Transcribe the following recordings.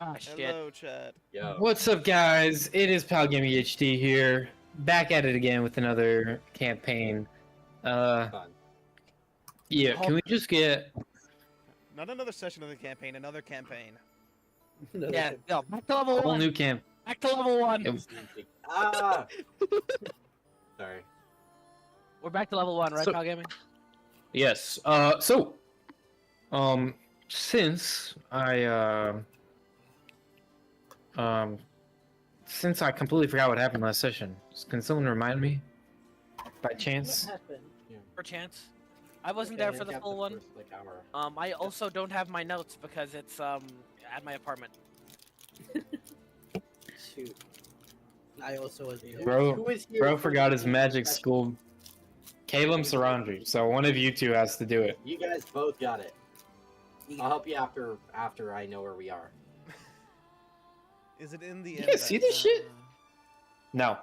Ah, shit. Hello, Chad. Yo. What's up, guys? It is Pal Gaming HD here, back at it again with another campaign. Fun. Yeah, can we just get Not another session of the campaign, another campaign. Yeah, no, back to level a whole 1. new camp? Back to level 1. Ah! Sorry. We're back to level 1, right, So- Pal Gaming? Yes. Since since I completely forgot what happened last session, can someone remind me, by chance? What happened? For chance. I wasn't there for the full one. First, like, hour. I also don't have my notes because it's at my apartment. Shoot. I also was there. Who Bro, is here bro for forgot his the magic session? school. Caleb Sarandri. So one of you two has to do it. You guys both got it. I'll help you after I know where we are. Is it in the You end? guys see this shit? No.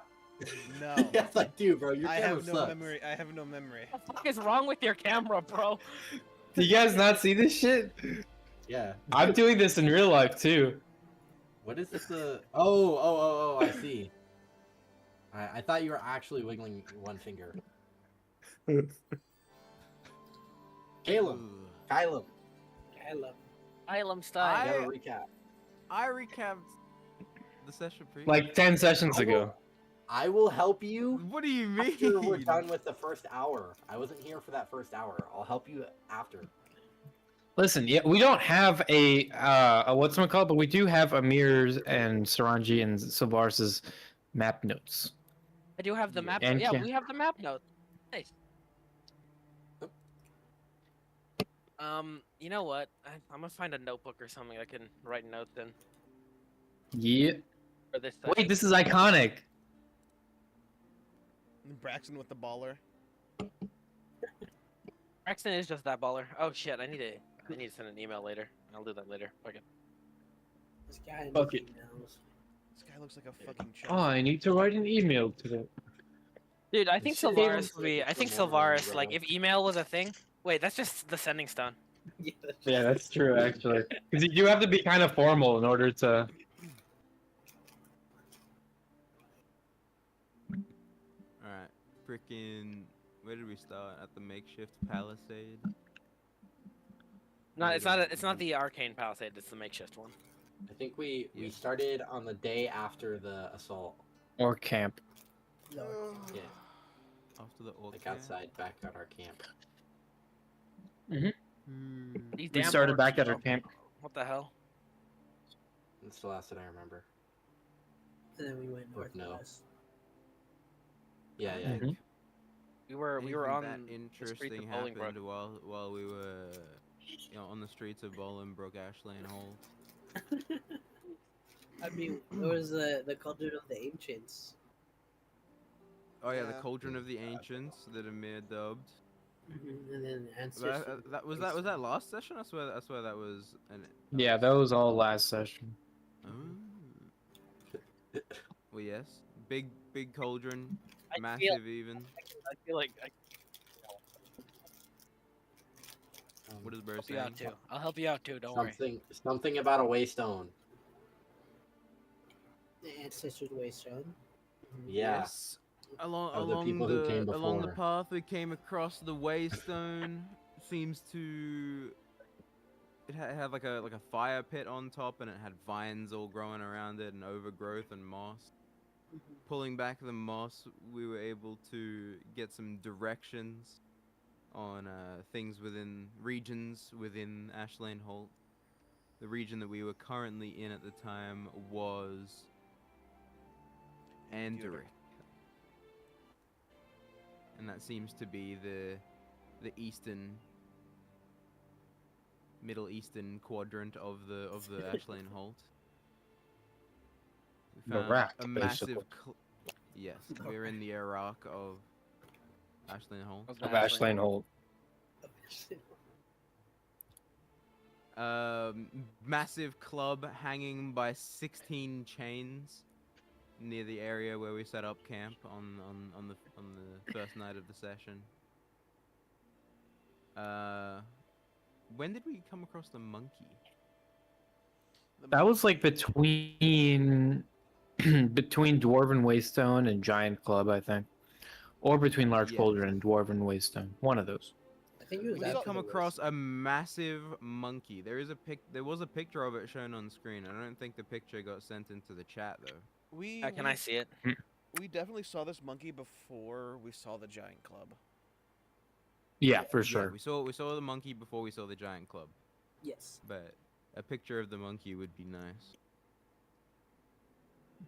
No. Yes, I do, bro. Your I camera have no sucks. memory. I have no memory. What the fuck is wrong with your camera, bro? Do you guys not see this shit? Yeah. I'm doing this in real life too. What is this? Oh! I see. I thought you were actually wiggling one finger. Caleb, Kylam, I love Ilum style. you gotta recap. I recapped the session previous. Like 10 sessions ago. I will help you What do you mean? after we're done with the first hour. I wasn't here for that first hour. I'll help you after. Listen, yeah, we don't have a whatchamacallit, but we do have Amir's and Saranji and Sylvaris's map notes. I do have the map. And Yeah, can- we have the map note. Nice. You know what? I'm gonna find a notebook or something I can write notes in Yeah. for this. Wait, session. this is iconic. Braxton with the baller. Braxton is just that baller. Oh shit! I need to send an email later. I'll do that later. Fuck it. this guy. Fuck it. Knows. This guy looks like a fucking chump. Oh, I need to write an email to them. Dude, I think shit Sylvaris is would be. I think from Warner Sylvaris, like, Bros. if email was a thing. Wait, that's just the sending stone. Yeah, Yeah, that's true, actually. Because you do have to be kind of formal in order to. Alright, freaking. Where did we start? At the makeshift palisade? No, it's not the arcane palisade. It's the makeshift one. I think we Yeah. started on the day after the assault, Or camp. yeah, After the orc like camp? outside, back at our camp. These We damn started orcs, back at bro. our camp. What the hell? That's the last that I remember. and then we went Or no. northwest. Yeah. Mhm. We were Anything on that the streets interesting of Bolingbroke. happened while we were on the streets of Bolingbroke, Ashley and Holt. I mean, there was the cauldron of the ancients. Oh yeah, the Yeah. cauldron of the ancients that Amir dubbed. And then answers. That was that last session. I swear that was an. Yeah, that was all last session. Oh. Well, yes, big cauldron, I massive even. I feel like I What is Bro help you out saying? too. I'll help you out too. Don't worry. Something about a waystone. The ancestors' waystone. Yeah. Yes. Along Of the along people who came along the before. path we came across the waystone seems to it had like a fire pit on top, and it had vines all growing around it and overgrowth and moss. Pulling back the moss, we were able to get some directions on things within regions within Ashlane Holt. The region that we were currently in at the time was Anderic. And that seems to be the Middle Eastern quadrant of the Ashlane Holt. We The found Iraq, a basically. massive. Yes, we're in the Iraq of Ashlane Holt. Of Ashlane Holt. Massive club hanging by 16 chains near the area where we set up camp on the first night of the session. When did we come across the monkey? That was like between between Dwarven Waystone and Giant Club, I think, or between Large Yes. Cauldron and Dwarven Waystone. One of those. I think it was We saw- did after come the across Wasteland. a massive monkey. There was a picture of it shown on screen. I don't think the picture got sent into the chat though. We Can I see it? we definitely saw this monkey before we saw the giant club. Yeah, for Yeah, sure. we saw the monkey before we saw the giant club, Yes. but a picture of the monkey would be nice.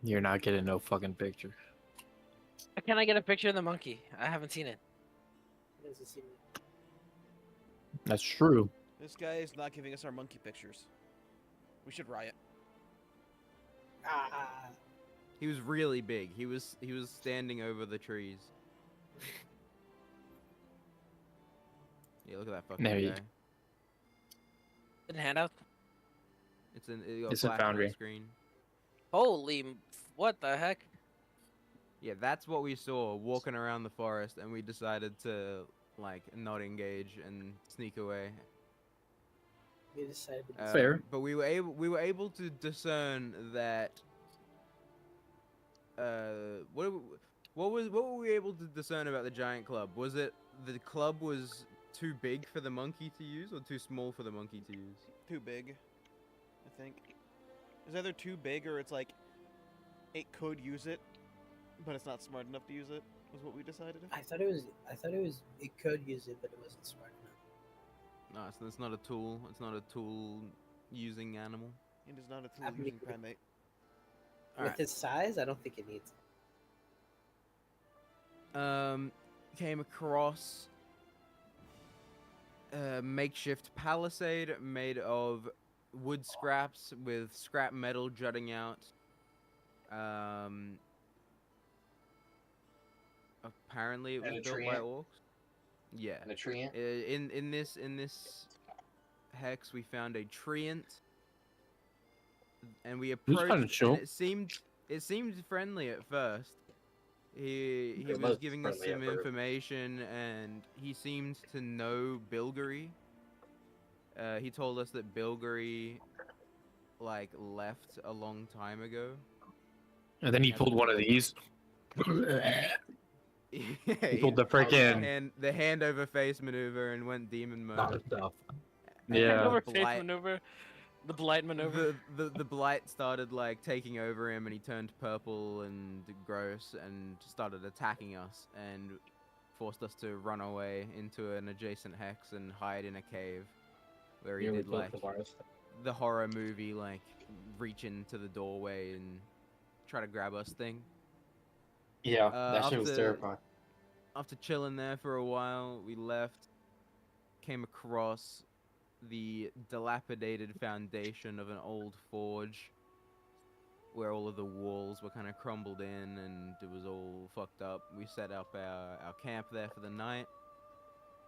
You're not getting no fucking picture. Can I get a picture of the monkey? I haven't seen it. It doesn't seem like- That's true. This guy is not giving us our monkey pictures. We should riot. Ah, He was really big. He was standing over the trees. Yeah, look at that fucking There you- guy. In handout. It got It's a black on the foundry. screen. What the heck? Yeah, that's what we saw walking around the forest, and we decided to like not engage and sneak away. we decided. Fair. But we were able to discern that. What were we able to discern about the giant club? Was it the club was too big for the monkey to use, or too small for the monkey to use? Too big, I think. It's either too big or it's like it could use it, but it's not smart enough to use it. Was what we decided. I thought it was. It could use it, but it wasn't smart enough. No, it's not a tool. It's not a tool using animal. It is not a tool I mean, using primate. With Alright. its size, I don't think it needs. Came across a makeshift palisade made of wood scraps with scrap metal jutting out. Apparently it was And a built by treant? orcs. Yeah. And a treant? In this hex we found a treant, and we Who's trying to approached. show? And it seemed friendly at first. He It was was giving us friendly at some first. information, and he seemed to know Bilgery. He told us that Bilgery like left a long time ago. And then he pulled one of these. He pulled the freaking. and the hand over face maneuver and went demon mode. Not stuff. Yeah. Over face Blight- maneuver. The blight maneuver. The blight started like taking over him, and he turned purple and gross and started attacking us and forced us to run away into an adjacent hex and hide in a cave where he did like the horror movie, like reach into the doorway and try to grab us thing. Yeah, that shit was was after- terrifying. After chilling there for a while, we left, came across the dilapidated foundation of an old forge where all of the walls were kind of crumbled in and it was all fucked up. We set up our camp there for the night,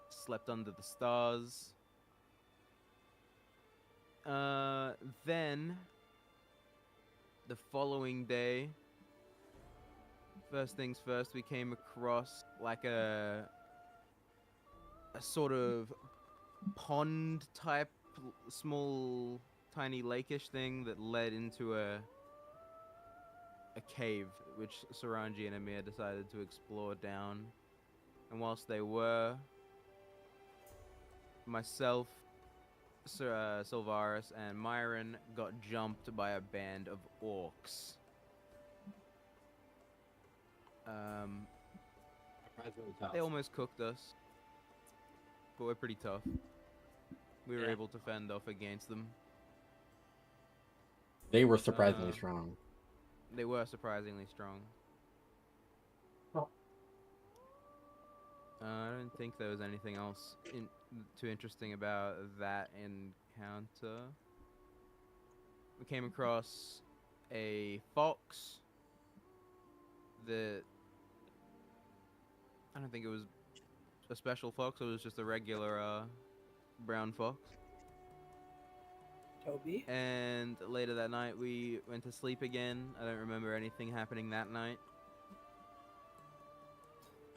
slept under the stars. Then, the following day, first things first, we came across like a sort of pond type small tiny lakeish thing that led into a cave which Saranji and Amir decided to explore down. And whilst they were, myself, Sylvaris and Myron got jumped by a band of orcs. They almost cooked us, but we're pretty tough. We were Yeah. able to fend off against them. They were surprisingly Uh, strong. They were surprisingly strong. Oh. I don't think there was anything else too interesting about that encounter. We came across a fox that I don't think it was a special fox. It was just a regular brown fox. Toby. And later that night we went to sleep again. I don't remember anything happening that night.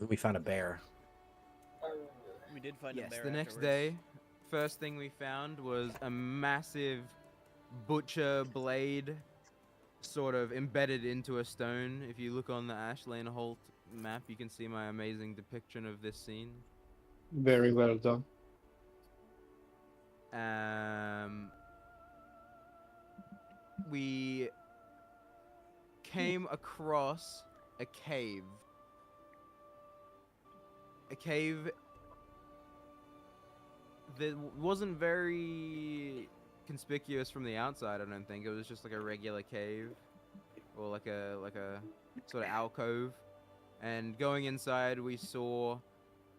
We found a bear. We did find a Yes, bear the next afterwards. day, first thing we found was a massive butcher blade sort of embedded into a stone. If you look on the Ashlane Holt map, you can see my amazing depiction of this scene. Very well done. We came across a cave. A cave that wasn't very conspicuous from the outside, I don't think. It was just like a regular cave or like a sort of alcove. And going inside, we saw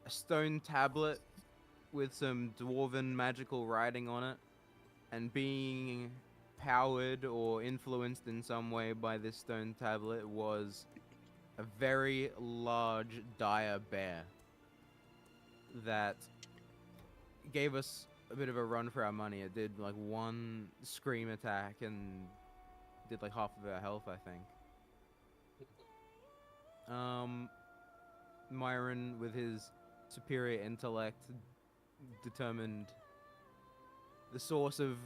a stone tablet with some dwarven magical writing on it, and being powered or influenced in some way by this stone tablet was a very large dire bear that gave us a bit of a run for our money. It did like one scream attack and did like half of our health, I think. Myron, with his superior intellect, determined the source of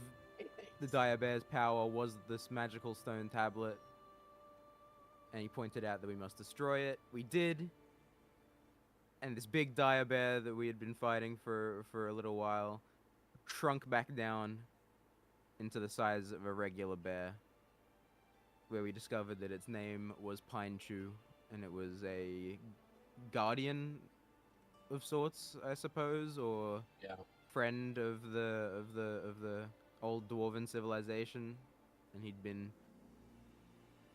the dire bear's power was this magical stone tablet, and he pointed out that we must destroy it. We did, and this big dire bear that we had been fighting for a little while shrunk back down into the size of a regular bear, where we discovered that its name was Pine Chew, and it was a guardian of sorts, I suppose, or Yeah. friend of the old dwarven civilization, and he'd been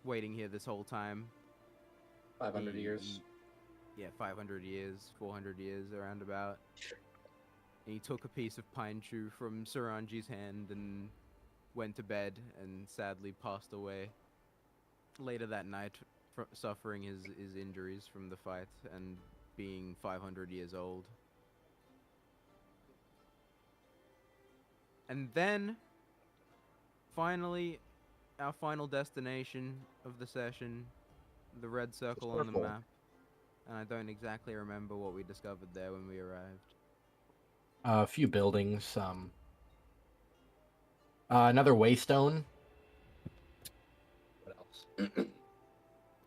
waiting here this whole time. 500 years. Yeah, 500 years, 400 years, around about. And he took a piece of pine chew from Saranji's hand and went to bed and sadly passed away later that night, suffering his injuries from the fight and being 500 years old. And then, finally, our final destination of the session, the red circle on the purple. map. And I don't exactly remember what we discovered there when we arrived. A few buildings. Another waystone. What else?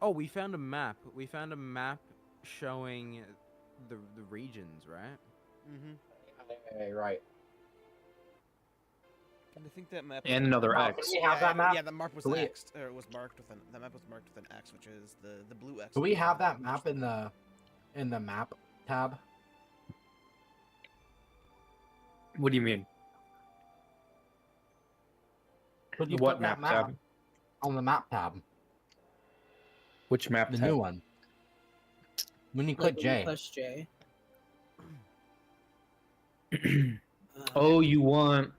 Oh, we found a map. We found a map showing the regions, right? Mm-hmm. Hey, right. And I think that map. And another Wow, X. do we have that map? Yeah, the map was Do we- X'd, or it was marked with an. That map was marked with an X, which is the blue X. Do we have that map in the map tab? What do you mean? Could you What put that map tab? on the map tab? Which map The tab? new one. When you Like click when J. you push J. Oh, you want...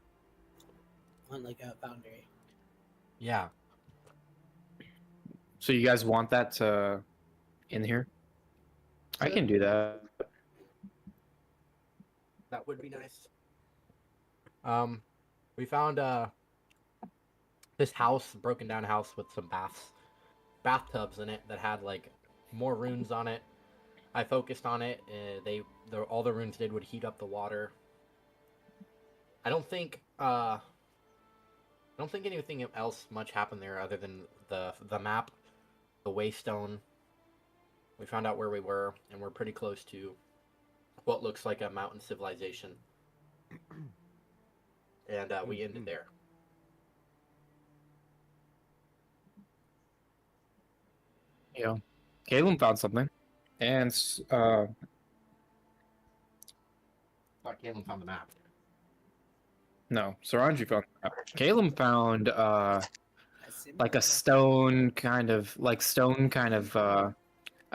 On like a boundary. Yeah. So you guys want that in here? I can do that. That would be nice. We found this house, broken down house with some bathtubs in it that had like more runes on it. I focused on it. All the runes did would heat up the water. I don't think anything else much happened there other than the map, the waystone. We found out where we were, and we're pretty close to what looks like a mountain civilization. And we ended there. Yeah. Caleb found something. And Thought Caleb found the map. no, Saranji found the map. Caleb found like a symbol. stone kind of a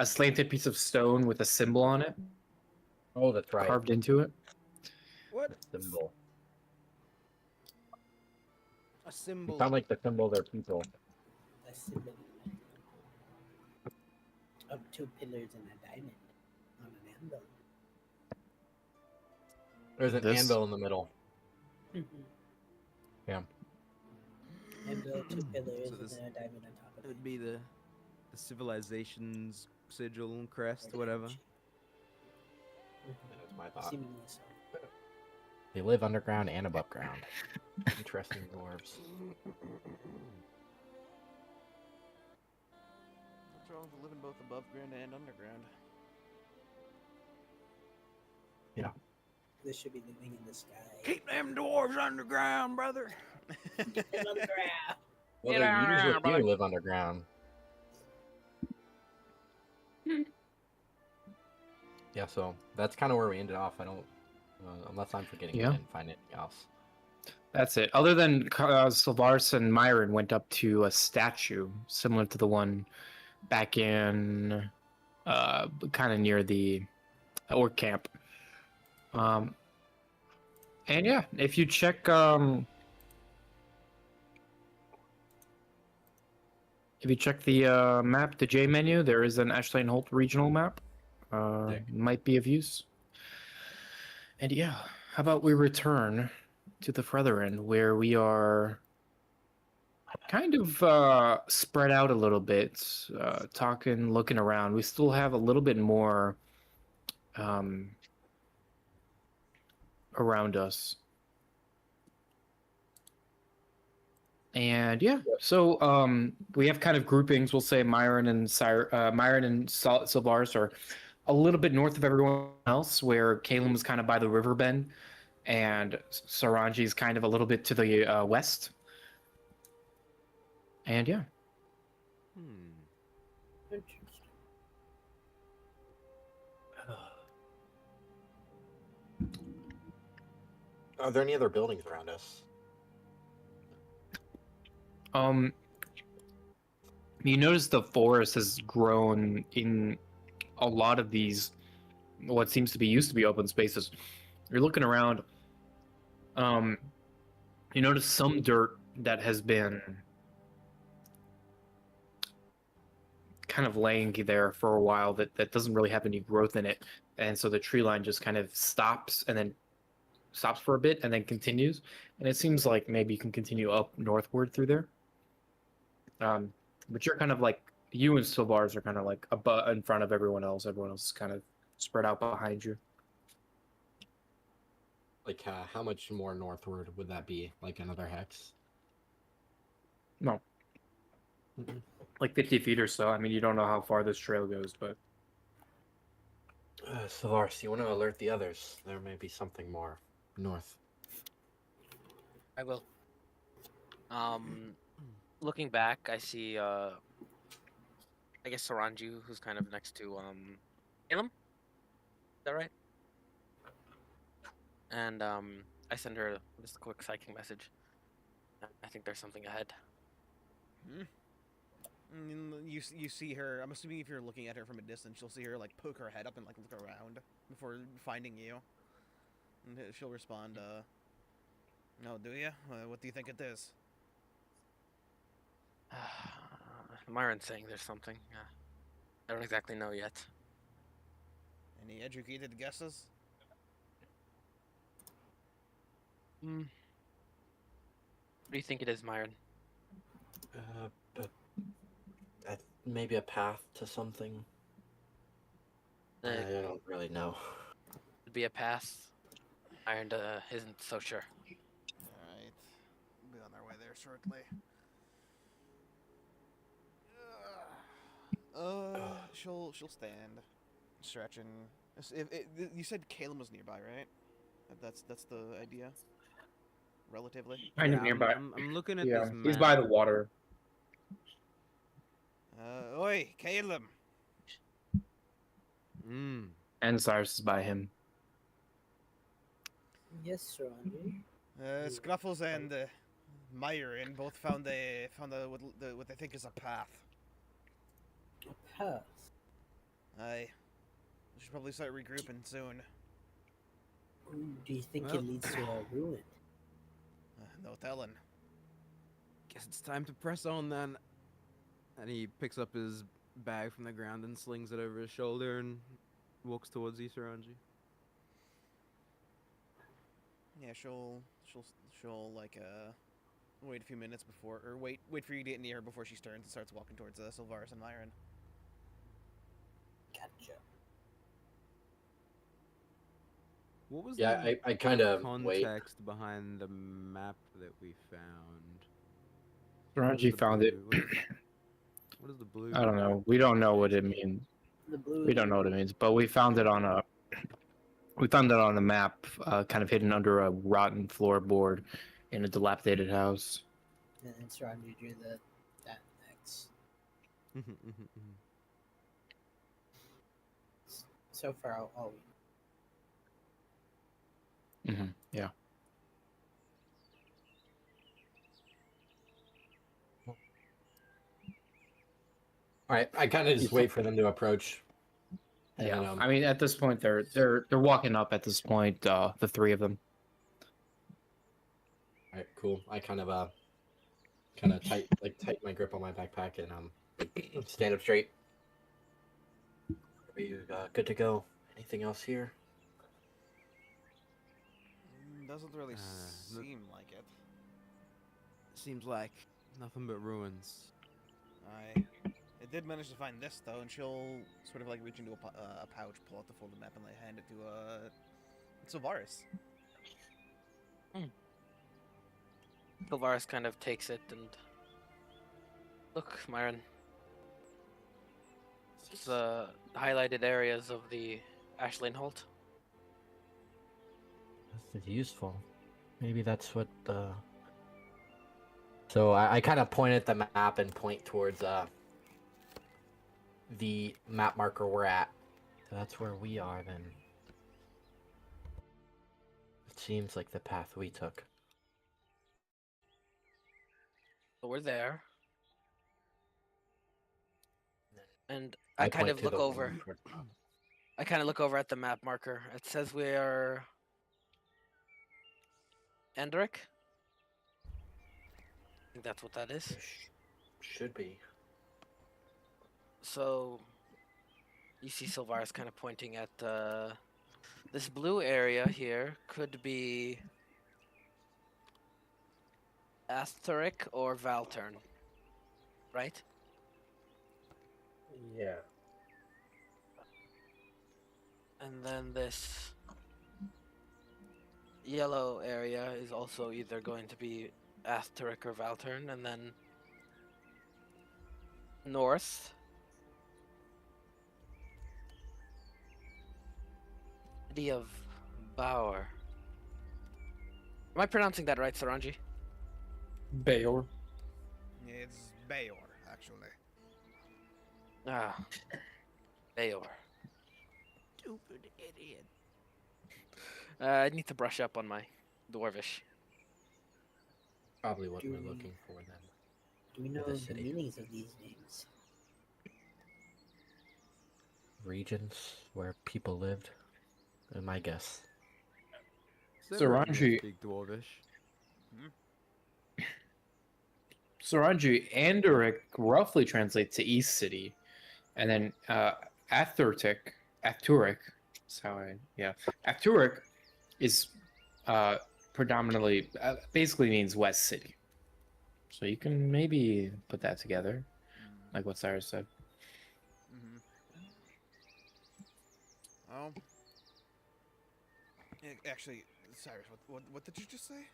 slanted piece of stone with a symbol on it Oh, that's right. carved into it. What? Symbol. A It symbol. sound like the symbol of their people. A symbol of two pillars and a diamond on an anvil. There's an This- anvil in the middle. Yeah. Anvil, two pillars, So and this- then a diamond on top It of it. would be the civilization's sigil, crest, whatever. Mhm. That's my thought. Seemingly so. They live underground and above ground. Interesting dwarves. What's wrong with living both above ground and underground? They should be living in the sky. Keep them dwarves underground, brother. Live on the ground. Well, Get they out, usually brother. do live underground. Yeah, so that's kind of where we ended off. I don't, unless I'm forgetting, Yeah. I didn't find anything else. That's it. Other than Sylvaris and Myron went up to a statue similar to the one back in kind of near the orc camp. And yeah, if you check the map, the J menu, there is an Ashley and Holt regional map. Might be of use. And yeah, how about we return to the Freathren, where we are kind of spread out a little bit, talking, looking around. We still have a little bit more around us. And yeah, so we have kind of groupings. We'll say Myron and Sylvaris are a little bit north of everyone else, where Caleb was kind of by the river bend, and Saranji is kind of a little bit to the west. And yeah, Interesting. Are there any other buildings around us? you notice the forest has grown in a lot of these, what seems to be used to be open spaces. You're looking around, you notice some dirt that has been kind of laying there for a while that doesn't really have any growth in it, and so the tree line just kind of stops and then stops for a bit and then continues, and it seems like maybe you can continue up northward through there. But you're kind of like, you and Sylvaris are kind of like above, in front of everyone else. Everyone else is kind of spread out behind you. Like, how much more northward would that be? Like another hex? No, Mhm. like 50 feet or so. I mean, you don't know how far this trail goes, but Sylvaris, you want to alert the others? There may be something more north. I will. Looking back, I see I guess Saranju, who's kind of next to Ilum. Is that right? And I send her just a quick psychic message. I think there's something ahead. You see her. I'm assuming if you're looking at her from a distance, you'll see her like poke her head up and like look around before finding you. And she'll respond, "No, do you? What do you think it is?" Myron's saying there's something. I don't exactly know yet. Any educated guesses? What do you think it is, Myron? But maybe a path to something. I don't really know. It'd be a pass. Myron isn't so sure. Alright. We'll be on our way there shortly. She'll stand, stretching. You said Caleb was nearby, right? That's the idea. Relatively. kind of Yeah, nearby. I'm looking at Yeah, this map. he's by the water. Oi, Caleb. And Cyrus is by him. Yes, Saranji. Scruffles and Myron both found what they think is a path. A path. Aye. We should probably start regrouping soon. Ooh, do you think Well. it leads to a ruin? No telling. Guess it's time to press on then. And he picks up his bag from the ground and slings it over his shoulder and walks towards Isaranji. Yeah, she'll like wait a few minutes before, or wait for you to get near her before she turns and starts walking towards Sylvaris and Myron. Gotcha. What was Yeah, the I kind of wait. context behind the map that we found? Ranji The found it. blue? What is the blue? I don't know. We don't know what it means. The blue. We don't know what it means, but we found it on a map, kind of hidden under a rotten floorboard in a dilapidated house. And it's trying to do that X. So far, all we Yeah. All right, I kind of just wait for them to approach. And, Yeah. I mean, at this point, they're walking up. At this point, the three of them. all right, cool. I kind of tight my grip on my backpack and stand up straight. Are you good to go? Anything else here? Doesn't really no- seem like it. Seems like nothing but ruins. It did manage to find this though, and she'll sort of like reach into a pouch, pull out the folded map, and like hand it to Sylvaris. Sylvaris kind of takes it and look, Myron. It's the highlighted areas of the Ashling Holt. That's useful. Maybe that's what. So I kind of point at the map and point towards the map marker we're at. So that's where we are then. It seems like the path we took. So we're there. And I kind point of to look the over. one towards the top. I kind of look over at the map marker. It says we're Endrick. I think that's what that is. Should be. So you see Sylvaris kind of pointing at this blue area here could be Asteric or Valtern, right? Yeah. And then this yellow area is also either going to be Asteric or Valtern, and then north. City of Bauer. Am I pronouncing that right, Saranji? Bayor. It's Bayor, actually. Ah, Bayor. Stupid idiot. I need to brush up on my Dwarvish. Probably what Do we're we- looking for then. Do we know the the city. meanings of these names? Regions where people lived. My guess. Saranji- Speak Dwarvish. Saranji, Andoric roughly translates to East City, and then Athuric, Athuric is predominantly, basically means West City. So you can maybe put that together, like what Cyrus said. Oh. Actually, Cyrus, what did you just say?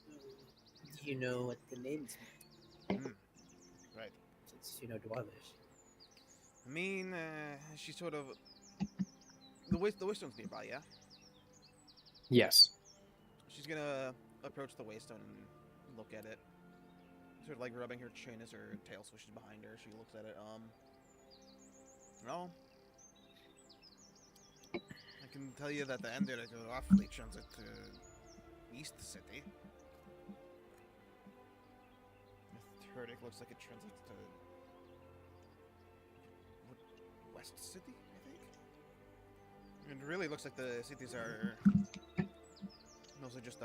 Do you know what the names mean? Right. Since you know Dwarvish. I mean, she's sort of the Waystone's nearby, yeah. Yes. She's gonna approach the Waystone and look at it. Sort of like rubbing her chin as her tail swishes behind her. She looks at it. Well, I can tell you that the Enderic roughly transit to East City. The Turdic looks like it transits to West City, I think. It really looks like the cities are mostly just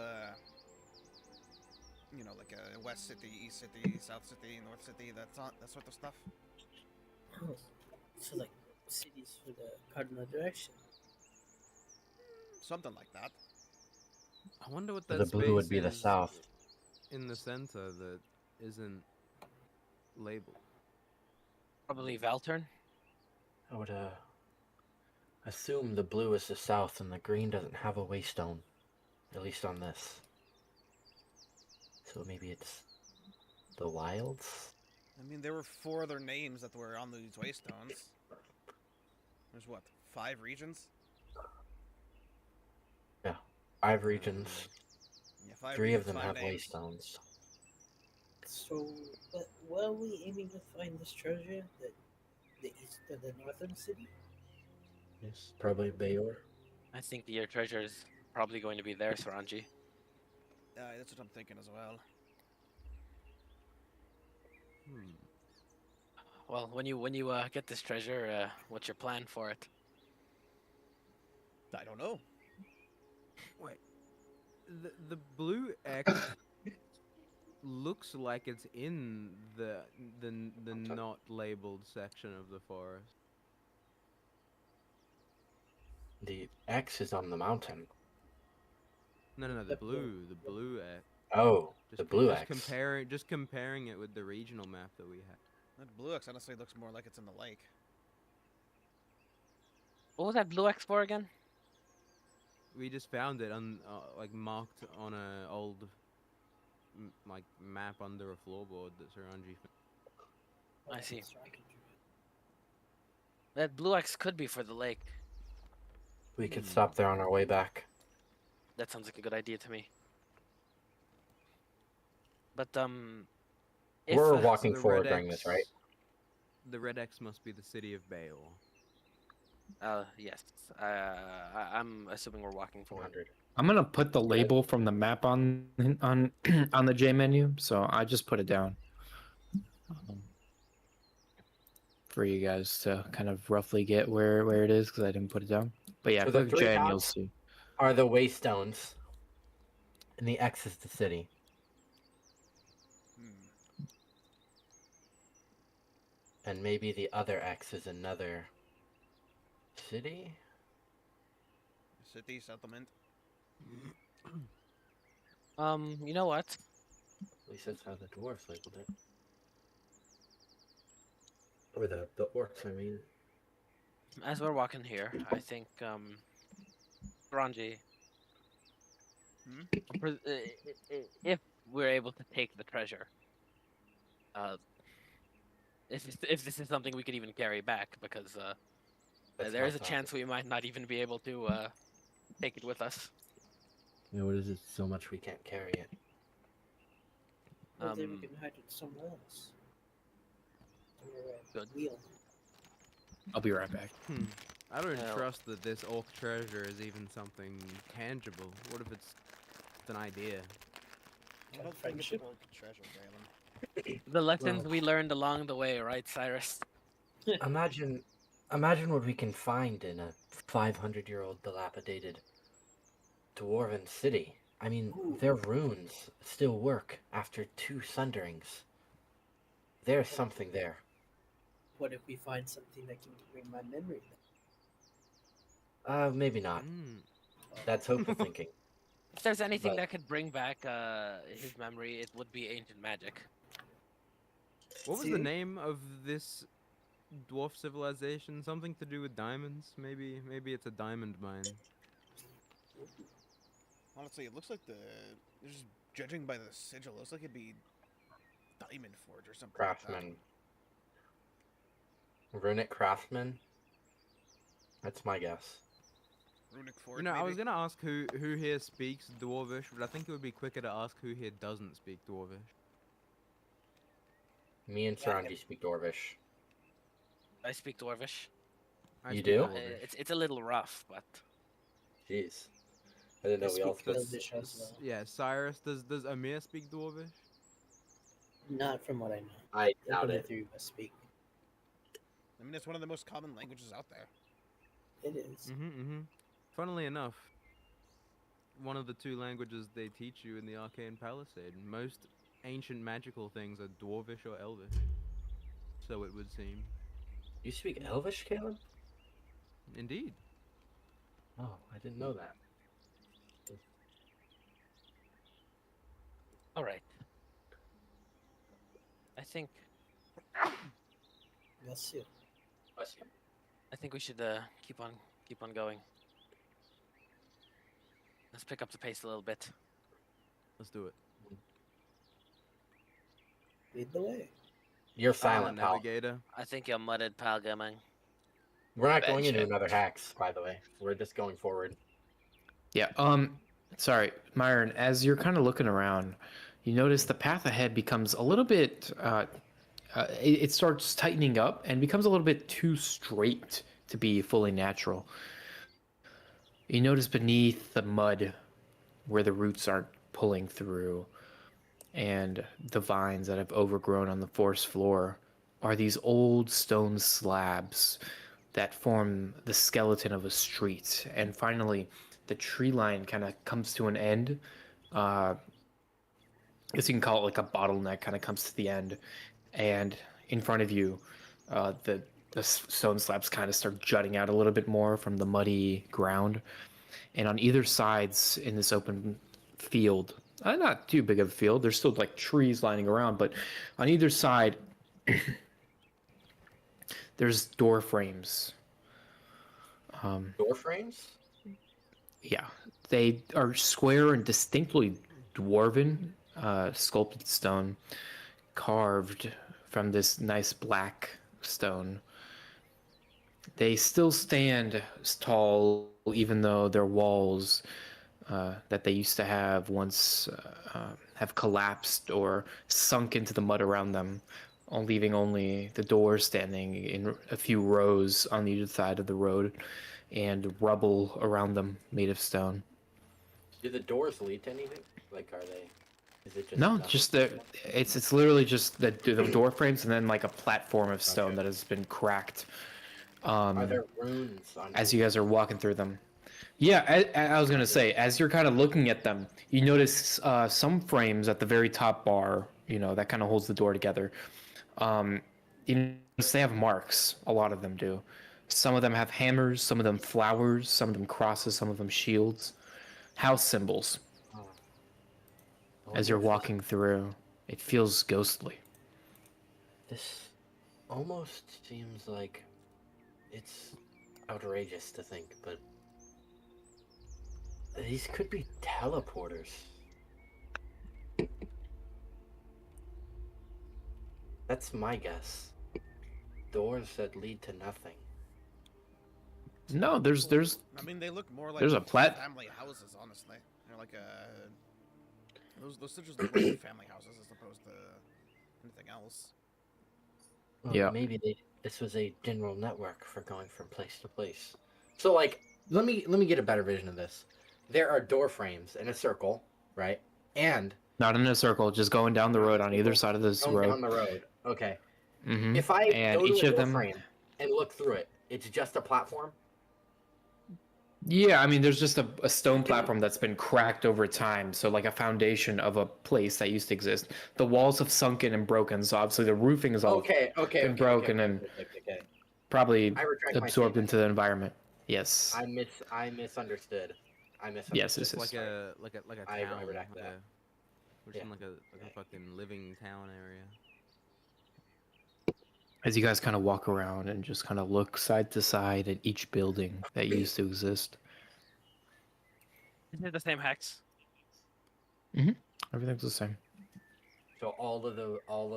you know, like a West City, East City, South City, North City, that sort of stuff. Oh, so like cities for the cardinal direction. Something like that. I wonder what So that the blue would space be the is south. in the center that isn't labeled. Probably Valtern. I would Assume the blue is the south and the green doesn't have a waystone. At least on this. So maybe it's the wilds? I mean, there were 4 other names that were on these waystones. There's what, 5 regions? 5 regions. Yeah, 5 3 of regions, them 5 have names. waystones. So, what are we aiming to find this treasure? The east of the northern city? Yes, probably Bayor. I think your treasure is probably going to be there, Saranji. That's what I'm thinking as well. Hmm. Well, when you get this treasure, what's your plan for it? I don't know. Wait. The blue X looks like it's in the not labeled section of the forest. The X is on the mountain. No, the The blue X. Oh, the blue just X. comparing it with the regional map that we had. That blue X honestly looks more like it's in the lake. What was that blue X for again? We just found it on like marked on a old like map under a floorboard that Saranji found. I see. That's right. That blue X could be for the lake. We could stop there on our way back. That sounds like a good idea to me. But if, We're uh, walking The forward red during this, right? The red X must be the city of Bayor. yes. I'm assuming we're walking forward. 100. I'm gonna put the label from the map on on the J menu, so I just put it down for you guys to kind of roughly get where it is because I didn't put it down. But yeah, So the click 3 J and you'll dots see. are the waystones, and the X is the city. Hmm. And maybe the other X is another city? City, settlement. You know what? At least that's how the dwarves labeled it. Or the orcs, I mean. As we're walking here, I think Ranji, Hmm? if we're able to take the treasure, if this is something we could even carry back, because That's there my is a thought. chance we might not even be able to take it with us. Yeah, what is it so much we can't carry it? Well, then we Um, can hide it somewhere else. Somewhere Good. Wheel. I'll be right back. I don't Well- trust that this orc treasure is even something tangible. What if it's an idea? I don't think it's Friendship? an orc treasure, Galen. The lessons Well- we learned along the way, right, Cyrus? Imagine what we can find in a 500-year-old dilapidated dwarven city. I mean, Ooh. their runes still work after 2 sunderings. There's something there. What if we find something that can bring my memory Maybe not. That's hopeful thinking. If there's anything But- that could bring back his memory, it would be ancient magic. What was See? the name of this dwarf civilization? Something to do with diamonds? Maybe it's a diamond mine. Honestly, it looks like just judging by the sigil, it looks like it'd be Diamond Forge or something. like that. Craftsman. Runic craftsman? That's my guess. Runic Forge. You know, I was maybe? gonna ask who here speaks Dwarvish, but I think it would be quicker to ask who here doesn't speak Dwarvish. Me and Saranji speak Dwarvish. I speak Dwarvish. I You speak do? Dwarvish. It's a little rough, but Jeez. I didn't know I we all speak spoke. Elvish as well. Yeah, Cyrus, does Amir speak Dwarvish? Not from what I know. I I doubt think the it. 3 of us speak. I mean, it's one of the most common languages out there. It is. Funnily enough, one of the 2 languages they teach you in the Arcane Palisade. Most ancient magical things are Dwarvish or Elvish. So it would seem. You speak Elvish, Caleb? Indeed. Oh, I didn't know that. all right. I think That's it. I think we should keep on keep on going. Let's pick up the pace a little bit. Let's do it. Lead the way. You're silent, pal. navigator. I think you're mudded, pal gaming. We're not going into Betcha. another hacks, by the way. We're just going forward. Yeah. Sorry, Myron. As you're kind of looking around, you notice the path ahead becomes a little bit. It starts tightening up and becomes a little bit too straight to be fully natural. You notice beneath the mud, where the roots aren't pulling through, and the vines that have overgrown on the forest floor, are these old stone slabs that form the skeleton of a street. And finally, the tree line kind of comes to an end. I guess you can call it like a bottleneck, kind of comes to the end. And in front of you, the stone slabs kind of start jutting out a little bit more from the muddy ground. And on either sides in this open field, not too big of a field, there's still like trees lining around, but on either side, there's door frames. Door frames? Yeah, they are square and distinctly dwarven, sculpted stone, carved from this nice black stone. They still stand tall, even though their walls that they used to have once have collapsed or sunk into the mud around them, leaving only the doors standing in a few rows on either side of the road, and rubble around them made of stone. Do the doors lead to anything? Like, are they? Is it just No, nothing? just it's literally just the door frames and then like a platform of stone Okay. that has been cracked. Are there runes on As you guys are walking through them. Yeah, I was gonna say, as you're kind of looking at them, you notice some frames at the very top bar, that kind of holds the door together. You notice they have marks. A lot of them do. Some of them have hammers, some of them flowers, some of them crosses, some of them shields, house symbols. I As wonder you're if this- walking through, it feels ghostly. This almost seems like it's outrageous to think, but these could be teleporters. That's my guess. Doors that lead to nothing. No, there's I mean, they look more like There's a family houses, honestly. They're like those just look like family houses as opposed to anything else. Well, Yeah. Maybe this was a general network for going from place to place. So, like, let me get a better vision of this. There are door frames in a circle, right? And not in a circle, just going down the road on either side of this going road. down the road. Okay. Hmm. If I And go each to a of door them, frame and look through it, it's just a platform. yeah, I mean, there's just a stone platform that's been cracked over time, so like a foundation of a place that used to exist. The walls have sunken and broken, so obviously the roofing is all Okay. been broken and Okay. probably I retract my absorbed statement. into the environment. Yes. I misunderstood. Yes, Just yes, like yes. a I town. redact that. We're just Yeah. in like a fucking living town area. As you guys kind of walk around and just kind of look side to side at each building that used to exist. They're the same hex. Everything's the same. So all of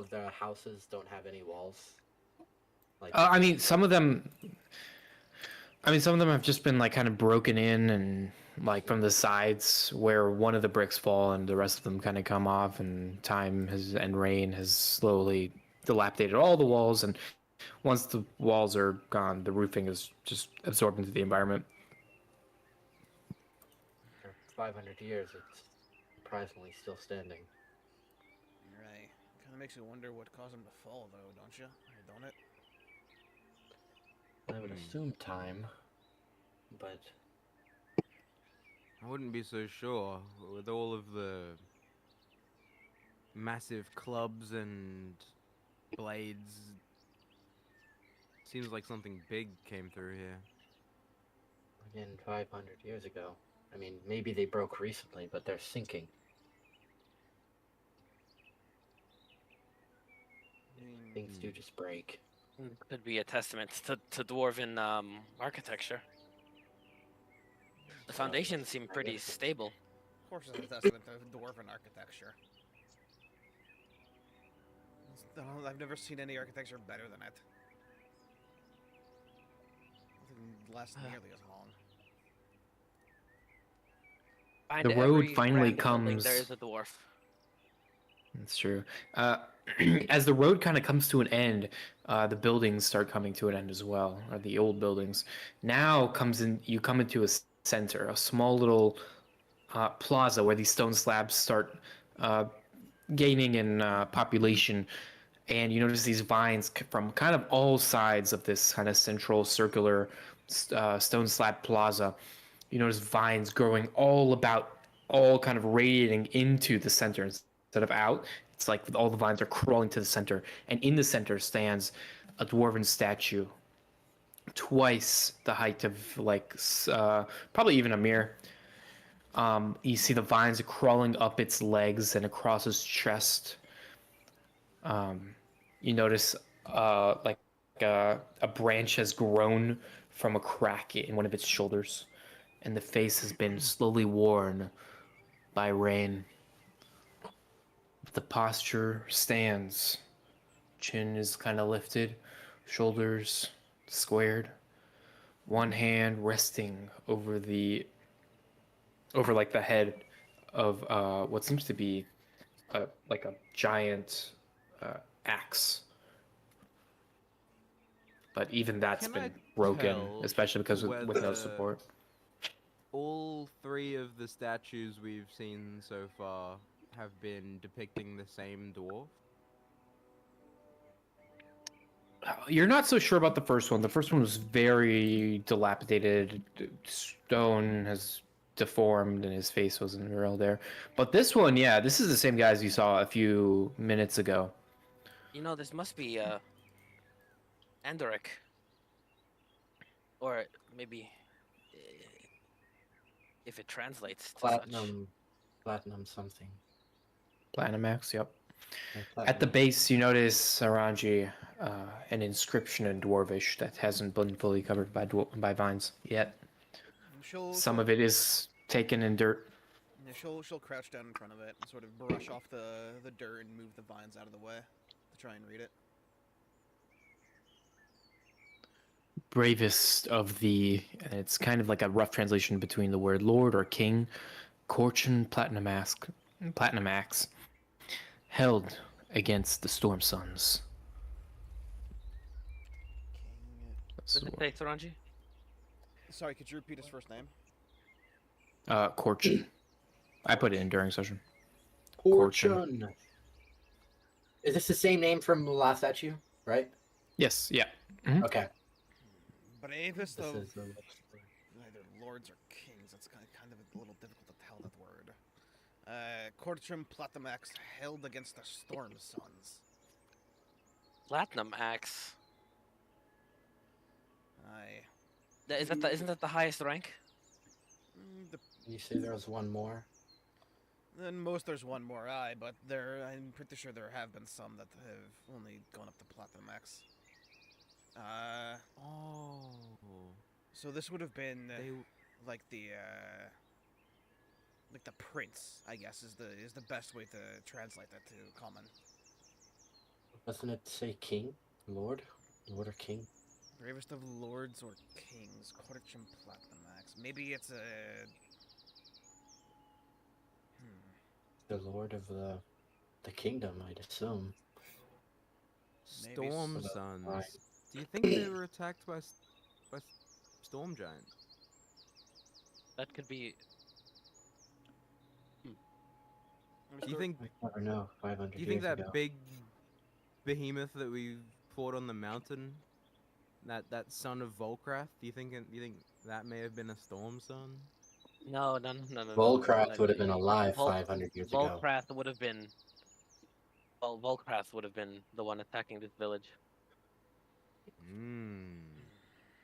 the houses don't have any walls. Like I mean, some of them have just been like kind of broken in and like from the sides where one of the bricks fall and the rest of them kind of come off, and and rain has slowly dilapidated all the walls, and once the walls are gone, the roofing is just absorbed into the environment. for 500 years, it's surprisingly still standing. Right. Kind of makes you wonder what caused them to fall, though, don't you? Or don't it? I would assume time, but I wouldn't be so sure with all of the massive clubs and blades. Seems like something big came through here. again, 500 years ago. I mean, maybe they broke recently, but they're sinking. Things do just break. Could be a testament to dwarven architecture. The foundations seem pretty stable. Of course, that's with the dwarven architecture. I've never seen any architecture better than it. It lasts nearly as long. Behind The road every finally random building, there comes. is a dwarf. That's true. As the road kind of comes to an end, the buildings start coming to an end as well, or the old buildings. Now comes in, you come into a center, a small little plaza where these stone slabs start uh, gaining in population, and you notice these vines from kind of all sides of this kind of central circular stone slab plaza. You notice vines growing all about, all kind of radiating into the center instead of out. It's like all the vines are crawling to the center, and in the center stands a dwarven statue, twice the height of like probably even a mirror. You see the vines crawling up its legs and across its chest. You notice like a branch has grown from a crack in one of its shoulders, and the face has been slowly worn by rain. The posture stands. Chin is kind of lifted, shoulders squared, one hand resting over like the head of what seems to be like a giant axe. But even that's Can I been broken, tell especially because with no whether support. all three of the statues we've seen so far have been depicting the same dwarf? You're not so sure about the first one. The first one was very dilapidated. Stone has deformed and his face wasn't real there. But this one, yeah, this is the same guy as you saw a few minutes ago. You know, this must be Andoric. Or maybe if it translates to such. Platinum something. Platinum X, yep. Yeah, At the platinum. base, you notice, Saranji, an inscription in Dwarvish that hasn't been fully covered by vines yet. Some of it is taken in dirt. She'll crouch down in front of it and sort of brush off the dirt and move the vines out of the way to try and read it. Bravest of the, it's kind of like a rough translation between the word lord or king, Corchin Platinum Axe, held against the Storm Sons. Does it say Saranji? Sorry, could you repeat his first name? Corchin. I put it in during session. Fortune. Is this the same name from the last statue, right? Yes, yeah. Mhm. Okay. Bravest This of is either lords or kings. That's kind of a little difficult to tell that word. Cortrim Platimax held against the Storm Sons. Platinum axe. Aye. Isn't that the highest rank? You say there was one more? Then most there's one more eye, but I'm pretty sure there have been some that have only gone up to Platinum X. Oh. So this would have been They like the prince, I guess, is the best way to translate that to common. Doesn't it say king? Lord? Lord or king? Bravest of lords or kings, Corchum Platinum Axe. Maybe it's a. The lord of the kingdom, I'd assume. Maybe Storm so. Sons. Right. Do you think they were attacked by storm giant? That could be. Do you think? I never know. 500 Do you think years that ago. big behemoth that we fought on the mountain, that son of Volkrath? Do you think that may have been a storm son? No. Volcraft would have been alive Vol- 500 years ago. Volkrath would have been. Well, Volkrath would have been the one attacking this village. Hmm.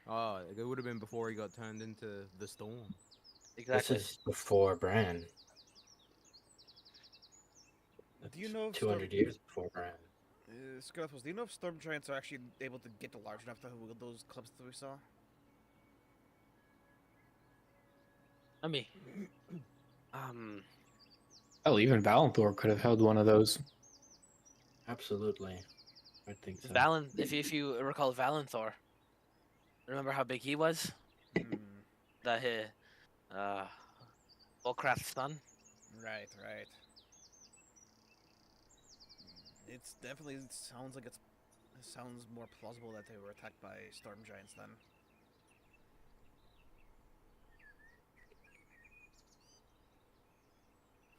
Oh, it would have been before he got turned into the storm. Exactly. This is before Bran. Do you know if 200 years before Bran? Scuffles, do you know if storm giants are actually able to get large enough to wield those clubs that we saw? Let me. Um, Hell, even Valenthor could have held one of those. Absolutely. I think so. If you recall Valenthor, remember how big he was? Hmm. The uh, Volcrath's son. Right. It's definitely it sounds like it sounds more plausible that they were attacked by storm giants then.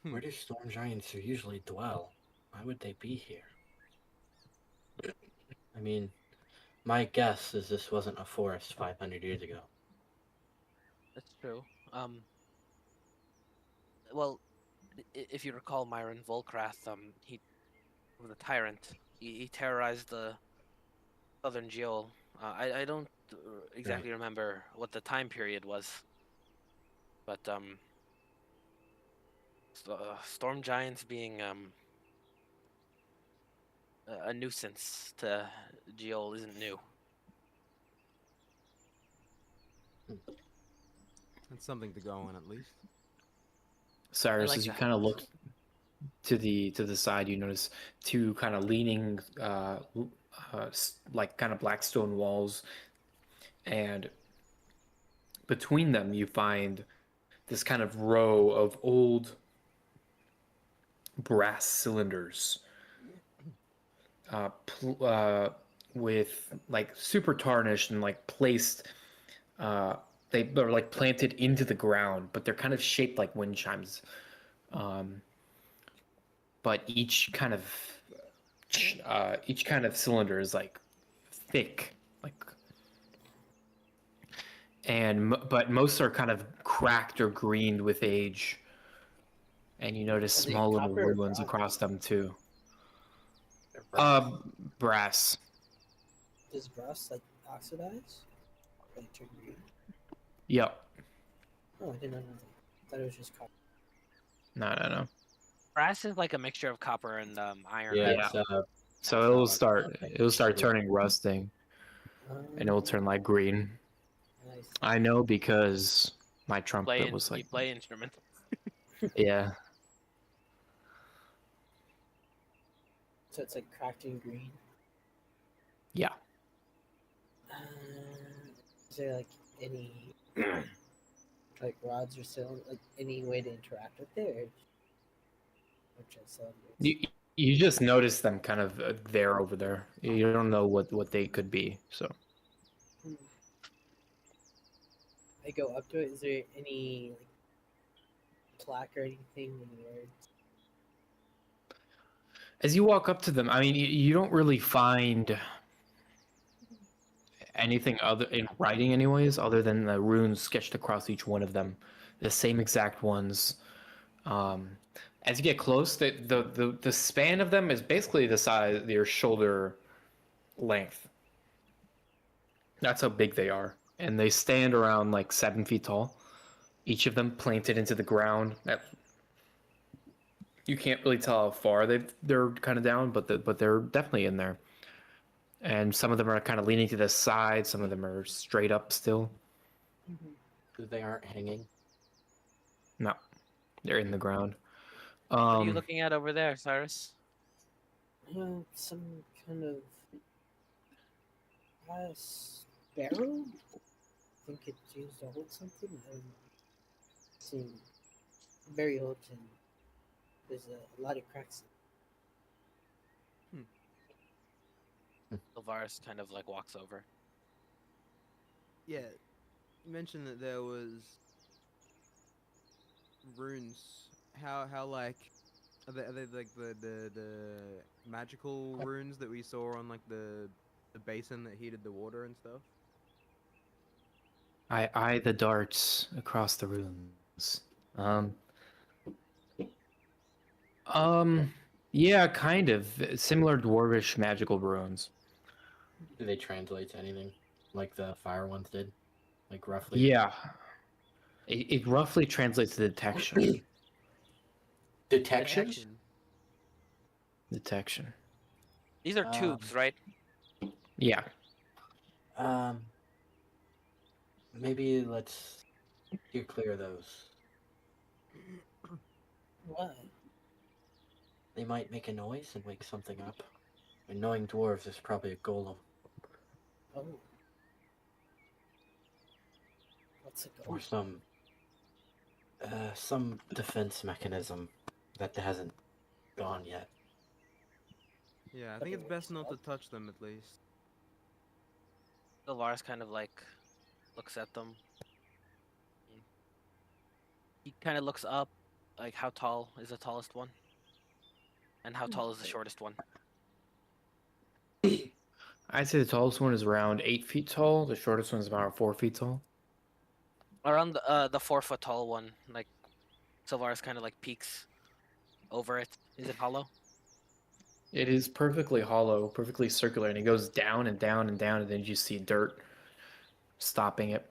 Hmm. Where do storm giants usually dwell? Why would they be here? I mean, my guess is this wasn't a forest 500 years ago. That's true. Well, if you recall Myron Volcrath, he was a tyrant. He terrorized the southern Geol. I don't Right. exactly remember what the time period was, but storm giants being a nuisance to Geol isn't new. That's something to go on at least. I Cyrus, like as you that. kind of look to the side, you notice two kind of leaning, like kind of black stone walls, and between them you find this kind of row of old brass cylinders, with like super tarnished and like placed. Uh, they're like planted into the ground, but they're kind of shaped like wind chimes. Um, but each kind of cylinder is like thick, like, but most are kind of cracked or greened with age, and you notice Are they small little copper or ruins bronze? across them too. They're brass. Brass. Does brass like oxidize? Like turn green? Yep. Oh, I did not know that. I thought it was just copper. No. Brass is like a mixture of copper and iron, Yeah, right? Yeah. So it's not like it'll start sugar. turning rusting, and it'll turn like green. Nice. I know because my trumpet was You like, play instruments. yeah, So it's like cracked and green. yeah. Uh, is there like any like rods or so like any way to interact with it, or just You you just notice them kind of there over there. You don't know what they could be. So Hmm. I go up to it. Is there any like plaque or anything with words? as you walk up to them, I mean, you don't really find anything other in writing, anyways, other than the runes sketched across each one of them, the same exact ones. Um, as you get close, the span of them is basically the size your shoulder length. That's how big they are, and they stand around like 7 feet tall. Each of them planted into the ground. You can't really tell how far they're kind of down, but they're definitely in there. And some of them are kind of leaning to the side. Some of them are straight up still. They aren't hanging. No, they're in the ground. What are you Um, looking at over there, Cyrus? Some kind of sparrow. I think it's used to hold something. I don't know. Seem very old and there's a lot of cracks. Sylvaris kind of like walks over. Yeah, you mentioned that there was runes. How like are they like the magical runes that we saw on like the basin that heated the water and stuff? I eye the darts across the rooms. Um, um, yeah, kind of similar dwarvish magical runes. Do they translate to anything like the fire ones did? Like roughly? Yeah, it roughly translates to detection. Detection? Detection. Detection. These are Um, tubes, right? Yeah. um, maybe let's steer clear of those. Why? They might make a noise and wake something up. And knowing dwarves, there's probably a golem. Oh. What's it Or called? some defense mechanism that hasn't gone yet. Yeah, I But think it it's best wakes not to up. touch them at least. Sylvaris kind of like looks at them. He kind of looks up, like how tall is the tallest one, and how tall is the shortest one. I'd say the tallest one is around 8 feet tall. The shortest one is about 4 feet tall. Around the 4 foot tall one, like Sylvaris kind of like peeks over it. Is it hollow? It is perfectly hollow, perfectly circular, and it goes down and down and down, and then you see dirt stopping it.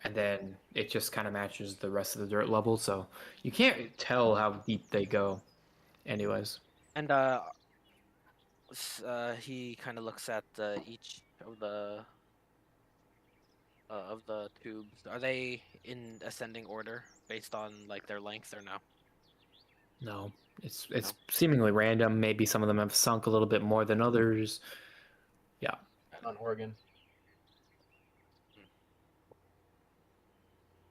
And then it just kind of matches the rest of the dirt level, so you can't tell how deep they go. Anyways, And he kind of looks at each of the tubes. Are they in ascending order based on like their length or no? no, it's No. seemingly random. Maybe some of them have sunk a little bit more than others. Yeah, On Oregon.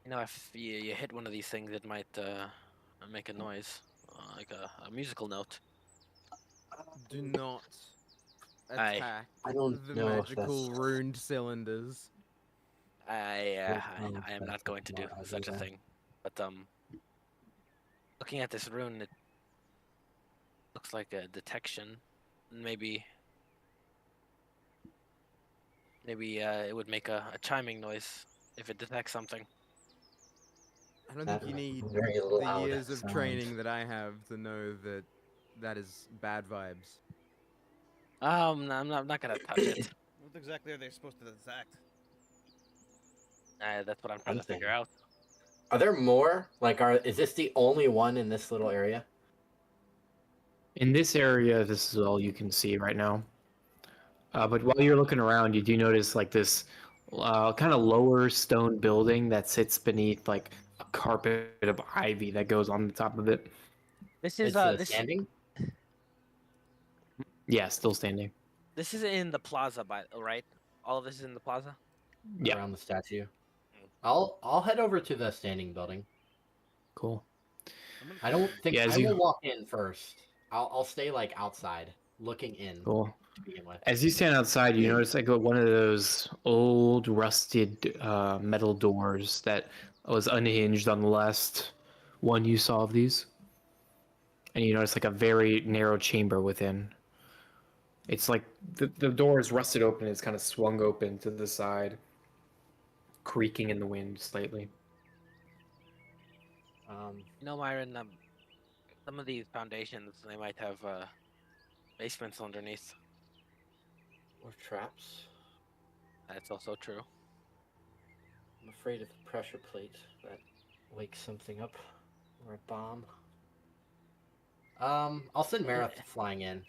You know, if you hit one of these things, it might make a noise, like a musical note. Do not Aye. attack I don't the know if magical that's- runed cylinders. I am not going to do such a thing. But looking at this rune, it looks like a detection. Maybe it would make a chiming noise if it detects something. I don't That think you need very the loud years of sound. training that I have to know that that is bad vibes. No, I'm not gonna touch it. What exactly are they supposed to detect? That's what I'm trying to figure Something. out. Are there more? Is this the only one in this little area? in this area, this is all you can see right now. But while you're looking around, you do notice like this kind of lower stone building that sits beneath like a carpet of ivy that goes on the top of it. This is It's this standing? Yeah, still standing. this is in the plaza, right? All of this is in the plaza. Yeah, Around the statue. Mm. I'll head over to the standing building. cool. I'm gonna I don't think Yeah, as I you- will walk in first. I'll stay like outside, looking in Cool. to begin with. As you stand outside, you notice like one of those old rusted metal doors that was unhinged on the last one you saw of these. And you notice like a very narrow chamber within. It's like the door is rusted open, it's kind of swung open to the side, creaking in the wind slightly. You know, Myron, some of these foundations they might have basements underneath. Or traps. That's also true. I'm afraid of the pressure plate that wakes something up, or a bomb. I'll send Marith flying in.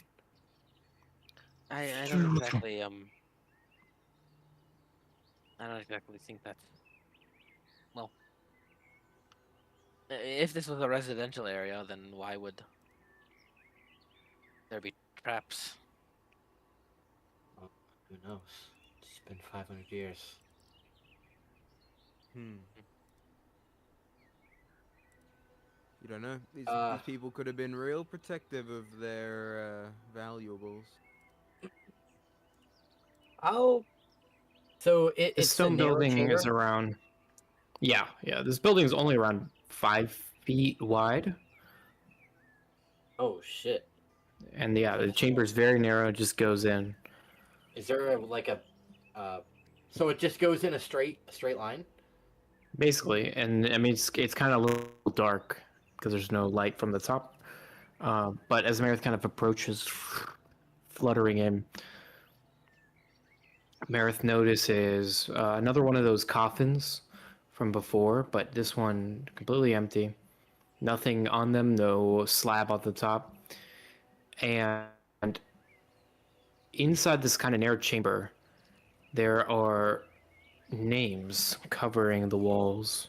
I don't exactly I don't exactly think that. Well, if this was a residential area, then why would there be traps? Well, who knows? It's been 500 years. You don't know. These people could have been real protective of their valuables. So This it's stone a narrow building chamber? is around. Yeah. This building is only around 5 feet wide, Oh shit! and yeah, the chamber is very narrow. It just goes in. Is there so it just goes in a straight line? Basically, and I mean it's kind of a little dark because there's no light from the top. But as Marith kind of approaches, fluttering in, Marith notices another one of those coffins from before, but this one completely empty. Nothing on them, no slab on the top, and inside this kind of narrow chamber, there are names covering the walls.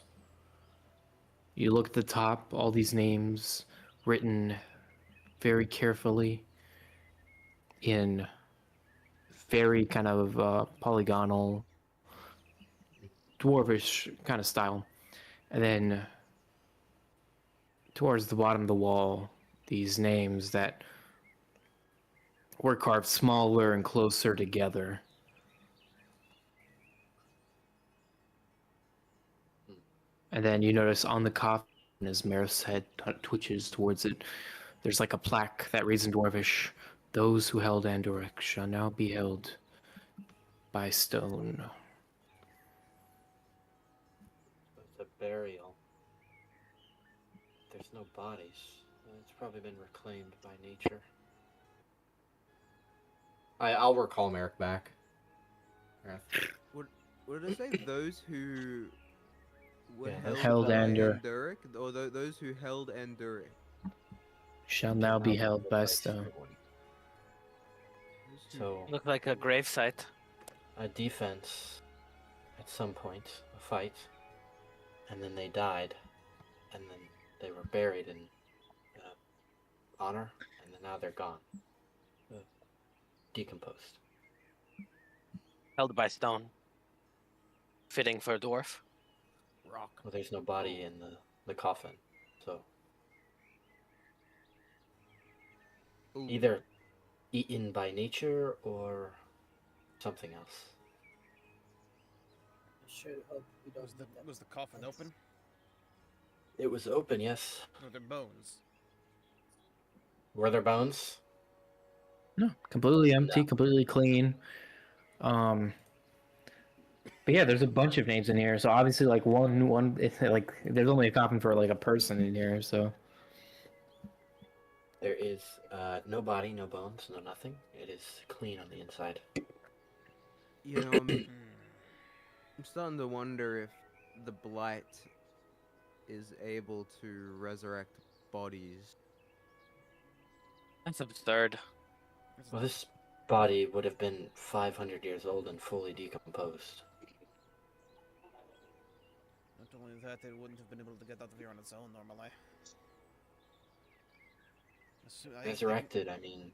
You look at the top, all these names written very carefully in very kind of polygonal, dwarvish kind of style. And then towards the bottom of the wall, these names that were carved smaller and closer together. And then you notice on the coffin, as Maris' head twitches towards it, there's like a plaque that reads in Dwarvish, "Those who held Andorek shall now be held by stone." It's a burial. There's no bodies. It's probably been reclaimed by nature. I'll recall Merrick back. What did it say? Those who were Yeah, held, held by Andor- Anduric, or those who held Anduric. Shall now be held by stone. Those who- So Look like a grave site. a defense at some point, a fight, and then they died, and then they were buried in honor, and then now they're gone, decomposed. Held by stone. Fitting for a dwarf. Rock. Well, there's no body in the coffin, so Ooh. either eaten by nature or something else. I sure hope we don't. Was the coffin open? It was open, yes. Or their bones? Were there bones? No, completely empty, No. completely clean. But yeah, there's a bunch of names in here. So obviously, like it's like there's only a coffin for like a person in here. So There is no body, no bones, no nothing. It is clean on the inside. You know, I'm starting to wonder if the blight is able to resurrect bodies. That's absurd. Well, this body would have been 500 years old and fully decomposed. Not only that, it wouldn't have been able to get out of here on its own normally. Resurrected, I mean,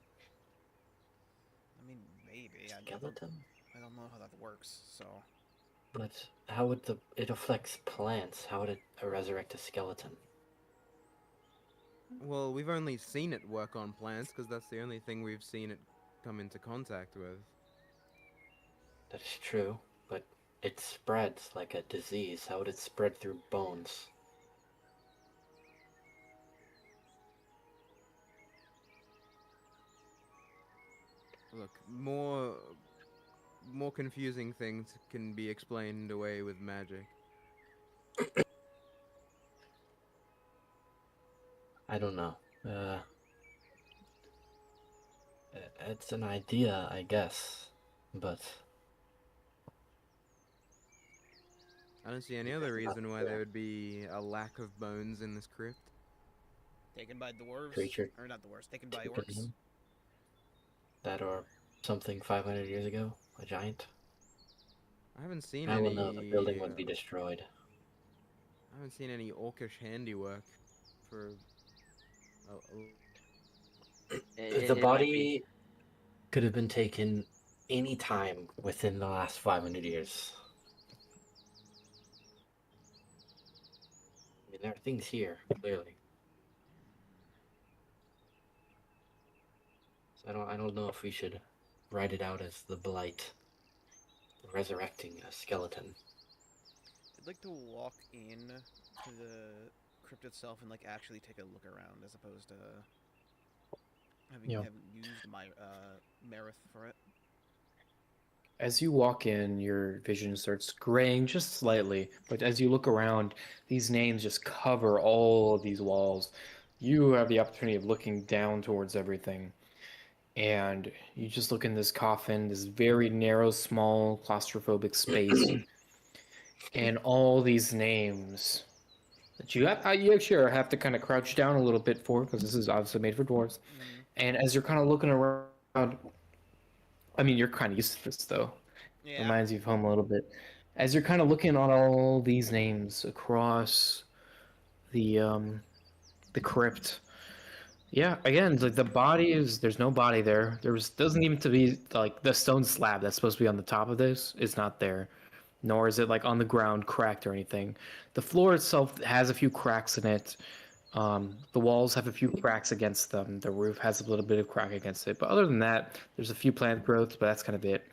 I mean, maybe. skeleton? I don't know how that works, so... But how would it affects plants? How would it resurrect a skeleton? Well, we've only seen it work on plants because that's the only thing we've seen it come into contact with. That's true, but it spreads like a disease. How would it spread through bones? Look, more confusing things can be explained away with magic. I don't know. It's an idea, I guess, but I don't see any other reason why there would be a lack of bones in this crypt. Taken by dwarves? Creature Or not dwarves, taken by took orcs? him. That or something 500 years ago, a giant. I haven't seen I any. will know the building would be destroyed. I haven't seen any orcish handiwork for. The body could have been taken any time within the last 500 years. I mean, there are things here, clearly. So I don't know if we should write it out as the blight resurrecting a skeleton. I'd like to walk in to the crypt itself and like actually take a look around as opposed to having used my Marith for it. as you walk in, your vision starts graying just slightly. But as you look around, these names just cover all of these walls. You have the opportunity of looking down towards everything. And you just look in this coffin, this very narrow, small, claustrophobic space, and all these names that you actually have to kind of crouch down a little bit for, because this is obviously made for dwarves. And as you're kind of looking around, I mean, you're kind of used to this though. Yeah. Reminds you of home a little bit. As you're kind of looking at all these names across the crypt. Yeah, again, like the body is there's no body there. There's doesn't even to be like the stone slab that's supposed to be on the top of this is not there, nor is it like on the ground cracked or anything. The floor itself has a few cracks in it. The walls have a few cracks against them. The roof has a little bit of crack against it, but other than that, there's a few plant growths, but that's kind of it.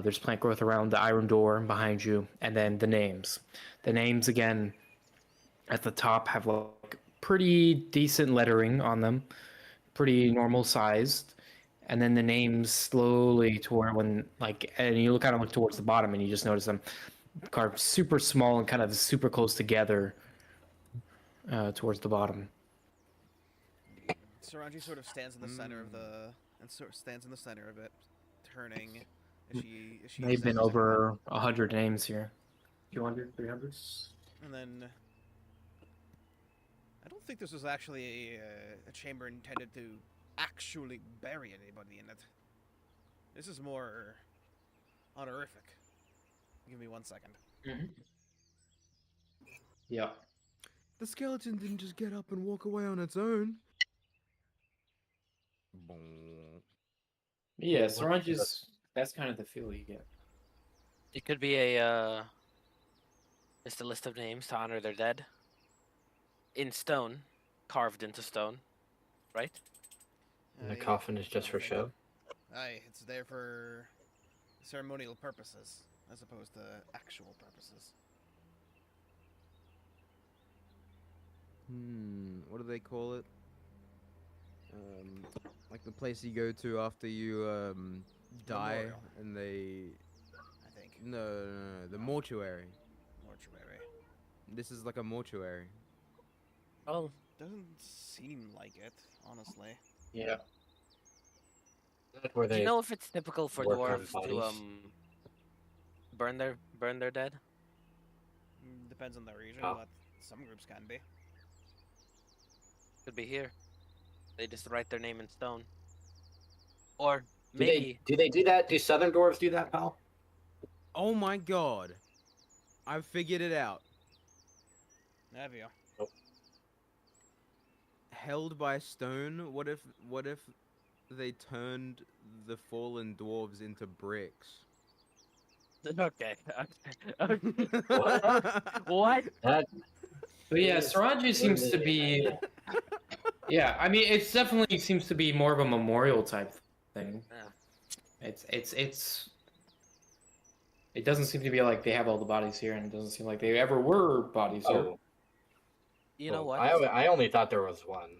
There's plant growth around the iron door behind you, and then the names. The names again at the top have like pretty decent lettering on them, pretty normal sized, and then the names slowly toward when like and you kind of look towards the bottom and you just notice them carved super small and kind of super close together towards the bottom. Saranji sort of stands in the center of the and sort of stands in the center of it, turning. Is she They've been says- over 100 names here. 200, 300? And then I don't think this was actually a chamber intended to actually bury anybody in it. This is more honorific. Give me 1 second. Yeah. The skeleton didn't just get up and walk away on its own. Boom. Yeah, What's Saranji's, that's kind of the feel you get. It could be just a list of names to honor their dead. In stone, carved into stone, right? And the Yeah, coffin is just for show. Aye, it's there for ceremonial purposes as opposed to actual purposes. What do they call it? Like the place you go to after you die, Memorial. and they I think no, the mortuary. mortuary This is like a mortuary. Oh, doesn't seem like it, honestly. Yeah. Where do they you know if it's typical for work on dwarves to bodies? burn their dead? Depends on the region, Oh. but some groups can be. Could be here. They just write their name in stone. Or do maybe they do that? Do Southern dwarves do that, pal? Oh my god! I've figured it out. Have you? Held by stone. What if they turned the fallen dwarves into bricks? okay. What? That But yeah, is Saranji seems to literally be. an idea. Yeah, I mean, it's definitely seems to be more of a memorial type thing. Yeah. It's. It doesn't seem to be like they have all the bodies here, and it doesn't seem like they ever were bodies here. Oh, You know well, what? I only thought there was one,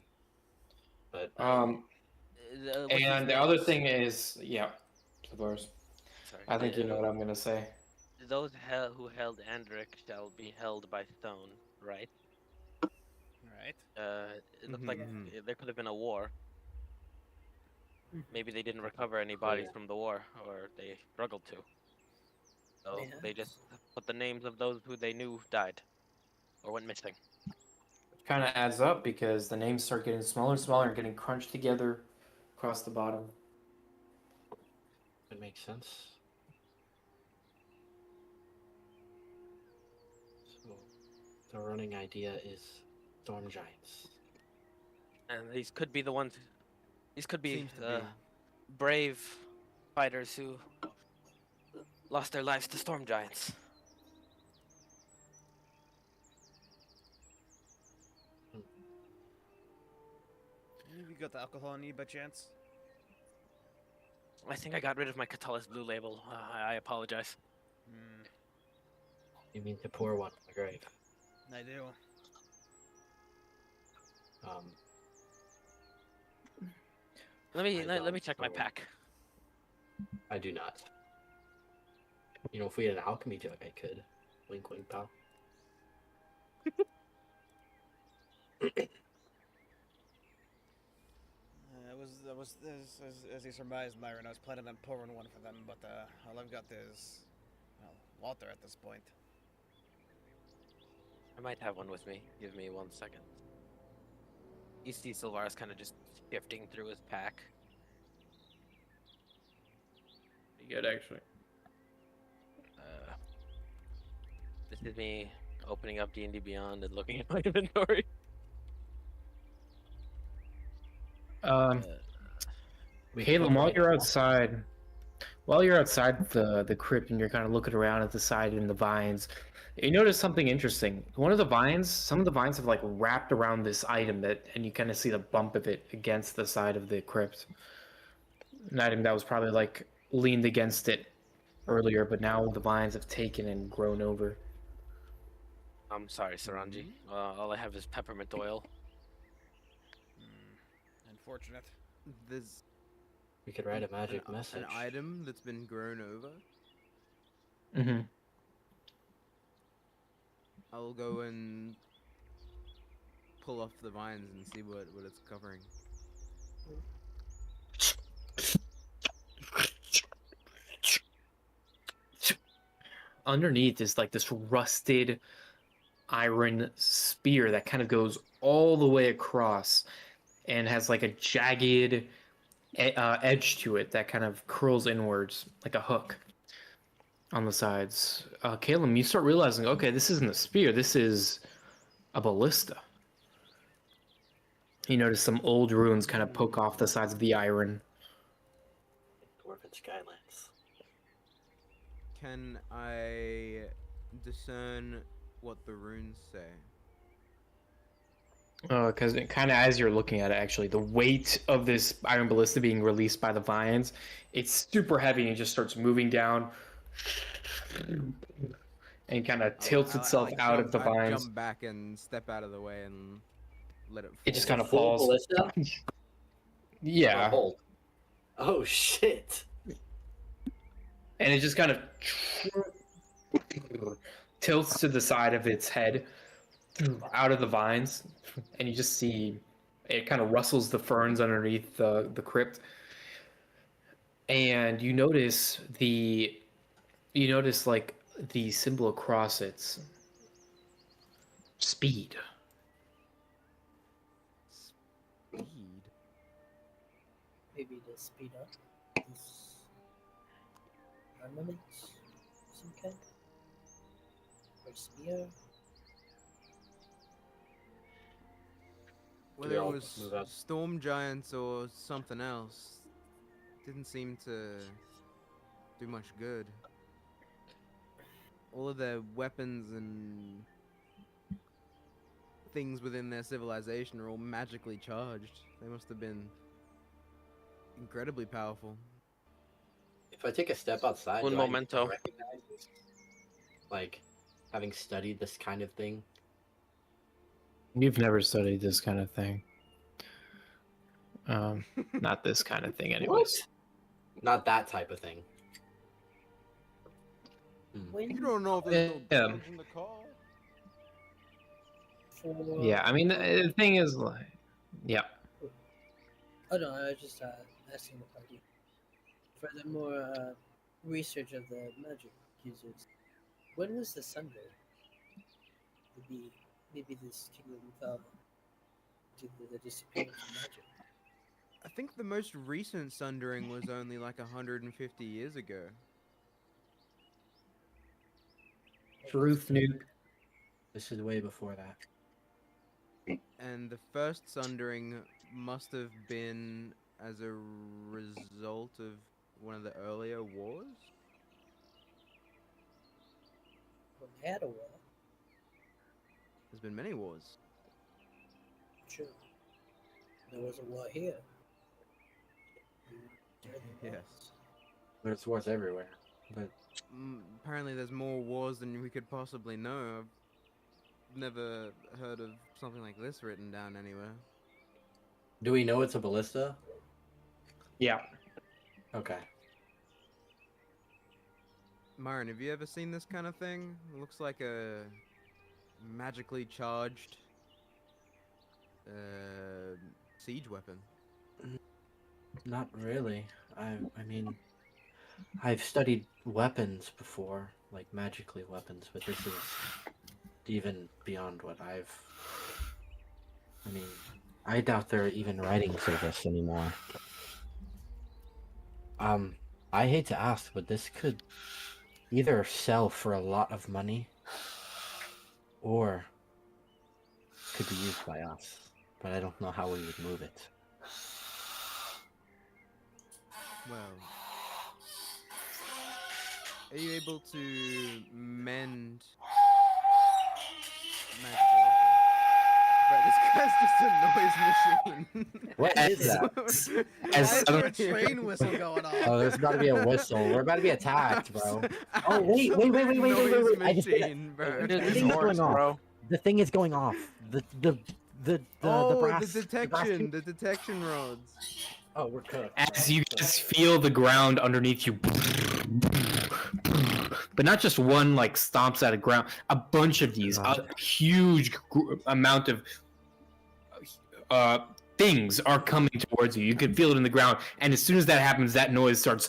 but What's his And the other name's- thing is, yeah, Dolores. Sorry. I think you know what I'm gonna say. Those who held Andric shall be held by stone, right? Right. It looked like Mhm. there could have been a war. Maybe they didn't recover any bodies Yeah. from the war, or they struggled to. So Yeah. they just put the names of those who they knew died, or went missing. Kind of adds up because the names start getting smaller and smaller and getting crunched together across the bottom. it makes sense. So the running idea is storm giants. And these could be the ones. These could be Seems to the be. brave fighters who lost their lives to storm giants. You got the alcohol on you by chance? I think I got rid of my Catalyst Blue label. I apologize. You mean to pour one on the grave? I do. Um, Let me check my don't. pack. I do not. You know, if we had an alchemy jug, I could. Wink, wink, pal. As you surmised, Myron, I was planning on pouring one for them, but all I've got is, well, water at this point. I might have one with me. Give me 1 second. You see Sylvar's kind of just shifting through his pack. Pretty good, actually. This is me opening up D&D Beyond and looking at my inventory. Um, We could Caleb, write while you're outside the crypt and you're kind of looking around at the side in the vines, you notice something interesting. Some of the vines have like wrapped around this item and you kind of see the bump of it against the side of the crypt. An item that was probably like leaned against it earlier, but now the vines have taken and grown over. I'm sorry, Saranji. All I have is peppermint oil. Unfortunate. There's We could write a magic an message. item that's been grown over. Mm-hmm. I'll go and pull off the vines and see what it's covering. Underneath is like this rusted iron spear that kind of goes all the way across and has like a jagged edge to it that kind of curls inwards like a hook on the sides. Caleb, you start realizing, okay, this isn't a spear, this is a ballista. You notice some old runes kind of poke off the sides of the iron. Dwarven Skylands. Can I discern what the runes say? Because kind of as you're looking at it, actually, the weight of this iron ballista being released by the vines, it's super heavy and it just starts moving down and kind of tilts itself out of the I'll vines. jump back and step out of the way and let it fall. It just kind of Full falls. ballista? Yeah, Hold. Oh shit! and it just kind of tilts to the side of its head out of the vines, and you just see it kind of rustles the ferns underneath the crypt, and you notice like the symbol across its speed. Speed. Maybe to speed up this armament, some kind, or spear. Whether we it all was move out? storm giants or something else, didn't seem to do much good. All of their weapons and things within their civilization are all magically charged. They must have been incredibly powerful. If I take a step outside, Un do I momento. recognize this? Like, having studied this kind of thing? You've never studied this kind of thing. Not this kind of thing, anyways. Not that type of thing. When You don't know if there's no Yeah. drugs in the car. for Yeah, I mean, the thing is, like, yeah. Oh no, I was just asking the party. For the more research of the magic users, when was the Sunday? Maybe this kingdom fell due to the disappearance of magic. I think the most recent sundering was only like 150 years ago. Truth, nuke. This is way before that. And the first sundering must have been as a result of one of the earlier wars. When they had a war, There's been many wars. true. There was a war here. Yes. There's wars everywhere. But Apparently there's more wars than we could possibly know. I've never heard of something like this written down anywhere. do we know it's a ballista? Yeah. Okay. Myron, have you ever seen this kind of thing? It looks like a magically charged siege weapon. Not really. I mean, I've studied weapons before, like magically weapons, but this is even beyond what I've. I mean, I doubt there are even writings of this anymore. I hate to ask, but this could either sell for a lot of money, or could be used by us, but I don't know how we would move it. Well, are you able to mend magical objects? But this guy's just a noise machine. What is As- that? as Why is some- there a train whistle going on? Oh, there's about to be a whistle. We're about to be attacked, bro. Oh, wait. Absolute noise I just machine, bro. Dude, The it's thing is orcs, going off. bro. The thing is going off. The Oh, brass. the detection, brass- the detection rods. Oh, we're cooked. As you guys feel the ground underneath you, but not just one like stomps out of ground, a bunch of these, a huge amount of things are coming towards you. You can feel it in the ground, and as soon as that happens, that noise starts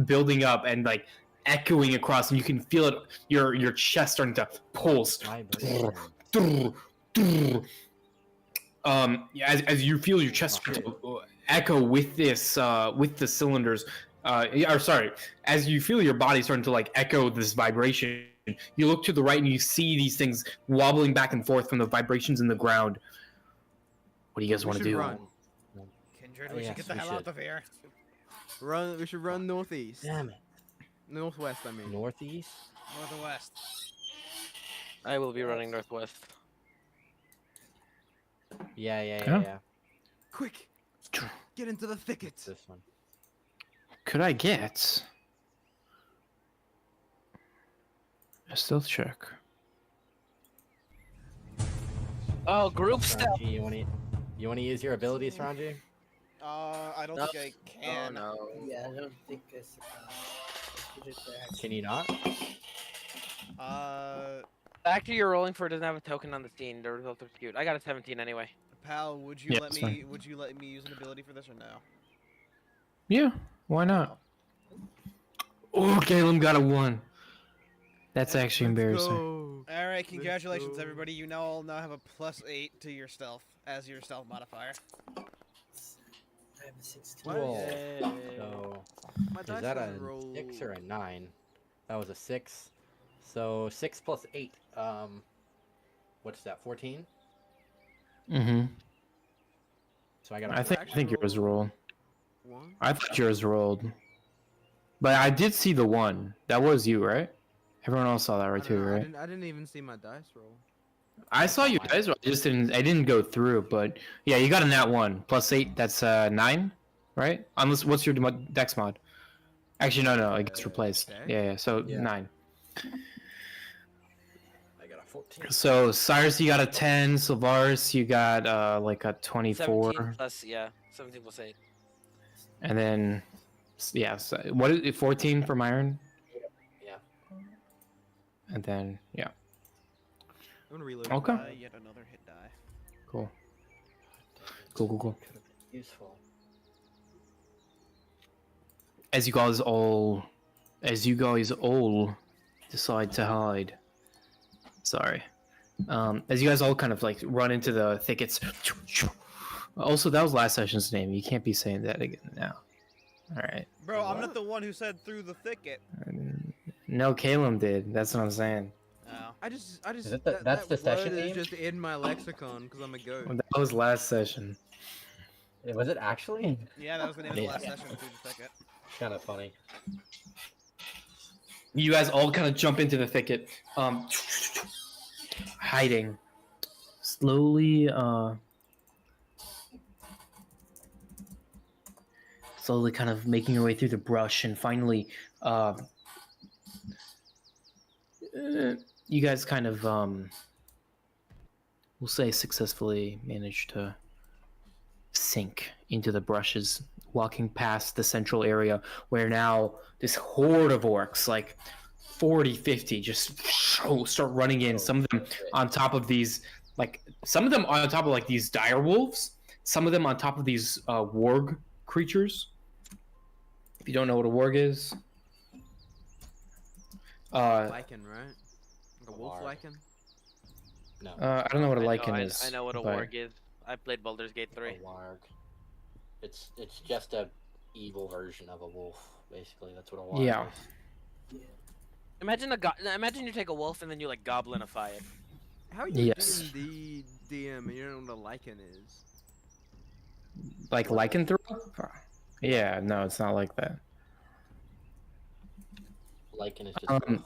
building up and like echoing across, and you can feel it. Your chest starting to pulse. Vibration. As you feel your chest start to echo with this with the cylinders, or sorry, as you feel your body starting to like echo this vibration, you look to the right and you see these things wobbling back and forth from the vibrations in the ground. What do you guys We want to should do? run. Kindred, Oh, we yes, should get the we hell should. out of here. Run. We should run northeast. Damn it. Northwest, I mean. Northeast? North or west? I will be running northwest. Yeah. Yeah. Quick! Get into the thicket. This one. Could I get a stealth check? Oh, group step. Ranji, you want to use your abilities, Ranji? I don't No. think I can. Oh no. Yeah, I don't think it's. Can you not? The actor you're rolling for doesn't have a token on the scene. The results are skewed. I got a 17 anyway. Pal, would you Yeah, let it's me? fine. Would you let me use an ability for this or no? Yeah, why not? Oh, Caleb got a 1. That's actually embarrassing. Go. All right, congratulations, go. everybody. You now have a +8 to your stealth as your stealth modifier. I have a 16. Cool. Yay. So, My is dice that a doesn't roll. 6 or a 9? That was a 6. So 6 plus 8. What's that? 14. Mm-hmm. So I got. I think yours rolled. One? I thought yours rolled. But I did see the 1. That was you, right? Everyone else saw that I right don't too, know, right? I didn't even see my dice roll. I saw you guys. I just didn't. I didn't go through. But yeah, you got a nat 1 plus 8. That's 9, right? Unless what's your dex mod? Actually, no. It gets replaced. Okay. Yeah. So Yeah. 9. I got a 14. So Cyrus, you got a 10. Sylvaris, you got like a 24. 17 plus, yeah. 17 plus 8. And then yeah. So, what is it? 14 for Myron. Yeah. And then yeah. I'm gonna reload. Okay. Yet another hit die. Cool. Cool. Could have been useful. As you guys all decide to hide. Sorry. As you guys all kind of like run into the thickets. Also, that was last session's name. You can't be saying that again now. All right. Bro, I'm What? not the one who said through the thicket. No, Caleb did. That's what I'm saying. Oh. I just. Is it that's the word session is name? just in my lexicon because I'm a goat. That was last session. Was it actually? Yeah, that was the name of the Yeah. last session. Through the thicket. Kind of funny. You guys all kind of jump into the thicket, hiding. Slowly kind of making your way through the brush, and finally, you guys kind of, we'll say successfully managed to sink into the brushes, walking past the central area where now this horde of orcs, like 40, 50, just start running in. Some of them on top of these, like, some of them on top of like these dire wolves, some of them on top of these warg creatures. If you don't know what a warg is, Lichen, right? Like a wolf Warg. lichen? No. I don't know what a I know- lichen I- is. I know what a but- warg is. I played Baldur's Gate 3. A warg. It's just a evil version of a wolf, basically. That's what a warg Yeah. is. Imagine you take a wolf and then you like goblinify it. How are you Yes. D&D DM and you don't know what a lichen is? Like lycanthrope? Yeah, no, it's not like that. Lichen is just Um,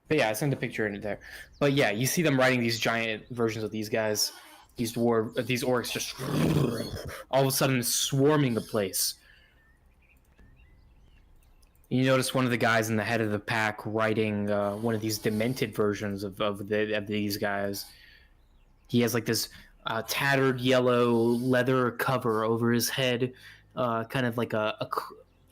but yeah, I sent a picture in there. But yeah, you see them riding these giant versions of these guys, these orcs, just all of a sudden swarming the place. You notice one of the guys in the head of the pack riding one of these demented versions of these guys. He has like this tattered yellow leather cover over his head, kind of like a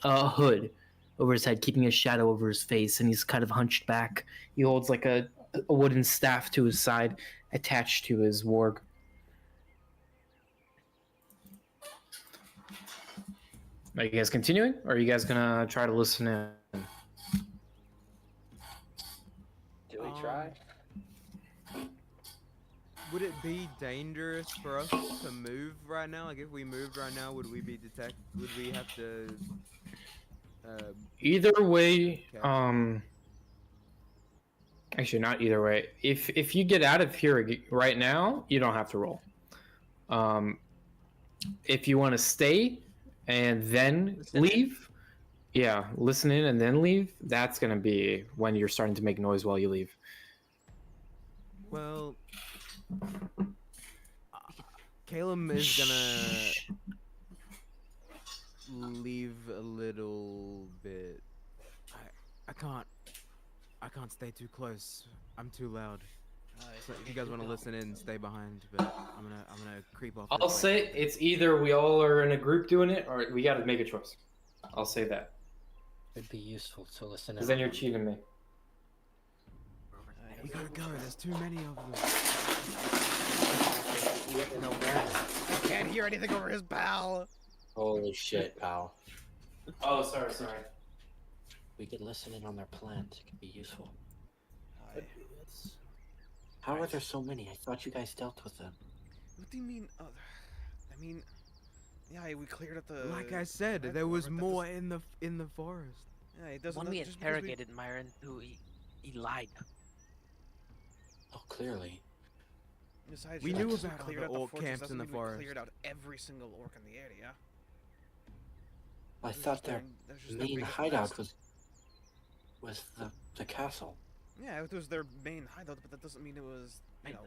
hood over his head, keeping a shadow over his face, and he's kind of hunched back. He holds like a wooden staff to his side, attached to his warg. Are you guys continuing, or are you guys gonna try to listen in? Do we try? Would it be dangerous for us to move right now? Like if we moved right now, would we be detected? Would we have to? Either way, Okay. actually not either way. If you get out of here right now, you don't have to roll. If you want to stay and then Listen in. leave, yeah, listen in and then leave. That's gonna be when you're starting to make noise while you leave. Well, Caleb is gonna leave a little bit. I can't stay too close. I'm too loud. So if you guys want to listen in, stay behind. But I'm gonna creep off. I'll this say way. it's either we all are in a group doing it, or we got to make a choice. I'll say that, It'd be useful to listen in. because then you're cheating me. We gotta go. There's too many of them. I can't hear anything over his pal. Holy shit, pal. Oh, sorry. We could listen in on their plans. It could be useful. Aye. How are there so many? I thought you guys dealt with them. What do you mean? I mean, yeah, we cleared up the. Like I said, red there was dwarf, but that more doesn't- in the forest. Yeah, it doesn't. When we just because interrogated Myron, he lied. Oh, clearly. Besides, We just knew because about cleared other out orc fortress camps doesn't in the mean we forest. cleared out every single orc in the area. I That was thought just their that was just their main biggest hideout nest. was the castle. Yeah, it was their main hideout, but that doesn't mean it was. You know.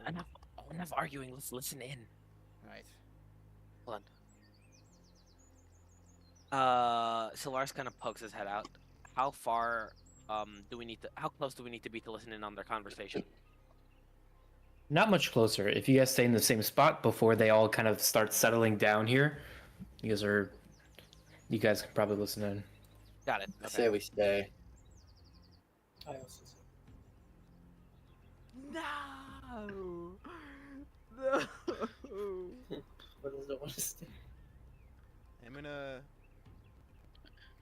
Enough arguing. Let's listen in. Right. Hold on. Solaris kind of pokes his head out. How far do we need to? How close do we need to be to listen in on their conversation? Not much closer. If you guys stay in the same spot before they all kind of start settling down here, you guys can probably listen in. Got it. I Okay. say we stay. I also say. No. No. What does it want to say? I'm gonna.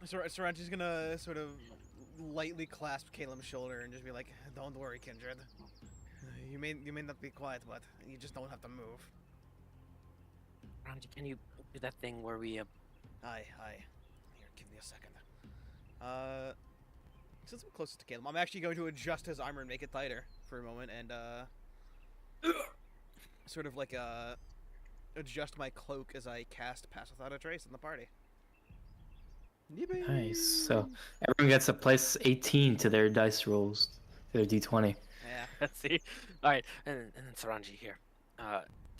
Saranji's gonna sort of lightly clasp Caleb's shoulder and just be like, "Don't worry, kindred. You may not be quiet, but you just don't have to move." Ranji, can you do that thing where we Aye. Here, give me a second. Since I'm closest to Caleb, I'm actually going to adjust his armor and make it tighter for a moment, and sort of like adjust my cloak as I cast Pass Without a Trace in the party. Yippee. Nice. So everyone gets a plus 18 to their dice rolls, to their d20. Yeah. let's see. All right, and then Saranji here.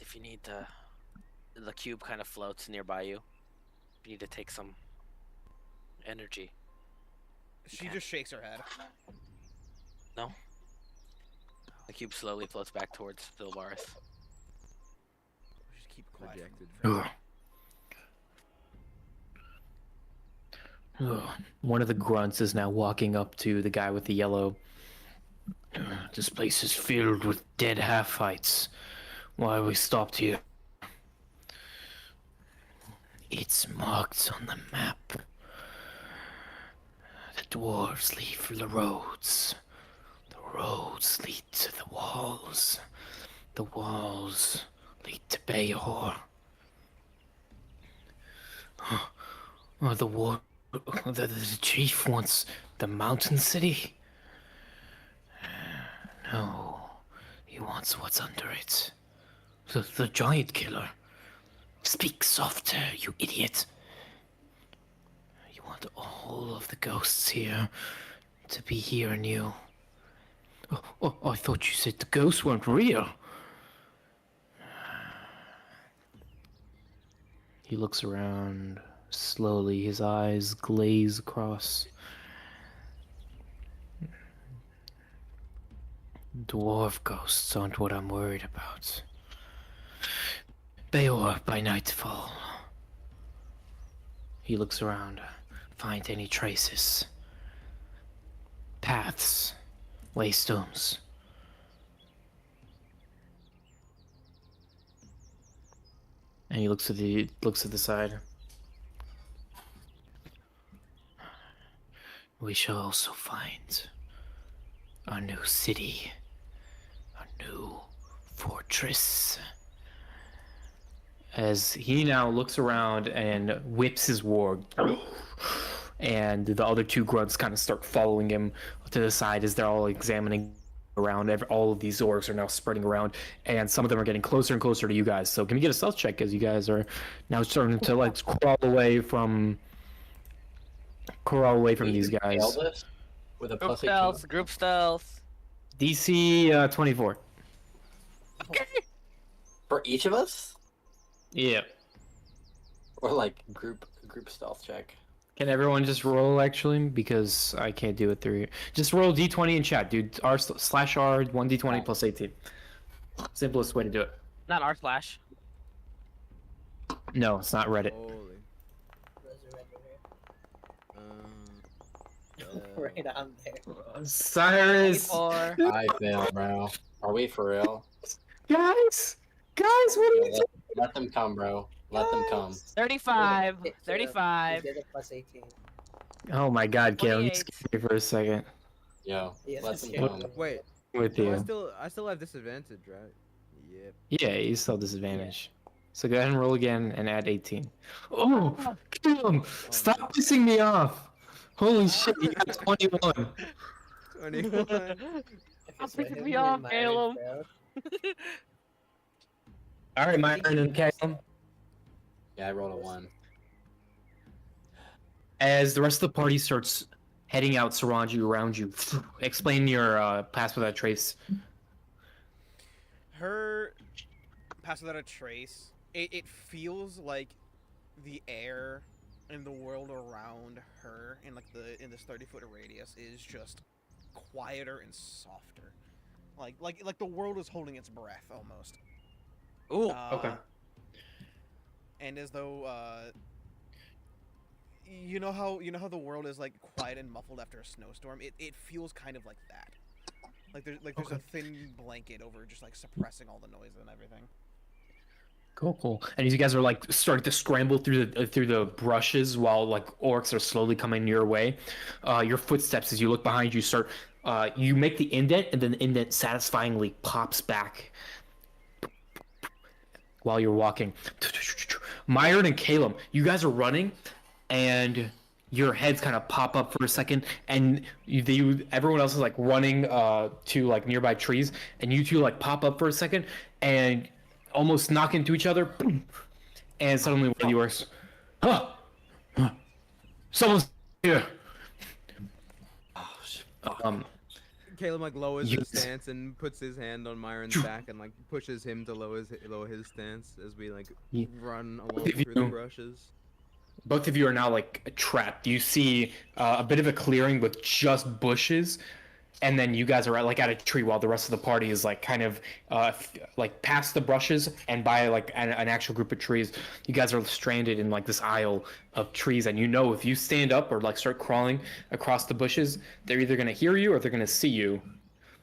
If you need the cube kind of floats nearby you. If you need to take some energy. She Okay. just shakes her head. No. The cube slowly floats back towards Philbaris. Just keep quiet. Rejected. Ugh. Ugh. One of the grunts is now walking up to the guy with the yellow. This place is filled with dead half-fights. Why we stopped here? It's marked on the map. The dwarves lead for the roads. The roads lead to the walls. The walls lead to Bayhor. Oh, the chief wants the mountain city. No, he wants what's under it. The giant killer. Speak softer, you idiot. You want all of the ghosts here to be hearing you. Oh, I thought you said the ghosts weren't real. He looks around slowly, his eyes glaze across. Dwarf ghosts aren't what I'm worried about. Beor by nightfall. He looks around, find any traces. Paths, waystones. And he looks at the side. We shall also find a new city, a new fortress. As he now looks around and whips his warg, and the other two grunts kind of start following him to the side as they're all examining around. All of these orcs are now spreading around, and some of them are getting closer and closer to you guys. So can we get a stealth check as you guys are now starting to like crawl away from these guys. Fail this with a Group plus 18. stealth. Group stealth. DC 24. For each of us? Yeah. Or like group stealth check. Can everyone just roll actually? Because I can't do it through. Just roll D20 in chat, dude. R/R 1D20 plus 18. Simplest way to do it. Not r slash. No, it's not Reddit. Holy. Right on there. Cyrus, 24. I fail, bro. Are we for real? guys, what are Yeah, you doing? let them come, bro. Let them come. 35. He 35. did a plus 18. Oh my God, Caleb, 28. excuse me for a second. Yo, Yes, let them yes. come. Wait, With so you. I still have disadvantage, right? Yep. Yeah, you still disadvantage. So go ahead and roll again and add 18. Oh, Caleb, stop pissing me off. Holy shit, you got 21. 21. Okay, Stop so pissing him me and off, Myron Caleb. failed. All right, Myron and Caleb. Yeah, I rolled a 1. As the rest of the party starts heading out, surround you, around you, explain your pass without trace. Her pass without a trace. It feels like the air in the world around her in in this 30-foot radius is just quieter and softer. Like the world is holding its breath almost. Ooh. Okay. And as though you know how the world is like quiet and muffled after a snowstorm. It feels kind of like that. There's a thin blanket over just like suppressing all the noise and everything. Cool. And you guys are like starting to scramble through the brushes while like orcs are slowly coming your way. Your footsteps as you look behind you start. You make the indent, and then the indent satisfyingly pops back while you're walking. Myron and Caleb, you guys are running, and your heads kind of pop up for a second, and everyone else is like running to like nearby trees, and you two like pop up for a second, and almost knock into each other, boom, and suddenly one of you works. Someone's here. Caleb like lowers Yes. his stance and puts his hand on Myron's back and like pushes him to lower his stance as we like Ye- run along If you through the don't- brushes. Both of you are now like trapped. You see a bit of a clearing with just bushes, and then you guys are at a tree while the rest of the party is like kind of like past the brushes and by like an actual group of trees. You guys are stranded in like this aisle of trees, and you know if you stand up or like start crawling across the bushes, they're either gonna hear you or they're gonna see you,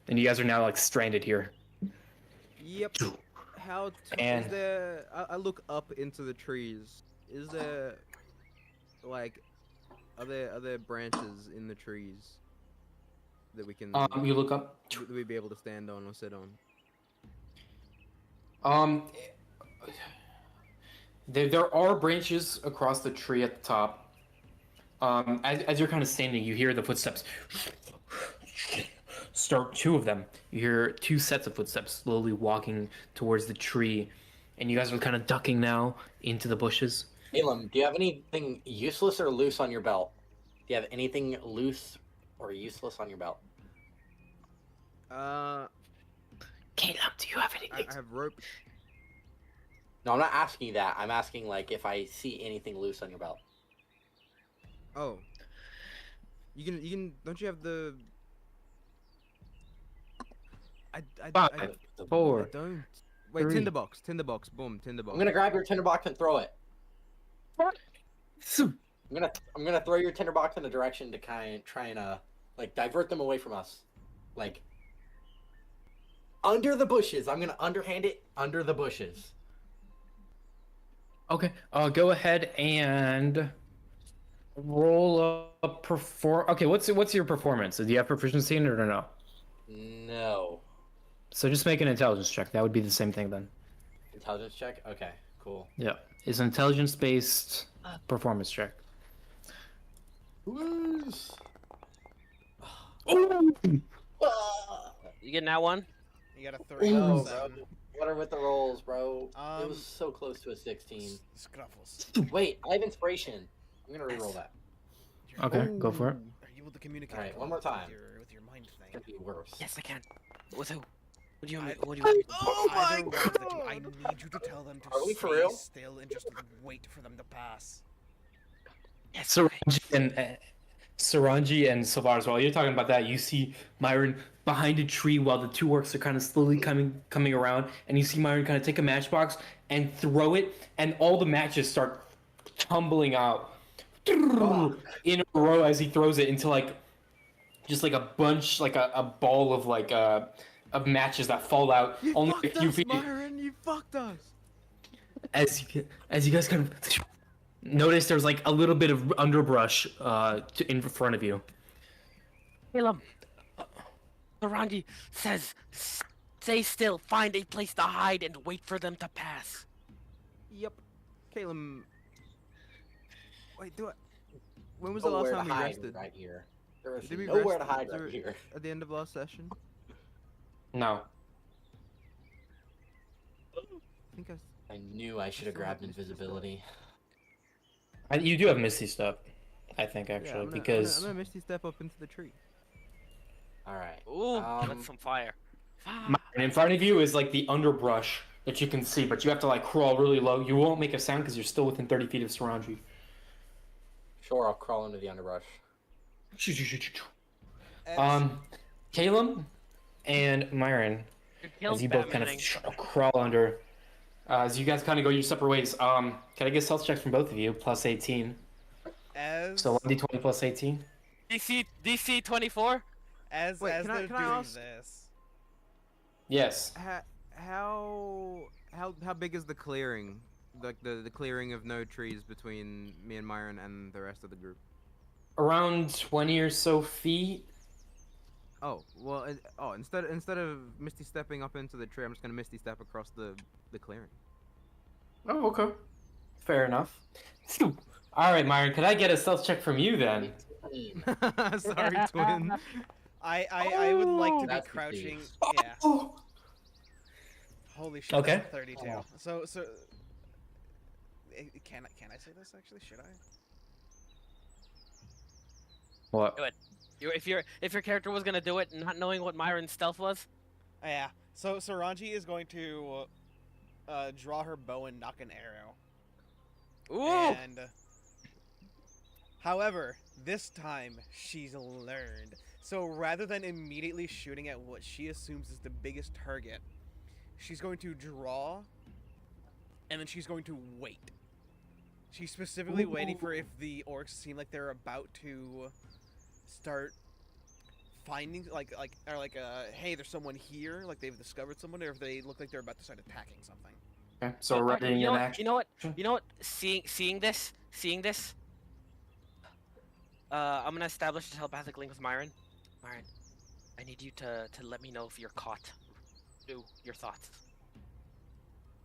and you guys are now like stranded here. Yep. How And- is there? I look up into the trees. Is there like are there branches in the trees that we can You look up. that we'd be able to stand on or sit on? There are branches across the tree at the top. As you're kind of standing, you hear the footsteps start two of them. You hear two sets of footsteps slowly walking towards the tree, and you guys are kind of ducking now into the bushes. Elam, do you have anything useless or loose on your belt? Do you have anything loose or useless on your belt? Uh, Caleb, do you have anything? I have rope. No, I'm not asking you that. I'm asking like if I see anything loose on your belt. Oh. You can. Don't you have the? I Five, four, I don't. Wait, three. tinderbox. Tinderbox. Boom. Tinderbox. I'm gonna grab your tinderbox and throw it. So, I'm gonna throw your tinderbox in a direction to kind of try and like divert them away from us, like under the bushes. I'm gonna underhand it under the bushes. okay, go ahead and roll a perform. Okay, what's your performance? Do you have proficiency in it or no? No. So just make an intelligence check. That would be the same thing then. Intelligence check. Okay, cool. Yeah, it's an intelligence-based performance check. Who's? Oh! You get that one? You got a 3 No, out of bro. 7. What are with the rolls, bro? It Um, was so close to a 16. Scruffles. Wait, I have inspiration. I'm gonna reroll that. Okay, go for it. Are you able to communicate? Alright, one more time. With your mind It's thing? gonna be worse. Yes, I can. With who? What do you I- mean? What do you mean? Oh my Either one of the two, I God! need you to tell them to Are we for stay real? still and just wait for them to pass. Yes. Saranji and Savar as well. You're talking about that. You see Myron behind a tree while the two orcs are kind of slowly coming around, and you see Myron kind of take a matchbox and throw it, and all the matches start tumbling out in a row as he throws it into like just like a bunch, like a ball of like of matches that fall out You only a fucked few us, feet Myron. You fucked us. as you guys kind of notice there's like a little bit of underbrush in front of you. Caleb. Sarangi says, stay still, find a place to hide, and wait for them to pass. Yep. Caleb. Wait, do I? When was the last Nowhere time to we hide rested? right here. There is Did we nowhere rest to hide dur- right here. At the end of last session? No. I think I knew I should have grabbed invisibility. You do have Misty Step, I think, yeah, actually, I'm because gonna Misty step up into the tree. All right. Ooh, that's some fire. and in front of you is like the underbrush that you can see, but you have to like crawl really low. You won't make a sound because you're still within 30 feet of Saranji. Sure, I'll crawl into the underbrush. Caleb and Myron, as you both kind of crawl under, as you guys kind of go your separate ways. Can I get stealth checks from both of you? Plus 18. As So 1d20 plus 18. DC 24? as Wait, as can I- they're can I doing ask- this, Yes. How big is the clearing? Like the clearing of no trees between me and Myron and the rest of the group. Around 20 or so feet. Oh well. Instead of Misty stepping up into the tree, I'm just gonna Misty step across the clearing. Oh, okay. Fair enough. All right, Myron, could I get a stealth check from you then? Sorry, twin. I would like to be That's the crouching. key. Yeah. Oh. Holy shit. Okay. That's a 32. So can I say this actually? Should I? What? If your character was gonna do it, not knowing what Myron's stealth was, Oh, yeah. So Saranji is going to draw her bow and knock an arrow. ooh, And however, this time she's learned. So rather than immediately shooting at what she assumes is the biggest target, she's going to draw and then she's going to wait. She's specifically waiting for if the orcs seem like they're about to start finding hey, there's someone here, like they've discovered someone, or if they look like they're about to start attacking something. Okay, so we're readying you know an what? action. You know what? Seeing this, I'm gonna establish a telepathic link with Myron. Myron, I need you to let me know if you're caught. Do your thoughts.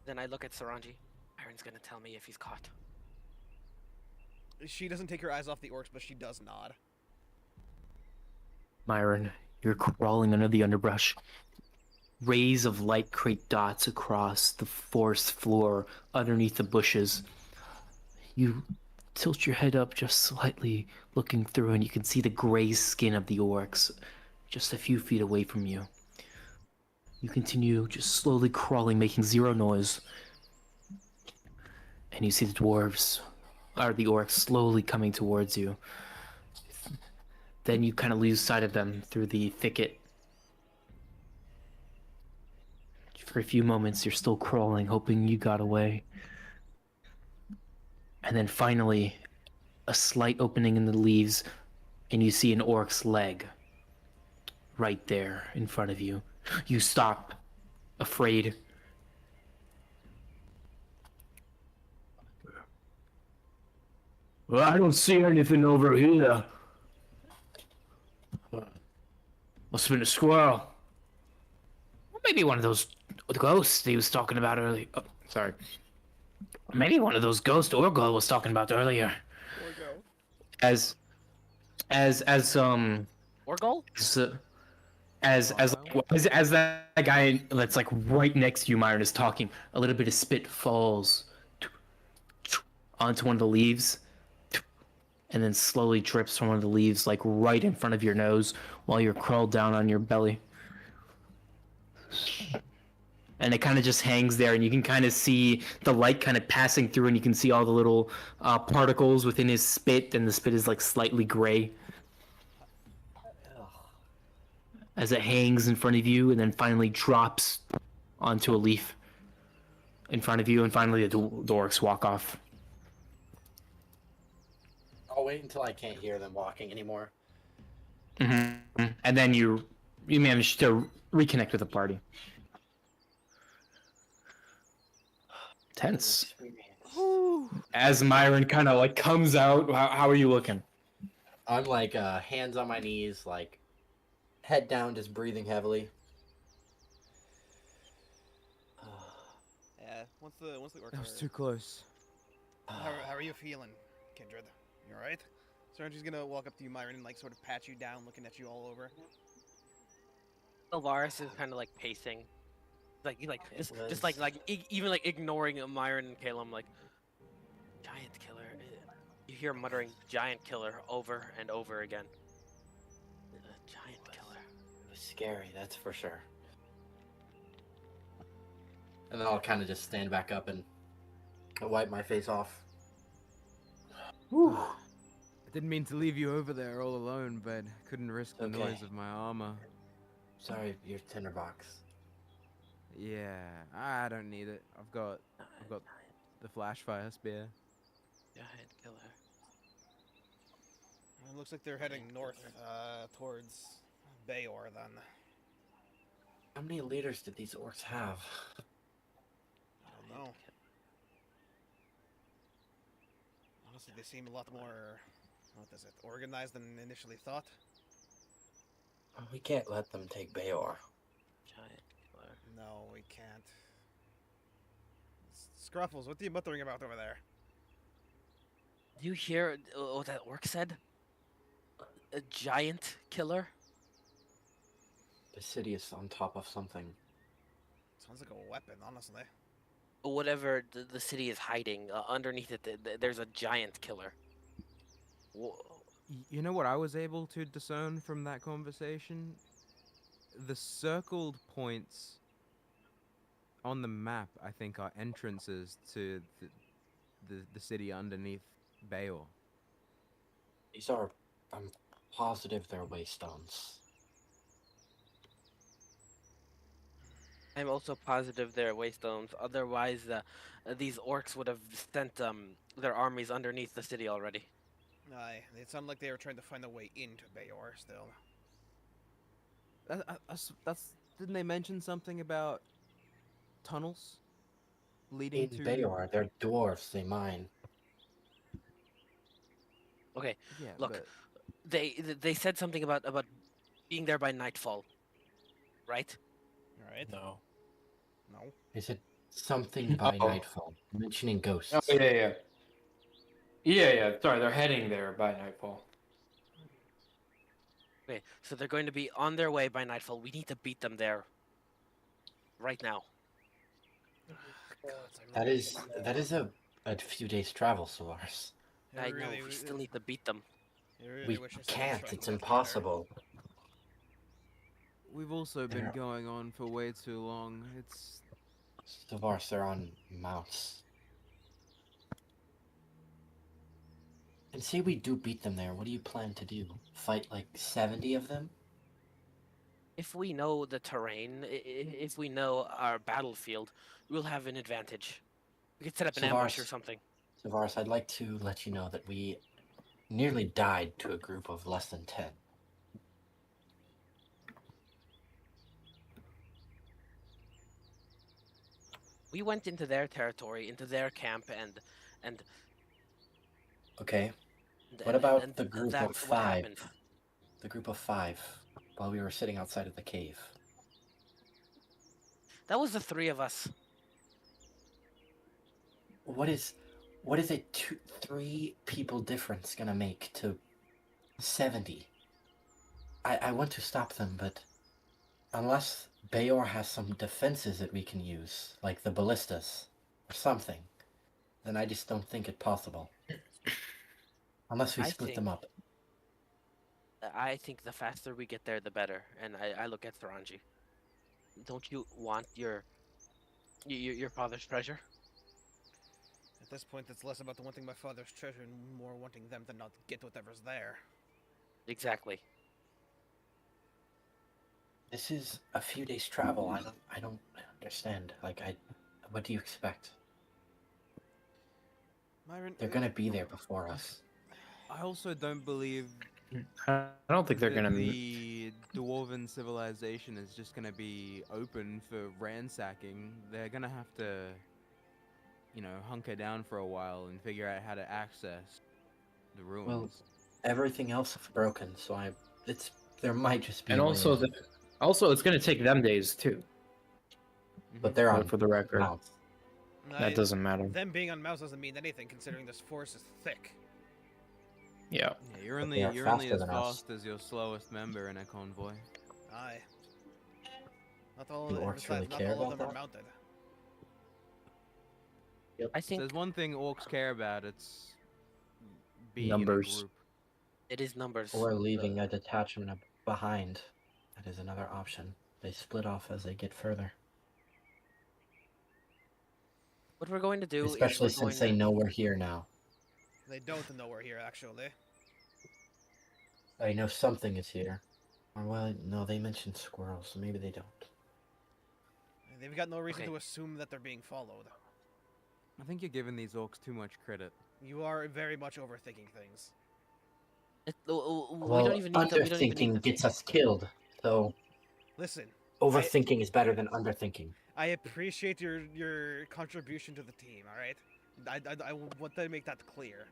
Then I look at Saranji. Myron's gonna tell me if he's caught. She doesn't take her eyes off the orcs, but she does nod. Myron, You're crawling under the underbrush. Rays of light create dots across the forest floor underneath the bushes. You tilt your head up just slightly, looking through, and you can see the gray skin of the orcs just a few feet away from you. You continue just slowly crawling, making zero noise. And you see the dwarves, or the orcs, slowly coming towards you. Then you kind of lose sight of them through the thicket. For a few moments, you're still crawling, hoping you got away. And then finally, a slight opening in the leaves, and you see an orc's leg right there in front of you. You stop, afraid. Well, I don't see anything over here. Must have been a squirrel. Or maybe one of those ghosts he was talking about earlier. Oh, sorry. Maybe one of those ghosts Orgo was talking about earlier. As Orgol? as that guy that's like right next to you, Myron, is talking, a little bit of spit falls onto one of the leaves, and then slowly drips from one of the leaves, like right in front of your nose, while you're crawled down on your belly. And it kind of just hangs there, and you can kind of see the light kind of passing through, and you can see all the little particles within his spit, and the spit is like slightly gray as it hangs in front of you, and then finally drops onto a leaf in front of you, and finally the orcs walk off. I'll wait until I can't hear them walking anymore. Mm-hmm. And then you manage to reconnect with the party. Tense. As Myron kind of like comes out, how are you looking? I'm like hands on my knees, like head down, just breathing heavily. Yeah, once the orcs That was are- too close. How are you feeling, Kindred? You alright? Saranji's gonna walk up to you, Myron, and like sort of pat you down, looking at you all over. Alvaris is kind of like pacing, like just even like ignoring Myron and Caleb, like giant killer. You hear muttering "giant killer" over and over again. Giant killer. It was scary, that's for sure. And then I'll kind of just stand back up and wipe my face off. Whew. I didn't mean to leave you over there all alone, but couldn't risk the Okay. noise of my armor. Sorry, your tinderbox. Yeah, I don't need it. I've got the flashfire spear. Giant killer. It looks like they're heading north, towards Bayor then. How many leaders did these orcs have? I don't know. Honestly, they seem a lot more, what is it, organized than initially thought. We can't let them take Bayor. Giant killer. No, we can't. Scruffles, what are you muttering about over there? Do you hear what that orc said? A giant killer? The city is on top of something. Sounds like a weapon, honestly. Whatever the city is hiding, underneath it, there's a giant killer. You know what I was able to discern from that conversation? The circled points on the map, I think, are entrances to the city underneath Bayor. These are, I'm positive they're waystones. I'm also positive they're waystones. Otherwise, these orcs would have sent their armies underneath the city already. Aye, it sounded like they were trying to find a way into Bayor still. That's didn't they mention something about tunnels leading In to Bayor, they're dwarves, they mine. Okay, Yeah, look, but they said something about being there by nightfall, right? Alright? No. No. Is it something by Oh. nightfall? Mentioning ghosts. Oh, yeah. Yeah, sorry, they're heading there by nightfall. Okay, so they're going to be on their way by nightfall. We need to beat them there. Right now. Gods, I That really, is that is a few days travel, Solaris. I know, we still need to beat them. I really We wish I stayed can't. track It's of that better. impossible. We've also been There- going on for way too long. It's Solaris, they're on mounts. And say we do beat them there. What do you plan to do? Fight like 70 of them? If we know the terrain, if we know our battlefield, we'll have an advantage. We could set up an ambush or Savaris. something. Savaris, I'd like to let you know that we nearly died to a group of less than 10. We went into their territory, into their camp, and Okay. and- What about and the group of that's what 5? happened. The group of 5, while we were sitting outside of the cave. That was the 3 of us. What is a 3 people difference gonna make to 70? I want to stop them, but unless Bayor has some defenses that we can use, like the ballistas or something, then I just don't think it possible. Unless we I split them up. I think the faster we get there, the better. And I look at Saranji. Don't you want your father's treasure? At this point, it's less about wanting my father's treasure and more wanting them to not get whatever's there. Exactly. This is a few days travel. I don't understand. Like what do you expect? Myron, They're gonna be there before us. I also don't believe I don't think they're that gonna. the dwarven civilization is just gonna be open for ransacking. They're gonna have to, hunker down for a while and figure out how to access the ruins. Well, everything else is broken, so there might just be. And also, it's gonna take them days too. But they're on For the record, mounts. that doesn't matter. Them being on mouse doesn't mean anything, considering this force is thick. Yeah. Yeah, you're But only they are you're only faster as than us. fast as your slowest member in a convoy. Aye. Not all. Do orcs Besides, really not care all of about them are that? mounted. I If think there's one thing orcs care about, it's being Numbers. in a group. it is numbers. Or leaving a detachment behind. That is another option. They split off as they get further. What we're going to do Especially is we're since going they know we're here now. They don't know we're here, actually. I know something is here. Or well, no, they mentioned squirrels, so maybe they don't. They've got no reason Okay. to assume that they're being followed. I think you're giving these orcs too much credit. You are very much overthinking things. we Well, don't even need to. We don't even underthinking need to. gets us killed, so Listen, overthinking is better than underthinking. I appreciate your contribution to the team. All right, I want to make that clear.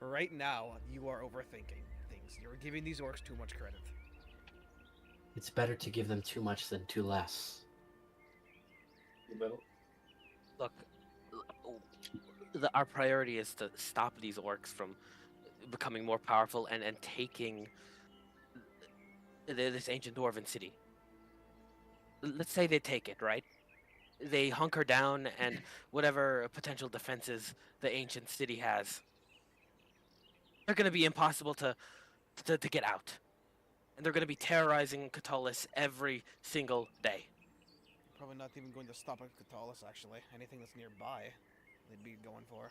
Right now, you are overthinking things. You're giving these orcs too much credit. It's better to give them too much than too less. Look, our priority is to stop these orcs from becoming more powerful and taking this ancient dwarven city. Let's say they take it, right? They hunker down and whatever potential defenses the ancient city has, they're going to be impossible to get out. And they're going to be terrorizing Catullus every single day. Probably not even going to stop at Catullus, actually. Anything that's nearby, they'd be going for.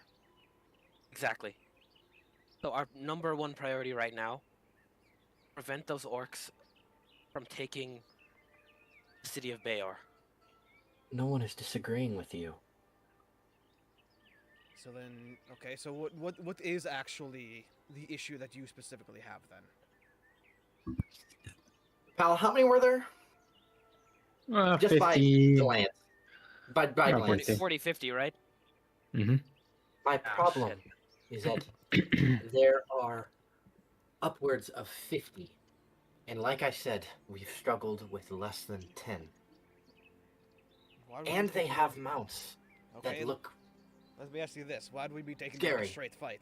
Exactly. So our number one priority right now, prevent those orcs from taking the city of Bayor. No one is disagreeing with you. So then, okay. So what is actually the issue that you specifically have then? Pal, how many were there? Just 50. by glance. By Yeah, glance. 40, 50, right? Mm-hmm. My problem is that there are upwards of 50. And like I said, we've struggled with less than 10. Why would we And they take- have mounts Okay, that look... let me ask you this: why would we be taking Scary. a straight fight?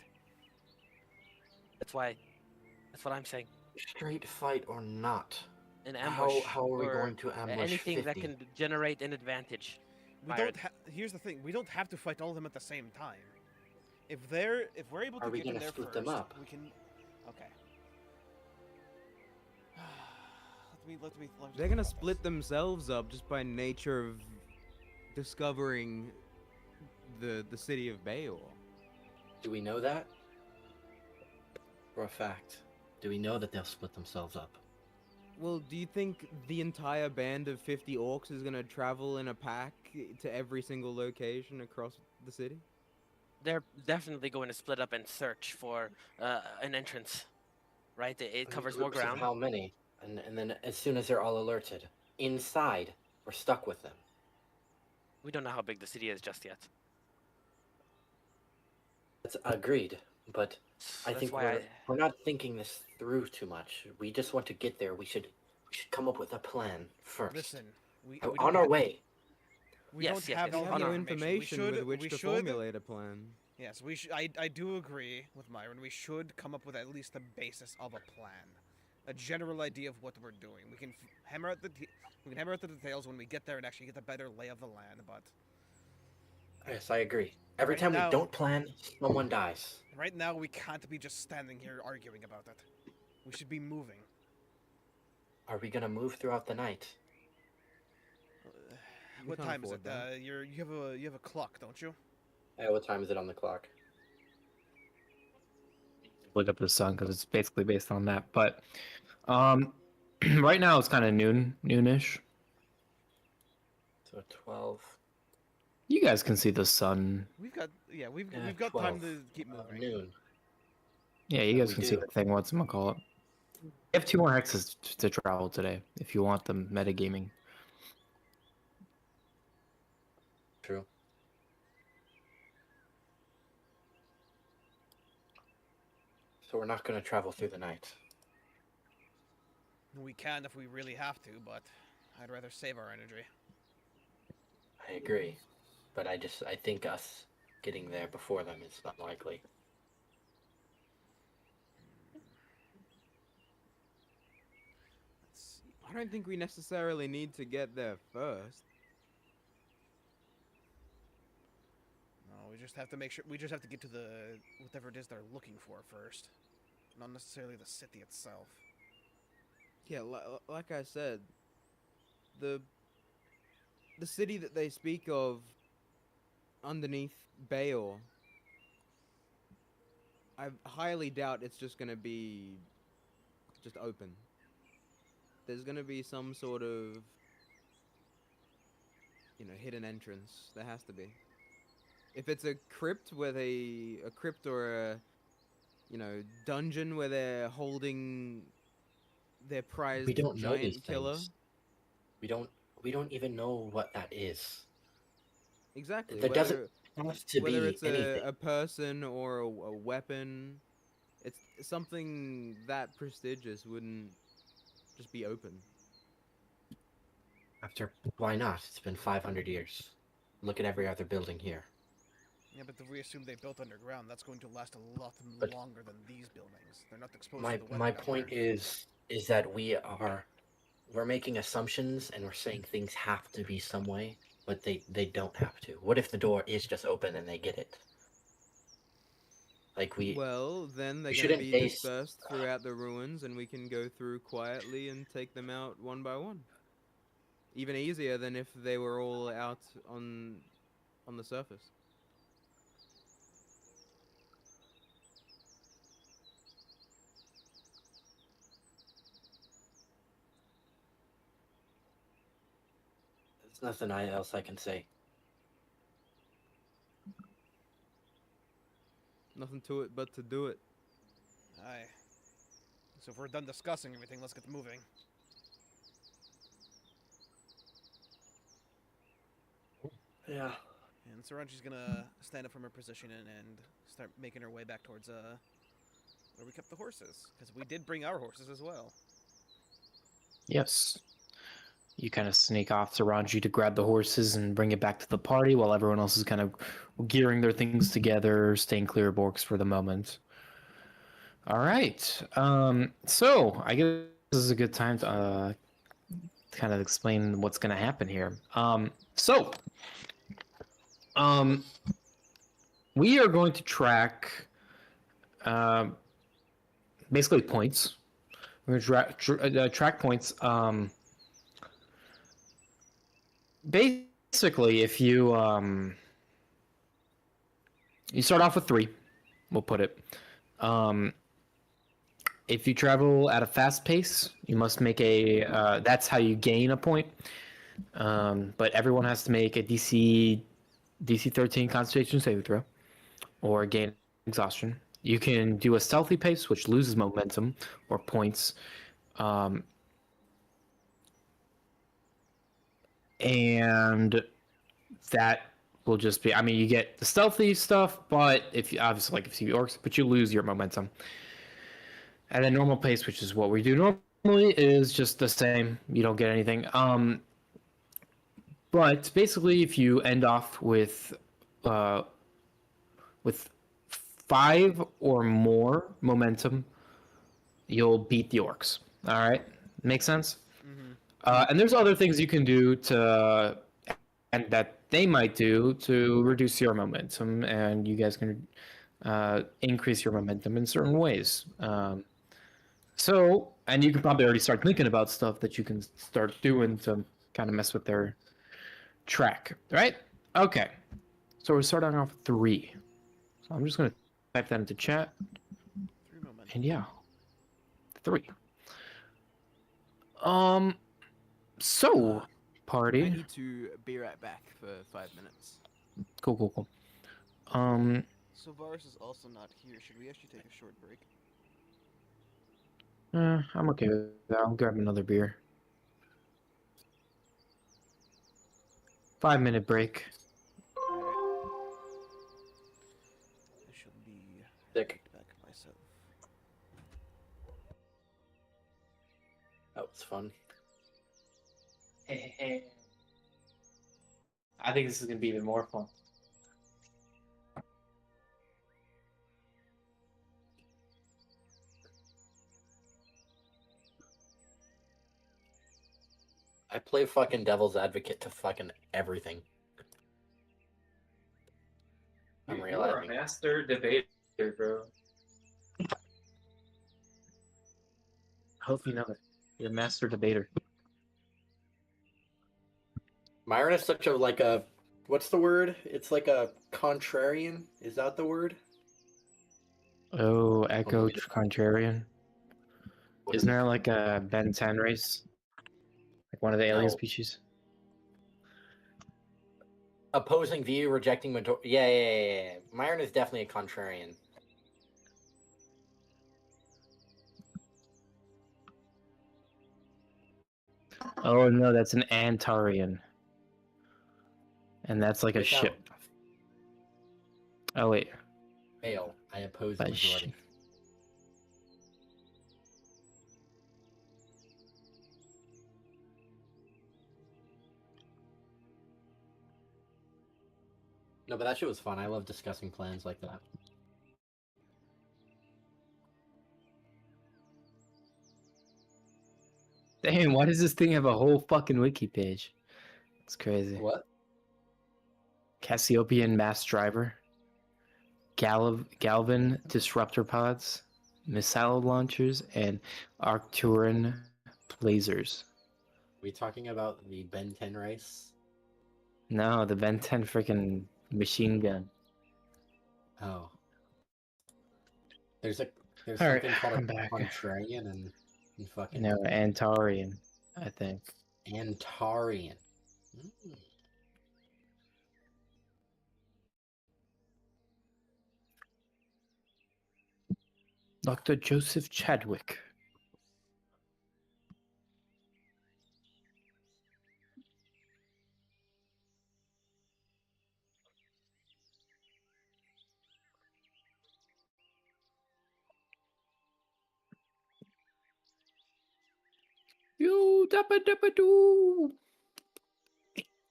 That's what I'm saying. Straight fight or not? An ambush. How are we or going to ambush anything 50? that can generate an advantage. We Byron. don't. Here's the thing: we don't have to fight all of them at the same time. If we're able to Are we get in gonna there split first, them up? we can. Okay. let me They're think gonna about split this. themselves up just by nature of discovering the city of Bayor. Do we know that? For a fact. Do we know that they'll split themselves up? Well, do you think the entire band of 50 orcs is gonna travel in a pack to every single location across the city? They're definitely going to split up and search for an entrance. Right? It covers more Groups of ground. how many? And then as soon as they're all alerted, inside, we're stuck with them. We don't know how big the city is just yet. That's agreed, but I That's think why we're not thinking this through too much. We just want to get there. We should come up with a plan first. Listen, we Oh, don't on our have- way. We Yes, don't yes, have yes, We all have on the no our- information with which we to should, formulate a plan. Yes, we should. I do agree with Myron. We should come up with at least the basis of a plan, a general idea of what we're doing. We can hammer out we can hammer out the details when we get there and actually get a better lay of the land. But Yes, I agree. Every Right time now- we don't plan, someone dies. right now we can't be just standing here arguing about it. We should be moving. Are we gonna move throughout the night? We What can't time is afford it? that. You have a clock, don't you? What time is it on the clock? Look up the sun because it's basically based on that. But right now it's kind of noonish. So 12. You guys can see the sun. We've got Yeah, we've got time 12 to keep of moving. noon. Yeah, you Yeah, guys we can see do. the thing. What's it call it? You have 2 more hexes to travel today if you want them metagaming. True. So we're not gonna travel through the night. We can if we really have to, but I'd rather save our energy. I agree, but I think us getting there before them is unlikely. Let's see. I don't think we necessarily need to get there first. No, we just have to make sure. We just have to get to the whatever it is they're looking for first, not necessarily the city itself. Yeah, like I said, the city that they speak of underneath Bayor, I highly doubt it's just gonna be just open. There's gonna be some sort of, hidden entrance. There has to be. If it's a crypt where a crypt or a, dungeon where they're holding their prized We don't know giant these killer. things. We don't even know what that is. Exactly. There doesn't have to Whether be it's anything. a person or a weapon, it's something that prestigious wouldn't just be open. Why not? It's been 500 years. Look at every other building here. Yeah, but if we assume they built underground, that's going to last a lot But- longer than these buildings. They're not exposed My to the weather. my down point there. is that we're making assumptions and we're saying things have to be some way, but they don't have to. What if the door is just open and they get it? Like Well, then they're we gonna shouldn't be base- dispersed throughout the ruins, and we can go through quietly and take them out one by one. Even easier than if they were all out on the surface. there's nothing else I can say. Nothing to it but to do it. Aye. So if we're done discussing everything, let's get moving. Yeah. And Saranji's gonna stand up from her position and start making her way back towards where we kept the horses, because we did bring our horses as well. Yes. You kind of sneak off to Ranji to grab the horses and bring it back to the party while everyone else is kind of gearing their things together, staying clear of orcs for the moment. All right. So I guess this is a good time to kind of explain what's going to happen here. So we are going to track basically points. We're going to track points. Basically, if you you start off with 3, we'll put it. If you travel at a fast pace, you must make a. That's how you gain a point. But everyone has to make a DC 13 Constitution saving throw, or gain exhaustion. You can do a stealthy pace, which loses momentum or points. And that will just be. I mean, you get the stealthy stuff, but if you obviously like if you orcs, but you lose your momentum. And then normal pace, which is what we do normally, is just the same. You don't get anything. But basically, if you end off with 5 or more momentum, you'll beat the orcs. All right, make sense? And there's other things you can do to, and that they might do to reduce your momentum, and you guys can increase your momentum in certain ways. So, and you can probably already start thinking about stuff that you can start doing to kind of mess with their track, right? Okay. So we're starting off with 3. So I'm just going to type that into chat. 3 momentum. And yeah, 3. So, I party. need to be right back for 5 minutes. Cool. So Varus is also not here. Should we actually take a short break? I'm okay with that. I'll grab another beer. 5-minute break. Alright. I shall be Sick. back myself. That was fun. I think this is gonna be even more fun. I play fucking devil's advocate to fucking everything. I'm realizing. master debater, bro. Hope you know it. You're a master debater. Myron is such a what's the word? It's like a contrarian. Is that the word? Oh, Echo Maybe. Contrarian. Isn't there like a Ben 10 race? Like one of the alien No. species? Opposing view, rejecting majority. Yeah. Myron is definitely a contrarian. Oh no, that's an Antarian. And that's like a Without ship. Oh wait. fail, I oppose the But majority. No, but that shit was fun. I love discussing plans like that. Damn, why does this thing have a whole fucking wiki page? It's crazy. What? Cassiopean mass driver. Galvin disruptor pods. Missile launchers and Arcturan lasers. We talking about the Ben 10 race? No, the Ben 10 freaking machine gun. Oh. There's All right, something called I'm a back. contrarian and fucking No, Antarian, I think. Antarian. Mm. Dr. Joseph Chadwick. You dappa dappa doo.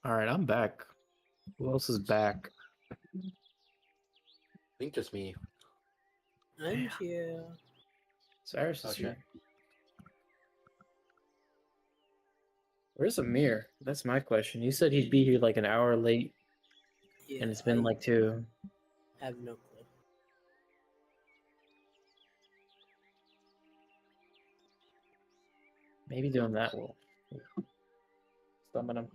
All right, I'm back. Who else is back? I think just me. I'm here. Cyrus is Okay. here. Where's Amir? That's my question. You said he'd be here like an hour late, Yeah, and it's been I like 2. have no clue. Maybe doing that will summon him.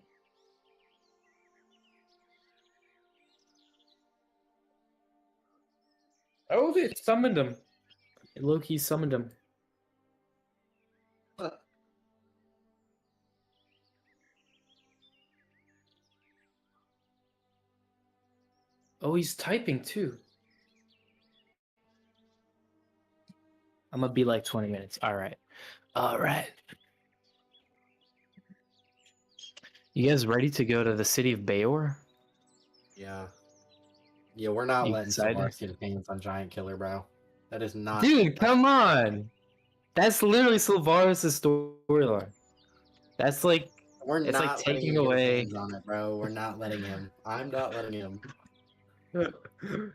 Oh, it summoned him. It low-key summoned him. Oh, he's typing too. I'm gonna be like 20 minutes. All right. All right. You guys ready to go to the city of Bayor? Yeah. Yeah, we're not You letting excited? Sylvaris get his hands on Giant Killer, bro. That is not. Dude, come on. That's literally Sylvaris' storyline. That's like We're it's not like letting taking him get his away. hands on it, bro. We're not letting him. I'm not letting him.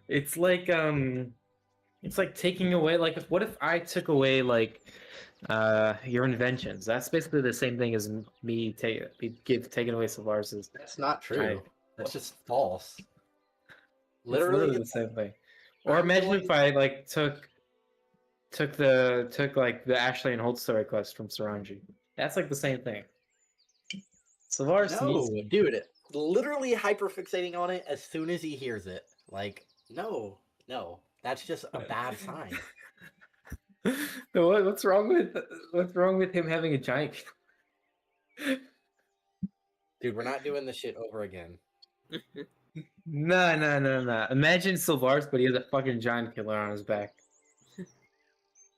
It's like taking away, like, what if I took away like your inventions? That's basically the same thing as me taking away Sylvaris's. That's not true. Giant. That's just false. It's literally Literally, the same thing. Or I'm imagine going- if I like took like the Ashley and Holt story quest from Saranji. That's like the same thing. Sylvaris no, needs. dude. Literally hyperfixating on it as soon as he hears it. Like, no. That's just a bad sign. What's wrong with him having a giant? Dude, we're not doing this shit over again. No. Imagine Sylvaris, but he has a fucking giant killer on his back.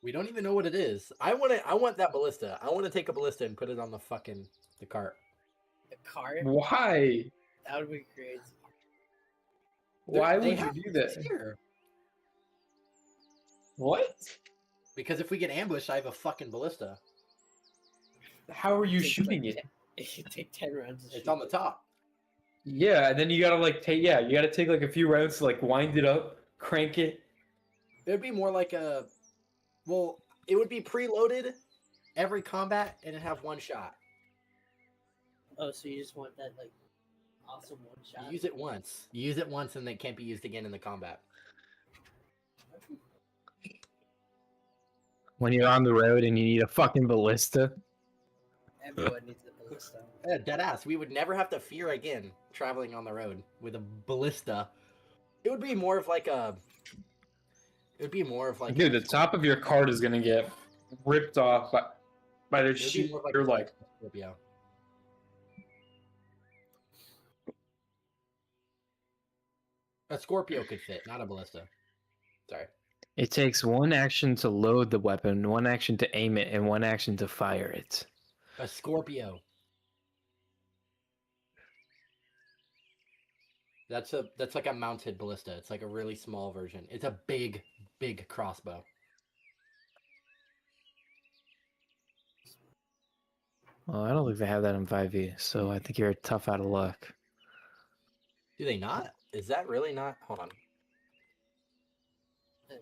We don't even know what it is. I want that ballista. I want to take a ballista and put it on the cart. The cart? Why? That would be crazy. Why They would you have do this that? here. What? Because if we get ambushed, I have a fucking ballista. How are you Take, shooting like, it? It should take 10 rounds. to It's shoot on the it. top. Yeah, and then you gotta like take you gotta take like a few rounds to like wind it up, crank it. It would be more like a, well, it would be preloaded every combat and it'd have one shot. Oh, so you just want that, like, awesome one shot? You use it once. You use it once and it can't be used again in the combat. When you're on the road and you need a fucking ballista. Everyone needs a ballista. Yeah, dead ass. We would never have to fear again traveling on the road with a ballista. It would be more of like a. It would be more of like. Dude, the top of your card is gonna get ripped off by the It would be sheet. more of You're like, Scorpio. A Scorpio could fit, not a ballista. Sorry. it takes one action to load the weapon, one action to aim it, and one action to fire it. A Scorpio. That's like a mounted ballista. It's like a really small version. It's a big crossbow. Well, I don't think they have that in 5e, so I think you're tough out of luck. Do they not? Is that really not? Hold on. And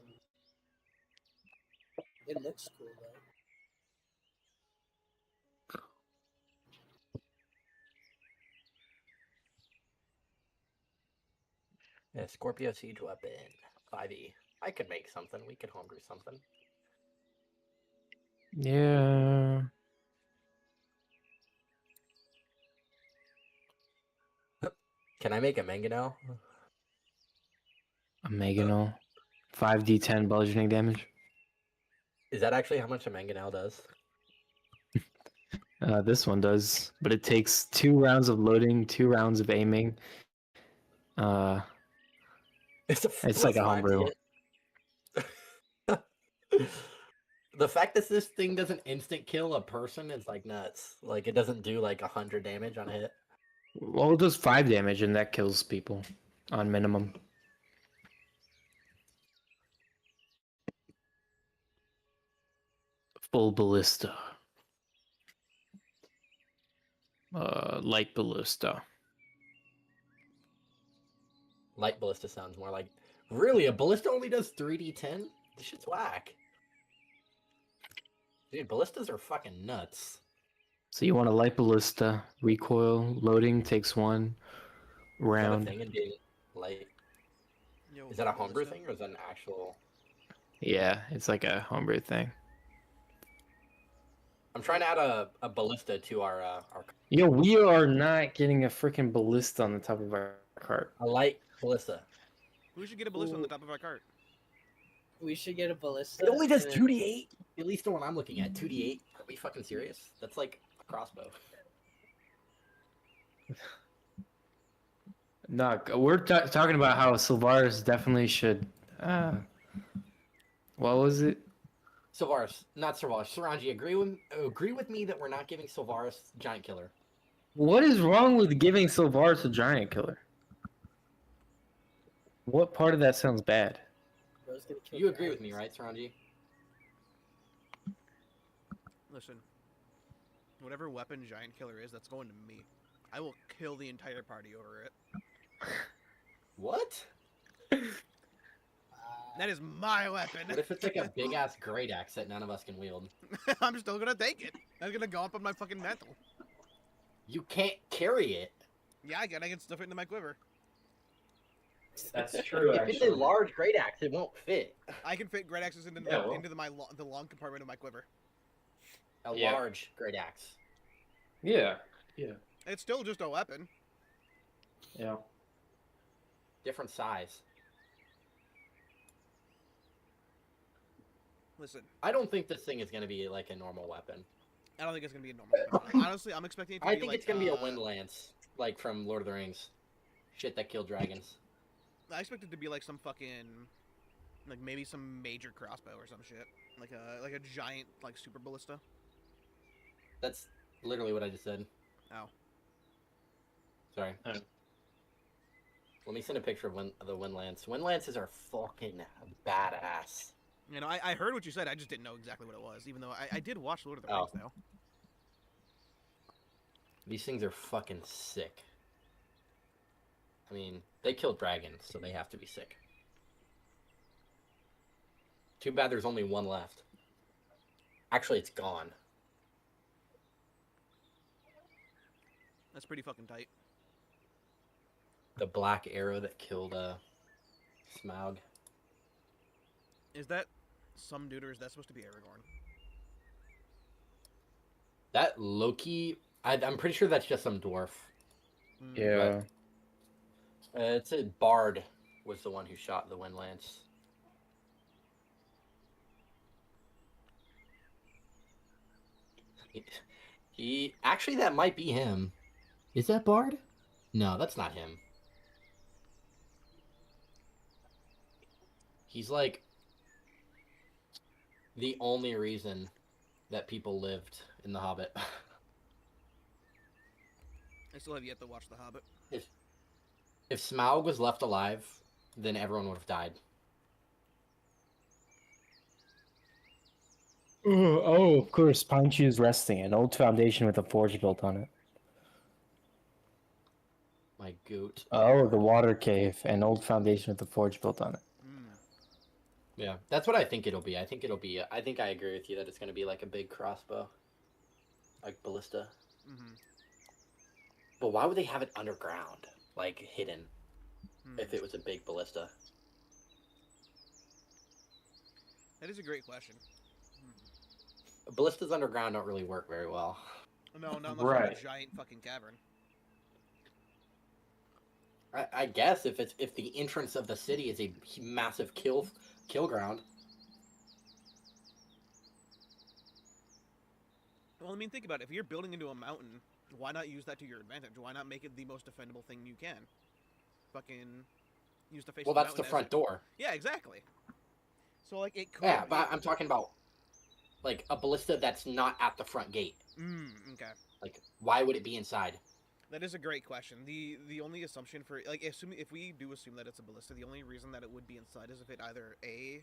it looks cool, though. Yeah, Scorpio siege weapon. 5e. I could make something. We could homebrew something. Yeah. Can I make a mangonel? A Meganol. 5d10 bludgeoning damage. Is that actually how much a mangonel does? This one does, but it takes 2 rounds of loading, 2 rounds of aiming. It's like a homebrew. The fact that this thing doesn't instant kill a person is like nuts. Like it doesn't do like 100 damage on hit. Well, it does 5 damage, and that kills people on minimum. Full ballista. Light ballista. Light ballista sounds more like. Really, a ballista only does 3d10? This shit's whack. Dude, ballistas are fucking nuts. So you want a light ballista, recoil, loading takes 1 Is that a round. thing in being light? Yo, Is that a light homebrew ballista. thing or is that an actual? Yeah, it's like a homebrew thing. I'm trying to add a ballista to our Yo, we are not getting a freaking ballista on the top of our cart. a light ballista. We should get a ballista on the top of our cart. We should get a ballista. It only does and then- 2d8. At least the one I'm looking at, 2d8. Are we fucking serious? That's like a crossbow. No, we're talking about how Sylvaris definitely should. What was it? Sylvaris, not Sylvaris. Saranji, agree with me that we're not giving Sylvaris Giant Killer. What is wrong with giving Sylvaris a giant killer? What part of that sounds bad? Bro's gonna kill You agree with me, dragons. right, Saranji? Listen, whatever weapon Giant Killer is, that's going to me. I will kill the entire party over it. What? That is my weapon. What if it's like a big ass great axe that none of us can wield? I'm still gonna take it. I'm gonna go up on my fucking mantle. You can't carry it. Yeah, I can stuff it into my quiver. That's true. If it's a large great axe, it won't fit. I can fit great axes into, Yeah, well. into the long compartment of my quiver. A Yeah. large great axe. Yeah. It's still just a weapon. Yeah. Different size. Listen, I don't think this thing is gonna be like a normal weapon. I don't think it's gonna be a normal weapon. Honestly, I'm expecting it to I be think like, it's gonna be a wind lance, like from Lord of the Rings. Shit that killed dragons. I expect it to be like some fucking, like maybe some major crossbow or some shit, like a giant like super ballista. That's literally what I just said. Ow. Sorry. Oh. Let me send a picture of the wind lance. Wind lances are fucking badass. You know, I heard what you said. I just didn't know exactly what it was, even though I did watch Lord of the Oh. Rings though. These things are fucking sick. I mean, they killed dragons, so they have to be sick. Too bad there's only one left. Actually, it's gone. That's pretty fucking tight. The black arrow that killed Smaug. Is that some dude or is that supposed to be Aragorn? That Loki, I'm pretty sure that's just some dwarf. Mm. Yeah. It's a bard was the one who shot the wind lance. He actually, that might be him. Is that bard? No, that's not him. He's like the only reason that people lived in The Hobbit. I still have yet to watch The Hobbit. If Smaug was left alive, then everyone would have died. Oh, of course. Pine Tree is resting. An old foundation with a forge built on it. My goat. Oh, the water cave. An old foundation with a forge built on it. Mm. Yeah, that's what I think it'll be. I think I agree with you that it's going to be like a big crossbow. Like ballista. Mm-hmm. But why would they have it underground? Like hidden. Mm. If it was a big ballista. That is a great question. Ballistas underground don't really work very well. No, not unless you're in Right. a giant fucking cavern. I guess if the entrance of the city is a massive kill ground. Well, I mean, think about it. If you're building into a mountain, why not use that to your advantage? Why not make it the most defendable thing you can? Fucking use the face. Well, of the that's the mountain front as door. Yeah, exactly. So like it could. Yeah, but I'm talking about like a ballista that's not at the front gate. Okay. Like, why would it be inside? That is a great question. The only assumption for like assuming if we do assume that it's a ballista, the only reason that it would be inside is if it either A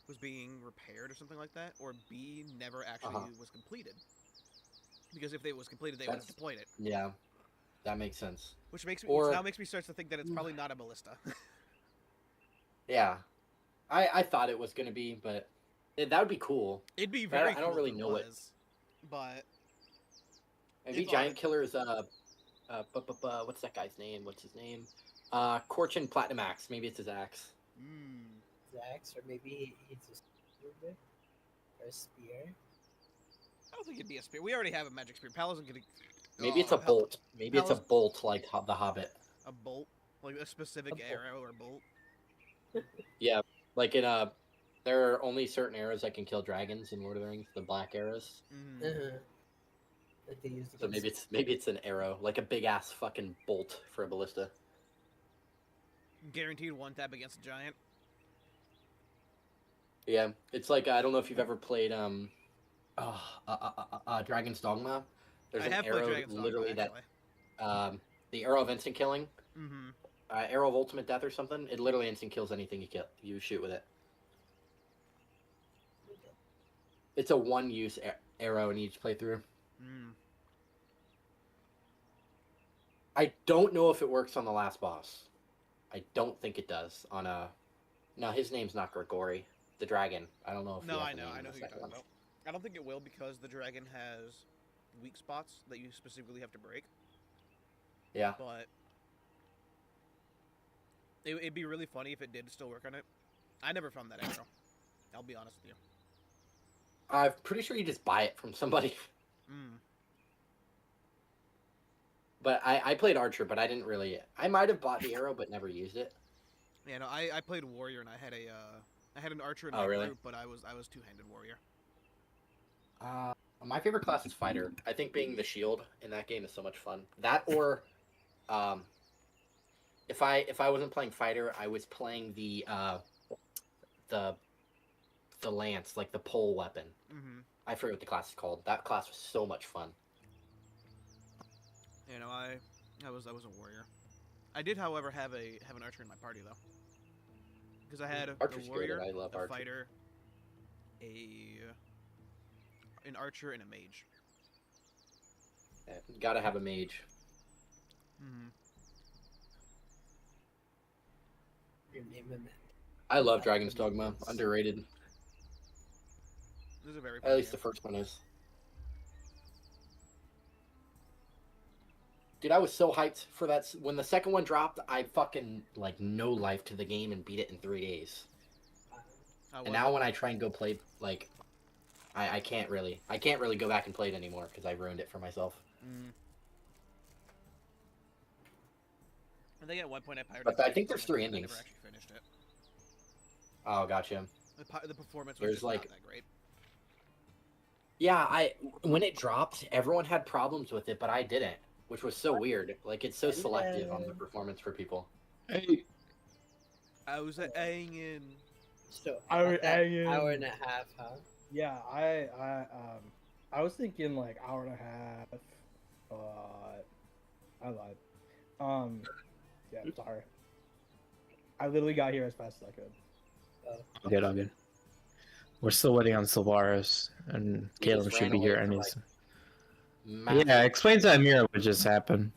was being repaired or something like that, or B never actually was completed. Because if it was completed, they would have That's- deployed it. Yeah, that makes sense. Which makes me Or- now makes me start to think that it's probably not a ballista. Yeah, I thought it was gonna be, but That would be cool. It'd be But very. I don't cool really if it know it. was, but Maybe If Giant I- Killer's what's that guy's name? What's his name? Corchin Platinum Axe. Maybe it's his axe. Zax, or maybe he's a spear or a spear. I don't think it'd be a spear. We already have a magic spear. Pal isn't gonna. Maybe it's a hell, bolt. Maybe it's a Palace- bolt like the Hobbit. A bolt, like a specific bolt. arrow or bolt. Yeah, like in there are only certain arrows that can kill dragons in Lord of the Rings. The black arrows. That they use So maybe it's an arrow, like a big ass fucking bolt for a ballista. Guaranteed one tap against a giant. Yeah, it's like I don't know if you've ever played Dragon's Dogma. There's I an have played arrow Dragon's Dogma, literally actually. that the arrow of instant killing, Mm-hmm. arrow of ultimate death or something. It literally instant kills anything you shoot with it. It's a one-use arrow in each playthrough. Mm. I don't know if it works on the last boss. I don't think it does on a. No, his name's not Grigori. The dragon. I don't know if. No, he has I a know name who in you're the talking second one. about. I don't think it will because the dragon has weak spots that you specifically have to break. Yeah. But it'd be really funny if it did still work on it. I never found that arrow. I'll be honest with you. I'm pretty sure you just buy it from somebody. Mm. But I played Archer, but I didn't really. I might have bought the arrow, but never used it. Yeah, no, I played warrior and I had an archer in Oh, my really? group, but I was two-handed warrior. My favorite class is fighter. I think being the shield in that game is so much fun. That or, if I wasn't playing fighter, I was playing the lance, like the pole weapon. Mm-hmm. I forget what the class is called. That class was so much fun. You know, I was a warrior. I did, however, have an archer in my party though, because I had Archer's a good, warrior, and I love a Archer. fighter, an archer, and a mage. Yeah, gotta have a mage. Mm-hmm. Your name him. I love Dragon's Dogma. Underrated. This is a very fun At least game. the first one is. Dude, I was so hyped for that. When the second one dropped, I fucking, like, no life to the game and beat it in 3 days. And now when I try and go play, like, I can't really. I can't really go back and play it anymore because I ruined it for myself. Mm. I think at one point I pirated. But I it, think there's 3 I endings. never actually finished it. Oh, gotcha. The performance was There's, just like- not that great. Yeah, when it dropped, everyone had problems with it, but I didn't, which was so weird. Like, it's so selective on the performance for people. Hey, I was hanging. So I would about that hang hour in. and a half, huh? Yeah, I was thinking like hour and a half, but I lied. Yeah, I'm sorry. I literally got here as fast as I could. all good, all good. We're still waiting on Sylvaris, and He Caleb just should ran be away here for, any. like, Yeah, massive- explain to Amira what just happened.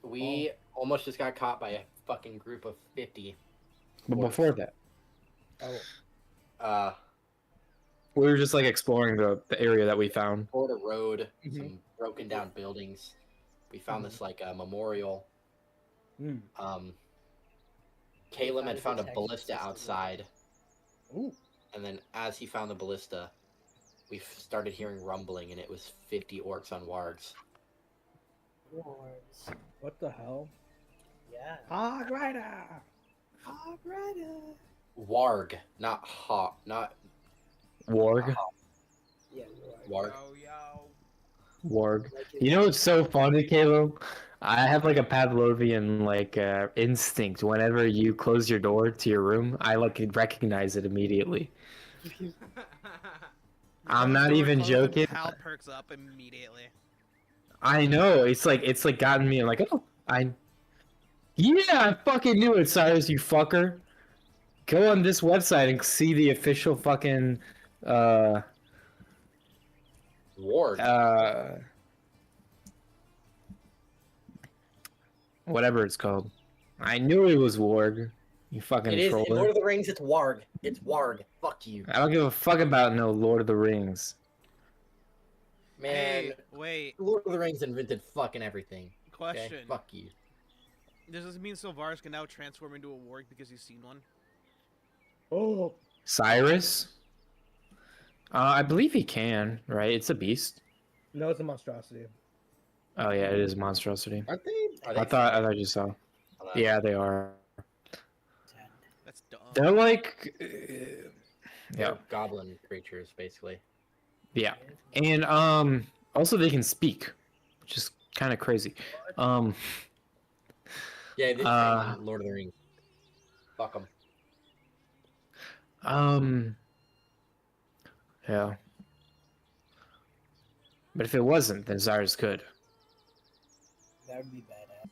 We almost just got caught by a fucking group of 50. But orcs. before that, Oh, we were just like exploring the area that we found. Toward a road, Mhm. some broken down buildings. We found this like memorial. Mm. Caleb found had a found a detection ballista system. outside, Ooh. and then as he found the ballista, we started hearing rumbling, and it was 50 orcs on wargs. Wars. What the hell? Yeah. Hog Rider! Hog Rider. Warg, not hawk, not Warg, Yeah, warg. warg. Like You know what's so funny, Caleb? I have like a Pavlovian like instinct. Whenever you close your door to your room, I like recognize it immediately. I'm not Door even closed and joking. Pal perks up immediately. I know it's like gotten me. I'm like, oh, yeah, I fucking knew it, Cyrus, you fucker. Go on this website and see the official fucking Warg. whatever it's called. I knew it was Warg. You fucking It is in troller. Lord of the Rings. It's Warg. It's Warg. Fuck you, I don't give a fuck about no Lord of the Rings. man. Hey, wait. Lord of the Rings invented fucking everything. Okay? Question. Fuck you. Does this mean Sylvaris can now transform into a warg because he's seen one? Oh, Cyrus? I believe he can, right? It's a beast. no, it's a monstrosity. Oh yeah, it is a monstrosity. Aren't they? I thought you saw. Yeah, they are. That's dumb. They're like, They're yeah, goblin creatures, basically. yeah, and also they can speak, which is kind of crazy. Yeah, this Uh, Lord of the Rings. Fuck them. Yeah. But if it wasn't, then Cyrus could. That would be badass.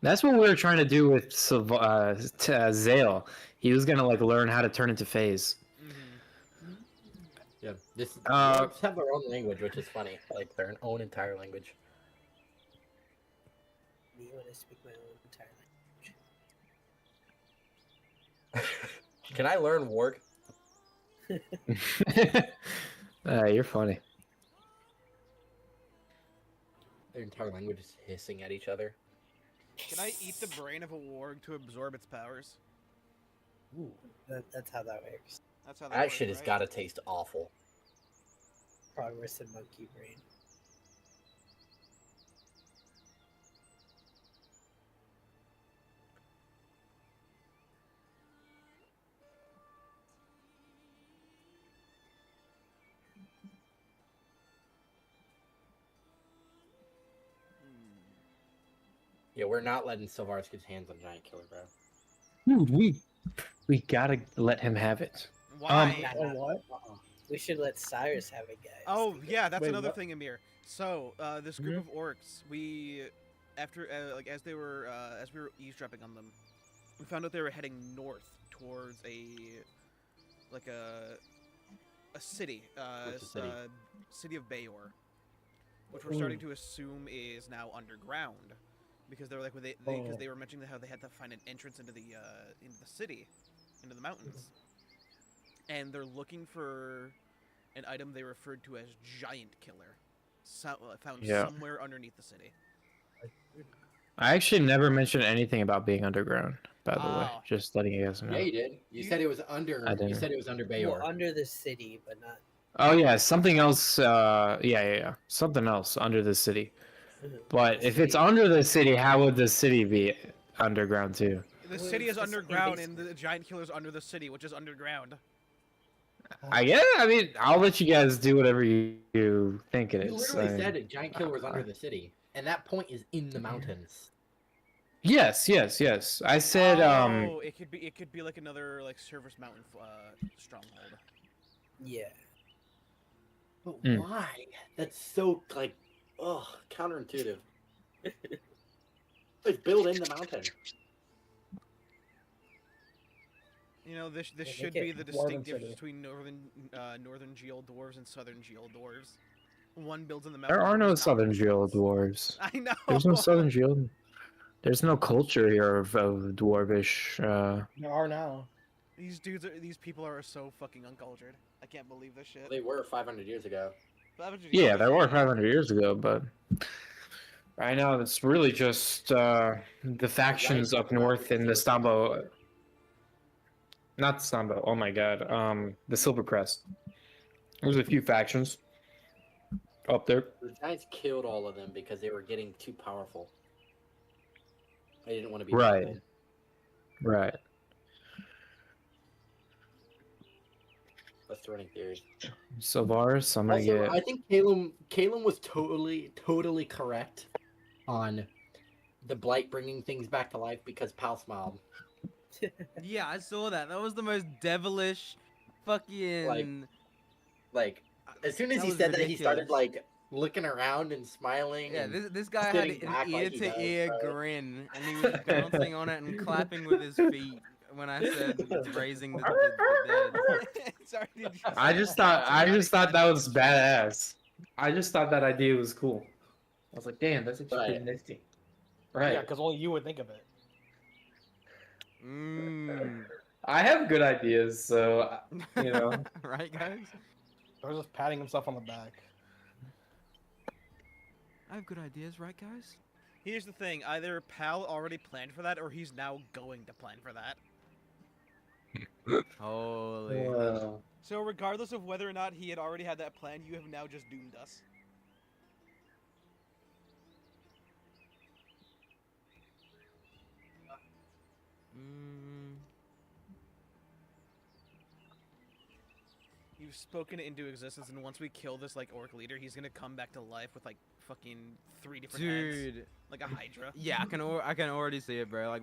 That's what we were trying to do with Zale. He was gonna like learn how to turn into phase. Mm-hmm. Yeah, this Uh, orcs have their own language, which is funny. Like their own entire language. Me when I speak my own entire Can I learn Warg? You're funny. Their entire language is hissing at each other. Can I eat the brain of a warg to absorb its powers? Ooh. That's how that works. That's how That works, shit has right? gotta taste awful. Progress in monkey brain. Yeah, we're not letting Sylvaris get his hands on Giant Killer, bro. Dude, we gotta let him have it. Why? Oh, what? We should let Cyrus have it, guys. Oh yeah, that's Wait, another what? thing, Amir. So this group of orcs, we after like as we were eavesdropping on them, we found out they were heading north towards a city, What's a city? city of Bayor, which we're starting to assume is now underground, because they were like because they were mentioning how they had to find an entrance into the city, into the mountains, and they're looking for an item they referred to as Giant Killer, found Yeah. somewhere underneath the city. I actually never mentioned anything about being underground, by the way. Oh. Just letting you guys know. Yeah, you did. You said it was under. I You didn't. said it was under Well, Bayor. under the city, but not. Oh yeah, something else. Yeah. Something else under the city. But if it's under the city, how would the city be underground too? The Well, city it's is the same underground, base- and the Giant Killer's under the city, which is underground. I mean, I'll let you guys do whatever you think it You is. literally I mean, said it. Giant Killer was under the city, and that point is in the mountains. Yes. I said Oh, it could be like another like Service Mountain stronghold. Yeah. But Mm. why? That's so like, ugh, counterintuitive. It's built in the mountain. You know, this Yeah, should they be get the Dwarven distinct difference City. between northern Geol dwarves and southern Geol dwarves. One builds in the there mountains. are one no does not. southern Geol dwarves. I know. There's no southern Geol. There's no culture here of dwarvish. There are now. These people are so fucking uncultured. I can't believe this shit. They were 500 years ago. Yeah, there were 500 years ago, but right now it's really just the factions up north in the Stambo. Not Stambo. Oh my god. The Silver Crest. There's a few factions up there. The Giants killed all of them because they were getting too powerful. They didn't want to be Right. killed. Right. That's the running theory. Sylvaris, I'm gonna Also, get. I think Calum was totally correct on the blight bringing things back to life because Pal smiled. Yeah, I saw that. That was the most devilish, fucking. Like as soon as That he was said that, he started ridiculous. like looking around and smiling. Yeah, and this guy had sitting an back like he does, ear-to-ear bro. grin, and he was bouncing on it and clapping with his feet when I said raising the dead. Sorry, did you I just thought that was badass. I just thought that idea was cool. I was like, damn, that's actually Right. pretty nifty. Right. Yeah, because only you would think of it. Mmm. I have good ideas, so you know. Right, guys? I was just patting himself on the back. I have good ideas, right, guys? Here's the thing: either Pal already planned for that, or he's now going to plan for that. Holy. Well, So regardless of whether or not he had already had that plan, you have now just doomed us. Mm. You've spoken it into existence, and once we kill this like orc leader, he's gonna come back to life with like fucking 3 different heads, Dude. like a hydra. Yeah, I can already see it, bro. Like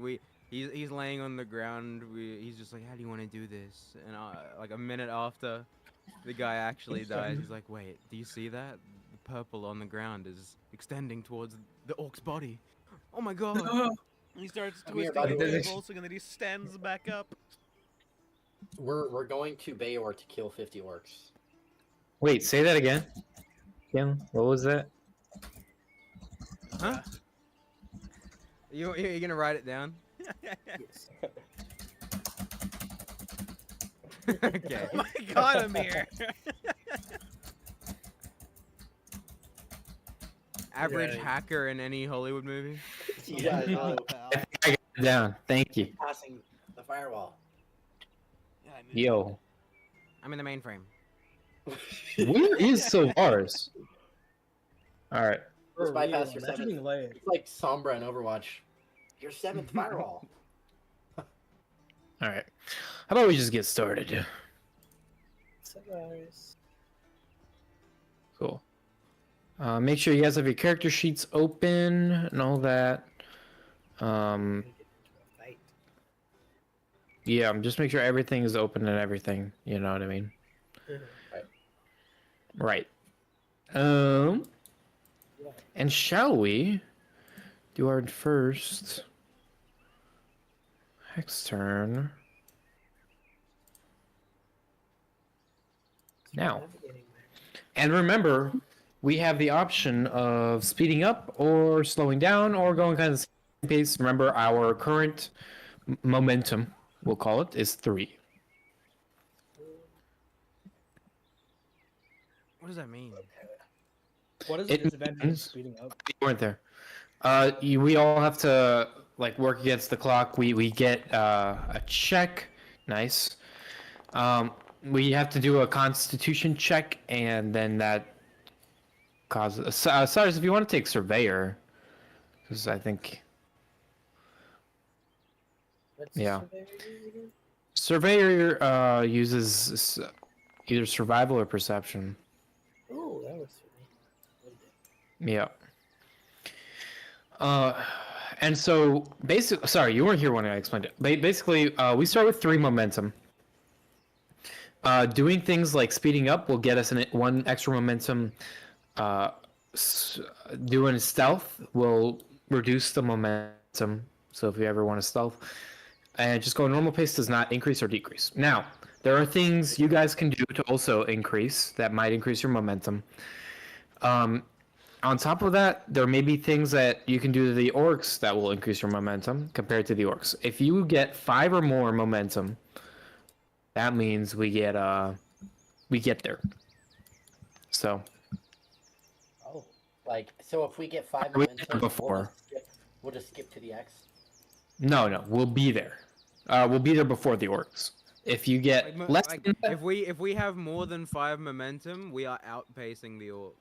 he's laying on the ground. He's just like, how do you want to do this? And like a minute after the guy actually dies, he's like, wait, do you see that? The purple on the ground is extending towards the orc's body. Oh my god. He starts I'm here, twisting and buddy. convulsing, and then he stands back up. We're going to Bayor to kill 50 orcs. wait, say that again. Kim, what was that? Huh? You gonna write it down? Yes. Okay. Oh my god, Amir! Average Yeah. hacker in any Hollywood movie. Yeah, no, Pal. I got it down. Thank you. passing the firewall. Yeah, I knew Yo, I'm in the mainframe. where is Solaris? All right. Just For bypass real, your imagine seventh. being late. It's like Sombra in Overwatch. Your 7th firewall. All right. How about we just get started? Solaris. Cool. Make sure you guys have your character sheets open and all that. We get into a fight. Yeah, just make sure everything is open and everything. You know what I mean? Right. And shall we do our first hex turn now? Navigating there. And remember, we have the option of speeding up or slowing down or going kind of the same pace. Remember, our current momentum, we'll call it, is 3. What does that mean? What is It the disadvantage of means- speeding up? You weren't there. We all have to like work against the clock. We get a check. Nice. We have to do a constitution check, and then that causes. Cyrus, if you want to take surveyor, because I think What's Yeah. surveyor use again? surveyor uses either survival or perception. Oh, that works for me. Yeah. And so basically, sorry, you weren't here when I explained it. Basically, we start with 3 momentum. Doing things like speeding up will get us 1 extra momentum. Doing stealth will reduce the momentum. So if you ever want to stealth, and just going normal pace does not increase or decrease. Now, there are things you guys can do to also increase that might increase your momentum. On top of that, there may be things that you can do to the orcs that will increase your momentum compared to the orcs. If you get 5 or more momentum, that means we get there. So Oh, Like, so if we get 5 We momentum, did before. We'll just skip to the X. no, we'll be there. We'll be there before the orcs. If you get less than that, if we have more than 5 momentum, we are outpacing the orc.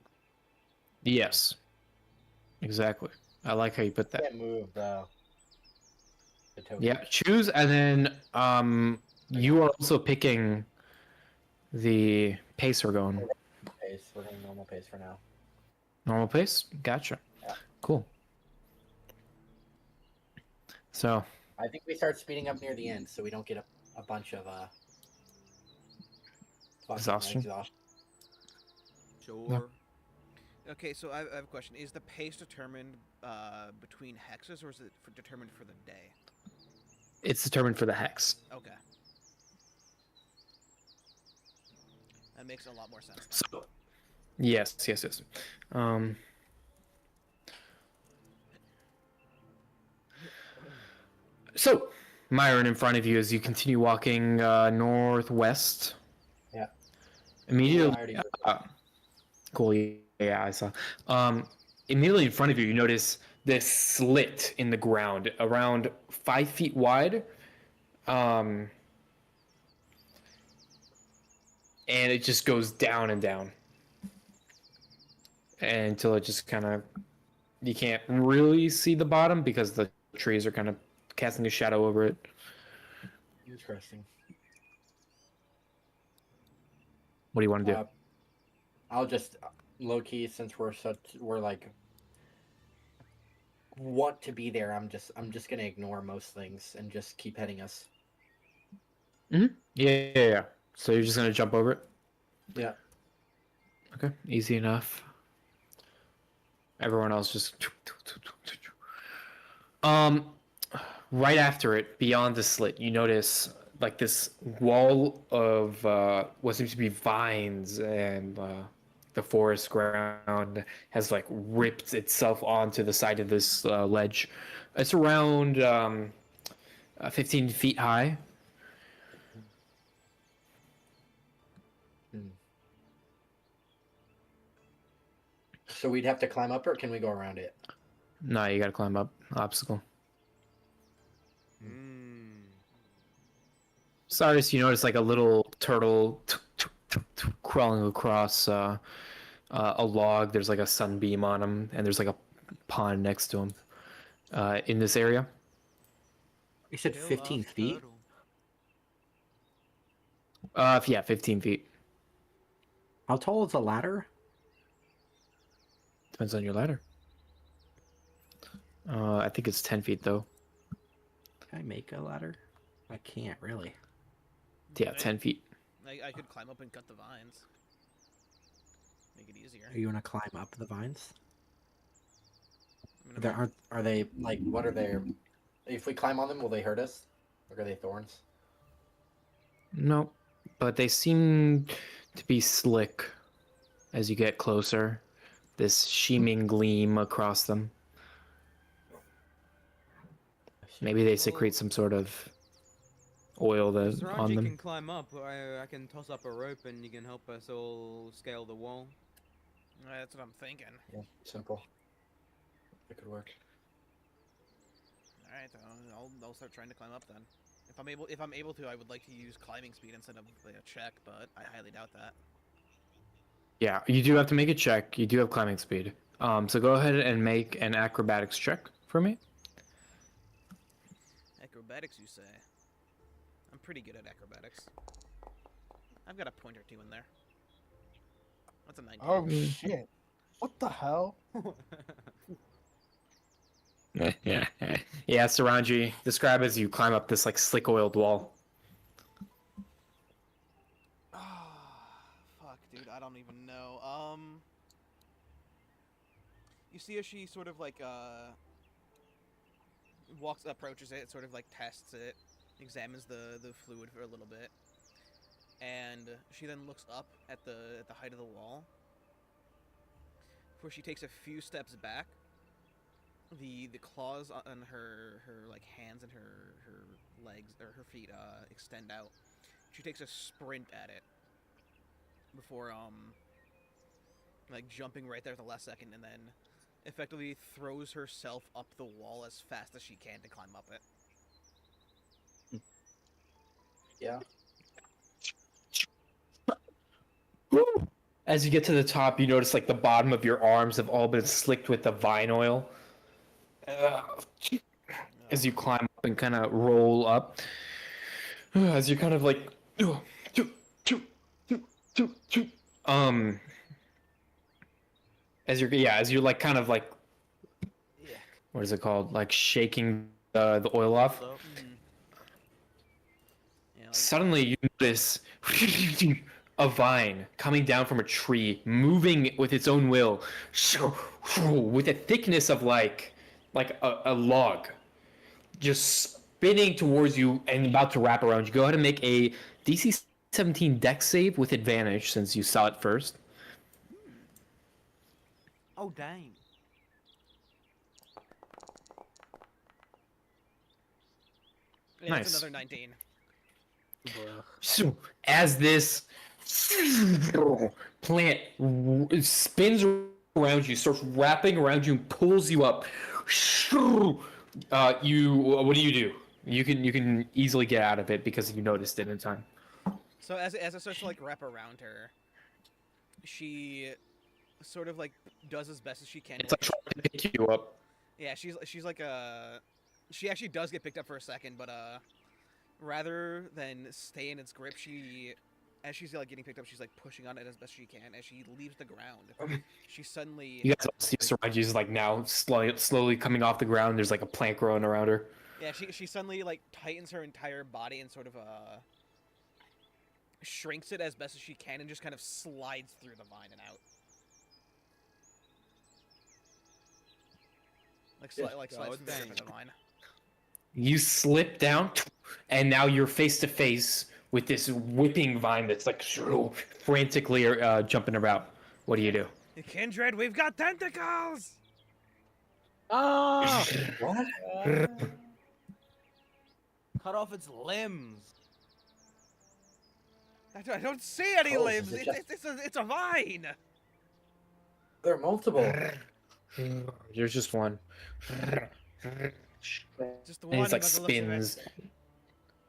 yes, exactly. I like how you put that. Can't move though. The token. Yeah, choose, and then you are also picking the pace we're going. Pace. We're going normal pace for now. Normal pace? Gotcha. Yeah. Cool. So, I think we start speeding up near the end, so we don't get a bunch of fucking Exhaustion? Sure. Okay, so I have a question. Is the pace determined between hexes, or is it determined for the day? it's determined for the hex. Okay. That makes a lot more sense. So, yes. So, Myron in front of you as you continue walking northwest. Yeah. Immediately. I already- Cool. Yeah, I saw. Immediately in front of you, you notice this slit in the ground, around 5 feet wide. And it just goes down and down until it just kind of, you can't really see the bottom because the trees are kind of casting a shadow over it. Interesting. What do you want to do? I'll just low key, since we're like want to be there. I'm just gonna ignore most things and just keep heading us. Yeah. So you're just gonna jump over it? Yeah. Okay, easy enough. Everyone else just. Right after it, beyond the slit, you notice like this wall of what seems to be vines, and the forest ground has like ripped itself onto the side of this ledge. It's around 15 feet high. So we'd have to climb up, or can we go around it? No, you gotta climb up. Obstacle. Cyrus, you notice like a little turtle crawling across a log. There's like a sunbeam on him, and there's like a pond next to him in this area. You said 15 feet? Yeah, 15 feet. How tall is the ladder? Depends on your ladder. I think it's 10 feet though. Can I make a ladder? I can't really. Yeah, 10 feet. I could climb up and cut the vines. Make it easier. Are you gonna climb up the vines? I mean, There are they like, what are they? If we climb on them, will they hurt us? Or are they thorns? No, but they seem to be slick as you get closer. This sheeming gleam across them. Maybe they secrete some sort of oil on Saranji them. can climb up. I can toss up a rope and you can help us all scale the wall. that's what I'm thinking. Yeah, simple. It could work. All right, I'll start trying to climb up then. If I'm able to, I would like to use climbing speed instead of a check, but I highly doubt that. Yeah, you do have to make a check. You do have climbing speed. So go ahead and make an acrobatics check for me. Acrobatics, you say? I'm pretty good at acrobatics. I've got a point or two in there. That's a 19. Oh shit! What the hell? Yeah, Saranji, describe as you climb up this like slick oiled wall. Fuck, dude, I don't even know. You see as she sort of like approaches it, sort of like tests it, examines the fluid for a little bit, and she then looks up at the height of the wall. Before she takes a few steps back, the claws on her like hands and her legs or her feet extend out. She takes a sprint at it before like jumping right there at the last second, and then effectively throws herself up the wall as fast as she can to climb up it. Yeah. As you get to the top, you notice like the bottom of your arms have all been slicked with the vine oil. As you climb up and kind of roll up, as you're kind of like, as you're like kind of like, what is it called? Like shaking the oil off. Yeah, like, Suddenly, you notice a vine coming down from a tree, moving with its own will, with a thickness of like a log, just spinning towards you and about to wrap around you. Go ahead and make a DC 17 Dex save with advantage since you saw it first. Oh, dang. Yeah, Nice. it's another 19. So, as this plant spins around you, starts wrapping around you, and pulls you up, what do? You can easily get out of it because you noticed it in time. So as it starts to like wrap around her, she sort of like does as best as she can. It's like trying to pick you up. Yeah, she's like she actually does get picked up for a second, but rather than stay in its grip, as she's like getting picked up, she's like pushing on it as best she can. As she leaves the ground, she suddenly You guys all see Saraji is like now slowly coming off the ground. There's like a plant growing around her. yeah she suddenly like tightens her entire body and sort of shrinks it as best as she can and just kind of slides through the vine and out. Like slides through the grip of the vine. You slip down, and now you're face to face with this whipping vine that's like frantically jumping about. What do you do? Kindred, we've got tentacles! Ah! What? Cut off its limbs. I don't see any Oh, limbs. is it It's a vine. There are multiple. There's just one. Just the And one. it's like by the looks of it. spins,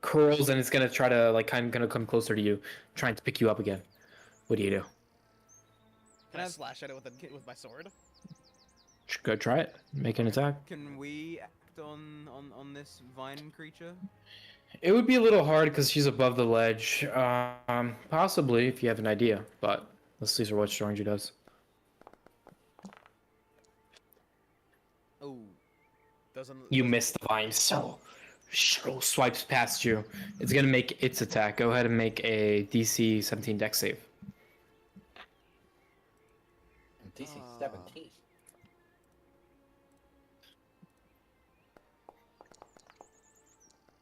curls, and it's gonna try to like kind of gonna come closer to you, trying to pick you up again. What do you do? Can I slash at it with my sword? Go try it. Make an attack. Can we act on this vine creature? It would be a little hard because she's above the ledge. Possibly if you have an idea, but let's see what Strange does. Oh, Doesn't. You miss the vine, so swipes past you. It's gonna make its attack. Go ahead and make a DC 17 Dex save. DC 17.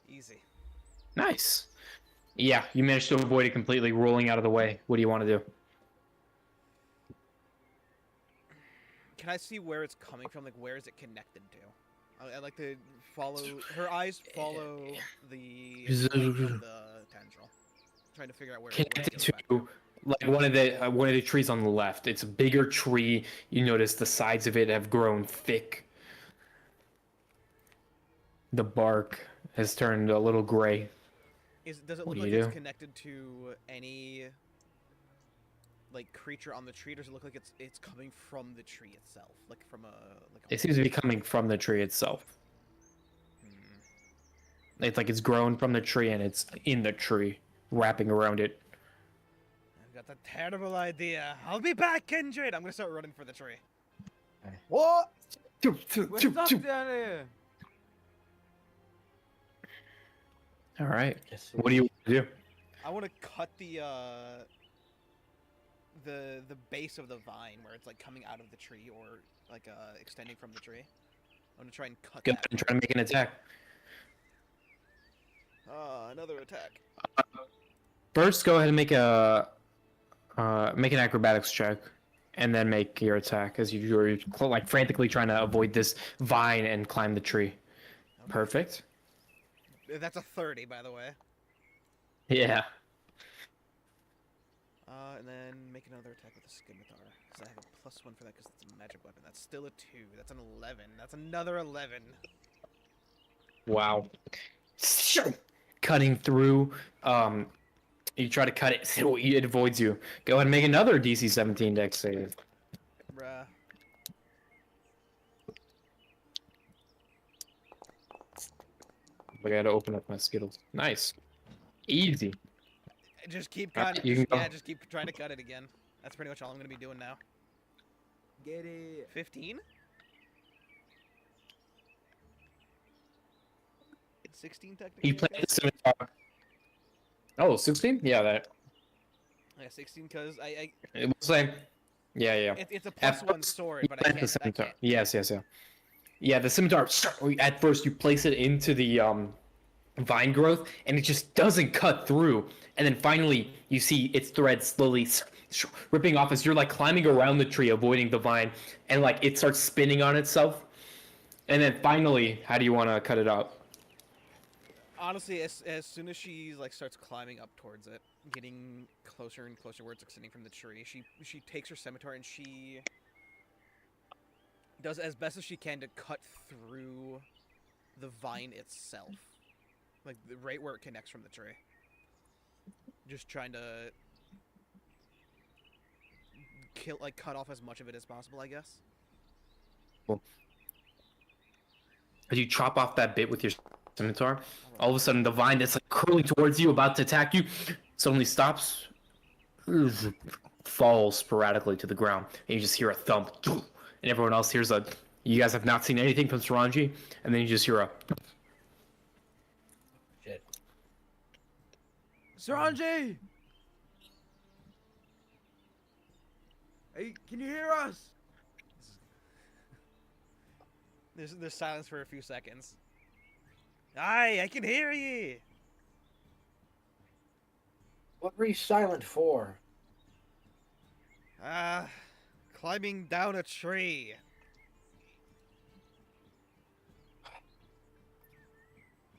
Easy. Nice. Yeah, you managed to avoid it completely, rolling out of the way. What do you want to do? Can I see where it's coming from? Like, where is it connected to? I'd like to follow. Her eyes follow the tendril, trying to figure out where. Connected it goes back. to like one of the trees on the left. It's a bigger tree. You notice the sides of it have grown thick. The bark has turned a little gray. Does it What look do like you it's do? connected to any like creature on the tree, or does it look like it's coming from the tree itself, like from a It seems to be coming from the tree itself. Hmm. It's like it's grown from the tree and it's in the tree, wrapping around it. I've got a terrible idea. I'll be back, Kindred. I'm gonna start running for the tree. what? We're stuck down here. All right. Guess What do you want to do? I want to cut the base of the vine where it's like coming out of the tree or like extending from the tree. I want to try and cut Go that. ahead and try to make an attack. Another attack. First, go ahead and make an acrobatics check, and then make your attack as you're like frantically trying to avoid this vine and climb the tree. Okay. Perfect. That's a 30, by the way. Yeah. And then make another attack with the scimitar. Because I have a +1 for that because it's a magic weapon. That's still a 2. That's an 11. That's another 11. Wow. Cutting through. You try to cut it. It avoids you. Go ahead and make another DC 17 Dex save. Bruh. I gotta open up my Skittles. Nice. Easy. Just keep Alright, cutting. you can go. Yeah, just keep trying to cut it again. That's pretty much all I'm going to be doing now. Get it. 15? 16 technically. You I play guess? the scimitar. Oh, 16? Yeah, that. Yeah, 16 because It was same. Yeah, yeah. it's a At +1 first, sword, you but I plant can't. the I scimitar. can't. Yes, yes, yeah. Yeah, the scimitar. At first, you place it into the vine growth, and it just doesn't cut through. And then finally, you see its threads slowly ripping off as you're like climbing around the tree, avoiding the vine, and like it starts spinning on itself. And then finally, how do you want to cut it out? Honestly, as soon as she like starts climbing up towards it, getting closer and closer where it's extending from the tree, she takes her scimitar and she does as best as she can to cut through the vine itself, like right where it connects from the tree. Just trying to cut off as much of it as possible, I guess. As you chop off that bit with your scimitar, all of a sudden the vine that's like curling towards you, about to attack you, suddenly stops, falls sporadically to the ground, and you just hear a thump, and everyone else hears a. You guys have not seen anything from Saranji, and then you just hear a. Shit. Saranji! Hey, can you hear us? There's silence for a few seconds. Aye, I can hear ye. What were you silent for? Climbing down a tree.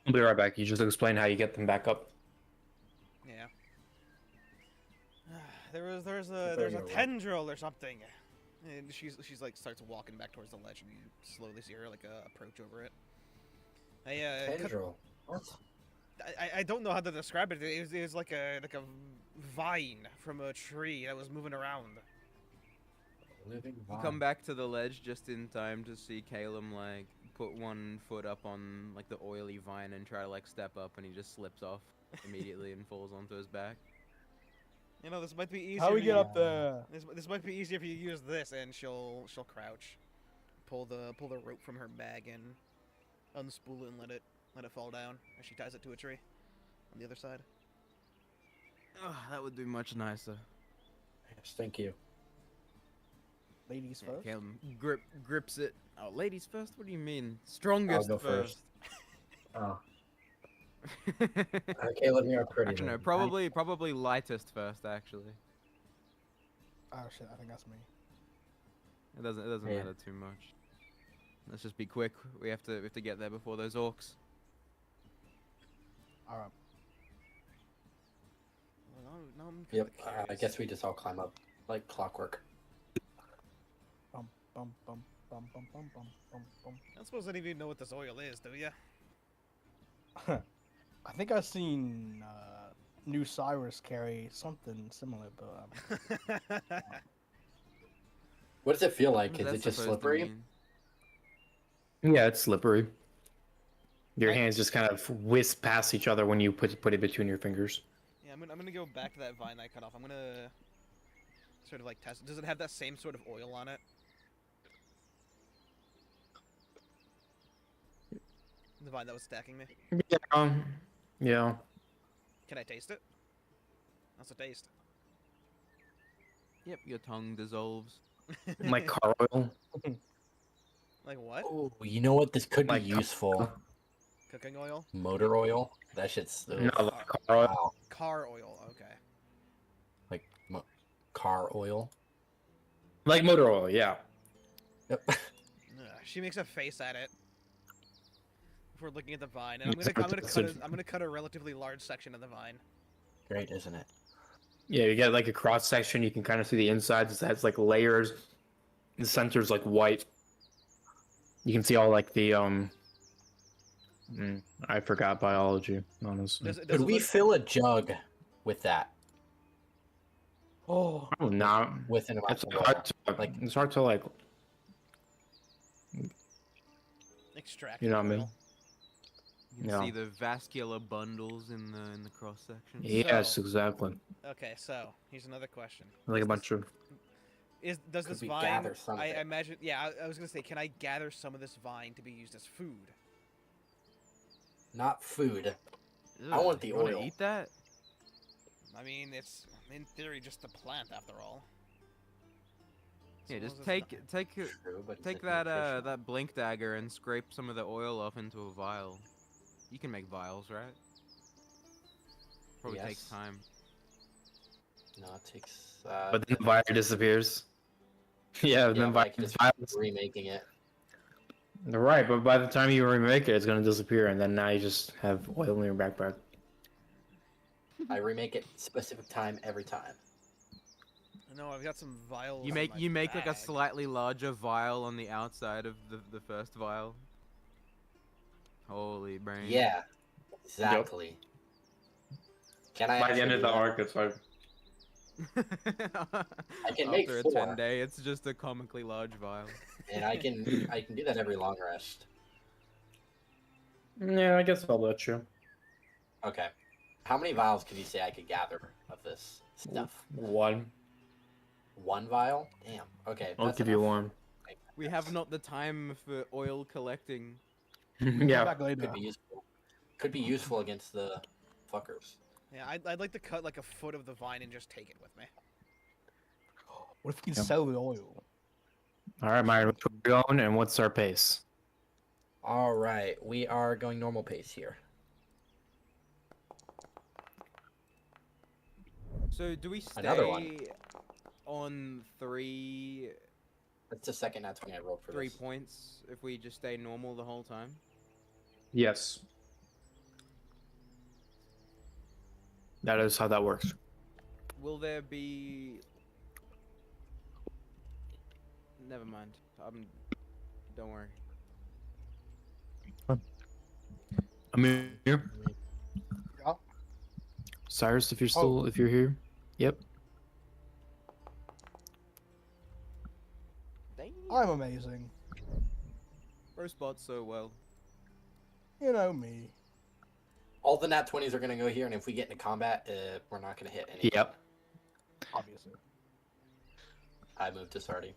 I'll be right back. You just explain how you get them back up. Yeah. There's a tendril or something, and she's like starts walking back towards the ledge, and you slowly see her like approach over it. Tendril. What? I don't know how to describe it. It was like a vine from a tree that was moving around. Living You vine. come back to the ledge just in time to see Caleb like put one foot up on like the oily vine and try to like step up, and he just slips off immediately and falls onto his back. You know, this might be easier. How we if get you- up there? This might be easier if you use this, and she'll crouch, pull the rope from her bag and unspool it and let it fall down as she ties it to a tree on the other side. Oh, that would be much nicer. Yes, thank you. Ladies Yeah, first. Caleb grips it. Oh, ladies first? What do you mean? Strongest go first. Oh. Caleb, you're a pretty. Actually, no, lady. probably lightest first. Actually, Oh shit, I think that's me. it doesn't Yeah. matter too much. Let's just be quick. We have to get there before those orcs. All right. Well, now I'm Yep. kinda I curious. guess we just all climb up like clockwork. Bum bum bum bum bum bum bum bum bum. I don't suppose any of you know what this oil is, do ya? I think I've seen New Cyrus carry something similar, but What does it feel like? What Is that it just supposed to slippery? mean? Yeah, it's slippery. Your I- hands just kind of whisk past each other when you put it between your fingers. Yeah, I'm gonna go back to that vine I cut off. I'm gonna sort of like test. Does it have that same sort of oil on it? The vine that was stacking me. Yeah. Can I taste it? How's it taste? Yep, your tongue dissolves. Like car oil. Like what? Oh, you know what? This could be Like useful. Cooking oil? Motor oil. That shit's No, ugh, like car oil. wow. Car oil. Okay. Like car oil. Like motor oil, yeah. Yep. Ugh, she makes a face at it. Before looking at the vine, and I'm gonna cut a relatively large section of the vine. Great, isn't it? Yeah, you get like a cross section. You can kind of see the insides. It has like layers. The center's like white. You can see all like the I forgot biology, honestly. Does Could it we look- fill a jug with that? oh, Probably not. With an It's amount of hard oil? to Like- it's hard to like extract? you know the what I mean? oil? You can Yeah. see the vascular bundles in the cross section. Yes, So- exactly. Okay, so here's another question. Like Is a bunch of Does Could this we vine? gather some of I it? imagine. Yeah, I was gonna say, can I gather some of this vine to be used as food? Not food. I Ugh, want the you wanna oil. Eat that? I mean, it's in theory just a plant after all. Yeah, So just long as take it's True, but is take it that nutritional? that blink dagger and scrape some of the oil off into a vial. You can make vials, right? Probably takes Yes. time. No, it takes. but then the fire disappears. Yeah, yeah, then like fire just violence. remaking it. Right, but by the time you remake it, it's gonna disappear, and then now you just have oil in your backpack. I remake it specific time every time. No, I've got some vials. You in make my you make like a bag. slightly larger vial on the outside of the first vial. Holy brain. Yeah, exactly. Can I By the end actually of do the that? arc, it's like I can make After a 4. 10-day, it's just a comically large vial. And I can do that every long rest. yeah, I guess I'll let you. Okay. How many vials can you say I could gather of this stuff? 1. 1 vial? Damn. Okay. I'll that's give you enough. 1. We have not the time for oil collecting. Come yeah. back later. Could be useful. Could be useful against the fuckers. Yeah, I'd like to cut like a foot of the vine and just take it with me. What if we Yep. sell the oil? All right, Myron, which way are we going, and what's our pace? All right, we are going normal pace here. So do we Another one. stay on three That's the second nat 20 I rolled for 3 this. points if we just stay normal the whole time? Yes. That is how that works. Will there be? Never mind. Don't worry. Amir? Yeah. Cyrus, if you're here. Yep. Damn. I'm amazing. Bro spot so well. You know me. All the nat 20s are going to go here, and if we get into combat, we're not going to hit any. Yep. Obviously. I moved to Sardi.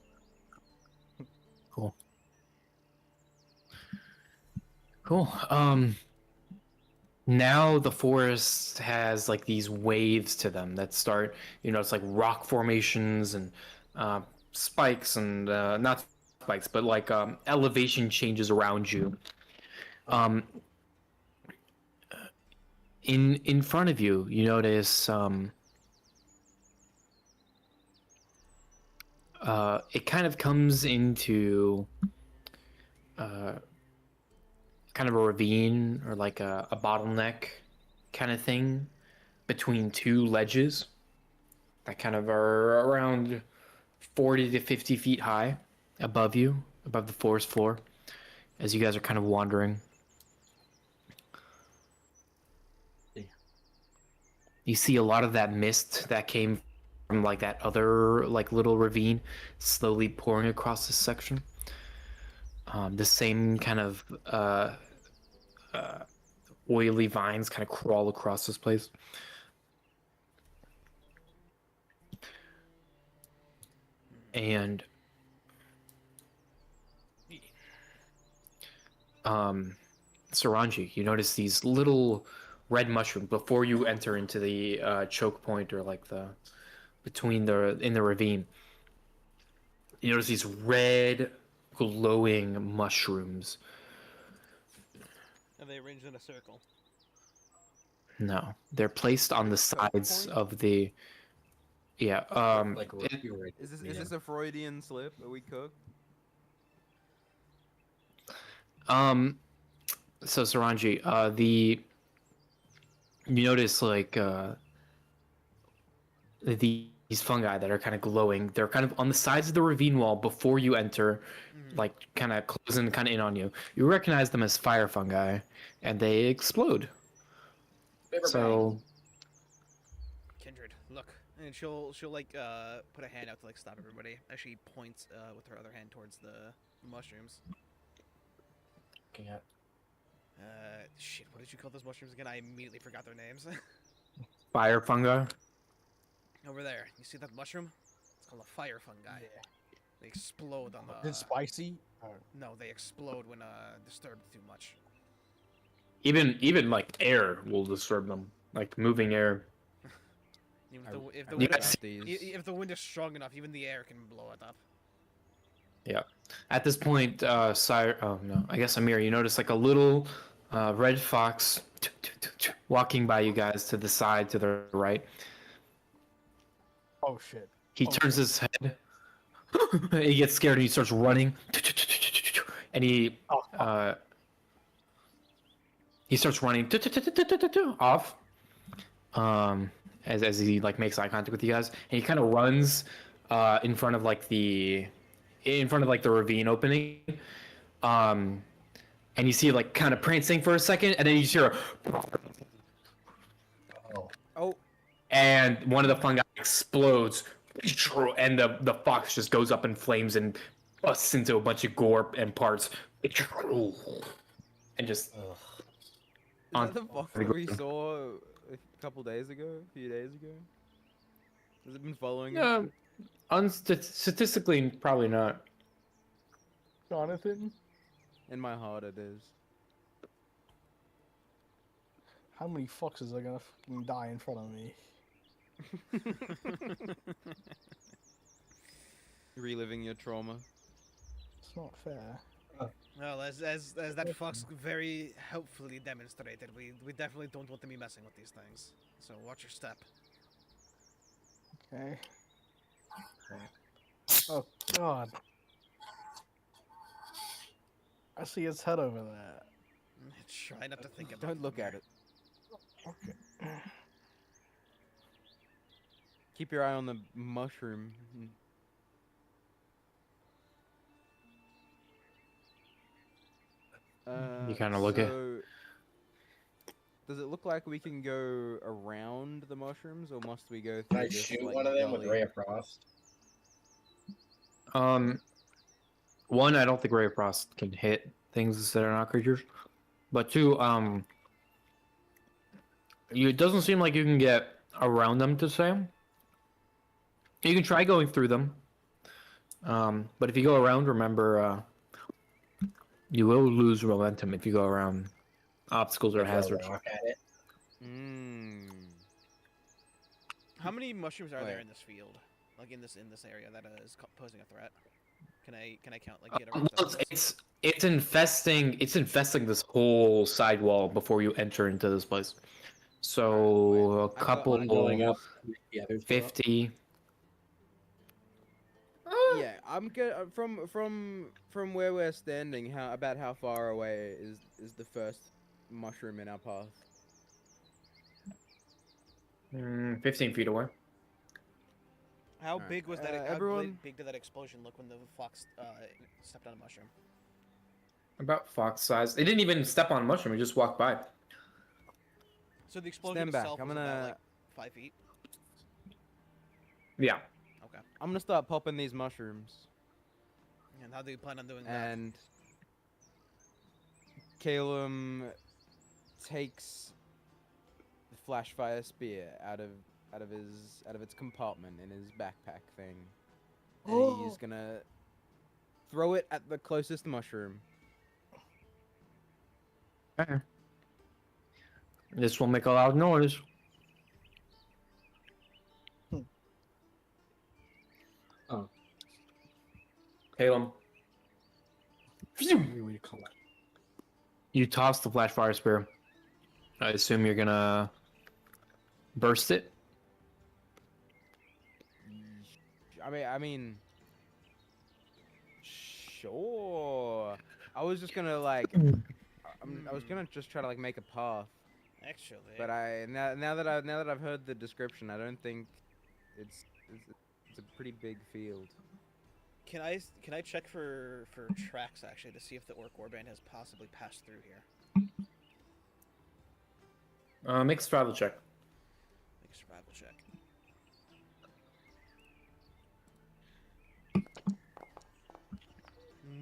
Cool. Cool. Now the forest has like these waves to them that start, it's like rock formations and spikes and not spikes, but like elevation changes around you. In front of you, you notice it kind of comes into kind of a ravine or like a bottleneck kind of thing between two ledges that kind of are around 40 to 50 feet high above you, above the forest floor, as you guys are kind of wandering. You see a lot of that mist that came from like that other like little ravine slowly pouring across this section. The same kind of oily vines kind of crawl across this place. And Saranji, you notice these little red mushrooms before you enter into the choke point or like the in the ravine. You notice these red glowing mushrooms. Are they arranged in a circle? No, they're placed on the sides point? of the. Yeah. Like it- Is this a Freudian slip? Are we cooked? So Saranji, you notice like these fungi that are kind of glowing. They're kind of on the sides of the ravine wall before you enter, like kind of closing kind of in on you. You recognize them as fire fungi, and they explode. So Kindred, look, and she'll like put a hand out to like stop everybody as she points with her other hand towards the mushrooms. looking at Shit, what did you call those mushrooms again? I immediately forgot their names. fire fungi. Over there, you see that mushroom? It's called a fire fungi. Yeah. They explode on Is the. it spicy? No, they explode when disturbed too much. Even like air will disturb them, like moving air. Even I- if the I wind, read Yes. about these. if the wind is strong enough, even the air can blow it up. At this point, oh no, I guess Amir, you notice like a little red fox walking by you guys to the side to the right. Oh shit. He Oh, turns his head. He gets scared and he starts running. and he starts running off. As he like makes eye contact with you guys, and he kind of runs in front of like the ravine opening. And you see it like kind of prancing for a second, and then you hear a Oh, and one of the fungi explodes, and the fox just goes up in flames and busts into a bunch of gore and parts, and just is on that the fox the that we ground. saw a couple days ago? A few days ago? Has it been following us? Statistically, probably not. Jonathan, In my heart, it is. how many foxes are gonna fucking die in front of me? Reliving your trauma. It's not fair. Well, as that fox very helpfully demonstrated, we definitely don't want to be messing with these things. So watch your step. Okay. Oh God. I see its head over there. Try not to think about. Don't look at it. Okay. Keep your eye on the mushroom. You kinda look at- so, does it look like we can go around the mushrooms, or must we go Can through I this, shoot like, one of them with gully? Ray of Frost? One, I don't think Ray of Frost can hit things that are not creatures, but two, it doesn't seem like you can get around them to say. You can try going through them, but if you go around, remember, you will lose momentum if you go around obstacles or Throw a hazards. rock at it. Mm. How many mushrooms are there Wait. in this field? Like in this area that is posing a threat? Can I count like get Well, around it's infesting this whole sidewall before you enter into this place. So Wait, a couple, I'm going up. The others go up. 50. Yeah, I'm good. From where we're standing, how far away is the first mushroom in our path? 15 feet away. How Alright, big was that? How everyone- big did that explosion look when the fox stepped on a mushroom? About fox size. It didn't even step on a mushroom. It just walked by. So the explosion Stand back. itself I'm was about gonna like 5 feet. Yeah. I'm gonna start popping these mushrooms, And how do you plan on doing that? and Calum takes the flash fire spear out of its compartment in his backpack thing, and he's gonna throw it at the closest mushroom. This will make a loud noise. Oh. Calum, Weird way to call it. you toss the flash fire spear. I assume you're gonna burst it. I mean, sure. I was just gonna like, I was gonna just try to like make a path, Actually, but now that I've heard the description, I don't think it's a pretty big field. can I check for tracks actually to see if the orc warband has possibly passed through here? Make a survival check. Make a survival check.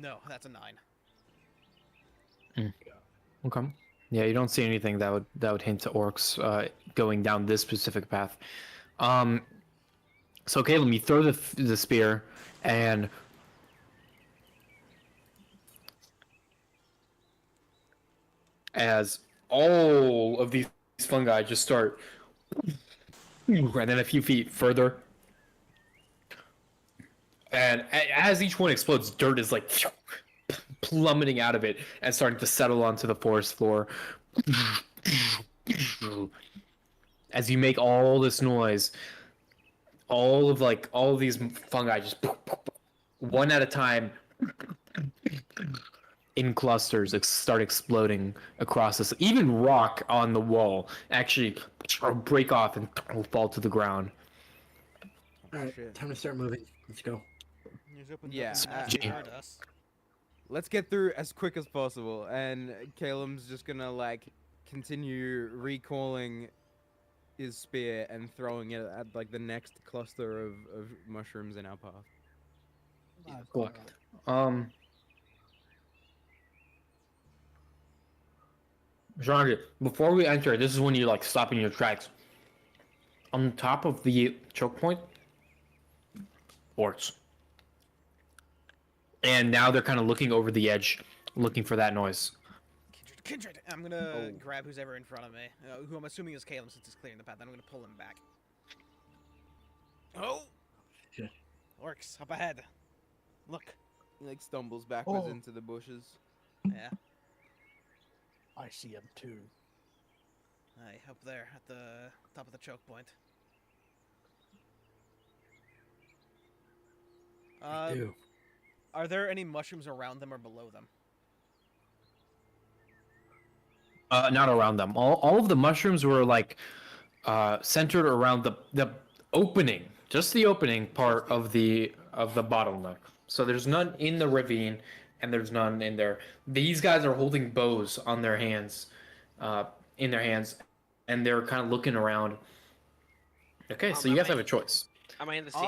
No, that's a 9. Okay. Yeah, you don't see anything that would hint to orcs going down this specific path. So Caleb, you throw the spear, and as all of these fungi just start, and then a few feet further, and as each one explodes, dirt is like plummeting out of it and starting to settle onto the forest floor. As you make all this noise, all of these fungi just one at a time in clusters start exploding across this. Even rock on the wall actually break off and fall to the ground. All right, Shit. time to start moving. Let's go. He's opened Yeah, up the map, he heard us. Let's get through as quick as possible, and Caleb's just gonna like continue recalling his spear and throwing it at like the next cluster of mushrooms in our path. Cool. Jean, before we enter, this is when you like stop in your tracks. On top of the choke point, orcs. And now they're kind of looking over the edge, looking for that noise. Kindred! I'm gonna Oh. grab who's ever in front of me, who I'm assuming is Caleb since he's clearing the path, then I'm gonna pull him back. Oh! Shit. Orcs, up ahead. Look. He like stumbles backwards Oh. into the bushes. Yeah. I see him too. Aye, up there at the top of the choke point. Do. Are there any mushrooms around them or below them? Not around them. All of the mushrooms were like centered around the opening, just the opening part of the bottleneck. So there's none in the ravine, and there's none in there. These guys are holding bows on their hands, in their hands, and they're kind of looking around. Okay, so you guys have a choice. Am I in the scene?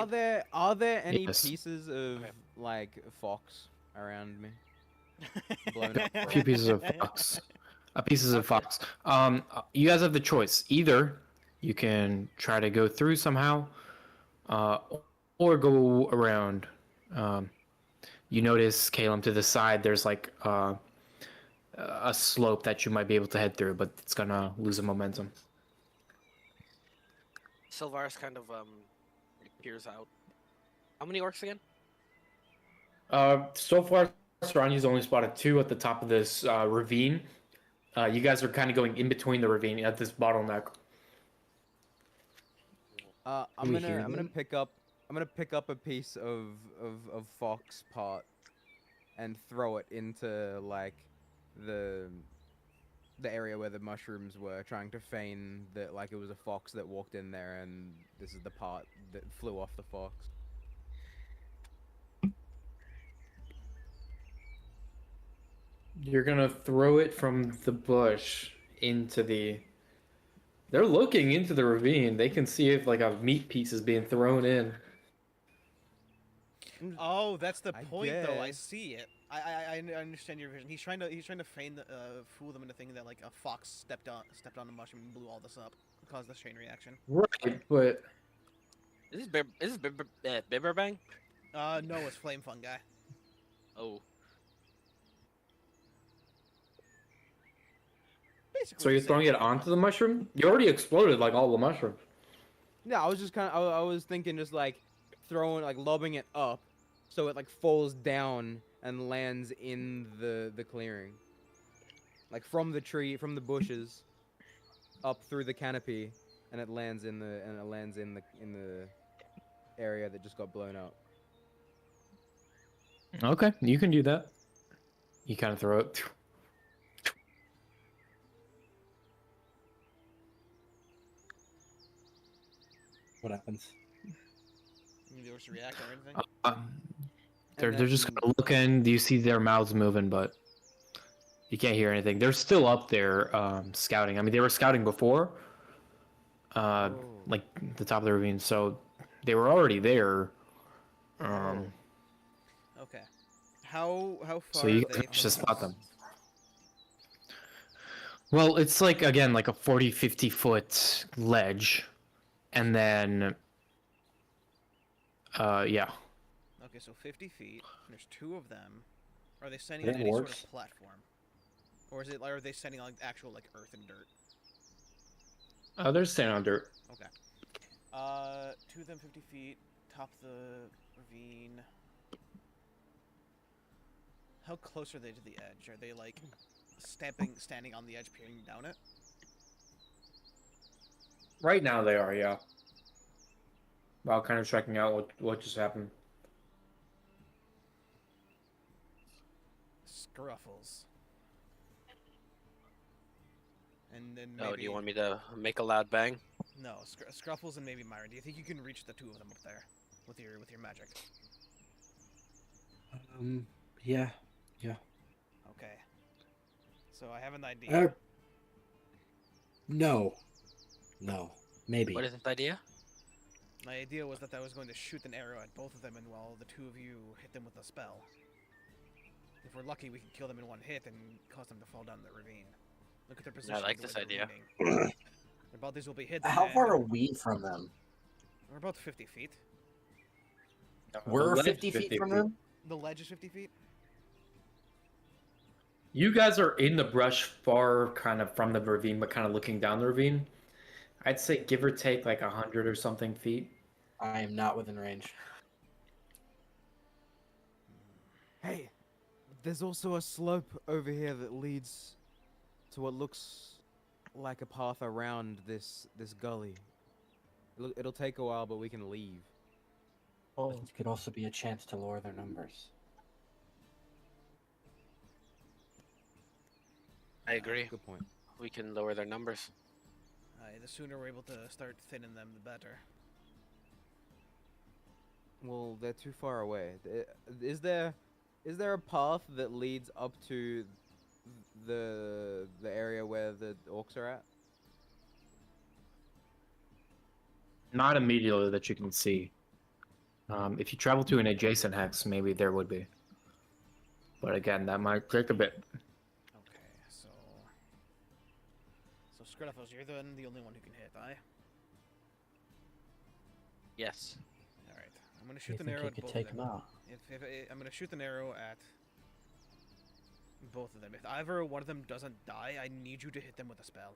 Are there any Yes. pieces of Okay. like fox around me? Blown up. A few pieces of fox. Pieces of fox. You guys have the choice. Either you can try to go through somehow, or go around. You notice, Caleb, to the side, there's like a slope that you might be able to head through, but it's gonna lose a momentum. Sylvaris kind of peers out. How many orcs again? So far, Sarani's only spotted 2 at the top of this ravine. You guys are kind of going in between the ravine at this bottleneck. I'm we hear gonna them? pick up a piece of fox part and throw it into like the area where the mushrooms were, trying to feign that like it was a fox that walked in there, and this is the part that flew off the fox. You're gonna throw it from the bush into the. They're looking into the ravine. They can see if like a meat piece is being thrown in. Oh, that's the I point, though. I guess. see it. I understand your vision. He's trying to feign fool them into thinking that like a fox stepped on a mushroom and blew all this up, caused this chain reaction. Right, but Is this Bibberbang? No, it's flame fungi. Oh, Basically so you're the same throwing it thing. onto the mushroom? You already exploded like all the mushrooms. Yeah, I was just I was thinking just like throwing like lobbing it up, so it like falls down and lands in the clearing, like from the tree, from the bushes, up through the canopy, and it lands in the area that just got blown up. Okay, you can do that. You kind of throw it. What happens? You know, to react or anything. They're just kind of looking. Do you see their mouths moving? But you can't hear anything. They're still up there scouting. I mean, they were scouting before, like the top of the ravine, so they were already there. Okay. How far? So you are guys they managed to from spot us? them. Well, it's like again like a 40-50 foot ledge, and then yeah. Okay, so 50 feet. And there's 2 of them. Are they standing They on have any sort orcs? of platform, or is it? Are they standing on like, actual like earth and dirt? They're standing on dirt. Okay. 2 of them 50 feet, top of the ravine. How close are they to the edge? Are they like standing on the edge, peering down it? Right now they are, yeah. While kind of checking out what just happened. Scruffles. And then Oh, maybe... do you want me to make a loud bang? No, Scruffles and maybe Myron. Do you think you can reach the two of them up there with your magic? Yeah. Okay. So I have an idea. No. Maybe. What is this idea? My idea was that I was going to shoot an arrow at both of them, and while the two of you hit them with a spell. If we're lucky, we can kill them in one hit and cause them to fall down the ravine. Look at their position. like this idea. Their bodies will be hidden. How and far are we from them? We're about 50 feet. We're ledge 50 feet from them? The ledge is 50 feet. You guys are in the brush far kind of from the ravine, but kind of looking down the ravine. I'd say give or take like 100 or something feet. I am not within range. Hey, there's also a slope over here that leads to what looks like a path around this gully. It'll take a while, but we can leave. Oh. It could also be a chance to lower their numbers. I agree. Good point. We can lower their numbers. The sooner we're able to start thinning them, the better. Well, they're too far away. Is there a path that leads up to the area where the orcs are at? Not immediately that you can see. If you travel to an adjacent hex, maybe there would be. But again, that might take a bit. Okay, so Scruffles, you're the only one who can hit, aye? Yes. All right. I'm gonna You shoot an think arrow you at could both take of them them. out? If I'm gonna shoot an arrow at both of them. If either one of them doesn't die, I need you to hit them with a spell.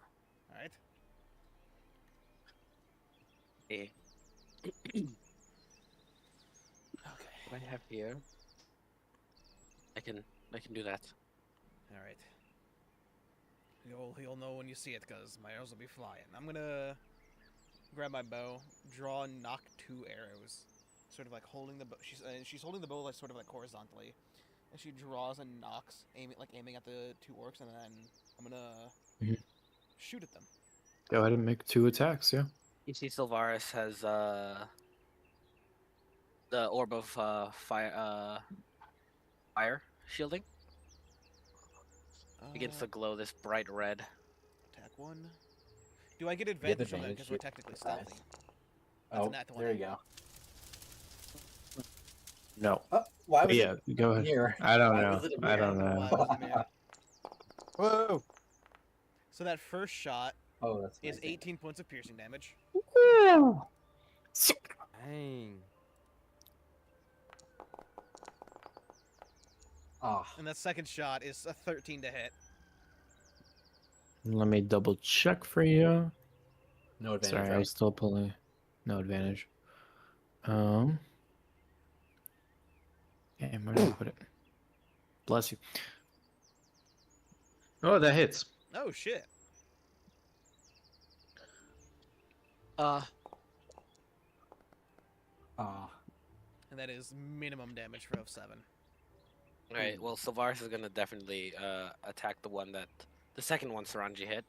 All right? Okay. What I have here. I can do that. All right. You'll know when you see it, cause my arrows will be flying. I'm gonna grab my bow, draw and knock 2 arrows, sort of like holding the bow. She's holding the bow like sort of like horizontally, and she draws and knocks, aiming at the 2 orcs, and then I'm gonna shoot at them. Go ahead and make 2 attacks, yeah. You see, Sylvaris has the orb of fire shielding against the glow, this bright red. Attack 1. Do I get advantage on that advantage, because we're you- technically nice. stealthy? That's Oh, a nat 20. there you go. No. Why was Yeah, it go ahead. mirror? I don't Why know. was it a I mirror? don't Why know. was it mirror? Whoa! So that first shot Oh, that's is nice. 18 points of piercing damage. Dang. Ah, And that second shot is a 13 to hit. Let me double check for you. no advantage, Sorry, I right? was still pulling. No advantage. Damn, where did I put it? Bless you. Oh, that hits. Oh shit. Ah, And that is minimum damage for 7. Alright, well, Sylvaris is gonna definitely attack the one that the second one Saranji hit.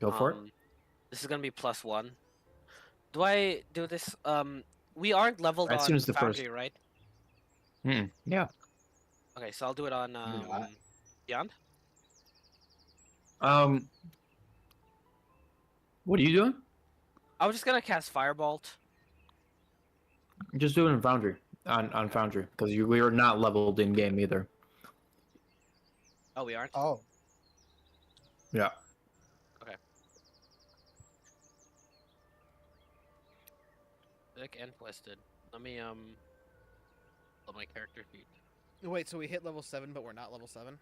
Go for it. This is gonna be +1. Do I do this? We aren't leveled As on soon as the first- Foundry, right? Yeah. Okay, so I'll do it on not. Beyond. What are you doing? I was just gonna cast Firebolt. Just doing it Foundry. On Foundry. Because we were not leveled in game either. Oh, we aren't. Oh, Yeah. Thick and twisted. Let me pull my character sheet. Wait, so we hit level 7, but we're not level 7?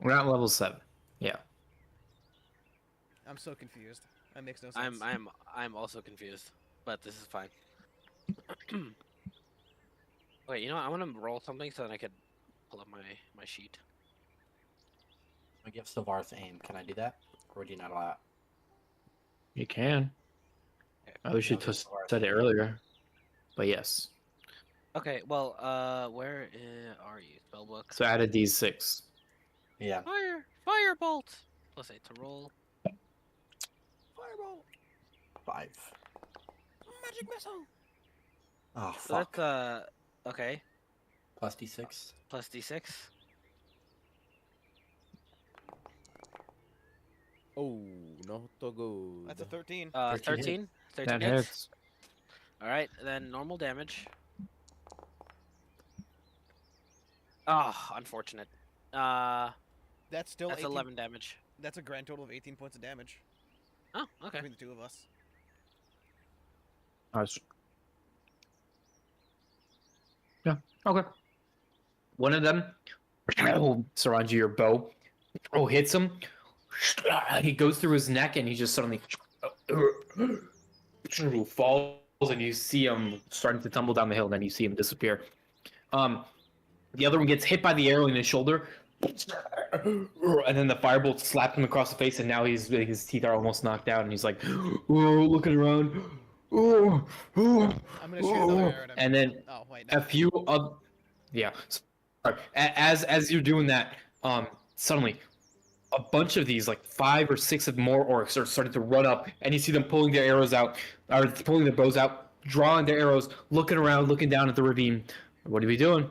We're not level 7. Yeah. I'm so confused. That makes no sense. I'm also confused, but this is fine. Wait, you know what? I want to roll something so that I could pull up my sheet. I give Sylvaris aim. Can I do that? Or would you not allow it? You can. Okay. I wish you Okay, just Sylvaris. said it earlier. But yes. Okay, well, where are you? Spellbook. So add a d6. Yeah. Firebolt. Plus 8 to roll. Fireball. 5. Magic missile. Oh, So fuck. that's okay. Plus d6. Plus d6. Oh, not so good. That's a 13. 13. 13 That hits. hits. All right, then normal damage. Oh, unfortunate. That's still That's 18. 11 damage. That's a grand total of 18 points of damage Oh, okay. between the two of us. Nice. Yeah. Okay. One of them, Saranji, your bow, hits him. He goes through his neck, and he just suddenly falls, and you see him starting to tumble down the hill. And then you see him disappear. The other one gets hit by the arrow in his shoulder, and then the firebolt slapped him across the face, and now his teeth are almost knocked out, and he's like, "Oh, looking around." Oh, oh, I'm gonna shoot another arrow at him. and then Oh wait, a few of, yeah. Sorry. As you're doing that, suddenly a bunch of these, like 5 or 6 of more orcs, are starting to run up, and you see them pulling their arrows out, or pulling their bows out, drawing their arrows, looking around, looking down at the ravine. What are we doing?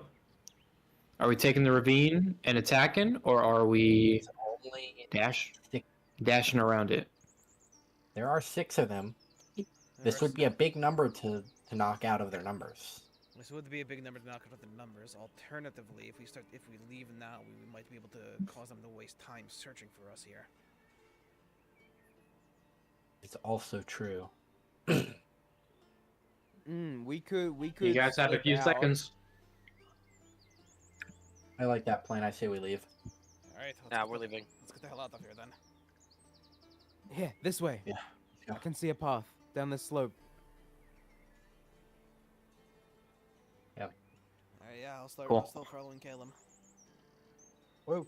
Are we taking the ravine and attacking, or are we Only dashing around it? there are 6 of them. This would be a big number to knock out of their numbers. This would be a big number to knock out the numbers. Alternatively, if we leave now, we might be able to cause them to waste time searching for us here. It's also true. We could. You guys have a slip few out. seconds. I like that plan. I say we leave. All right. Nah, we're leaving. Let's get the hell out of here then. Here, this way. Yeah. I can see a path down this slope. All right. Yeah, I'll start. Cool. I'll still following Caleb. Whoa.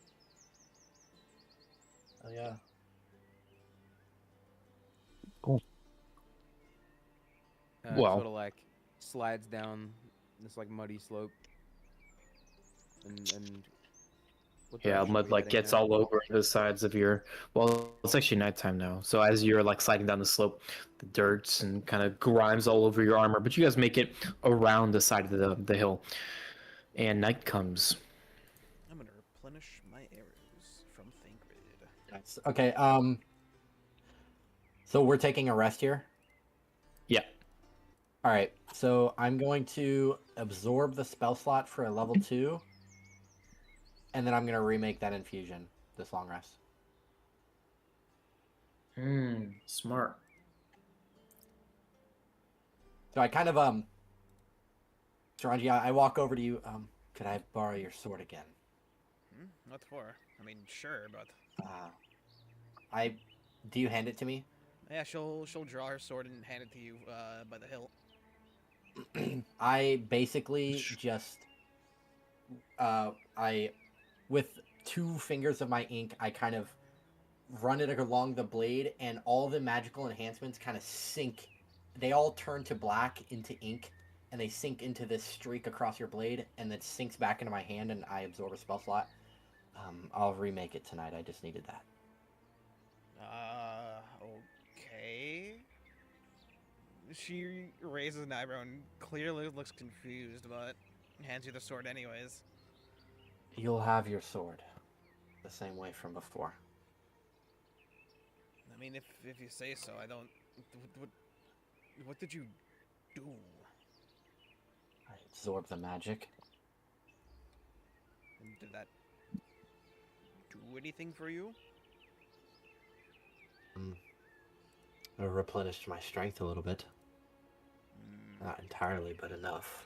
Oh yeah. Well. Sort of like slides down this like muddy slope. And what Yeah, direction are mud we like heading gets now? all over the sides of your. Well, it's actually nighttime now. So as you're like sliding down the slope, the dirt's and kind of grimes all over your armor. But you guys make it around the side of the hill, and night comes. I'm gonna replenish my arrows from Thancred. Nice. Okay. So we're taking a rest here. Yeah. All right. So I'm going to absorb the spell slot for a level 2, and then I'm gonna remake that infusion this long rest. Smart. So I kind of Saranji, I walk over to you. Could I borrow your sword again? What for? I mean, sure, but Do you hand it to me? yeah, she'll draw her sword and hand it to you by the hill. I basically just with 2 fingers of my ink, I kind of run it along the blade, and all the magical enhancements kind of sink. They all turn to black into ink, and they sink into this streak across your blade, and it sinks back into my hand, and I absorb a spell slot. I'll remake it tonight. I just needed that. Okay. She raises an eyebrow and clearly looks confused, but hands you the sword anyways. You'll have your sword, the same way from before. I mean, if you say so, I don't. What did you do? I absorb the magic. And did that do anything for you? I replenished my strength a little bit. Hmm, Not entirely, but enough.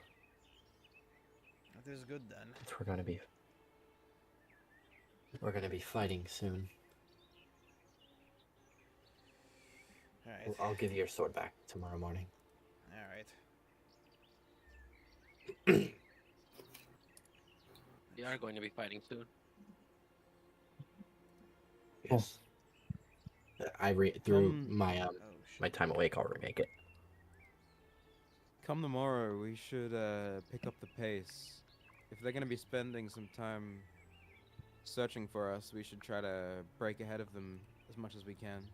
that is good then. We're gonna be fighting soon. All right. I'll give you your sword back tomorrow morning. All right. We are going to be fighting soon. Yes. Through my Oh my shit. time awake, I'll remake it. Come tomorrow, we should pick up the pace. If they're gonna be spending some time searching for us, we should try to break ahead of them as much as we can.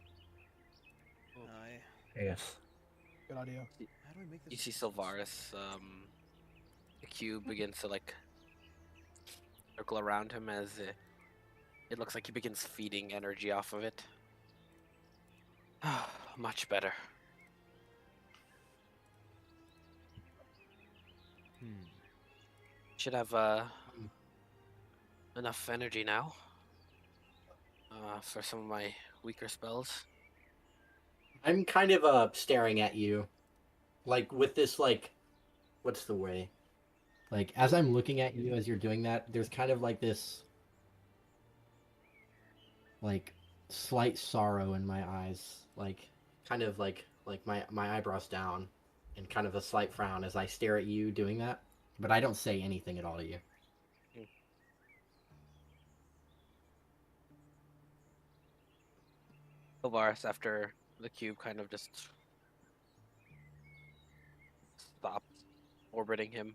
Yes. Good idea. How do we make You this? see Sylvaris, the cube begins to like circle around him as it looks like he begins feeding energy off of it. Much better. Should have enough energy now for some of my weaker spells. I'm kind of staring at you, like with this what's the way? Like as I'm looking at you as you're doing that, there's kind of like this like slight sorrow in my eyes, like kind of like my eyebrows down, and kind of a slight frown as I stare at you doing that, but I don't say anything at all to you. Sylvaris, after the cube kind of just stops orbiting him,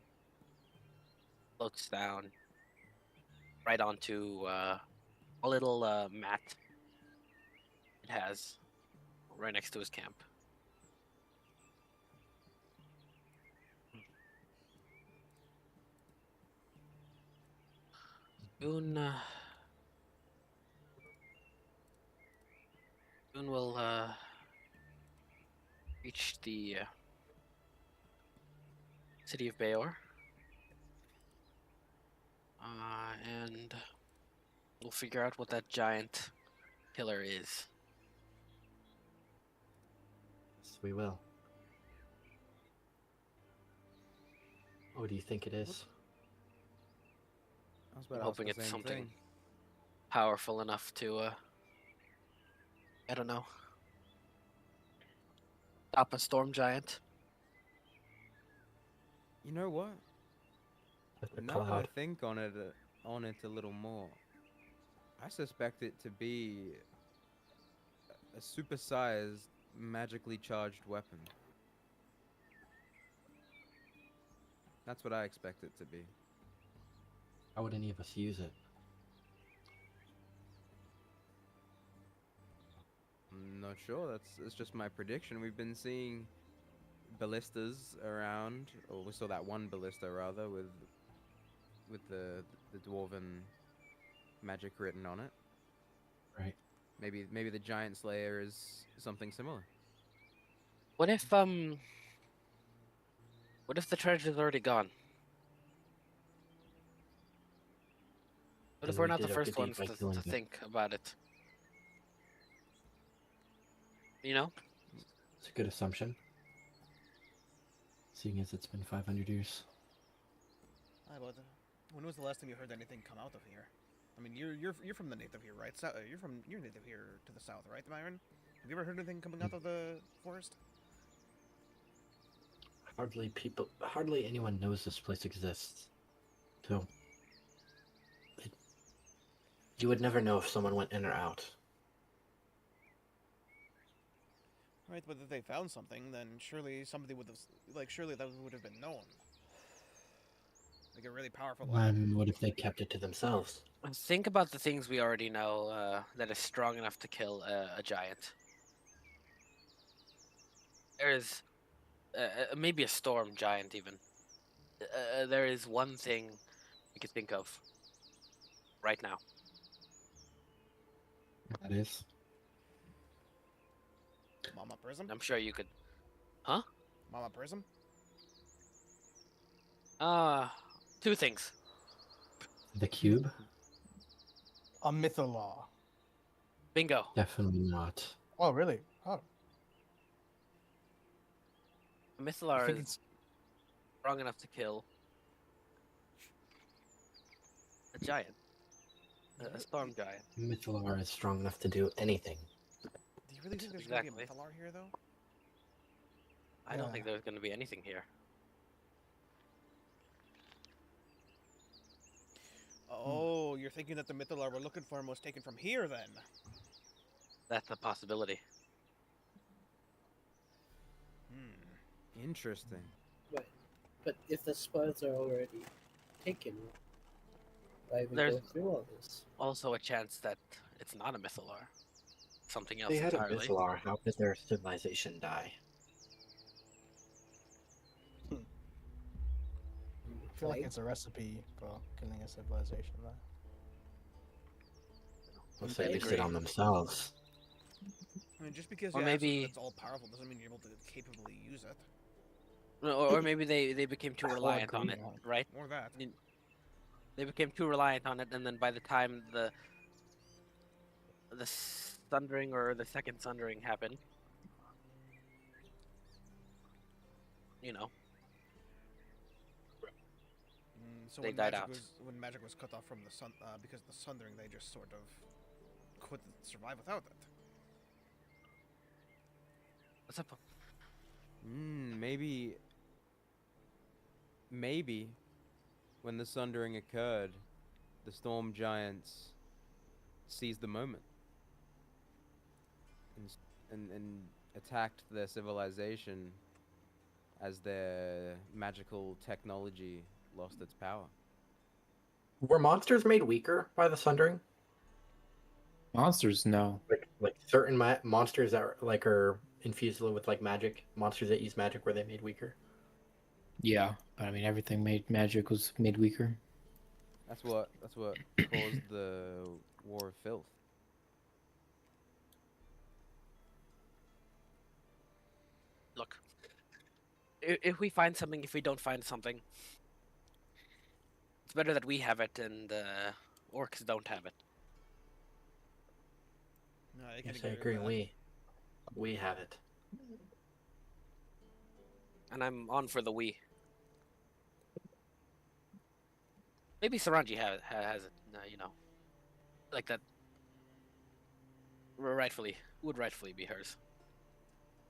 floats down right onto a little mat it has right next to his camp. Soon we'll reach the city of Bayor. And we'll figure out what that giant killer is. Yes, we will. What do you think it is? I was I'm about to hoping ask the it's same something thing. powerful enough to, I don't know, stop a storm giant. You know what? With the Now that I cloud. think on it a little more, I suspect it to be a supersized, magically charged weapon. That's what I expect it to be. How would any of us use it? I'm not sure. It's just my prediction. We've been seeing ballistas around, or we saw that one ballista rather with the dwarven magic written on it. Right. Maybe the giant slayer is something similar. What if the treasure's already gone? What if Then we're we not the did our first good deed ones by to killing it. think about it? You know? It's a good assumption. Seeing as it's been 500 years. Hi, bud. When was the last time you heard anything come out of here? I mean, you're from the native here, right? You're native here to the south, right, Myron? Have you ever heard anything coming out of the forest? Hardly anyone knows this place exists. So, you would never know if someone went in or out. Right, but if they found something, then surely somebody would have, surely that would have been known. Like a really powerful weapon. What if they kept it to themselves? Think about the things we already know that is strong enough to kill a giant. There's maybe a storm giant even. There is one thing we could think of right now. That is. Mama Prism? I'm sure you could. Mama Prism? Two things. The cube? A Mytholar. Bingo. Definitely not. Oh, really? Oh. A I Mytholar think is it's strong enough to kill a giant. A storm giant. Mytholar is strong enough to do anything. Do you really think there's gonna be a Exactly. Mythalar here, though? I don't Yeah. think there's going to be anything here. Oh, you're thinking that the Mythalar we're looking for was taken from here, then? That's a possibility. Hmm. Interesting. But if the spoils are already taken, why even There's- go through all this? Also a chance that it's not a mythalar. Something else They had a entirely. Mythalar. How did their civilization die? I feel like it's a recipe for killing a civilization, though. Unless they I leased agree. it on themselves. I mean, just because Or you have something maybe- that's all powerful doesn't mean you're able to capably use it. Or maybe they became too Or reliant on it, green. right? Or that. They became too reliant on it, and then by the time the sundering or the second sundering happened, you know, So They when died magic out. when magic was cut off from the sun, because of the sundering, they just sort of couldn't survive without it. what's up? Maybe when the sundering occurred, the storm giants seized the moment and attacked their civilization as their magical technology lost its power. Were monsters made weaker by the Sundering? Monsters, no. Like certain monsters that are infused with like magic. Monsters that use magic, were they made weaker? Yeah, but I mean, everything made magic was made weaker. That's what caused the War of Filth. Look, if we find something, if we don't find something, it's better that we have it and orcs don't have it. No, I can Yes, I agree with agree. that. We have it. And I'm on for the we. Maybe Saranji has it, you know, like that. Would rightfully be hers.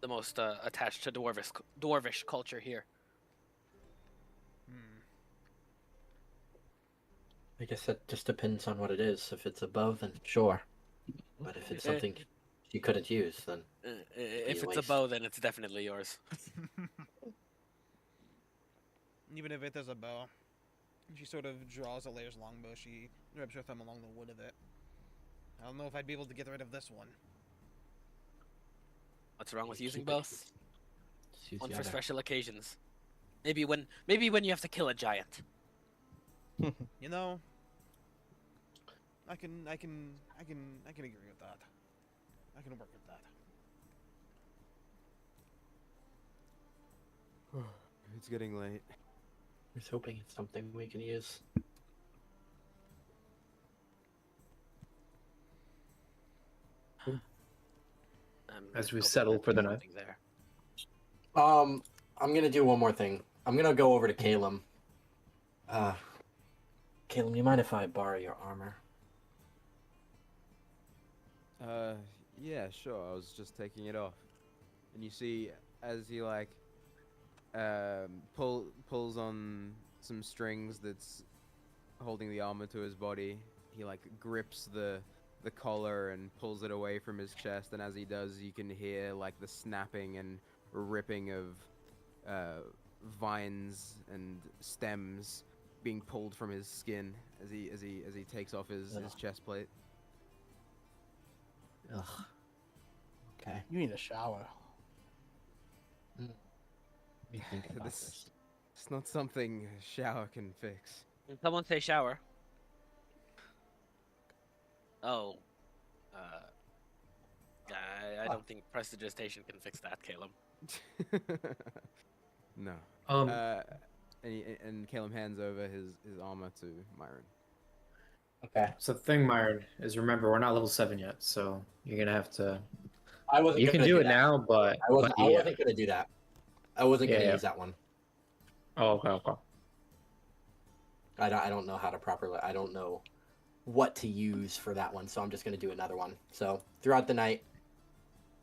The most attached to dwarvish culture here. Hmm. I guess that just depends on what it is. If it's above, then sure. But if it's something you couldn't use, then If a it's a waste. bow, then it's definitely yours. Even if it is a bow, she sort of draws a layer's longbow. She rubs her thumb along the wood of it. I don't know if I'd be able to get rid of this one. What's wrong with Keep using it. both? just use One the for other. special occasions. Maybe when you have to kill a giant. You know, I can agree with that. I can work with that. It's getting late. I was hoping it's something we can use. As we hoping settle there'd for be the night. something there. I'm gonna do one more thing. I'm gonna go over to Caleb. Caleb, you mind if I borrow your armor? Yeah, sure. I was just taking it off, and you see as he like pulls on some strings that's holding the armor to his body. He like grips the collar and pulls it away from his chest, and as he does, you can hear like the snapping and ripping of vines and stems being pulled from his skin as he takes off his chest plate. Ugh. Okay. You need a shower. Let me think about This- this. It's not something a shower can fix. Can someone say shower? Oh. I don't think prestidigitation can fix that, Caleb. No. Um, And Caleb hands over his armor to Myron. Okay. so the thing, Myron, is remember we're not level 7 yet, so you're gonna have to. I wasn't. You can gonna do it that. now, but I wasn't. but I yeah. wasn't gonna do that. I wasn't gonna Yeah. use that one. Oh, okay. I don't know how to properly. I don't know what to use for that one, so I'm just gonna do another one. So throughout the night,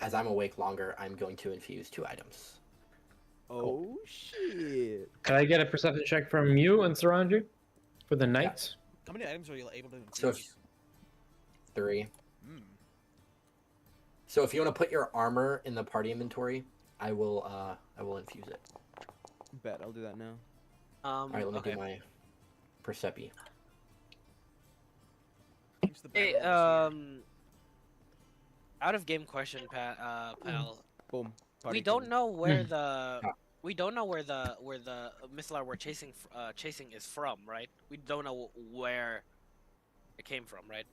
as I'm awake longer, I'm going to infuse 2 items. Oh shit! Can I get a perception check from you and Saranji for the night? How many items are you able to infuse? So if- 3. Hmm. So if you want to put your armor in the party inventory, I will infuse it. Bet I'll do that now. All right, let me Okay. do my Percepi. Use the Hey, bedroll this out of game question, pal. Boom. We Party don't killer. know where Hmm. the Ah. we don't know where the missile we're chasing is from, right? We don't know where it came from, right?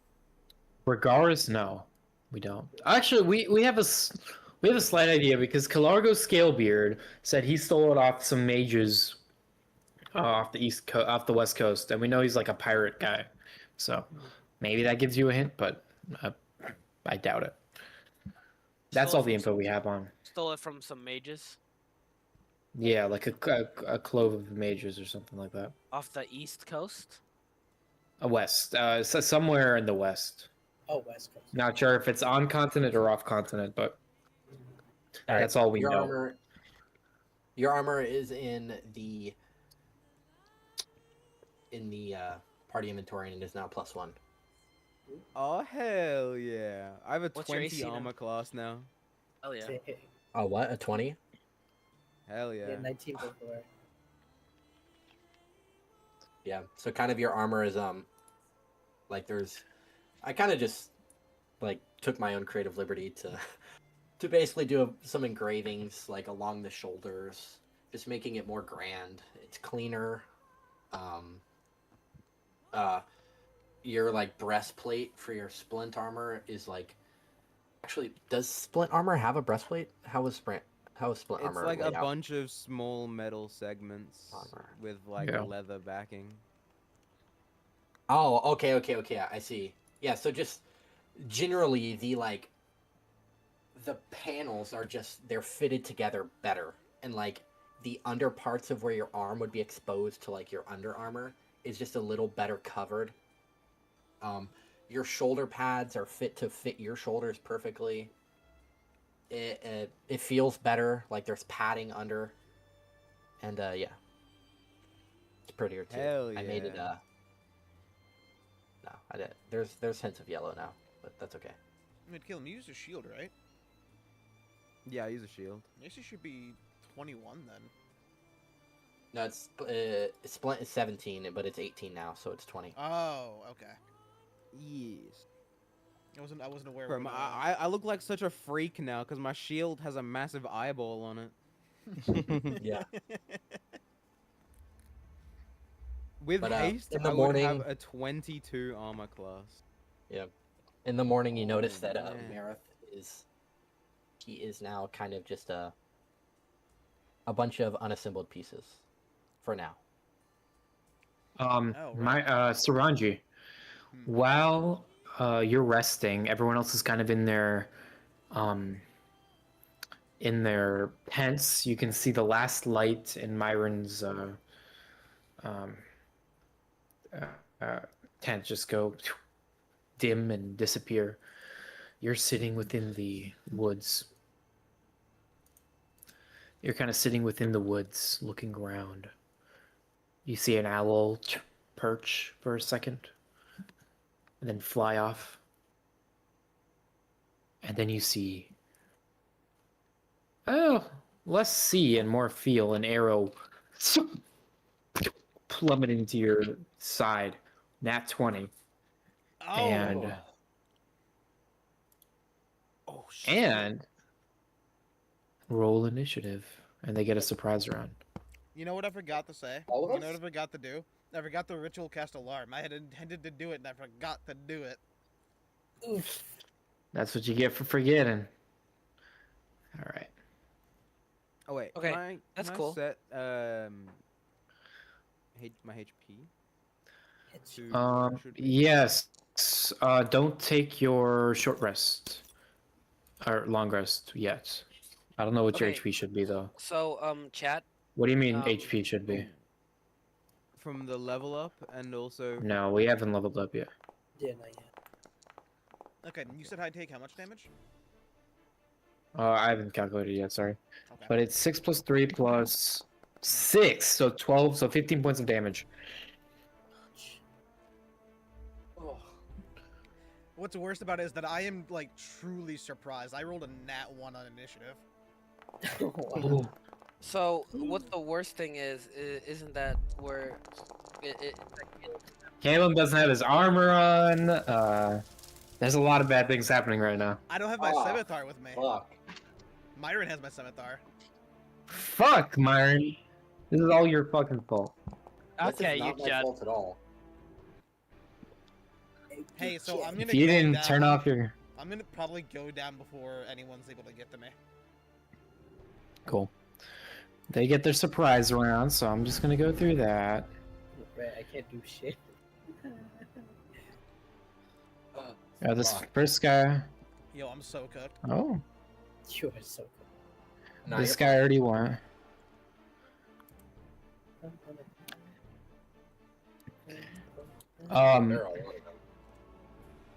Regaris, no, we don't. Actually, we have we have a slight idea because Calargo Scalebeard said he stole it off some mages off the off the west coast, and we know he's like a pirate guy. So maybe that gives you a hint, but I doubt it. That's Stole it all the from info we have on. Stole it from some mages Yeah, like a clove of mages or something like that. off the east coast. A west, so somewhere in the west. Oh, West Coast. Not sure if it's on continent or off continent, but All right, that's all we your know. armor. Your armor is in the party inventory and it is now +1. Oh hell yeah! I have a What's your 20 AC now? armor class now. Oh yeah. Oh, what? A 20? Hell yeah. Yeah, 19 before. Yeah. So kind of your armor is like I kind of just like took my own creative liberty to to basically do some engravings like along the shoulders, just making it more grand. It's cleaner. Your like breastplate for your splint armor is like actually does splint armor have a breastplate? How is splint It's armor like a laid out? bunch of small metal segments Armor. with like Yeah. leather backing. Oh, okay, I see. Yeah, so just generally the panels are just they're fitted together better, and like the under parts of where your arm would be exposed to like your under armor is just a little better covered. Your shoulder pads are fit your shoulders perfectly. It feels better, like there's padding under, and yeah, it's prettier too. Hell I made it yeah. No, I did. There's hints of yellow now, but that's okay. I mean, kill him. You use a shield, right? Yeah, I use a shield. AC should be 21 then. No, it's Splint is 17, but it's 18 now, so it's 20. Oh, okay. Yes. I wasn't aware. Bro, What, I look like such a freak now because my shield has a massive eyeball on it. Yeah. With But, haste, in the I would morning- have a 22 armor class. In the morning, you notice Oh, that man. Marith is now kind of just a bunch of unassembled pieces, for now. Oh, My Saranji, Hmm. while you're resting, everyone else is kind of in their tents. You can see the last light in Myron's tent just go dim and disappear. You're sitting within the woods. You're kind of sitting within the woods, looking around. You see an owl perch for a second, and then fly off. And then you see, less see and more feel an arrow plummet into your side. Nat 20. Oh. And Oh shit. and roll initiative, and they get a surprise round. You know what I forgot to say? All of You know what us? I forgot to do? I forgot the ritual cast alarm. I had intended to do it, and I forgot to do it. Oof. That's what you get for forgetting. All right. Oh wait. Okay, can I, that's can I cool. set my HP It's to should be- Yes. Don't take your short rest or long rest yet. I don't know what your Okay. HP should be though. So chat. What do you mean Um, HP should be? from the level up and also No, we haven't leveled up yet. yeah, not yet. Okay, you said I take how much damage? I haven't calculated yet. Sorry, Okay. but it's 6 plus 3 plus 6, so 12, so 15 points of damage. Oh. What's worst about it is that I am like truly surprised. I rolled a nat 1 on initiative. Wow. So what the worst thing is isn't that we're Caleb doesn't have his armor on. There's a lot of bad things happening right now. I don't have my Ah, scimitar with me. Fuck. Myron has my scimitar. Fuck, Myron. This is all your fucking fault. This Okay, is you not my just fault at all. Hey, so I'm gonna If you go didn't down. turn off your... I'm gonna probably go down before anyone's able to get to me. Cool. They get their surprise round, so I'm just gonna go through that. Right, I can't do shit. This Fuck. first guy... Yo, I'm so cooked. Oh, You are so Nah, this you're guy already won. good. fine. There are a lot of them.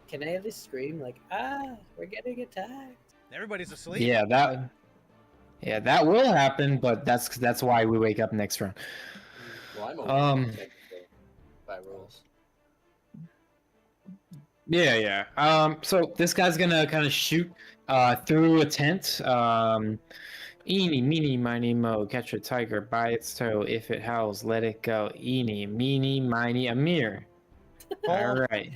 Can I at least scream like, ah, we're getting attacked? Everybody's asleep. Yeah, that will happen, but that's why we wake up next round. Well, I'm okay by rules. Yeah. So this guy's gonna kind of shoot through a tent. Eeny, meeny, miny, mo, catch a tiger by its toe. If it howls, let it go. Eeny, meeny, miny, a mirror. All right.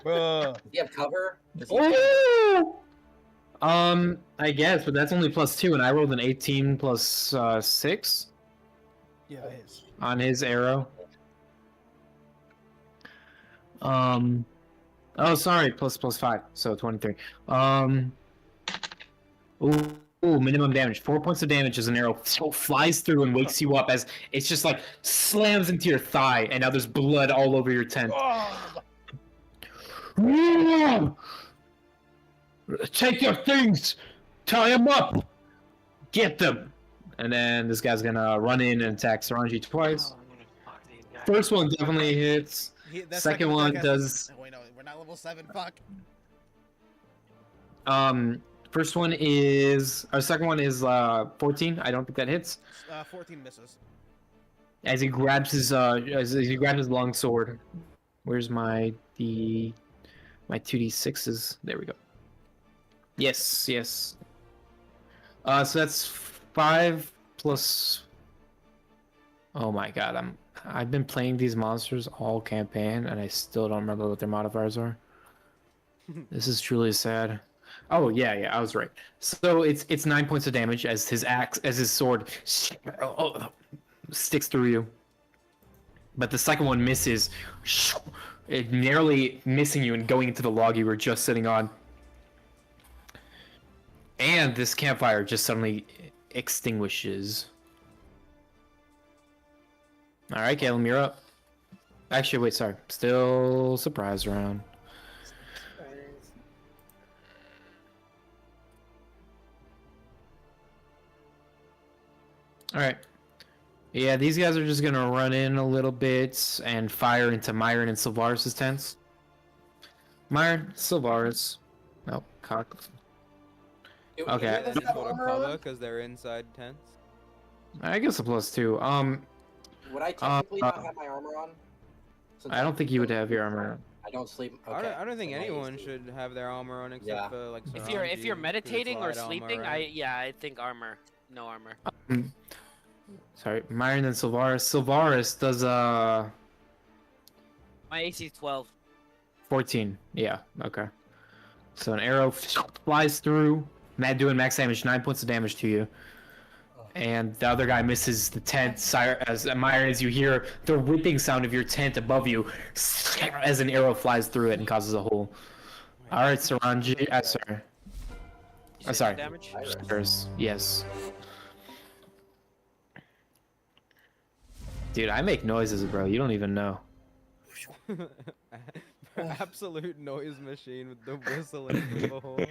Bruh. Does he have cover? Does he have cover? I guess, but that's only +2, and I rolled an 18 plus 6 Yeah, it is. on his arrow. Oh, sorry, plus 5, so 23. Ooh, minimum damage. 4 points of damage as an arrow flies through and wakes you up as it's just like slams into your thigh, and now there's blood all over your tent. Take your things! Tie them up! Get them! And then this guy's gonna run in and attack Saranji twice. Oh, I'm gonna fuck these guys. First one definitely hits. That Second one attack does... Oh, wait, no, we're not level 7. Fuck. First one is... Our second one is 14. I don't think that hits. 14 misses. As he grabs his long sword. Where's my 2d6s? There we go. Yes. So that's 5 plus... Oh my god, I've been playing these monsters all campaign, and I still don't remember what their modifiers are. This is truly sad. Oh yeah, I was right. So it's 9 points of damage as his sword sticks through you. But the second one misses, it narrowly missing you and going into the log you were just sitting on. And this campfire just suddenly extinguishes. All right, Caleb, you're up. Actually, wait, sorry. Still surprise round. All right. Yeah, these guys are just gonna run in a little bit and fire into Myron and Sylvaris' tents. Myron, Sylvaris. No, cock. Okay. Some sort of cover because they're inside tents. I guess a +2. Would I technically not have my armor on? Since I don't think you would have your armor on. I don't sleep. Okay. I don't think then anyone use should have their armor on except Yeah. for like. If Saranji, you're 'cause it's meditating or light armor, sleeping, right? I think armor. No armor. Sorry, Myron and Sylvaris. Sylvaris does My AC is 12. 14. Yeah, okay. So an arrow flies through. Doing max damage, 9 points of damage to you. And the other guy misses the tent. As Myron, as you hear the ripping sound of your tent above you, as an arrow flies through it and causes a hole. All right, Saranji. Sorry. You said Sorry. no damage? Yes. Dude, I make noises, bro. You don't even know. Absolute noise machine with the whistling before.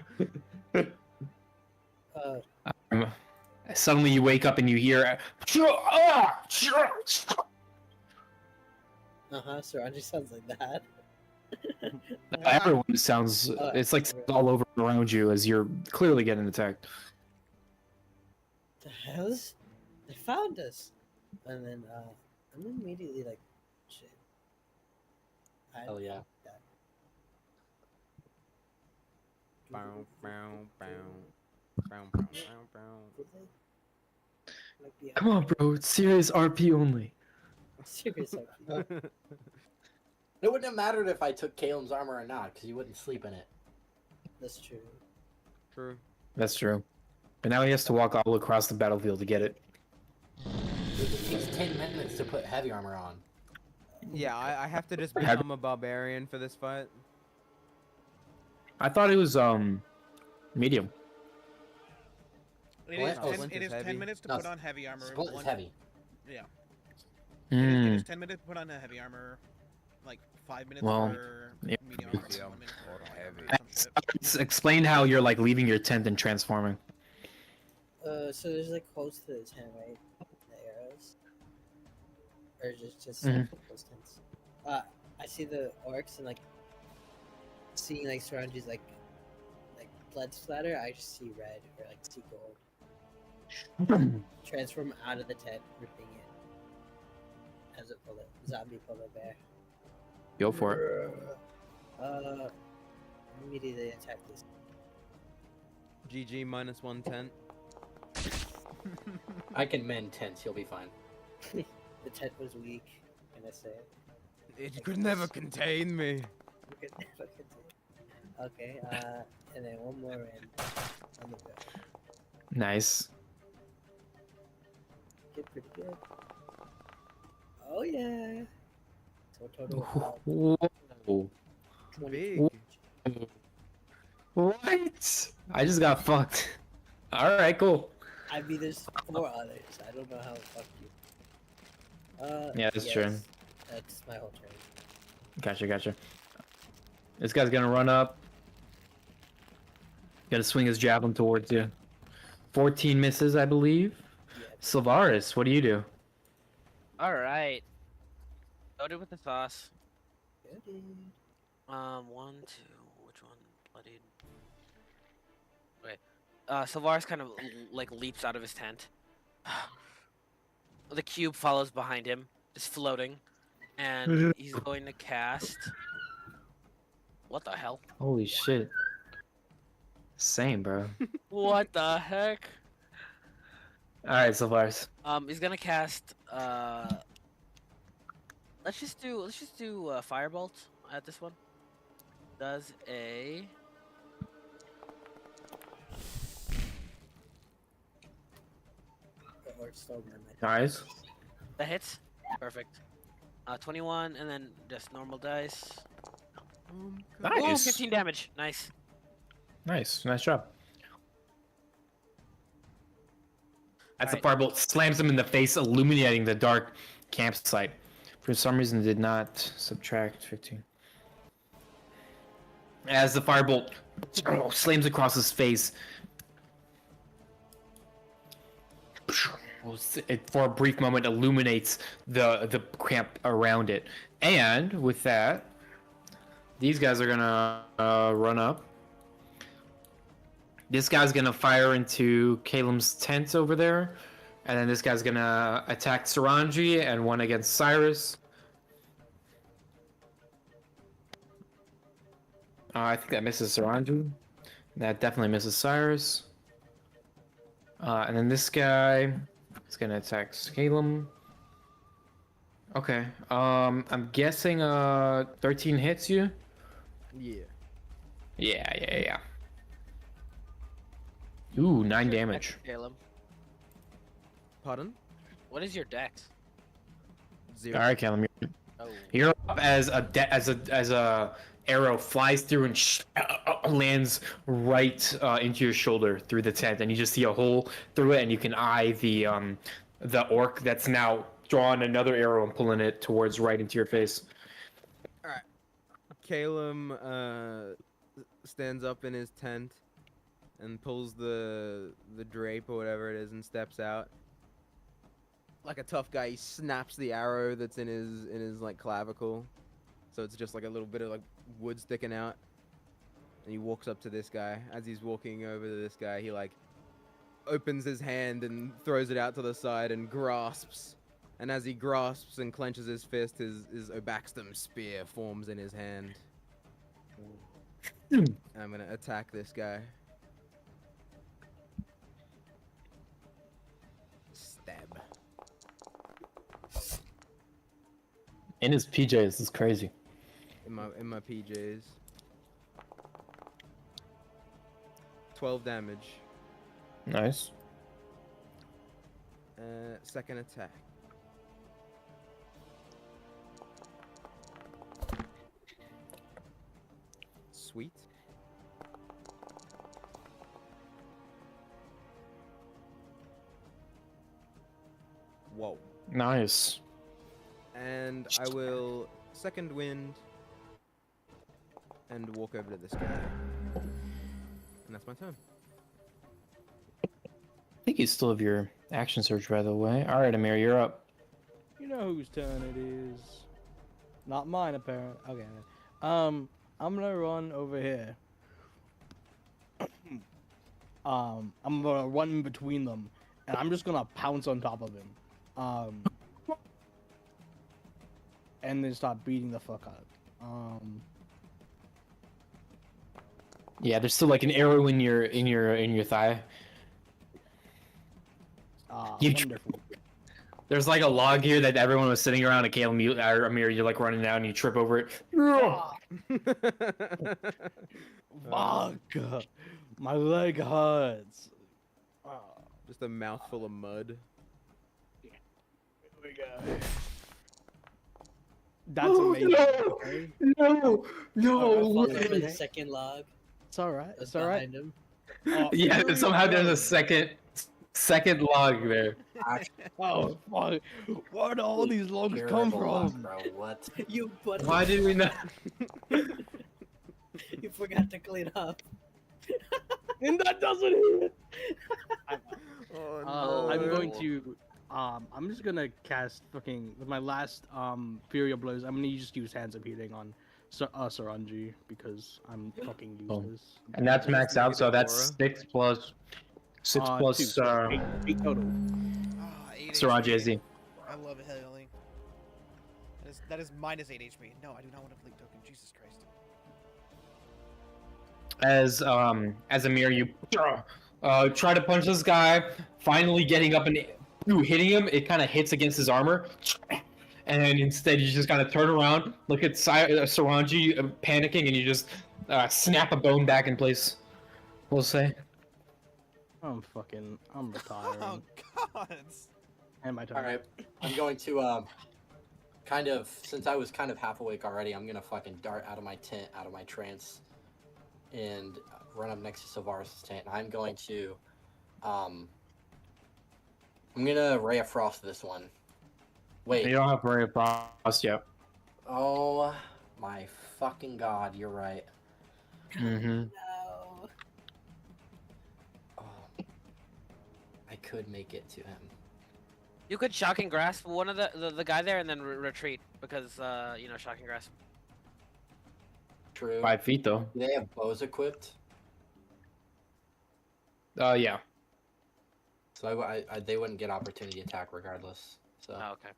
Suddenly you wake up and you hear... Saranji sounds like that. Everyone sounds... It's like all over around you as you're clearly getting attacked. The hells? They found us! And then, I'm immediately like, shit. Hell yeah. Bow, bow, bow. Bow, bow, bow, bow. Might be Come on, bro. It's serious RP only. serious. It wouldn't have mattered if I took Caleb's armor or not, because he wouldn't sleep in it. That's true. True. That's true. But now he has to walk all across the battlefield to get it. It takes 10 minutes to put heavy armor on. Yeah, I have to just Have- become a barbarian for this fight. I thought it was medium. It What? is, Oh, 10, Splint it is is heavy. 10 minutes to No, put on heavy armor. Splint is heavy. Yeah. Hmm. It is 10 minutes to put on a heavy armor. Like 5 minutes Well, for yeah. medium armor. Medium 1 minute or for light heavy. armor or some shit. Explain how you're like leaving your tent and transforming. So there's like holes to the tent, right? The arrows, or just Mhm. those tents. I see the orcs and like seeing like Saranji's like blood splatter. I just see red or like see gold. Transform out of the tent, ripping it as a zombie polar bear. Go for it. Immediately attack this. GG minus 110. I can mend tents, you'll be fine. The tent was weak, can I say it? It could never contain me. We could never continue. Okay, and then one more in on the go. Nice. Get pretty good. Oh yeah. So total of Whoa. 20. Big. What? I just got fucked. All right, cool. I mean, there's 4 others. I don't know how it fucked you. Yeah, that's true. That's my whole turn. Gotcha. This guy's gonna run up. Gonna swing his javelin towards you. 14 misses, I believe. Yeah. Sylvaris, what do you do? All right. Loaded with the sauce. Good. 1, 2. Which one? Bloodied. Okay. Sylvaris kind of like leaps out of his tent. The cube follows behind him, just floating, and he's going to cast. What the hell? Holy shit. Same, bro. What the heck? All right, Sylvaris. He's gonna cast. Let's just do firebolt at this one. Does a. The orc stole my Nice. That hits. Perfect. 21, and then just normal dice. Ooh, Nice. 15 damage. Nice. Nice job. As the Alright. firebolt slams him in the face, illuminating the dark campsite. For some reason, it did not subtract 15. As the firebolt slams across his face, it for a brief moment illuminates the camp around it. And with that, these guys are gonna run up. This guy's gonna fire into Caleb's tent over there, and then this guy's gonna attack Saranji and one against Cyrus. I think that misses Saranji. That definitely misses Cyrus. And then this guy is gonna attack Caleb. Okay. I'm guessing 13 hits you. Yeah. Yeah. Ooh, 9 damage. Caleb. Pardon? What is your dex? 0. All right, Caleb. Oh. You're up as a arrow flies through and lands right into your shoulder through the tent, and you just see a hole through it, and you can eye the orc that's now drawing another arrow and pulling it towards right into your face. Caleb stands up in his tent and pulls the drape or whatever it is and steps out. Like a tough guy, he snaps the arrow that's in his like clavicle. So it's just like a little bit of like wood sticking out. And he walks up to this guy. As he's walking over to this guy, he like opens his hand and throws it out to the side and grasps. And as he grasps and clenches his fist, his Obaxtum spear forms in his hand. I'm gonna attack this guy. Stab. In his PJs, this is crazy. In my PJs. 12 damage. Nice. Second attack. Sweet. Whoa. Nice. And I will second wind and walk over to this guy. And that's my turn. I think you still have your action surge, by the way. All right, Amir, you're up. You know whose turn it is. Not mine, apparently. Okay. I'm gonna run over here. I'm gonna run in between them, and I'm just gonna pounce on top of him. And then start beating the fuck out. Yeah, there's still like an arrow in your thigh. You tr- Wonderful. There's like a log here that everyone was sitting around, and Caleb, Amir, you're like running down and you trip over it. Fuck! My leg hurts. Just a mouthful of mud. Here we go. That's amazing. Okay? No, Look fuck at it. the second log. It's alright. That's It's alright. behind him. Oh, Yeah, here somehow we there's go. a second log there. Oh fuck! Where do all these logs come Terrible luck, from? bro. What? You but Why did we not? you forgot to clean up. And that doesn't hit. Oh, I'm no. going to. I'm just gonna cast fucking with my last Fury of Blows. I'm gonna just use Hands of Healing on Saranji because I'm fucking Oh. useless. And that's maxed out, so that's Aura. 6 plus Two, so eight total. Ah, 8 Saraji HP. Z. I love healing. That is minus 8 HP. No, I do not want a fleet token. Jesus Christ. As Amir, you try to punch this guy, finally getting up and hitting him. It kind of hits against his armor, and then instead you just kind of turn around, look at Saranji panicking, and you just snap a bone back in place. We'll say. I'm retiring. Oh God. And my turn. All right, I'm going to kind of, since I was kind of half awake already, I'm gonna fucking dart out of my tent, out of my trance, and run up next to Sylvaris' tent. And I'm going to, I'm gonna Ray of Frost this one. Wait. You don't have Ray of Frost yet. Oh my fucking god, you're right. Mm-hmm. No. Oh, I could make it to him. You could shocking grasp one of the guy there and then retreat because shocking grasp. True. 5 feet though. Do they have bows equipped? Yeah. So I they wouldn't get opportunity attack regardless. So. Oh, okay.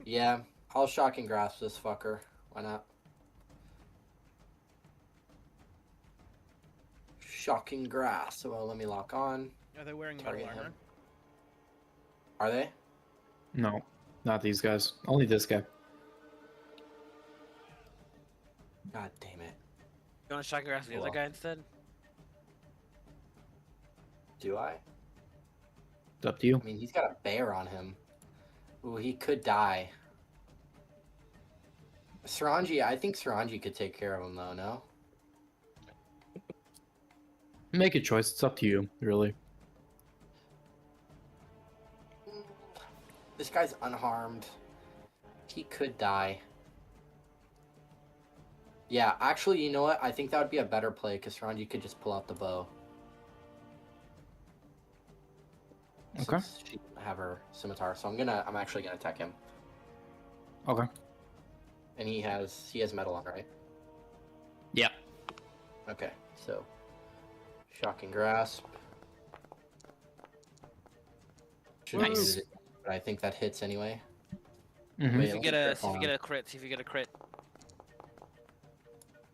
Yeah, I'll shocking grasp this fucker. Why not? Shocking grasp. Well, let me lock on. Are they wearing metal Target armor? him. Are they? No, not these guys. Only this guy. God damn it. You want to shocking grasp the other Well. guy instead? Do I? It's up to you. I mean, he's got a bear on him. Ooh, he could die. Saranji, I think Saranji could take care of him though, no? Make a choice. It's up to you, really. This guy's unharmed. He could die. Yeah, actually, you know what? I think that would be a better play because Saranji could just pull out the bow. Okay. Since she doesn't have her scimitar, so I'm actually gonna attack him. Okay. And he has metal on, right? Yeah. Okay, so shocking grasp. Shouldn't Nice. use it, but I think that hits anyway. Mm-hmm. Wait, See if you get a crit. See if you get a crit.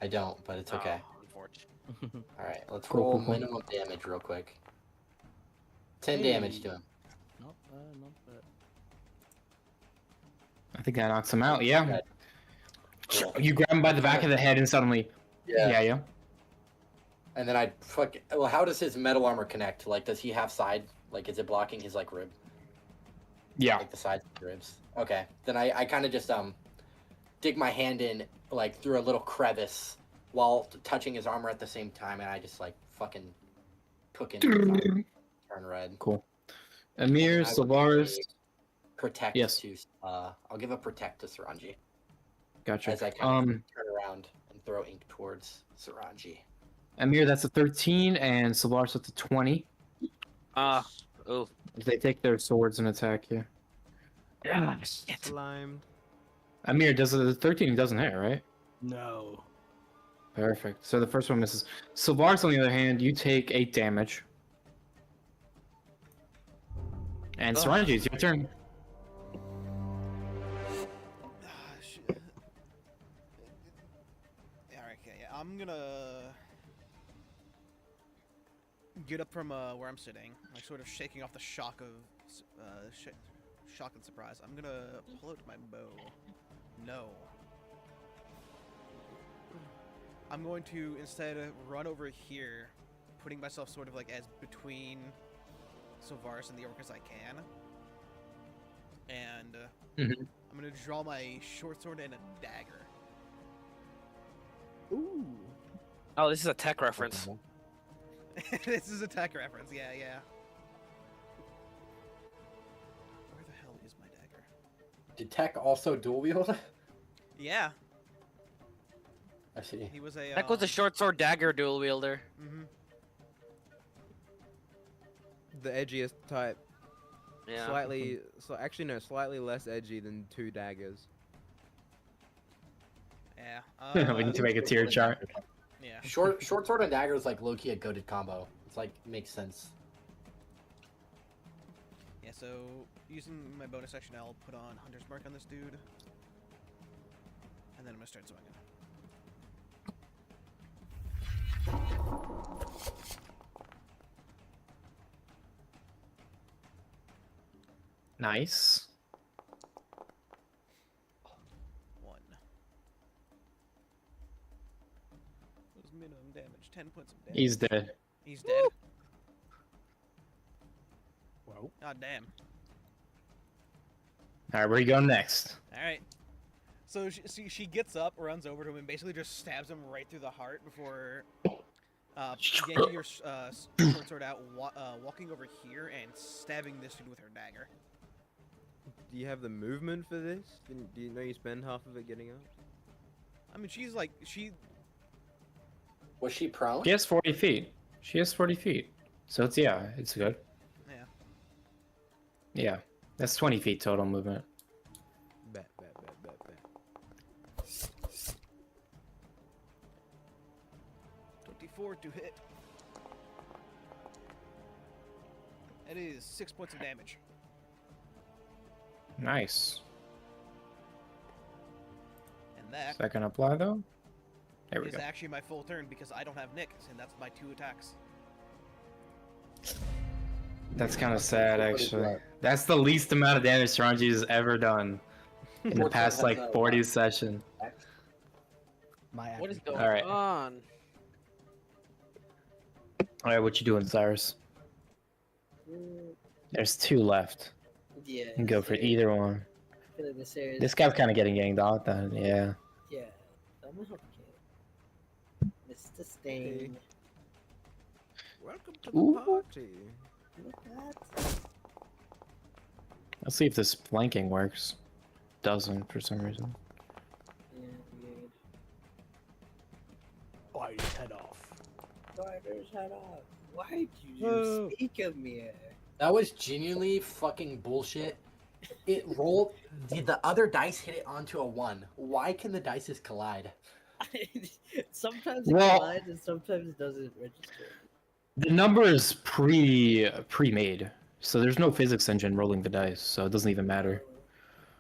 I don't, but it's okay. Oh, unfortunate. All right, let's Cool, roll cool, cool. minimum damage real quick. 10 Hey. damage to him. Not bad, not bad. I think that knocks him out. Yeah. Cool. You grab him by the back of the head and suddenly. Yeah. And then I fuck. Well, how does his metal armor connect? Like, does he have side? Like, is it blocking his like rib? Yeah. Like the sides of the ribs. Okay. Then I kind of just dig my hand in like through a little crevice while touching his armor at the same time, and I just like fucking cook into the fire. Turn red. Cool. Amir, I would Solaris. Protect Yes. to. I'll give a protect to Saranji Gotcha. as I kind of turn around and throw ink towards Saranji. Amir, that's a 13, and Solaris, that's a 20. Oh. If they take their swords and attack you. Yeah, shit. Slimed. Amir, does the 13 doesn't hit, right? No. Perfect. So the first one misses. Solaris, on the other hand, you take 8 damage. And Ugh. Saranji, it's your turn. Shit. Alright, okay, yeah, I'm gonna get up from where I'm sitting, like sort of shaking off the shock of shock and surprise. I'm gonna pull out my bow. No. I'm going to instead run over here, putting myself sort of like as between Sylvaris and the orc as I can. And Mhm. I'm gonna draw my short sword and a dagger. Ooh. Oh, this is a tech reference. This is a tech reference, yeah. Where the hell is my dagger? Did Tech also dual wield? Yeah, I see. he was a. Tech was a short sword dagger dual wielder. Mm-hmm. The edgiest type. Yeah. Actually no, slightly less edgy than 2 daggers. Yeah. We need to make a tier chart. Yeah. Short sword and dagger is like low-key a goated combo. It's like makes sense. Yeah. So using my bonus action, I'll put on Hunter's Mark on this dude, and then I'm gonna start swinging. Nice. 1. What was minimum damage? 10 points of damage. He's dead. He's dead. Whoa. God damn. Alright, where you going next? Alright. So she gets up, runs over to him, and basically just stabs him right through the heart before yanking your short sword out, walking over here, and stabbing this dude with her dagger. Do you have the movement for this? Do you know you spend half of it getting up? I mean, she's like, Was she prone? She has 40 feet. She has 40 feet. So it's, yeah, it's good. Yeah. Yeah. That's 20 feet total movement. Bet. 24 to hit. That is 6 points of damage. Nice. And that Is that gonna apply though? There we is go. actually my full turn because I don't have Nick, and that's my 2 attacks. That's kind of sad, actually. That's the least amount of damage Saranji has ever done in the past like 40 session. My What is average- going Alright. on? All right, what you doing, Cyrus? There's 2 left. Yeah. You can go for either one. I feel like this area is- This guy's kind of getting ganged on then. Yeah. Yeah. I'm gonna help you. Mr. Stain. Welcome to Ooh. the party. Look at that. Let's see if this flanking works. Doesn't for some reason. Yeah, weird. Bite his head off. Spider's head off. Why did you Whoa. speak of me? That was genuinely fucking bullshit. It rolled. Did the other dice hit it onto a 1? Why can the dices collide? Sometimes it Well- collides and sometimes it doesn't register. The number is pre-made, so there's no physics engine rolling the dice, so it doesn't even matter.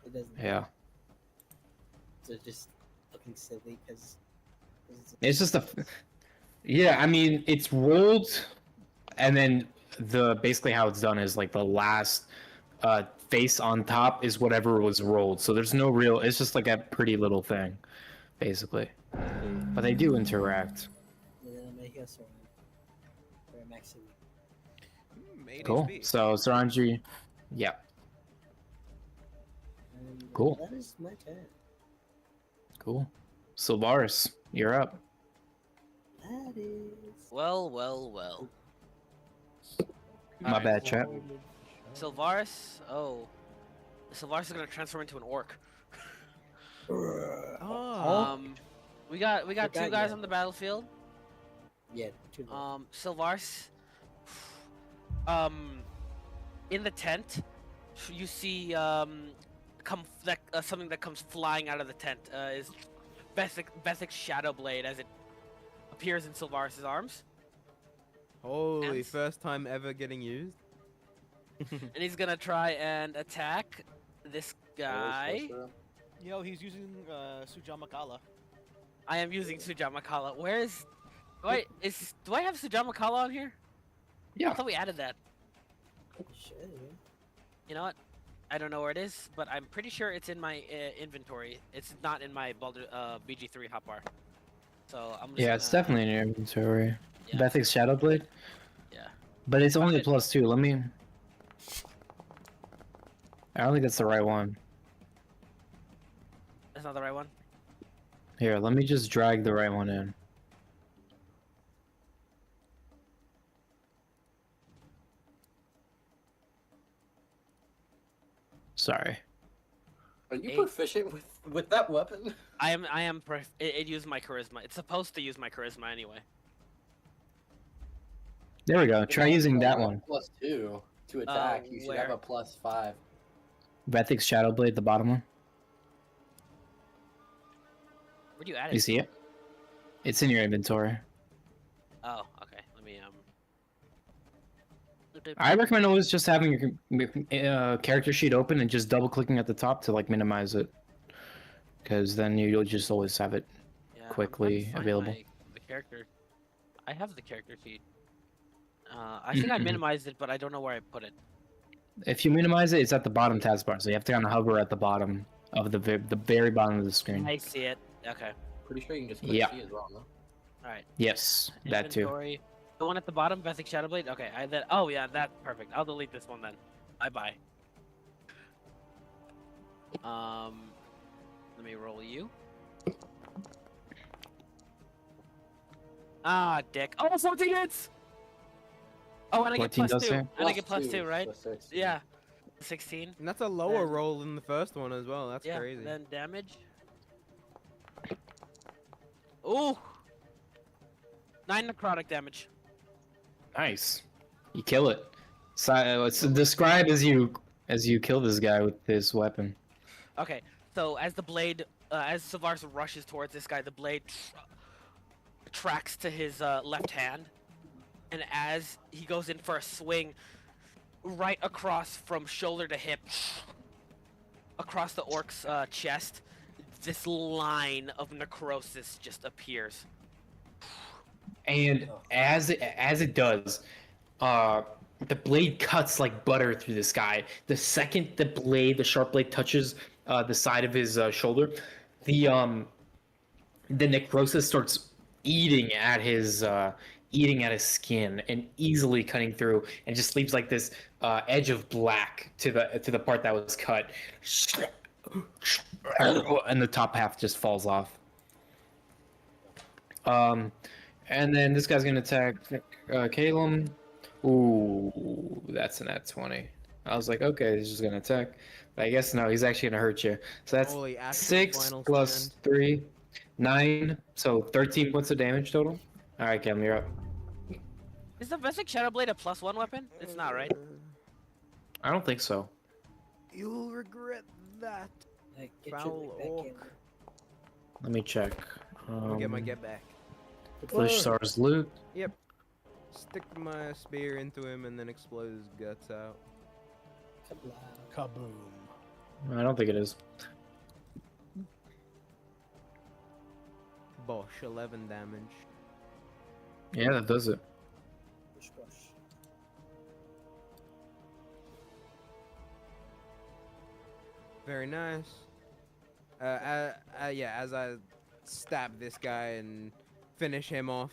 It doesn't. Yeah. So just looking silly because. It's just yeah, I mean, it's rolled, and then basically how it's done is like the last face on top is whatever was rolled. So there's no real. It's just like a pretty little thing, basically. But they do interact. Eight Cool. HP. So Saranji, yeah, Cool. That is my turn. cool. Sylvaris, you're up. That is. Well, well, well. My Alright. bad, chat. Sylvaris. Oh, Sylvaris is gonna transform into an orc. Oh. We got Forgot two guys you. on the battlefield. Yeah, two. Sylvaris. In the tent, you see something that comes flying out of the tent is Bethic's Shadow Blade as it appears in Sylvaris' arms, Holy, And- first time ever getting used. and he's gonna try and attack this guy. Yo, he's using Sujamakala. I am using Sujamakala. Where is? Wait, do I have Sujamakala on here? I Yeah. thought we added that. Sure. You know what? I don't know where it is, but I'm pretty sure it's in my inventory. It's not in my BG3 hotbar. So I'm just Yeah, it's gonna- definitely in your inventory. Yeah. Bethic's Shadow Blade? Yeah. But it's only a it. +2. Let me. I don't think that's the right one. That's not the right one. Here, let me just drag the right one in. Sorry. Are you Eight. proficient with that weapon? I am. It used my charisma. It's supposed to use my charisma anyway. There we go. Try using that one. +2 to attack. You should have where? a +5. Bethic's Shadow Blade, the bottom one. Where do you add it? You see it? It's in your inventory. Oh, okay. Let me I recommend always just having your character sheet open and just double clicking at the top to like minimize it, because then you'll just always have it. Yeah, I'm trying to quickly find available. the character. I have the character sheet. I think I minimized it, but I don't know where I put it. If you minimize it, it's at the bottom taskbar, so you have to kind of hover at the bottom of the very bottom of the screen. I see it. Okay. Pretty sure you can just click Yeah. C as well, no? All right. Yes, that too. Inventory. The one at the bottom, Bethic Shadowblade. Okay. Oh yeah, that's perfect. I'll delete this one then. Bye. Let me roll you. Ah, dick. Oh, 14 hits! Oh, and I get 14 plus does 2. hit? And I get plus 2, right? so 16. Yeah. 16. And that's a lower Then- roll than the first one as well. That's Yeah. crazy. Then damage. Ooh! 9 necrotic damage. Nice. You kill it. So, describe as you kill this guy with this weapon. Okay, so as the blade, as Sylvaris rushes towards this guy, the blade tracks to his left hand, and as he goes in for a swing, right across from shoulder to hip, across the orc's chest, this line of necrosis just appears. And as it does, the blade cuts like butter through this guy. The second the sharp blade touches the side of his shoulder, the necrosis starts eating at his skin and easily cutting through, and just leaves like this edge of black to the part that was cut, and the top half just falls off. And then this guy's gonna attack Calum. Ooh, that's an at 20. I was like, okay, he's just gonna attack. But I guess no, he's actually gonna hurt you. So that's Holy actual 6 final plus stand. 3, 9. So 13 points of damage total. All right, Calum, you're up. Is the Vesic Shadowblade a +1 weapon? It's not, right? I don't think so. You'll regret that. Like, get Foul your way back orc. in. Let me check. I'll get my get back. Flesh Star's loot. Stick my spear into him and then explode his guts out. Kablam. Kaboom. I don't think it is. Bosh, 11 damage. Yeah, that does it. Push, push. Very nice. Yeah, as I stab this guy and finish him off,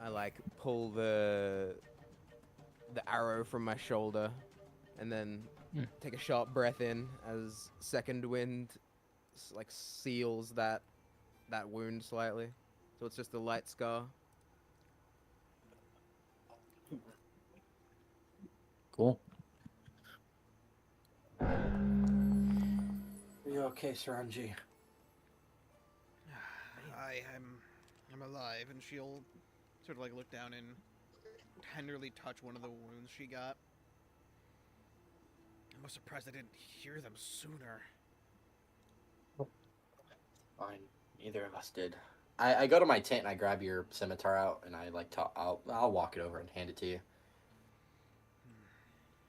I like pull the arrow from my shoulder, and then Hmm. take a sharp breath in as second wind like seals that wound slightly, so it's just a light scar. Cool. Are you okay, Saranji? I'm alive, and she'll sort of like look down and tenderly touch one of the wounds she got. I'm surprised I didn't hear them sooner. Fine. Neither of us did. I go to my tent and I grab your scimitar out and I like I'll walk it over and hand it to you.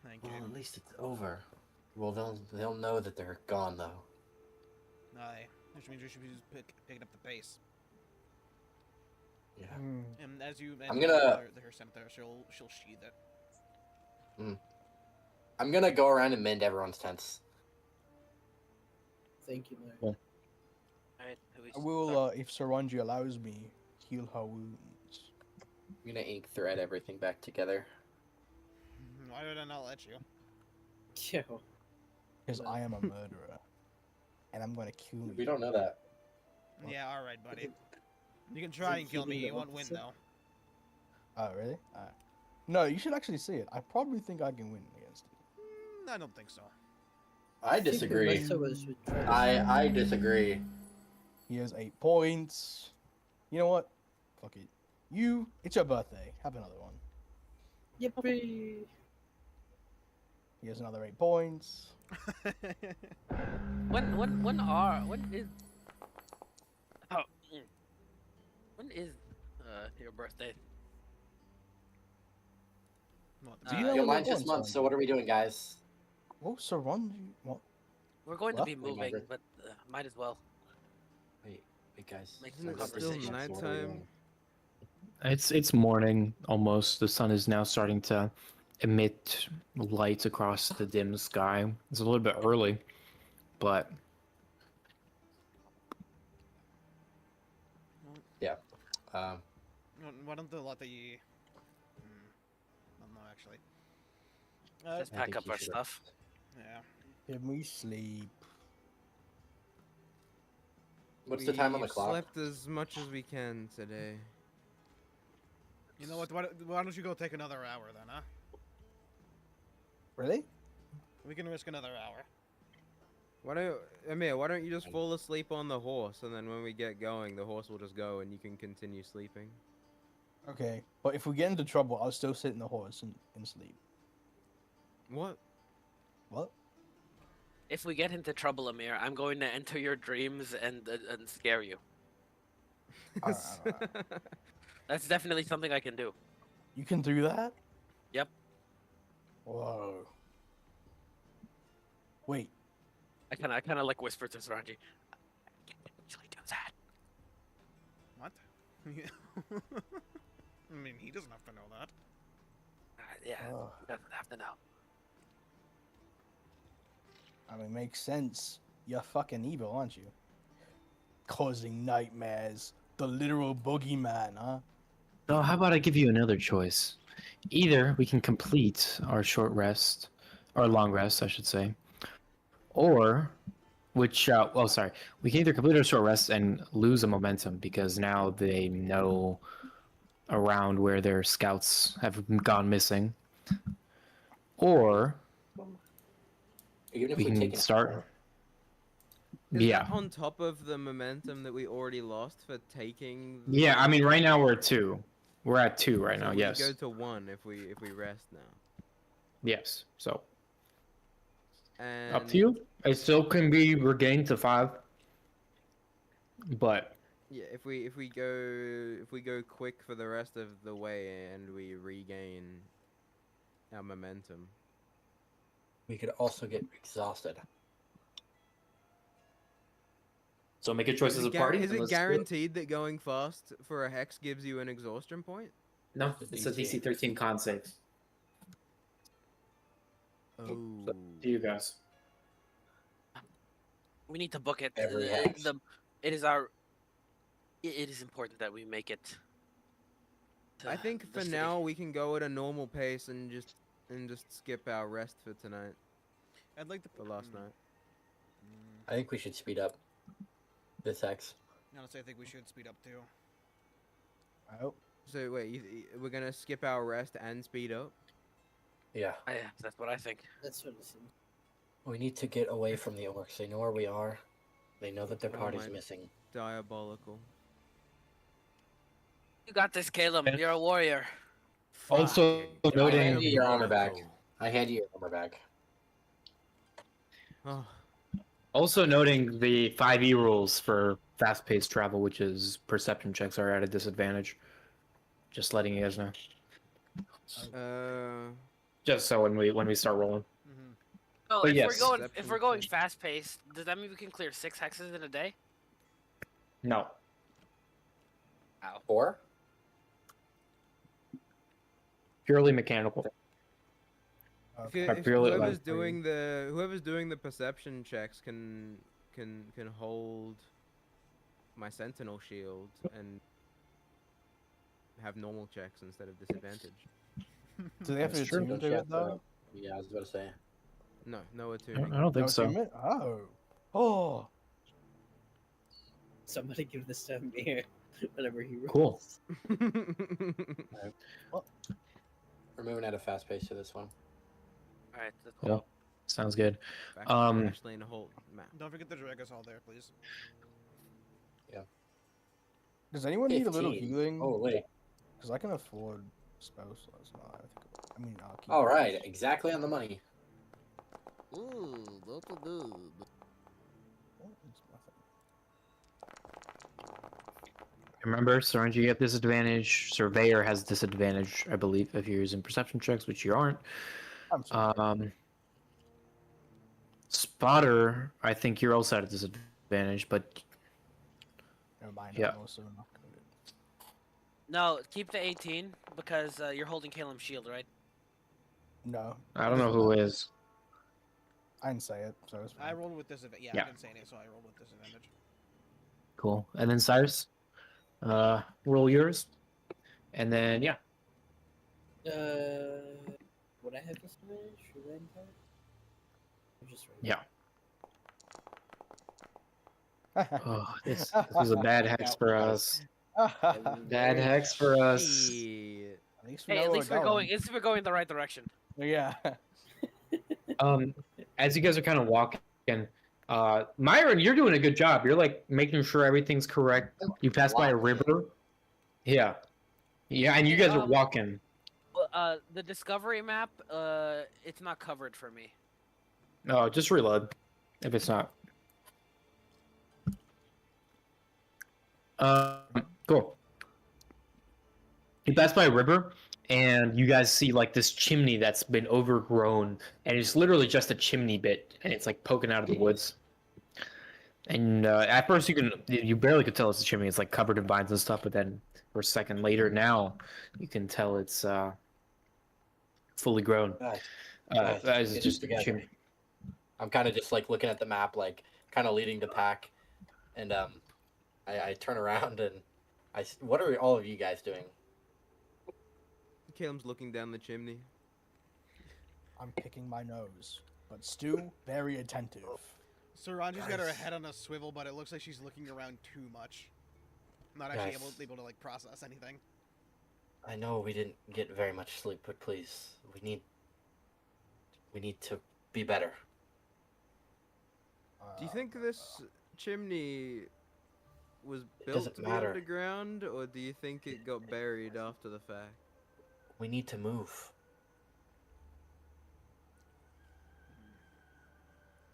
Thank Well, you. at least it's over. Well, they'll know that they're gone though. Aye, which means we should be just picking up the pace. Yeah. And as you, I'm you gonna- her scimitar, she'll sheath it. I'm gonna go around and mend everyone's tents. Thank you, Larry. Cool. Alright, I will, if Saranji allows me, heal her wounds. I'm gonna ink thread everything back together. Why would I not let you? Yo. Because I am a murderer. And I'm gonna kill you. We don't know that. Yeah, all right, buddy. You can try and kill me. You won't win though. Oh, really? No, you should actually see it. I probably think I can win against it. I don't think so. I disagree. Melissa was with Travis. I disagree. He has 8 points. You know what? Fuck it. It's your birthday. Have another one. Yippee! He has another 8 points. When is when is your birthday? What, Do you Uh, know Yo, what mine's my this points month, are? so what are we doing, guys? Oh, Saranji. What? We're going to What? be moving, Remember. but might as well. Wait, guys. Make Isn't some it still conversation. nighttime? It's morning almost. The sun is now starting to emit light across the dim sky. It's a little bit early, but Um, why don't they let the? I don't know actually. Just I pack think up you our should've- stuff. Yeah. Give me sleep. what's the time on the We've clock? Slept as much as we can today. You know what? Why don't you go take another hour then, huh? Really? We can risk another hour. Amir, why don't you just fall asleep on the horse, and then when we get going, the horse will just go, and you can continue sleeping. Okay. But if we get into trouble, I'll still sit in the horse and sleep. What? What? If we get into trouble, Amir, I'm going to enter your dreams and scare you. Alright. That's definitely something I can do. You can do that? Yep. Whoa. Wait. I kind of like whisper to Saranji. I can actually do that. What? I mean, he doesn't have to know that. Yeah, Oh. he doesn't have to know. I mean, makes sense. You're fucking evil, aren't you? Causing nightmares. The literal boogeyman, huh? no. How about I give you another choice? Either we can complete our short rest, or long rest, I should say, or we can either complete our short rest and lose a momentum because now they know around where their scouts have gone missing, or Even if we we can take an start. hour. Is Yeah. that on top of the momentum that we already lost for taking? Yeah, I mean, right now we're at 2. We're at 2 right So now. we Yes. go to 1 if we rest now. Yes. So And up to you. It still can be regained to 5, but Yeah, if we go quick for the rest of the way and we regain our momentum. We could also get exhausted. so make a choice Is as a it, party. is and it let's do guaranteed that going fast for a hex gives you an exhaustion point? No, it's a DC 13 con save. Oh. To you guys. We need to book it. Every The, house. the it is our. It is important that we make it. I to think the for city. now we can go at a normal pace and just skip our rest for tonight, I'd like to. for last night. I think we should speed up this X. Honestly, I think we should speed up too. Oh, So wait, we're gonna skip our rest and speed up? Yeah. Yeah, that's what I think. That's what it seems. We need to get away from the orcs. They know where we are. They know that their Oh party's my- missing. Diabolical. You got this, Caleb. Yeah. You're a warrior. Also Fucking I hand noting, you your armor back. diabolical. I hand you your armor back. Oh, also noting the 5e rules for fast-paced travel, which is perception checks are at a disadvantage. Just letting you guys know. Just so when we start rolling. Mm-hmm. So But if yes. we're going Perception check. fast paced, does that mean we can clear 6 hexes in a day? No. 4? Purely mechanical. if, you, I if feel it whoever's like- doing the perception checks can hold my sentinel shield and have normal checks instead of disadvantage. do they have to That's true. attune to it though? Yeah, I was about to say. No, no I attuning. don't think No so. attunement? Oh. Somebody give this to Amir whenever he Cool. rolls. We're moving at a fast pace to this one. All right. That's Yeah. Sounds good. Back to Um, Ashley and Holt map. Don't forget the Dragus Hall there, please. Does anyone need a little 15. healing? Oh wait. Because I can afford spell slots now. I mean, I'll keep. All right, exactly on the money. Ooh, local dude. It's nothing. Remember, Saranji, you have disadvantage. Surveyor has disadvantage, I believe, if you're using perception checks, which you aren't. I'm sorry. Spotter, I think you're also at a disadvantage, but Never mind. yeah. I'm also not good. No, keep the 18 because you're holding Caleb's shield, right? No, I don't know who is. I didn't say it, so it's fine. I rolled with disadvantage. Yeah, Yeah. I didn't say anything, so I rolled with disadvantage. Cool. And then Cyrus, roll yours. And then, yeah. Would I have disadvantage for red card? Or just red? Yeah. Oh, this was a bad hex for us. Bad hex for us. Shit. At least we Hey, know at where least we're we're going in the right direction. Yeah. As you guys are kind of walking, Myron, you're doing a good job. You're like making sure everything's correct. You pass by a river. Yeah. Yeah, and you guys are walking. Well, the discovery map, it's not covered for me. No, just reload if it's not. Cool. You pass by a river, and you guys see like this chimney that's been overgrown, and it's literally just a chimney bit, and it's like poking out of the woods. And at first, you barely could tell it's a chimney. It's like covered in vines and stuff, but then for a second later, now you can tell it's fully grown. Guys, It's get just it a together. chimney. I'm kind of just like looking at the map, like kind of leading the pack, and I turn around and what are all of you guys doing? Caleb's looking down the chimney. I'm picking my nose, but Stu, very attentive. Saranji's got her Guys. head on a swivel, but it looks like she's looking around too much. Not actually Guys. able to like process anything. I know we didn't get very much sleep, but please, we need to be better. Do you think this chimney was It built doesn't to be matter. underground, or do you think it got buried after the fact? We need to move.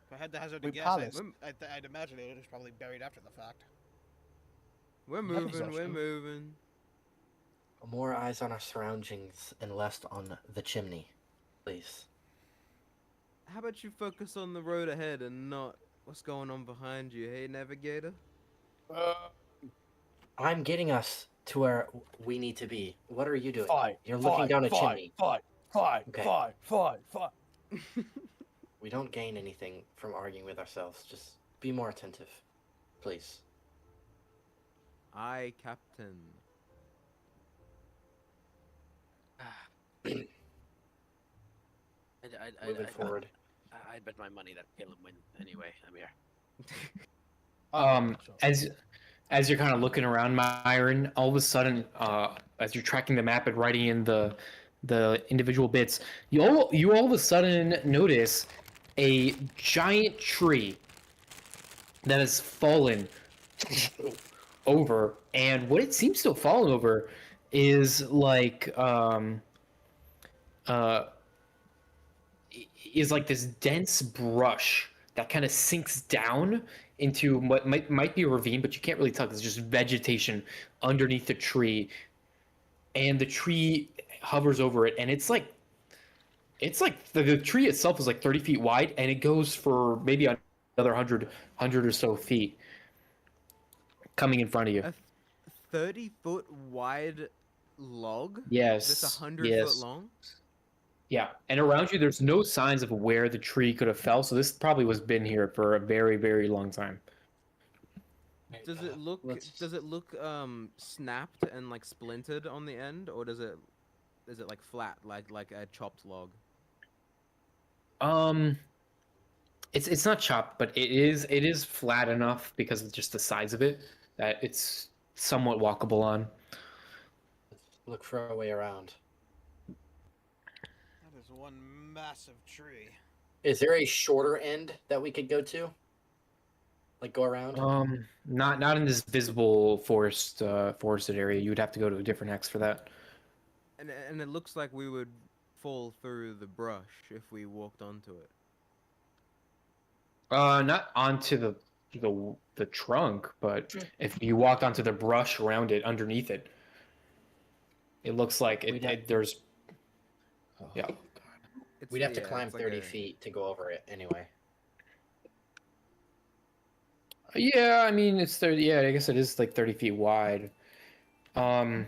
If I had to hazard a We guess, palace. I'd imagine it was probably buried after the fact. We're Heavy moving, we're session. moving. More eyes on our surroundings and less on the chimney, please. How about you focus on the road ahead and not what's going on behind you, hey navigator? I'm getting us to where we need to be. What are you doing? Fight. You're looking down a chimney. Fight. Okay. Fight. We don't gain anything from arguing with ourselves. Just Be more attentive, please. Aye, Captain. Moving forward. I'd bet my money that Caleb wins anyway. I'm here. Sure. As you're kind of looking around, Myron, all of a sudden, as you're tracking the map and writing in the individual bits, you all of a sudden notice a giant tree that has fallen over, and what it seems to have fallen over is like is like this dense brush that kind of sinks down into what might be a ravine, but you can't really tell because it's just vegetation underneath the tree, and the tree hovers over it, and it's like the tree itself is like 30 feet wide, and it goes for maybe another 100 or so feet coming in front of you. A 30-foot wide log? Yes. That's 100 yes. foot long? Yeah, and around you, there's no signs of where the tree could have fell. So this probably was been here for a very, very long time. Does it look? let's- Does it look snapped and like splintered on the end, or is it like flat, like a chopped log? It's not chopped, but it is flat enough because of just the size of it that it's somewhat walkable on. Let's look for a way around. That is one massive tree. Is there a shorter end that we could go to? Like go around? Not in this visible forested area. You would have to go to a different hex for that. And it looks like we would fall through the brush if we walked onto it. Not onto the trunk, but if you walked onto the brush around it, underneath it, it looks like there's. Oh, Yeah. We'd have to yeah, climb it's like 30 a- feet to go over it anyway. Yeah, I mean it's 30. Yeah, I guess it is like 30 feet wide. But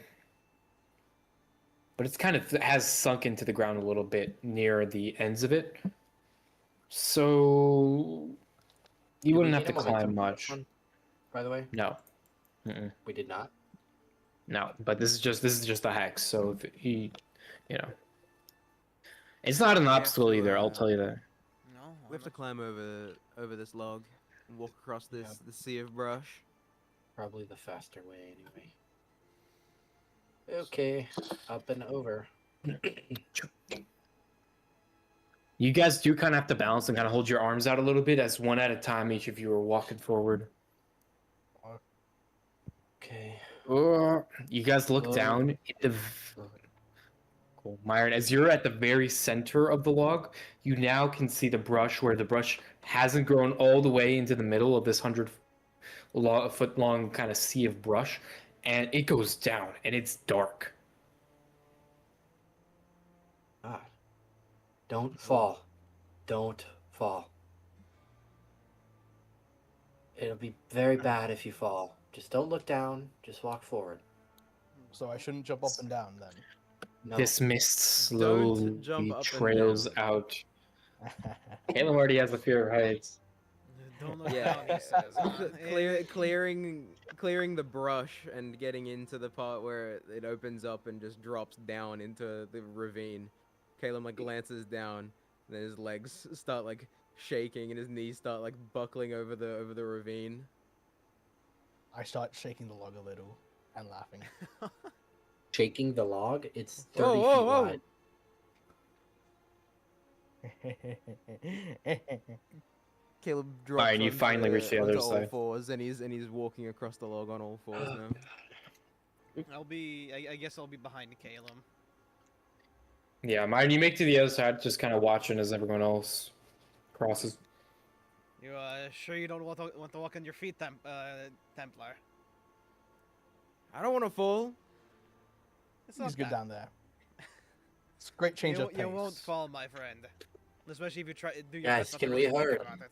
it's kind of has sunk into the ground a little bit near the ends of it. So you Did we wouldn't have need to a momentum climb for much. this one, by the way? No. Mm-mm. We did not. No, but this is just a hex. So if he, it's not an We have obstacle to, either. I'll tell you that. No. We have to climb over this log and walk across this Yeah. the sea of brush. Probably the faster way anyway. Okay, up and over. You guys do kind of have to balance and kind of hold your arms out a little bit as one at a time. Each of you are walking forward. Okay. You guys look down at the. Cool, Myron. As you're at the very center of the log, you now can see the brush where the brush hasn't grown all the way into the middle of this 100-foot long kind of sea of brush, and it goes down and it's dark. God. Don't fall. Don't fall. It'll be very bad if you fall. Just don't look down. Just walk forward. So I shouldn't jump up and down then. No. This mist slowly jump up and trails down. out. Caleb already has a fear of heights. Don't look Yeah. down, he says. Clearing the brush and getting into the part where it opens up and just drops down into the ravine. Caleb like glances down, and then his legs start like shaking and his knees start like buckling over the ravine. I start shaking the log a little and laughing. Shaking the log? It's 30 Whoa, whoa, whoa. feet wide. Caleb drops Alright, and you onto finally reach the other onto all side. fours, and he's walking across the log on all fours now. I guess I'll be behind Caleb. Yeah, Myron, you make to the other side, just kind of watching as everyone else crosses. You sure you don't want to walk on your feet, Templar? I don't want to fall. It's not He's good bad. down there. It's a great change you, of pace. you won't fall, my friend. Especially if you try do your Guys, best not can to we really think hurry? about it.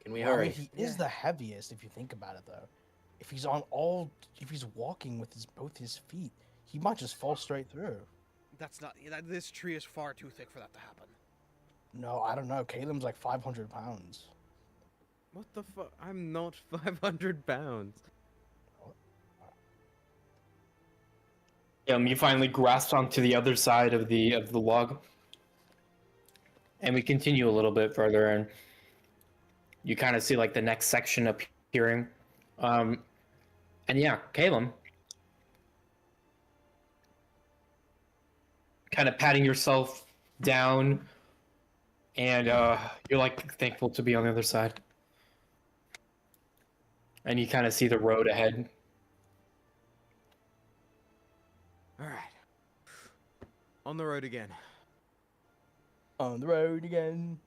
Can we Well, I hurry? mean, he is the heaviest if you think about it, though. If he's walking with both his feet, he might just fall straight through. That's not. This tree is far too thick for that to happen. No, I don't know. Caleb's like 500 pounds. What the fuck? I'm not 500 pounds. You finally grasp onto the other side of the log, and we continue a little bit further, and you kind of see like the next section appearing, and yeah, Caleb, kind of patting yourself down, and you're like thankful to be on the other side, and you kind of see the road ahead. All right. On the road again. On the road again.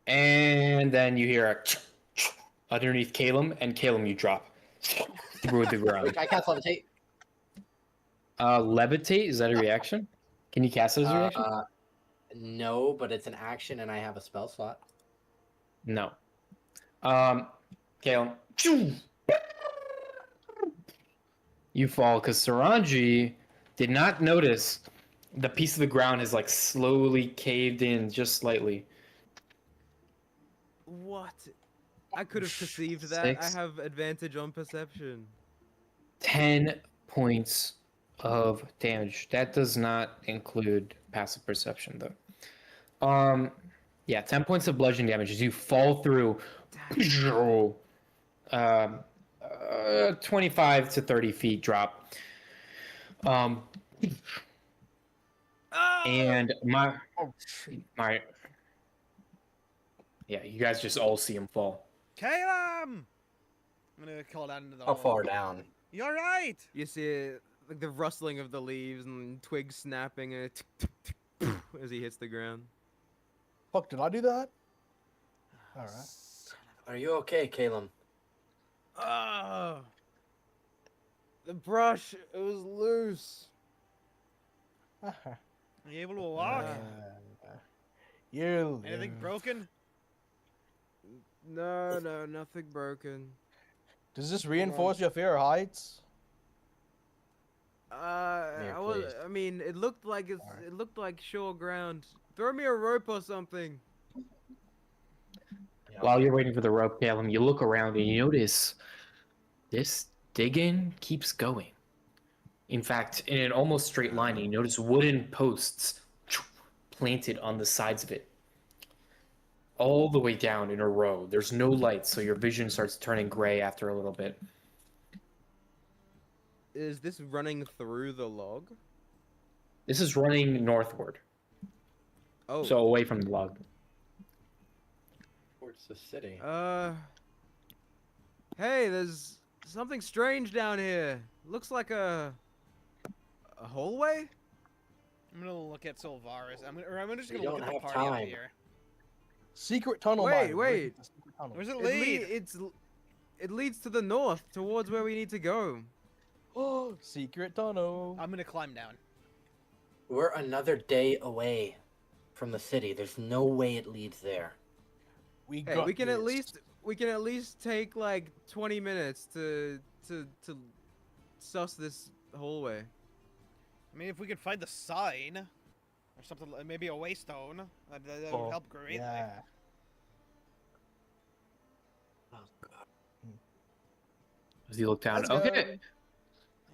And then you hear a underneath Caleb, and Caleb, you drop through the ground. Wait, I cast levitate. Levitate, is that a reaction? Can you cast it as a reaction? No, but it's an action, and I have a spell slot. No. Caleb, you fall because Saranji did not notice the piece of the ground is like slowly caved in just slightly. What? I could have perceived that. 6. I have advantage on perception. 10 points of damage. That does not include passive perception though. Yeah, 10 points of bludgeoning damage as you fall through 25 to 30 feet drop. And my yeah, you guys just all see him fall. Caleb! I'm gonna call down into the How hole. far down? You're right! You see it, like the rustling of the leaves and twigs snapping and as he hits the ground. Fuck, did I do that? Alright. Are you okay, Caleb? Ah, the brush, it was loose. Are you able to walk? You Anything live. broken? No, nothing broken. Does this reinforce your fear of heights? I mean, it looked like it looked like sure ground. Throw me a rope or something. While you're waiting for the rope, Caleb, you look around and you notice this digging keeps going. In fact, in an almost straight line, you notice wooden posts planted on the sides of it. All the way down in a row. There's no light, so your vision starts turning gray after a little bit. Is this running through the log? This is running northward, Oh. so away from the log. Towards the city. Hey, there's something strange down here. Looks like a hallway? I'm gonna look at Sylvaris. I'm just We gonna look don't at the have party up time. here. Secret tunnel. Wait, Byron. wait. Where's the secret tunnel? Where's it lead? It leads to the north, towards where we need to go. Oh, secret tunnel. I'm gonna climb down. We're another day away from the city. There's no way it leads there. We Hey, got we can this. at least take like 20 minutes to suss this hallway. I mean, if we could find the sign or something, maybe a waystone, that would Oh, help greatly. Yeah. Oh god. As you look down, Let's okay. go.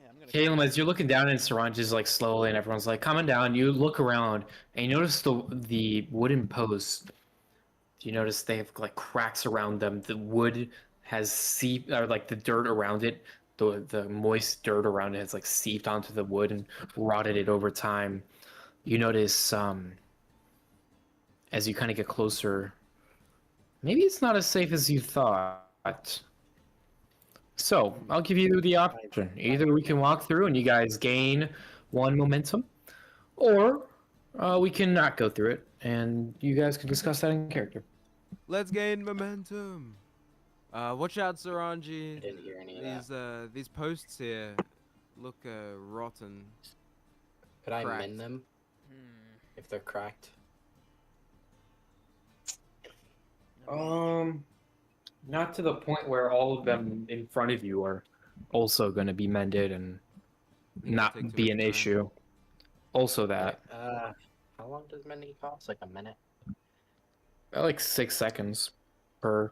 Yeah, I'm gonna. Caleb, as you're looking down and Saranj is like slowly and everyone's like coming down, you look around and you notice the wooden posts. You notice they have like cracks around them. The wood has seeped, or like the dirt around it, the moist dirt around it has like seeped onto the wood and rotted it over time. You notice as you kind of get closer, maybe it's not as safe as you thought. So I'll give you the option. Either we can walk through and you guys gain 1 momentum, or we can not go through it and you guys can discuss that in character. Let's gain momentum. Watch out, I Saranji. didn't hear any of that. These posts here look rotten. Could I cracked. mend them Hmm. if they're cracked? Not to the point where all of them in front of you are also going to be mended and Take not too be much an time. issue. Also that, How long does mending cost? Like a minute? like 6 seconds. per.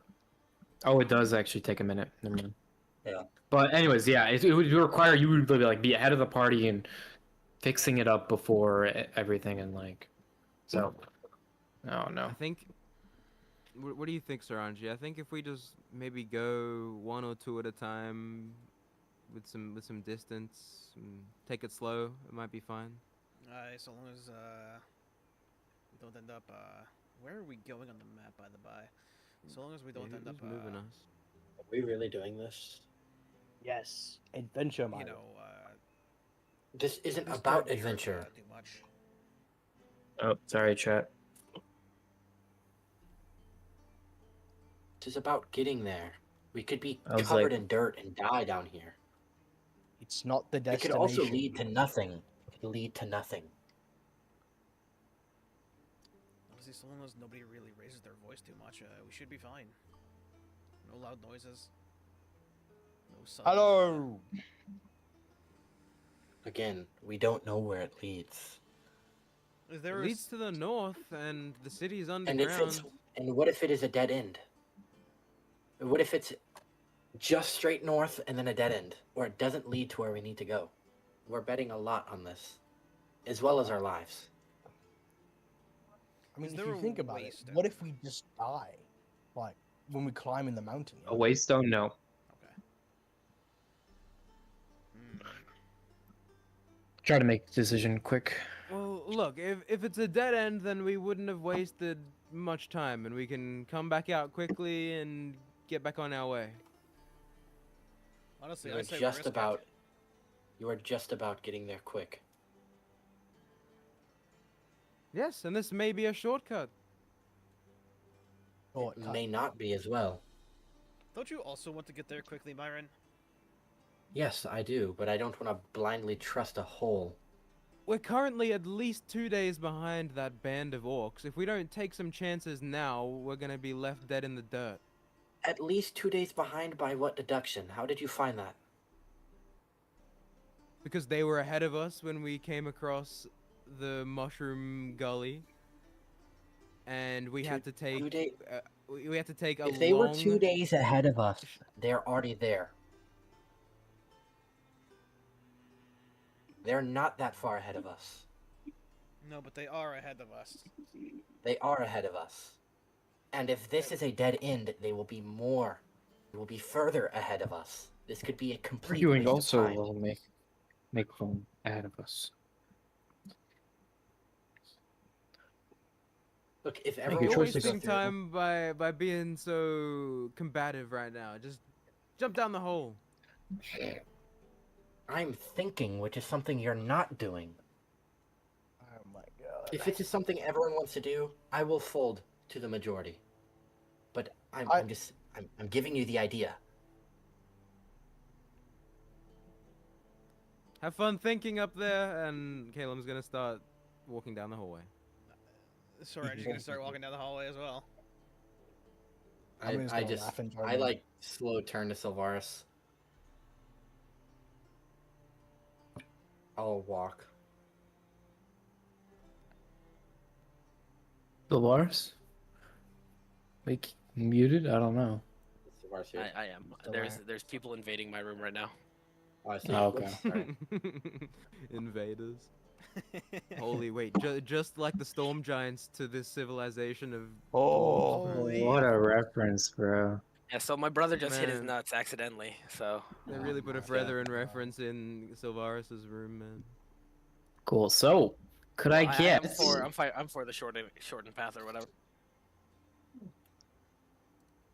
Oh, it does actually take a minute. Never mind. Yeah. But anyways, yeah, it would require you to like be ahead of the party and fixing it up before everything and like. So. Oh no. I think. What do you think, Saranji? I think if we just maybe go one or two at a time, with some distance, and take it slow, it might be fine. So long as we don't end up where are we going on the map, by the by? So long as we don't Yeah, end up who's moving us? Are we really doing this? Yes, adventure, you Myron. know This isn't this about dirt here, adventure. too much. Oh, sorry, chat. This is about getting there. We could be I was covered like- in dirt and die down here. It's not the It destination. could also lead to nothing. It could lead to nothing. Honestly, so long as nobody really raises their voice too much, we should be fine. No loud noises. No sudden, Hello. Again, we don't know where it leads. Is there It a leads to the north, and the city's And if underground. it's what if it is a dead end? What if it's just straight north and then a dead end, or it doesn't lead to where we need to go? We're betting a lot on this, as well as our lives. I mean, Is if there you a think about it, waste what of- if we just die? Like, when we climb in the mountain? you A know? waystone? No. Okay. Hmm. Try to make the decision quick. Well, look, if it's a dead end, then we wouldn't have wasted much time, and we can come back out quickly and get back on our way. Honestly, You I are say we just risk it. about. You are just about getting there quick. Yes, and this may be a shortcut. Or It may not be as well. Don't you also want to get there quickly, Myron? Yes, I do, but I don't want to blindly trust a hole. We're currently at least 2 days behind that band of orcs. If we don't take some chances now, we're gonna be left dead in the dirt. At least 2 days behind by what deduction? How did you find that? Because they were ahead of us when we came across the mushroom gully. And we had to take 2 days. we had to take a If they were long 2 days ahead of us, they're already there. They're not that far ahead of us. No, but they are ahead of us. They are ahead of us. And if this is a dead end, they will be more. They will be further ahead of us. This could be a complete Arguing waste of also time. will make them ahead of us. Look, if Make everyone your You're wants to choices. go wasting through- time by being so combative right now. Just jump down the hole. I'm thinking, which is something you're not doing. Oh my god. If it is something everyone wants to do, I will fold to the majority. But I'm giving you the idea. Have fun thinking up there, and Caleb's gonna start walking down the hallway. Sorry, I'm just gonna start walking down the hallway as well. I'm just I gonna just laugh and join I in. like slow turn to Sylvaris. I'll walk. The Lars? Like muted? I don't know. Sylvaris here. I am. Don't There's people invading my room right now. Oh, I see. Oh, okay. Whoops, sorry. Invaders. Holy wait, just like the storm giants to this civilization of Oh, Holy. What a reference, bro. Yeah, so my brother just hit his Man. nuts accidentally. So they really put a Freathren reference in Sylvaris's room, man. Cool. So, could I I'm guess? I'm for the shortened path or whatever.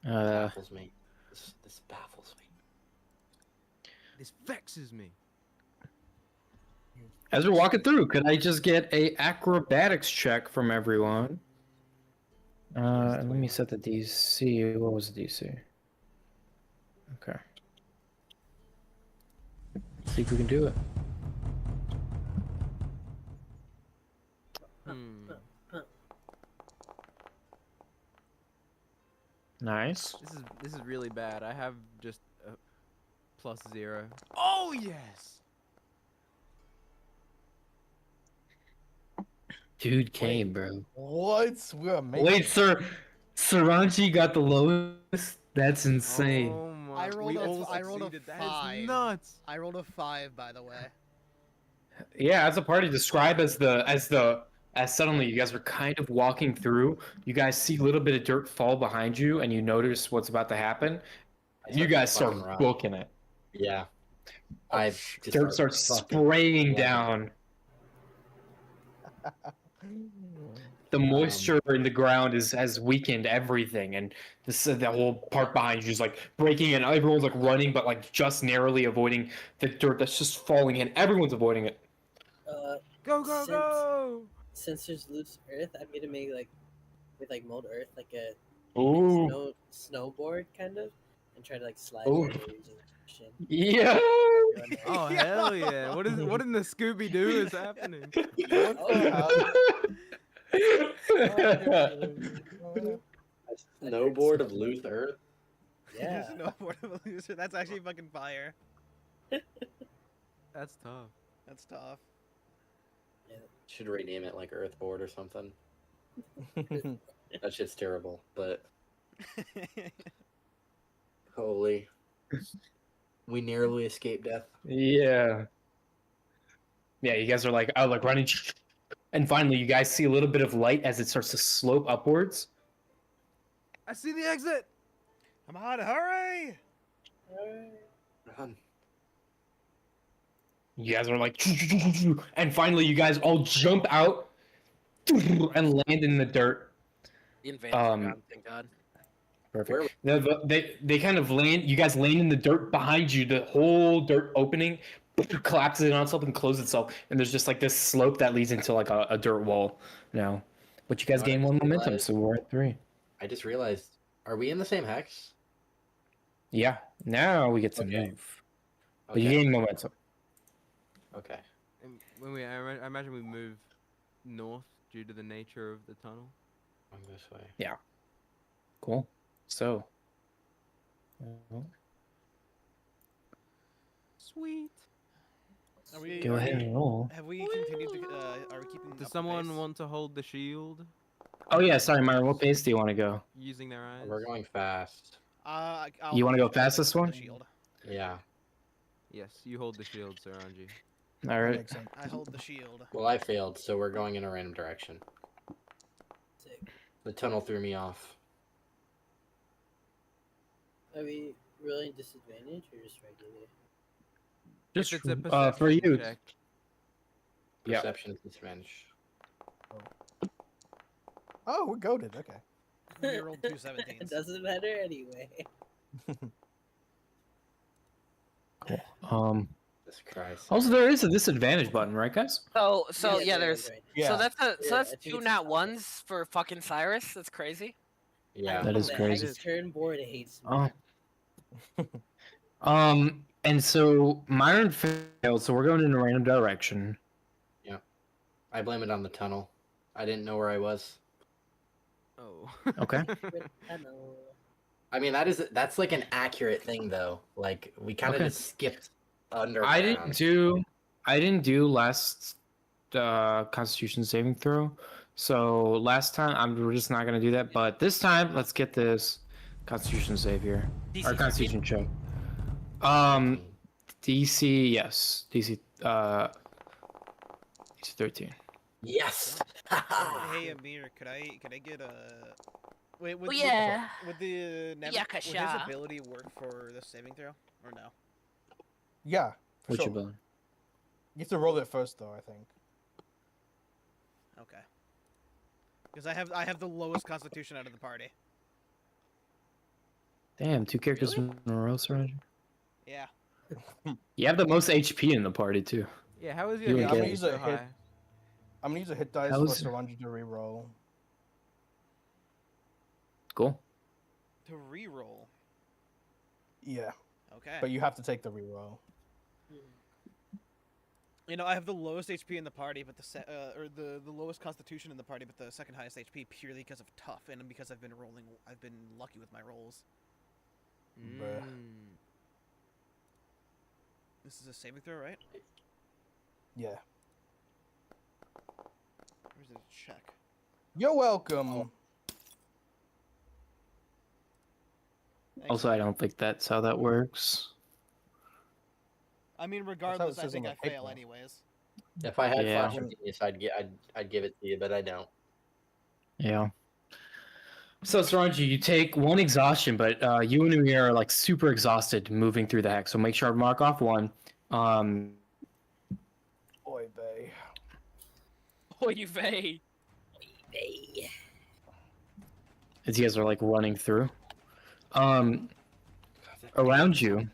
Baffles me. This baffles me. This vexes me. As we're walking through, could I just get a acrobatics check from everyone? Let me set the DC. What was the DC? Okay. See if we can do it. Hmm. Nice. This is really bad. I have just a +0. Oh yes. Dude came, bro. what? We're amazing. Wait, sir. Saranchi got the lowest. That's insane. Oh my! I rolled we a f- all I rolled a succeeded. That 5. is nuts. I rolled a 5, by the way. Yeah, as a party, describe as suddenly you guys are kind of walking through. You guys see a little bit of dirt fall behind you, and you notice what's about to happen. I You start guys to fucking start run. booking it. Yeah. I just Dirt start starts fucking spraying running. down. The moisture in the ground has weakened everything, and the whole part behind you is like breaking, and everyone's like running, but like just narrowly avoiding the dirt that's just falling in. Everyone's avoiding it. Go go Since- go! Since there's loose earth, I'm gonna make like with like mold earth like a Ooh, snowboard kind of, and try to like slide Ooh. over the region. yeah. Oh hell yeah! What is what in the Scooby Doo is happening? Snowboard of loose earth. Yeah. Snowboard of a loser. That's actually fucking fire. That's tough. That's tough. Should rename it like Earthboard or something. That shit's terrible, but holy. We narrowly escaped death. Yeah. Yeah, you guys are like out like running, and finally you guys see a little bit of light as it starts to slope upwards. I see the exit. Come on, hurry! Run. You guys are like, and finally you guys all jump out and land in the dirt. The invader's Um, gone, thank God. Perfect. They kind of land. You guys land in the dirt behind you. The whole dirt opening collapses in on itself and closes itself, and there's just like this slope that leads into like a dirt wall now. But you guys Oh, I gain just 1 momentum, realized- so we're at 3. I just realized, are we in the same hex? Yeah. Now we get to Okay. move, but you gain momentum. Okay. And when I imagine we move north due to the nature of the tunnel. I'm this way. Cool. So. Sweet. Are we, Go are ahead we- and roll. Have we continued to? Are we keeping? up Does the someone pace? want to hold the shield Oh yeah, sorry, Myron. What pace do you want to go? using their eyes? We're going fast. I'll You wanna go hold- fast this hold one? the shield. Yeah. Yes, you hold the shield, Sir Anji. All That right. makes sense. I hold the shield. Well, I failed, so we're going in a random direction. Sick. The tunnel threw me off. Are we rolling disadvantage or just regular? Just If it's a for perception you. check. Yeah. Perception disadvantage. Oh, we're goaded. Okay. We rolled 2 It 17s. doesn't matter anyway. Jesus Christ. Also, there is a disadvantage button, right, guys? So yeah, there there's is right Yeah. so that's Yeah, I that's think 2 it's nat just- ones for fucking Cyrus. That's crazy. Yeah. That is the crazy. Hex turn board hates me. Oh. And so Myron failed, so we're going in a random direction. I blame it on the tunnel. I didn't know where I was. Oh. Okay. Tunnel. I mean, that's like an accurate thing though. Like we kind of Okay. just skipped under. I didn't do last Constitution saving throw. So last time we're just not gonna do that. But this time, let's get this Constitution save here. DC Or 13? Constitution check. DC, yes. DC 13. Yes. Hey Amir, could I get a? Wait, would, Oh yeah. would the would his Yakasha. ability work for the saving throw or no? Yeah. For What's sure. your ability? You have to roll it first, though. I think. Okay. Because I have the lowest constitution out of the party. Damn, 2 characters Really? in a row, Suraj. Yeah. You have the most HP in the party too. Yeah, how is You your would HP get- so hit. high? I'm gonna use a hit dice That for was- Saranji to reroll. Cool. To re-roll. Yeah, Okay. but you have to take the reroll. You know, I have the lowest HP in the party, but the lowest constitution in the party, but the second highest HP purely because of tough and because I've been lucky with my rolls. Bruh. Mm. This is a saving throw, right? Yeah. Or is it a check? You're welcome. Also, I don't think that's how that works. I mean, how it regardless, I says on think the I fail paper. anyways. If I had Yeah. Flash of Genius, I'd give it to you, but I don't. Yeah. So, Saranji, you take one exhaustion, but you and Umi are like super exhausted moving through the hex. So make sure to mark off one. Oy vey. Oh, you vey. Hey. As you guys are like running through. Around you.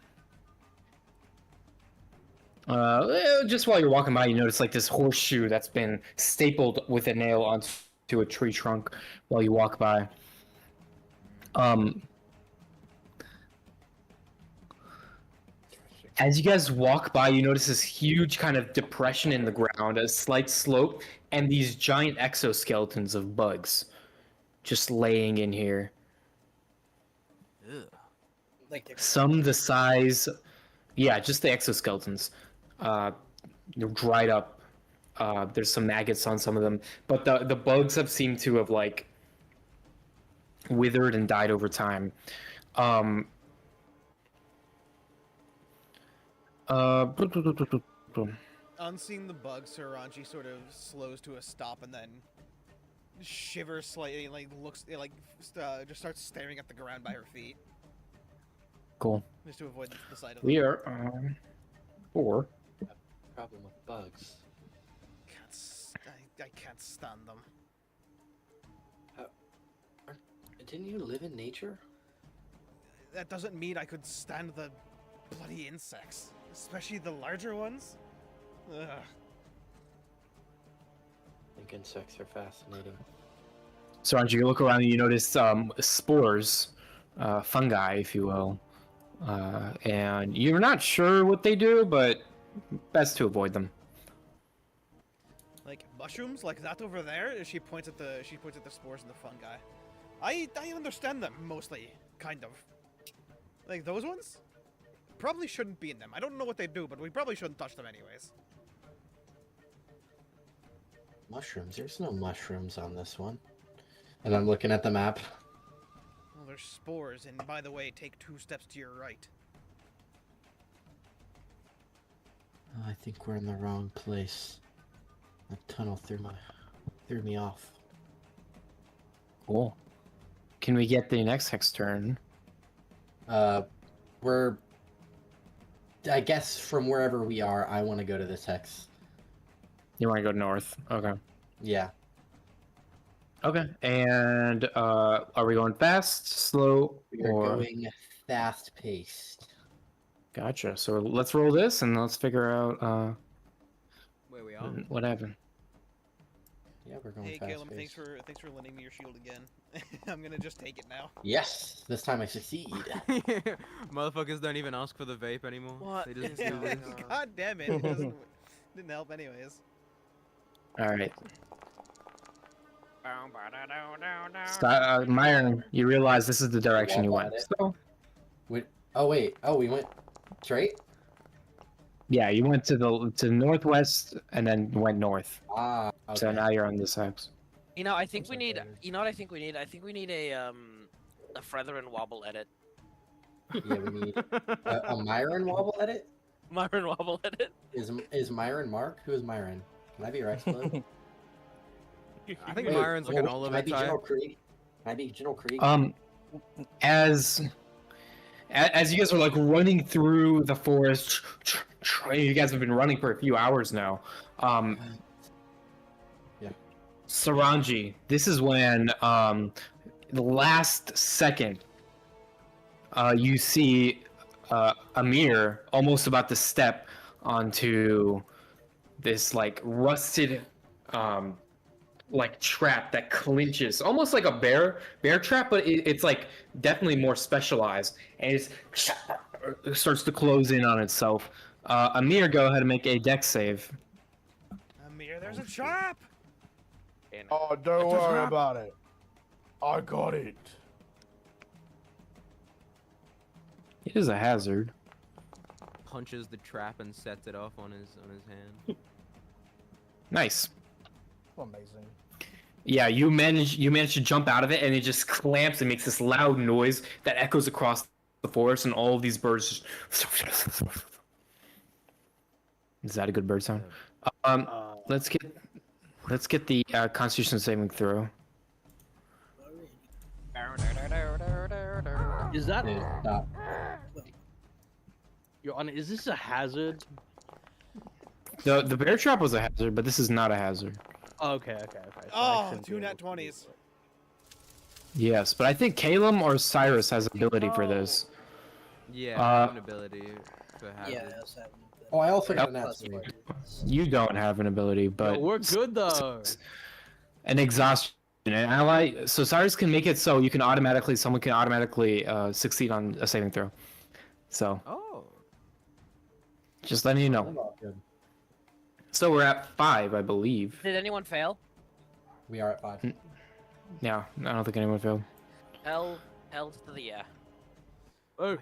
Just while you're walking by, you notice like this horseshoe that's been stapled with a nail onto a tree trunk while you walk by. As you guys walk by, you notice this huge kind of depression in the ground, a slight slope, and these giant exoskeletons of bugs just laying in here. Like they're Some the size, yeah, just the exoskeletons. They're dried up. There's some maggots on some of them, but the bugs have seemed to have like withered and died over time. Unseeing the bug, Saranji sort of slows to a stop and then shivers slightly, like just starts staring at the ground by her feet, Cool. just to avoid the sight of We them. are 4. Problem with bugs. I can't stand them. Didn't you live in nature? That doesn't mean I could stand the bloody insects, especially the larger ones. Ugh. I think insects are fascinating. So, as you look around, you notice spores, fungi, if you will, and you're not sure what they do, but best to avoid them. Like mushrooms, like that over there. She points at the spores and the fungi. I understand them mostly, kind of. Like those ones, probably shouldn't be in them. I don't know what they do, but we probably shouldn't touch them anyways. Mushrooms? There's no mushrooms on this one. And I'm looking at the map. Well, there's spores, and by the way, take 2 steps to your right. Oh, I think we're in the wrong place. That tunnel threw me off. Cool. Can we get the next hex turn? We're... I guess from wherever we are, I want to go to this hex. You want to go north? Okay. Yeah. Okay. And are we going fast, slow, We are or? going fast-paced. Gotcha. So let's roll this and let's figure out Where we are. what happened. Yeah, we're going Hey, Caleb, fast-paced. thanks for lending me your shield again. I'm gonna just take it now. Yes! This time I succeed. Motherfuckers don't even ask for the vape anymore. What They just is do this. going on? God damn it! It didn't help anyways. All right. Myron, you realize this is the direction you Walk went. on it. So Oh, wait. Oh, we went straight? yeah, you went to the northwest and then went north. Ah, okay. So now you're on this hex. You know, I think Looks we like need. that is- You know what I think we need? I think we need a Freathren wobble edit. Yeah, we need a Myron wobble edit? Myron wobble edit. Is Myron Mark? Who is Myron? Can I be Rex Blood? I think Wait, Myron's like an can I Oliver be type. General Krieg? Can I be General Krieg? As you guys are like running through the forest, you guys have been running for a few hours now. Yeah. Saranji, this is when the last second you see Amir almost about to step onto this like rusted like trap that clinches, almost like a bear trap, but it's like definitely more specialized, and it starts to close in on itself. Amir, go ahead and make a dex save. Amir, there's a trap! Oh, don't worry about it. I got it. It is a hazard. Punches the trap and sets it off on his hand. Nice. Amazing. Yeah, you manage to jump out of it, and it just clamps and makes this loud noise that echoes across the forest, and all of these birds. Just... Is that a good bird sound? Um, let's get the Constitution saving throw. Is that Dude, stop. Your Honor? Is this a hazard? The bear trap was a hazard, but this is not a hazard. Okay. So Oh, 2 nat 20s. Yes, but I think Calum or Cyrus has ability for this. Yeah, I have Uh, an ability for Yeah, hazard. I also have Oh, I also got an plus nat 20. 4. You don't have an ability, but We're good though. an exhaustion. An ally, so Cyrus can make it so you can automatically, someone can automatically succeed on a saving throw. So Oh. just letting you know. Oh, good. So we're at 5, I believe. Did anyone fail? We are at 5. Yeah, I don't think anyone failed. Hell to the yeah. Oh, Wait.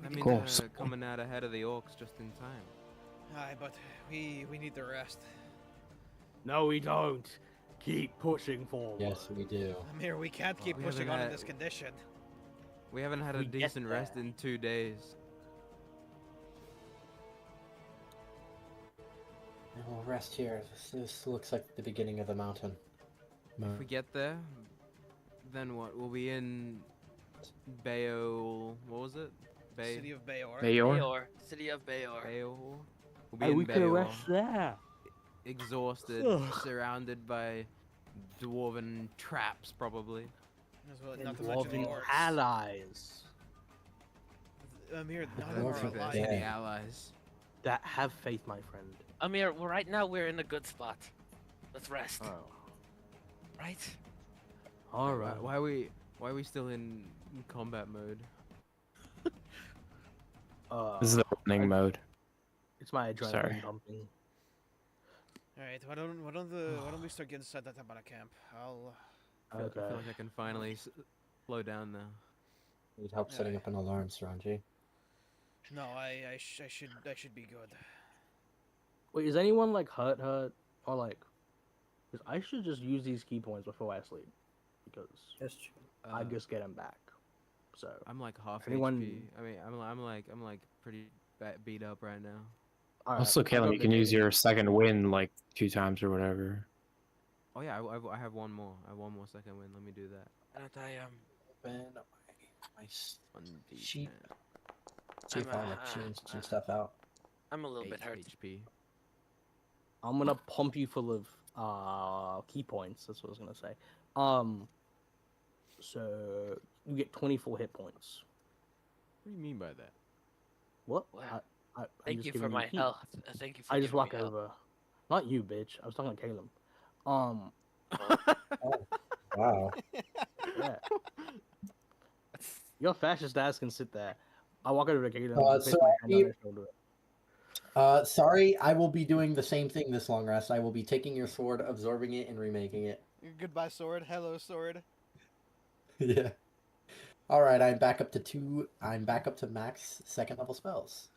That means Cool. they're coming out ahead of the orcs just in time. Aye, but we need the rest. no, we don't. Keep pushing forward. Yes, we do. Amir, we can't keep we pushing haven't on in had- this condition. We haven't had a We get decent rest there. in 2 days. We'll rest here. This looks like the beginning of the mountain. If we get there, then what? We'll be in Bayo. What was it? City of Bayor. Bayor? Bayor. City of Bayor. Bayo. We'll be And in we can Bayor, rest there. exhausted, Ugh. surrounded by dwarven traps, probably. As well, And not to mention the dwarven orcs. allies Amir, none I of don't them think are there's alive. any Yeah. allies. that have faith, my friend. Amir, right now we're in a good spot. Let's rest. Oh. Right? All right. Why are we still in combat mode? This is the running mode. It's my adrenaline Sorry. pumping. All right, why don't we start getting set up on a camp? I feel Okay. like I can finally slow down now. Need help setting up an alarm, Saranji. No, I should be good. Wait, is anyone like hurt or like? Because I should just use these key points before I sleep, because That's true. I Uh, just get them back. So I'm like half anyone- HP. I mean, I'm like pretty beat up right now. all right, Also, I'll Calum, go you can get use it. your second win like 2 times or whatever. Oh yeah, I have one more. I have one more second win. Let me do that. And I Open my One sheet. D10, See if I I'm, want to change some stuff out. I'm a little 8 bit hurt. HP. I'm gonna pump you full of key points. That's what I was gonna say. So you get 24 hit points. What do you mean by that? What? Wow. I'm Thank just you for giving my key. health. Thank you for I just giving walk me health. over. Not you, bitch. I was talking to Caleb. Wow. Yeah. Your fascist ass can sit there. I walk over to Caleb Uh, and place so my hand on you- his shoulder. Sorry, I will be doing the same thing this long rest. I will be taking your sword, absorbing it, and remaking it. Goodbye, sword. Hello, sword. Yeah. All right, I'm back up to 2. I'm back up to max 2nd level spells.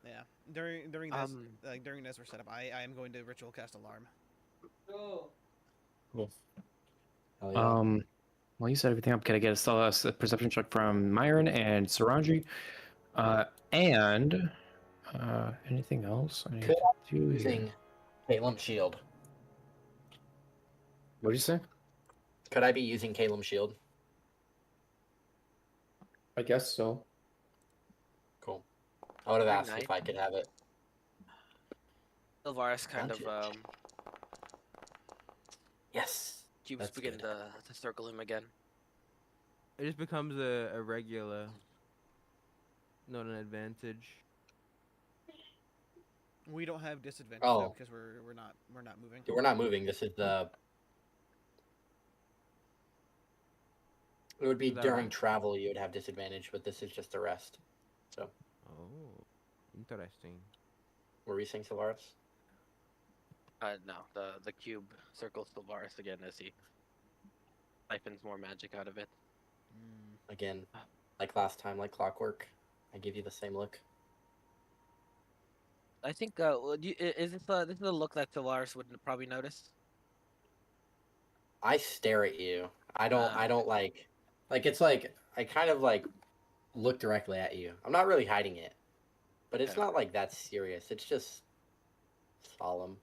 Yeah. During this during this we're set up, I am going to ritual cast alarm. Hell yeah. Well, you set everything up. Can I get a perception check from Myron and Saranji? And anything else? I need Could to do here? Using Calum's shield. What did you say? Could I be using Calum's shield? I guess so. Cool. I would have Very asked nice. if I could have it. Sylvaris kind of Advantage. Yes. cubes That's begin good. to circle him again. It just becomes a regular, not an advantage. We don't have disadvantage Oh. though, because we're not moving. We're not moving. This is the. It would be Is that during right? travel you would have disadvantage, but this is just a rest. So, Oh, interesting. were we saying Solaris? No, the cube circles Sylvaris again as he siphons more magic out of it. Again, like last time, like clockwork. I give you the same look. I think is this a look that Sylvaris would probably notice? I stare at you. I don't. Ah. I don't like. Like it's like I kind of like look directly at you. I'm not really hiding it, but it's Yeah. not like that serious. It's just solemn.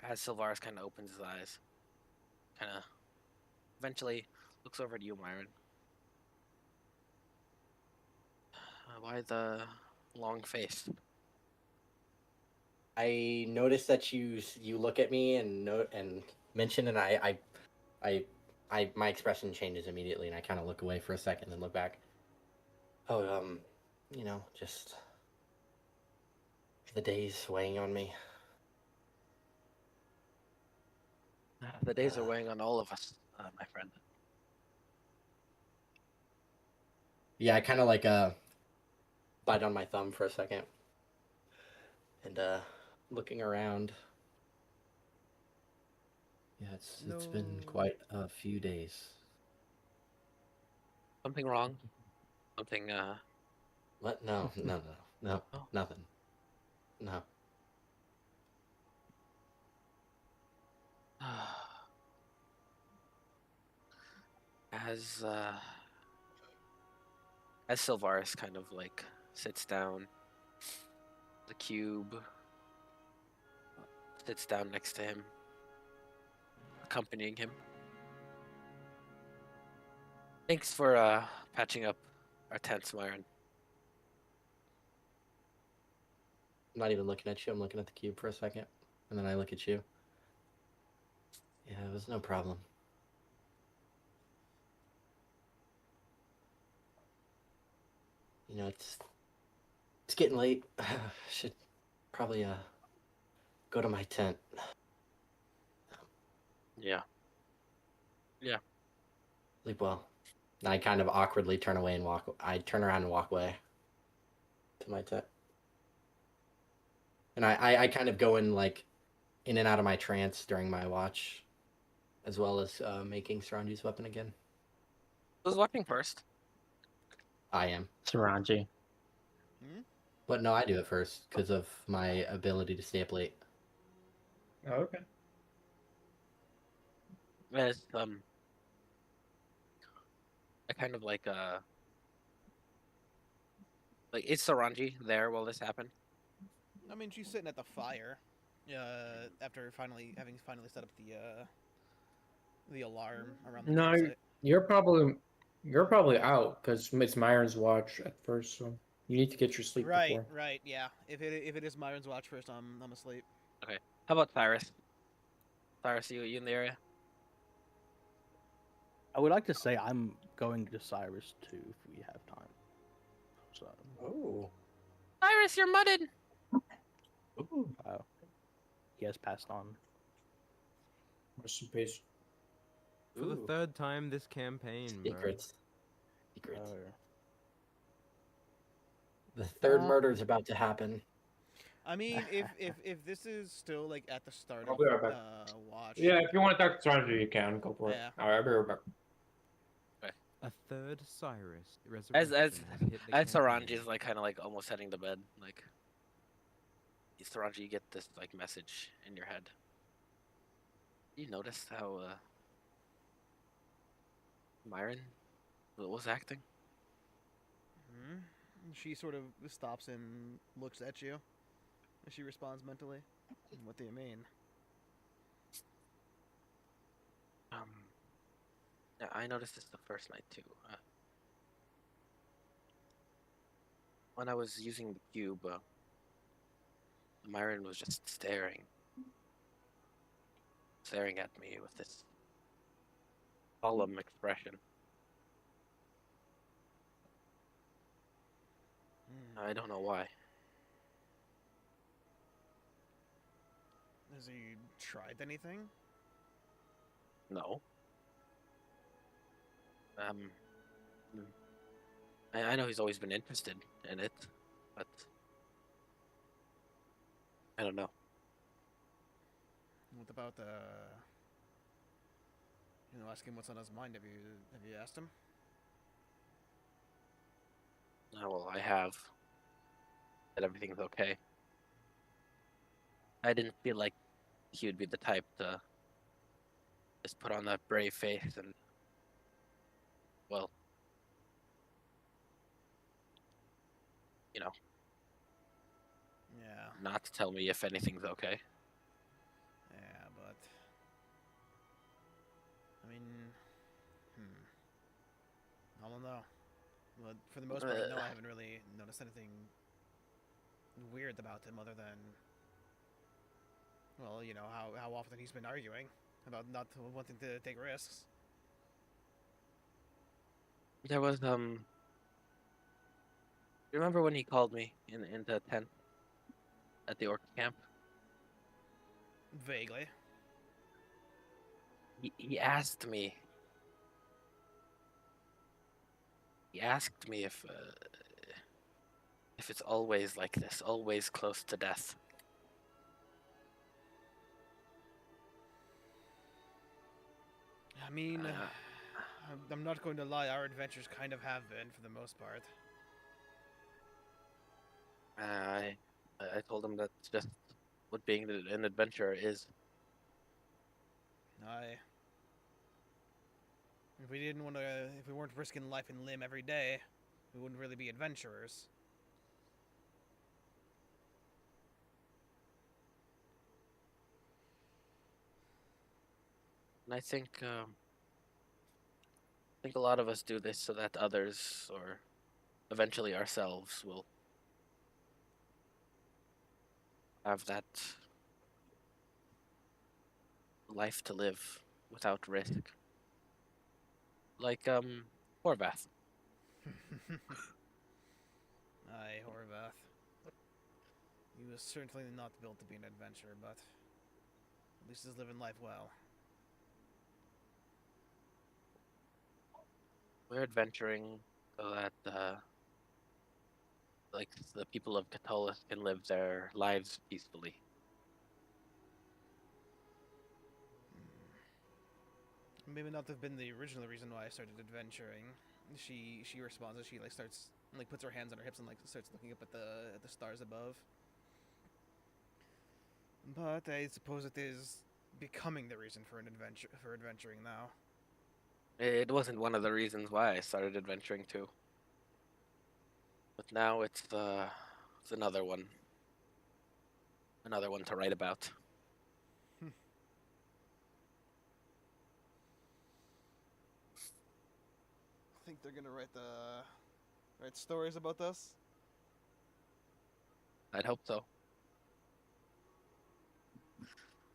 As Sylvaris kind of opens his eyes, kind of eventually looks over to you, Myron. Why the long face? I notice that you look at me and mention, and my expression changes immediately, and I kind of look away for a second and look back. Oh, just the days weighing on me. The days are weighing on all of us, my friend. Yeah, I kind of bite on my thumb for a second, and looking around. Yeah, it's been No. quite a few days. Something wrong? Something, What? No, no, Oh. nothing. No. as uh, as Sylvaris kind of like sits down, the cube sits down next to him, accompanying him. Thanks for patching up our tents, Myron. I'm not even looking at you. I'm looking at the cube for a second, and then I look at you. Yeah, it was no problem. It's getting late. Should probably go to my tent. Yeah. Sleep well. And I kind of awkwardly turn away and walk. I turn around and walk away to my tent. And I kind of go in in and out of my trance during my watch, as well as making Saranji's weapon again. Who's watching first? I am. Saranji. Hmm? But no, I do it first because of my ability to stay up late. Oh, okay. As I kind of like is Saranji there while this happened? I mean, she's sitting at the fire. After having finally set up the alarm around the No, campsite. you're probably out because it's Myron's watch at first, so you need to get your sleep Right, before. right, yeah. If it is Myron's watch first, I'm asleep. How about Cyrus? Cyrus, you in the area? I would like to say I'm going to Cyrus too if we have time. So, Oh. Cyrus, you're mudded. he has passed on. Rest in peace. For the third time this campaign, bro. Secrets. Oh. The third murder is about to happen. I mean, if this is still like at the start I'll of be right back. watch. Yeah, if you want to talk to Saranji, you can go for it. Yeah. All right, I'll be right back. A third Cyrus. As resurrection has hit the Saranji campaign. is like kind of like almost heading to bed. Like, Saranji, you get this like message in your head. You notice how Myron was acting? Hmm? She sort of stops and looks at you. And she responds mentally. What do you mean? Yeah, I noticed this the first night too. When I was using the cube, Myron was just staring at me with this solemn expression. I don't know why. Has he tried anything? No. I know he's always been interested in it, but I don't know. What about ask him what's on his mind. Have you asked him? Oh, well, I have. That everything's okay. I didn't feel like he would be the type to just put on that brave face and, well, Yeah, not tell me if anything's okay. yeah, but I mean, I don't know. But for the most part, no, I haven't really noticed anything weird about him other than, well, how often he's been arguing about not wanting to take risks. There was You remember when he called me in the tent at the orc camp? Vaguely. He asked me. He asked me if it's always like this, always close to death. I mean, Uh, I'm not going to lie, our adventures kind of have been for the most part. I I told him that's just what being an adventurer is. If we didn't want to, if we weren't risking life and limb every day, we wouldn't really be adventurers. And I think a lot of us do this so that others, or eventually ourselves, will have that life to live without risk. Like Horvath. Aye, Horvath. He was certainly not built to be an adventurer, but at least he's living life well. We're adventuring so that like the people of Catullus can live their lives peacefully. Maybe not have been the original reason why I started adventuring. She responds as she starts puts her hands on her hips and starts looking up at the stars above. But I suppose it is becoming the reason for adventuring now. It wasn't one of the reasons why I started adventuring too. But now it's another one. Another one to write about. Think they're gonna write stories about us? I'd hope so.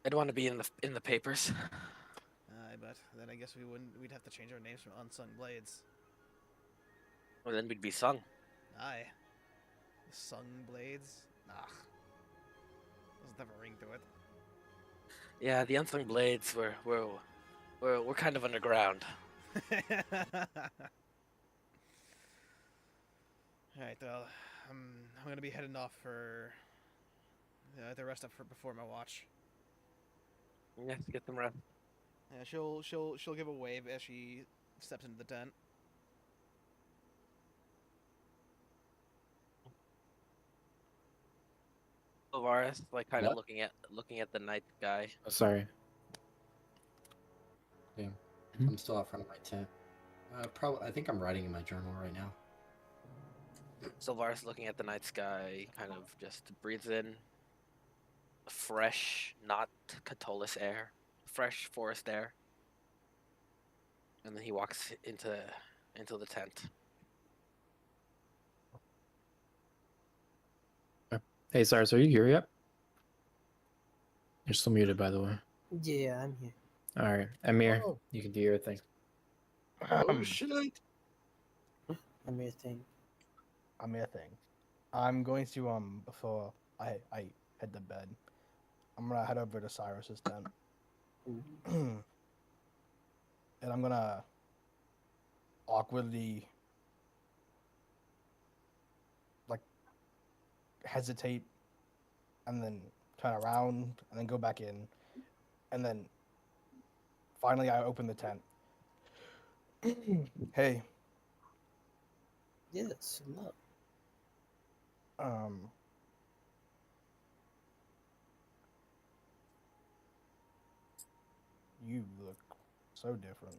I'd want to be in the papers. Aye, but then I guess we'd have to change our names from Unsung Blades. Well, then we'd be sung. Aye. Sung Blades? Doesn't have a ring to it. Yeah, the Unsung Blades we're kind of underground. Alright, well, I'm gonna be heading off for to rest up before my watch. Yeah, get them rest. Yeah, she'll give a wave as she steps into the tent. Alvarez, like kind of What? looking at the night sky. Oh, sorry. I'm still out front of my tent. I think I'm writing in my journal right now. Sylvaris looking at the night sky, kind of just breathes in fresh, not Catullus air, fresh forest air, and then he walks into the tent. Hey, Cyrus, are you here yet? You're still muted, by the way. Yeah, I'm here. All right, Amir, Oh. you can do your thing. Shit! I'm your thing. I'm a thing. I'm going to before I head to bed, I'm gonna head over to Cyrus's tent. And I'm gonna awkwardly hesitate and then turn around and then go back in. And then finally I open the tent. Hey, Yes, look. You look so different.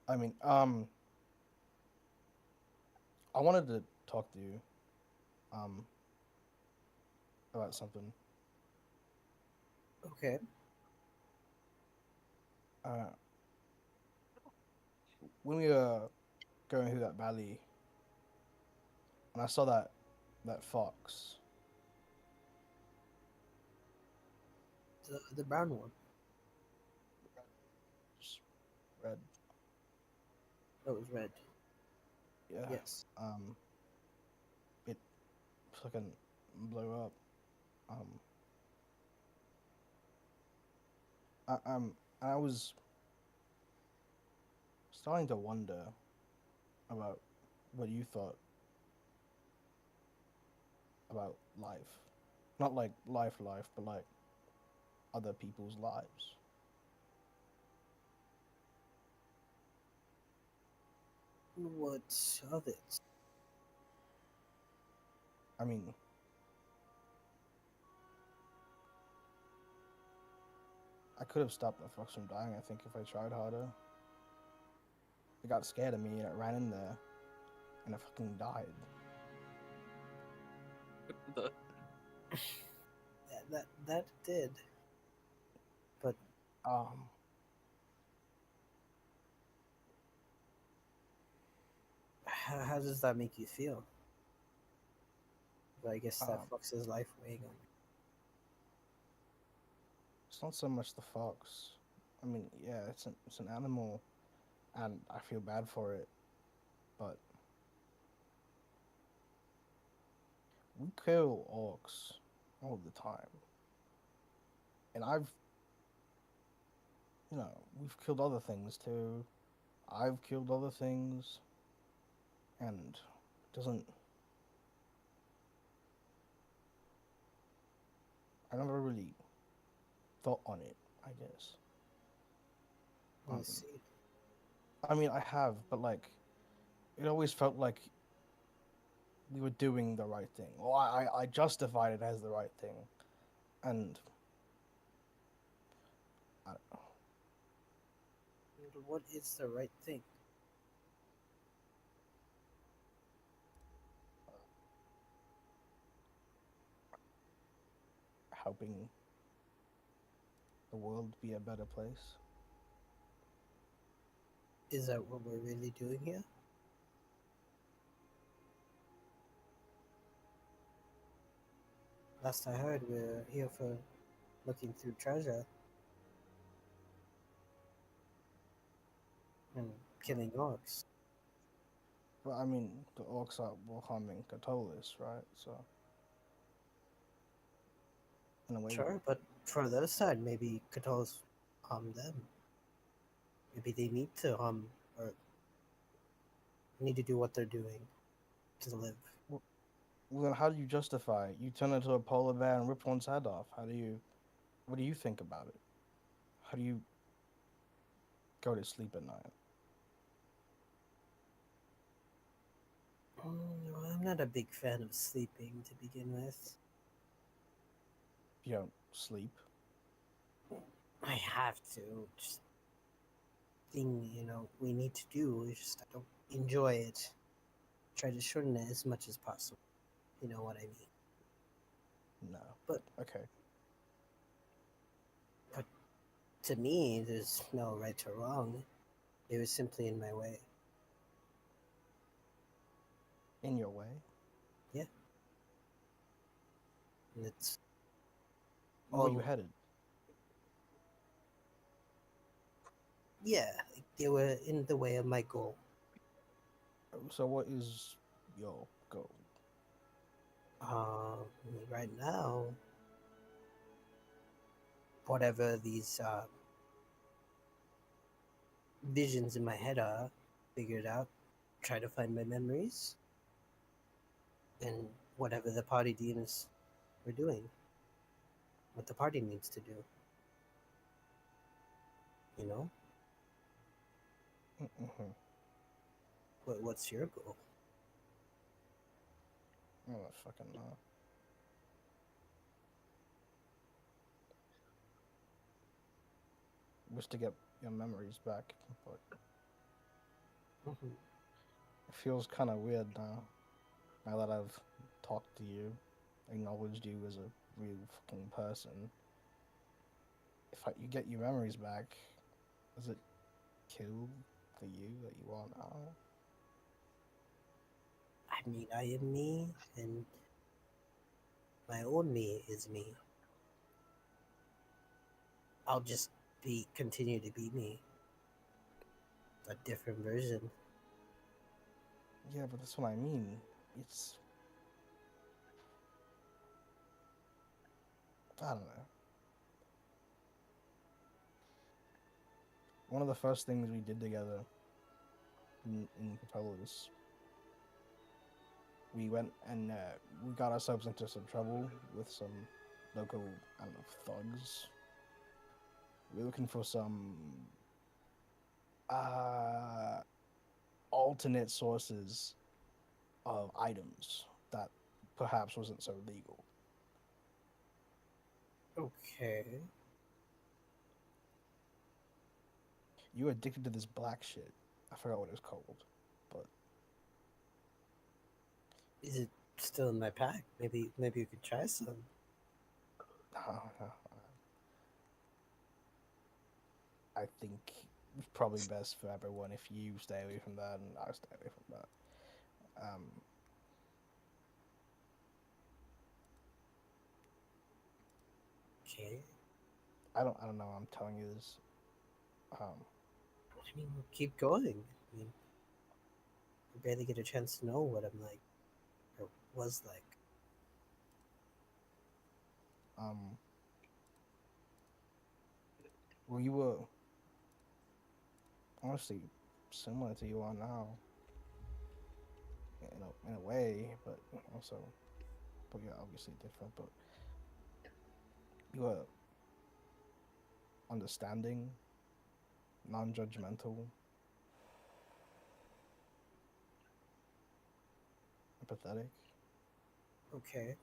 I mean, I wanted to talk to you, um, about something. Okay. Uh, when we were going through that valley, and I saw that fox. The brown one. Just red. That was red. Yeah. Yes. It fucking blew up. Um, I was starting to wonder about what you thought about life. Not like life, but like other people's lives. What of it? I mean, I could have stopped the fox from dying, I think, if I tried harder. It got scared of me and it ran in there and it fucking died. The That did. But Um, how does that make you feel? I guess that um, fucks his life weighing on it's not so much the fox. I mean, yeah, it's an animal, and I feel bad for it, but we kill orcs all the time, and we've killed other things too. I've killed other things, and it doesn't. I never really thought on it, I guess. me. I see. I mean, I have, but like, it always felt like we were doing the right thing. Or I justified it as the right thing. And I don't know, What is the right thing? helping the world be a better place. Is that what we're really doing here? Last I heard, we're here for looking through treasure and killing orcs. But I mean, the orcs were harming Catullus, right? So, in a way, Sure, but for the other side, maybe Catullus harm them. Maybe they need to or need to do what they're doing to live. well, then how do you justify it? You turn into a polar bear and rip one's head off. What do you think about it? How do you go to sleep at night? Well, I'm not a big fan of sleeping to begin with. You don't sleep. I have to. Just thing we need to do. Is just I don't enjoy it. Try to shorten it as much as possible. You know what I mean. No. But Okay. to me, there's no right or wrong. It was simply in my way. In your way. And it's Where were you all headed? yeah. Like they were in the way of my goal. So what is your goal? Right now, whatever these visions in my head are, figured out. Try to find my memories, and whatever the party deans were doing, what the party needs to do. You know, Mm-hmm. what's your goal? I don't fucking know. Wish to get your memories back, but Mhm. It feels kind of weird now. Now that I've talked to you, acknowledged you as a real fucking person. If you get your memories back, does it kill the you that you are now? I mean, I am me, and my own me is me. I'll just continue to be me. A different version. Yeah, but that's what I mean. It's... I don't know. One of the first things we did together in Capellas, we went and we got ourselves into some trouble with some local, I don't know, thugs. We were looking for some alternate sources of items that perhaps wasn't so legal. Okay. You were addicted to this black shit. I forgot what it's called, but Is it still in my pack? Maybe you could try some. no. I think it's probably best for everyone if you stay away from that and I stay away from that. Okay. I don't know. I'm telling you this. I mean, keep going. I mean, you barely get a chance to know what I'm like, or was like. Well, you were honestly similar to you are now, in a way, but also, but you're obviously different. But you were understanding, non-judgmental, empathetic. Okay.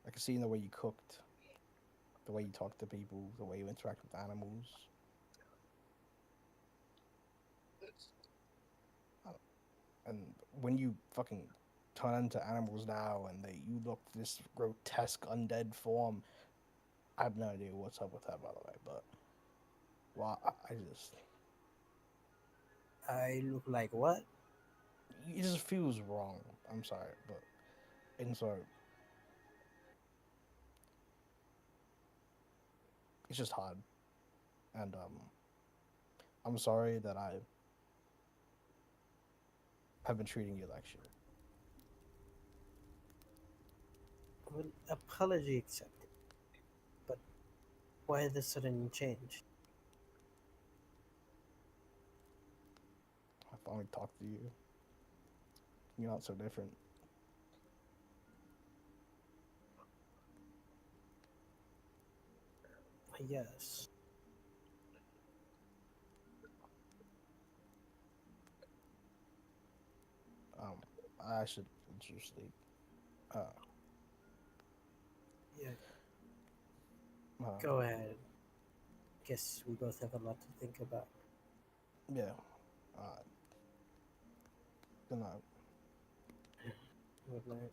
I can see in the way you cooked, the way you talk to people, the way you interact with animals. And when you fucking turn into animals now and you look this grotesque undead form, I have no idea what's up with that, by the way, but well, I look like what? it just feels wrong. I'm sorry, but and so it's just hard, and I'm sorry that I have been treating you like shit. Well, apology accepted. But why the sudden change? I finally talked to you. You're not so different. Yes. I should just sleep. Yeah. Uh, Go ahead. Guess we both have a lot to think about. Yeah. Good night. Good night.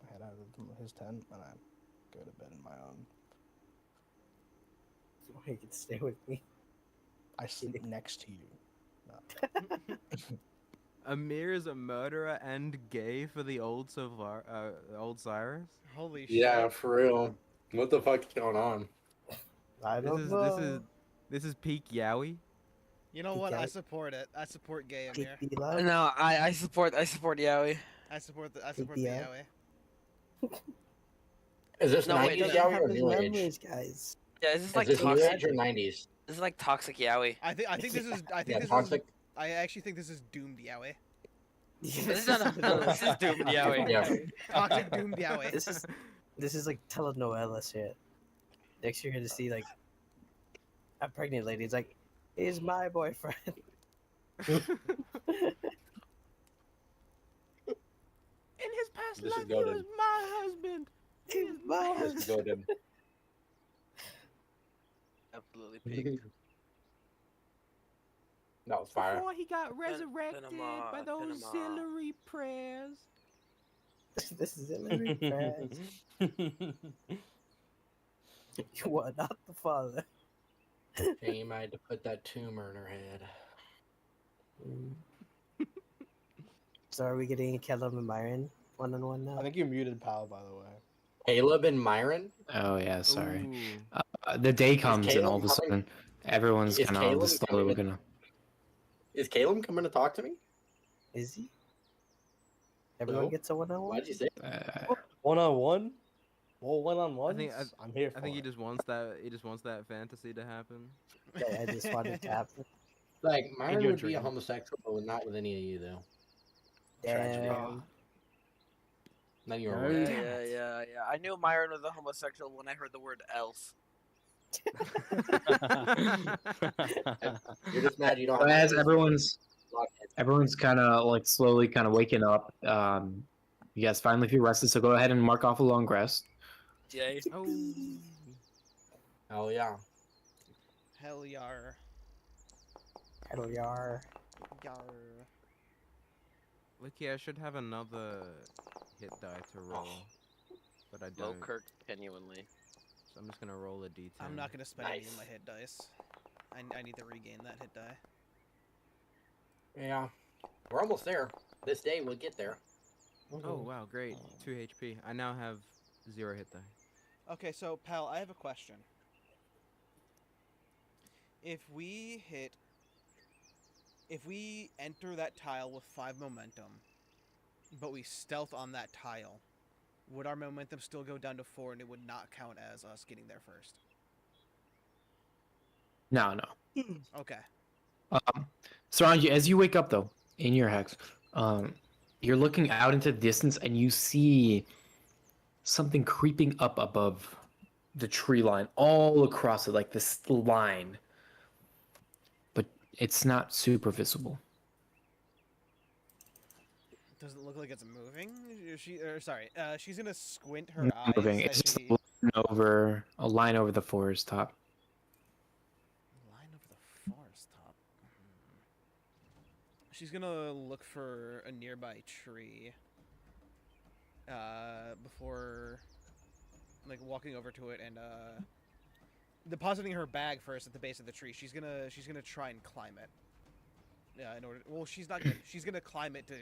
I head out of his tent and I go to bed in my own. Or you can stay with me. I sleep next to you. No. Amir is a murderer and gay for the old old Cyrus. Holy shit. Yeah, for real. What the fuck's going on? I This don't is know. this is peak Yowie. You know what? I Gay. support it. I support gay Big Amir. B love. No, I support Yaoi. I support the BBL? Yaoi. Is this No, wait, 90s no. Yaoi Have or his New Age? memories, guys. Yeah, this is Is like this New toxic. Age or 90s? This is like toxic Yaoi. I think this is Yeah, toxic. I actually think this is doomed Yaoi. This is doomed Yaoi. Yeah. Toxic doomed Yaoi. This is like telenovela shit. Next you're gonna see like a pregnant lady. It's like, he's my boyfriend. In his past This is life, he goated. was my husband. He's my This is husband. goated. Absolutely peak. That was fire. Before he got resurrected Cinema, by those cinema. auxiliary prayers. This is Hillary Press. You are not the father. Shame I had to put that tumor in her head. So are we getting Caleb and Myron one-on-one now? I think you muted Pal, by the way. Caleb and Myron? Oh yeah, sorry. Ooh. The day comes and Caleb all of a coming- sudden everyone's Is kind of Caleb slowly coming to- looking up. Is Caleb coming to talk to me? Is he? Everyone No. gets a one-on-one? Why'd you say? One-on-one? Well, one-on-one? I I'm here for I think he it. just wants that. He just wants that fantasy to happen. Okay, I just wanted to happen. Like, Myron your would be a dream. homosexual, but not with any of you, though. Damn. None of you are No. right. Yeah. I knew Myron was a homosexual when I heard the word elf. You're just mad you don't But have as everyone's Everyone's kind of like slowly kind of waking up, you guys finally feel rested, so go ahead and mark off a long rest. Yay. Oh. Oh, yeah. Hell yar. Hell yar. Yar. Lucky, I should have another hit die to roll, but I Low don't. Kirk, genuinely. So I'm just gonna roll a d10. I'm not gonna spend any of Nice. my hit dice. I need to regain that hit die. Yeah. We're almost there. This day we'll get there. Oh wow, great. 2 HP. I now have 0 hit die. Okay, so pal, I have a question. If we enter that tile with 5 momentum, but we stealth on that tile, would our momentum still go down to 4 and it would not count as us getting there first? No. Okay. Saranji, as you wake up though, in your hex, you're looking out into the distance and you see something creeping up above the tree line, all across it, like this line. But it's not super visible. Does it look like it's moving? She's gonna squint her Not eyes moving. as It's just she... a line over the forest top. Line over the forest top. She's gonna look for a nearby tree. Before, like, walking over to it and depositing her bag first at the base of the tree. She's gonna try and climb it. Yeah, she's not gonna. She's gonna climb it to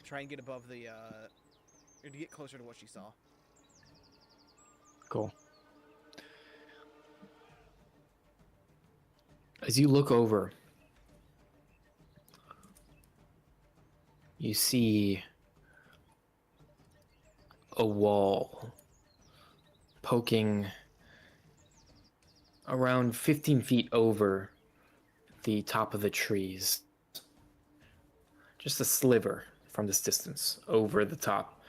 try and get above the or to get closer to what she saw. Cool. As you look over, you see a wall poking around 15 feet over the top of the trees. Just a sliver from this distance over the top,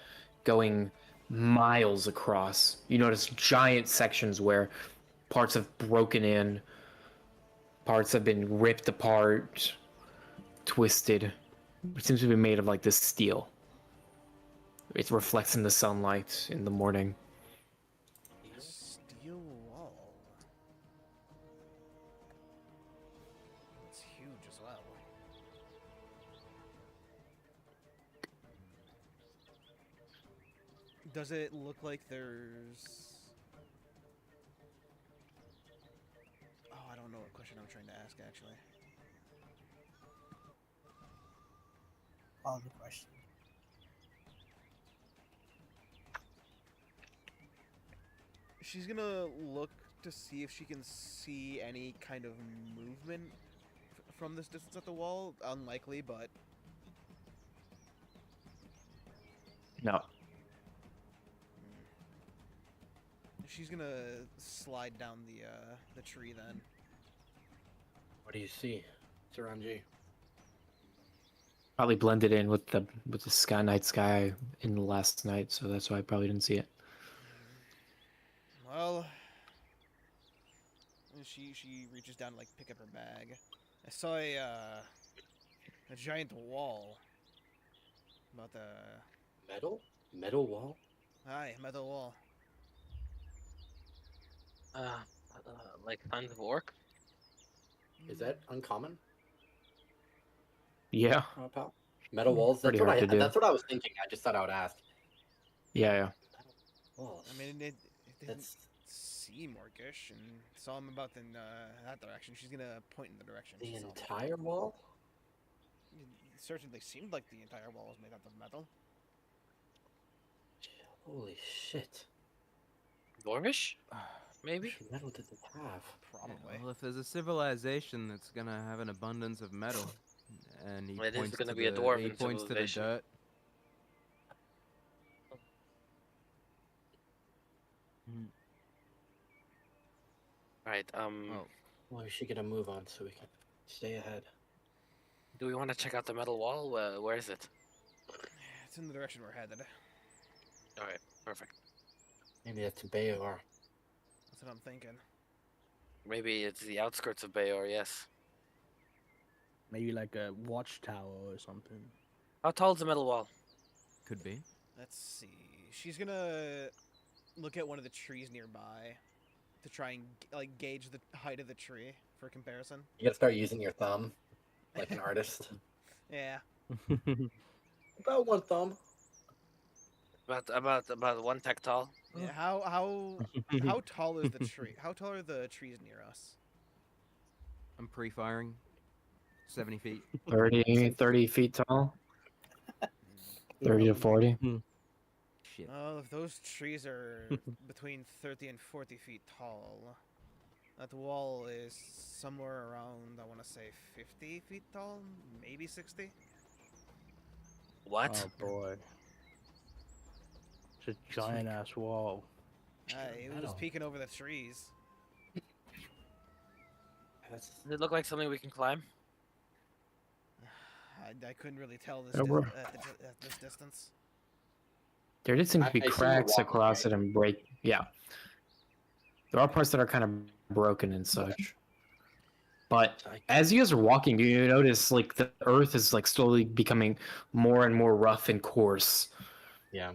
going miles across. You notice giant sections where parts have broken in, parts have been ripped apart, twisted. It seems to be made of like this steel. It reflects in the sunlight in the morning. Steel wall. It's huge as well. Does it look like there's... Oh, I don't know what question I'm trying to ask, actually. All the questions. She's gonna look to see if she can see any kind of movement from this distance at the wall. Unlikely, but... No. She's gonna slide down the tree then. What do you see, Saranji? Probably blended in with the night sky in the last night, so that's why I probably didn't see it. Well, she reaches down to like pick up her bag. I saw a giant wall. About the Metal wall? metal wall. Like tons of orc. Is that uncommon? Yeah. Pal? Metal walls. Pretty hard to do. That's what I was thinking. I just thought I would ask. Yeah, yeah. Metal walls. I mean, it didn't That's seem orcish, and saw him about in that direction. She's gonna point in the direction. the she saw. entire wall. It certainly seemed like the entire wall was made out of metal. Holy shit! Dwarvish? Maybe? What metal did they have? Probably. Well, if there's a civilization that's gonna have an abundance of metal, and he It is points gonna to be a the, dwarven he points to the civilization. dirt. Right. Oh, Well, we should get a move on so we can stay ahead. Do we want to check out the metal wall? Where is it? It's in the direction we're headed. All right. Perfect. Maybe that's Bayor. That's what I'm thinking. Maybe it's the outskirts of Bayor. Yes. Maybe like a watchtower or something. How tall is the metal wall? could be. Let's see. She's gonna look at one of the trees nearby to try and like gauge the height of the tree for comparison. You gotta start using your thumb, like an artist. Yeah. About one thumb. About one tech tall. Yeah. How tall is the tree? How tall are the trees near us? I'm pre-firing. 70 feet. 30 feet tall. 30 to 40. Shit. Well, if those trees are between 30 and 40 feet tall, that wall is somewhere around, I want to say 50 feet tall, maybe 60. What? Oh boy. It's a giant ass wall. It was metal. peeking over the trees. That's Does it look like something we can climb? I couldn't really tell this Yeah, we're- at this distance. There did seem to be I see you cracks walking, across right? it and break. Yeah. There are parts that are kind of broken and such. But as you guys are walking, you notice like the earth is like slowly becoming more and more rough and coarse. yeah.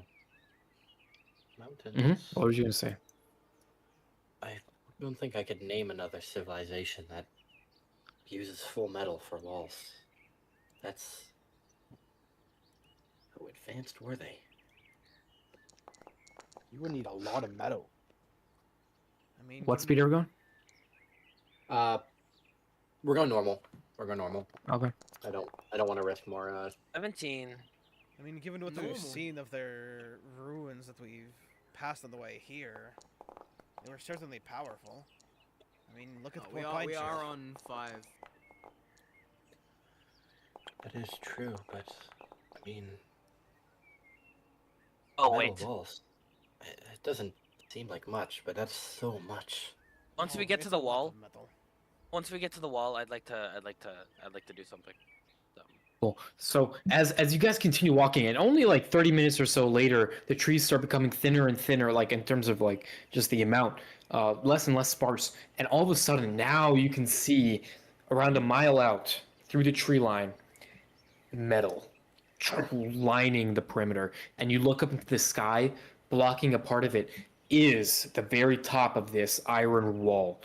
Mountains. What was you gonna say? I don't think I could name another civilization that uses full metal for walls. That's how advanced were they? You would need a lot of metal. I mean, What speed are we going? We're going normal. We're going normal. Okay. I don't want to risk more. 17. I mean, given what Normal. we've seen of their ruins that we've passed on the way here, they were certainly powerful. I mean, look at the we poor are pine we tree. are on 5. That is true, but I mean, Oh metal wait. walls. It doesn't seem like much, but that's so much. Once Oh, we get it's to the a lot wall, of metal. once we get to the wall, I'd like to do something. Cool. So as you guys continue walking, and only like 30 minutes or so later, the trees start becoming thinner and thinner, like in terms of like just the amount, less and less sparse. And all of a sudden, now you can see around a mile out through the tree line, metal lining the perimeter. And you look up into the sky, blocking a part of it is the very top of this iron wall.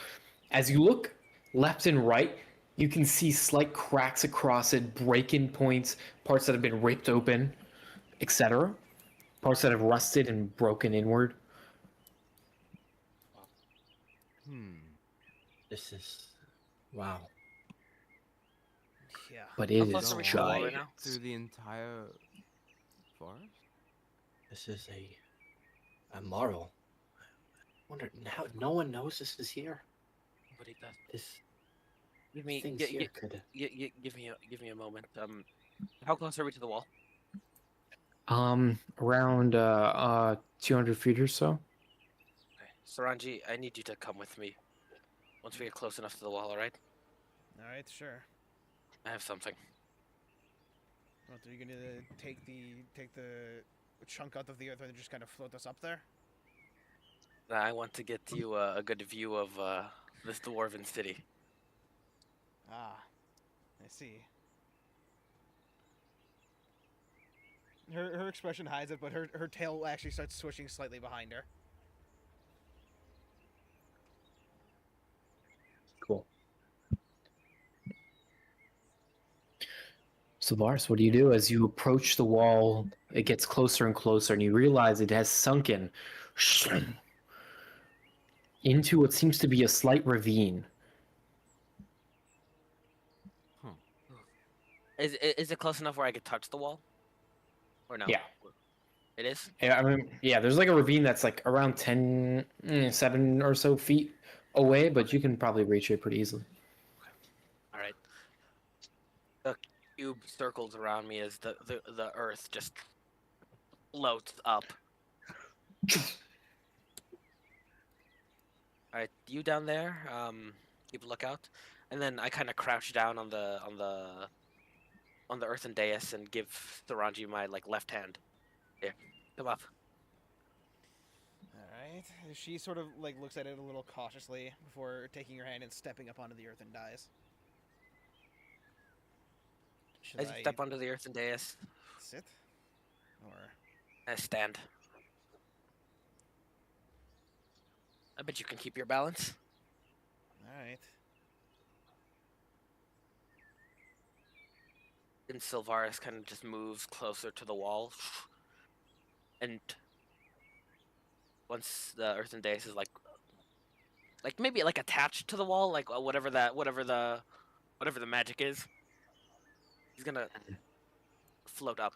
As you look left and right, you can see slight cracks across it, break-in points, parts that have been ripped open, etc. Parts that have rusted and broken inward. This is wow. Yeah. But it How close is are we to the wall right giant. now? Through the entire forest? This is a marvel. I wonder now. No one knows this is here. Nobody does. This Give me, things gi- here gi- could. give me a moment. How close are we to the wall? Around 200 feet or so. Okay. Saranji, I need you to come with me. Once we get close enough to the wall, all right? All right, sure. I have something. What, are you gonna take the chunk out of the earth and just kind of float us up there? I want to get you a good view of this dwarven city. Ah, I see. Her expression hides it, but her tail actually starts swishing slightly behind her. So, Vars, what do you do as you approach the wall? It gets closer and closer, and you realize it has sunken into what seems to be a slight ravine. Is it close enough where I could touch the wall? Or no? Yeah. It is? Yeah, I mean, yeah, there's like a ravine that's like around 7 or so feet away, but you can probably reach it pretty easily. Alright. The cube circles around me as the earth just floats up. Alright, you down there, keep a lookout. And then I kind of crouch down on the earthen dais and give Saranji my like left hand. Here, come up. Alright. She sort of like looks at it a little cautiously before taking her hand and stepping up onto the earthen dais. Should As you step onto the earthen dais, sit? Or I stand. I bet you can keep your balance. alright. And Sylvaris kind of just moves closer to the wall. And once the earthen dais is like maybe like attached to the wall, like whatever the magic is, he's gonna float up.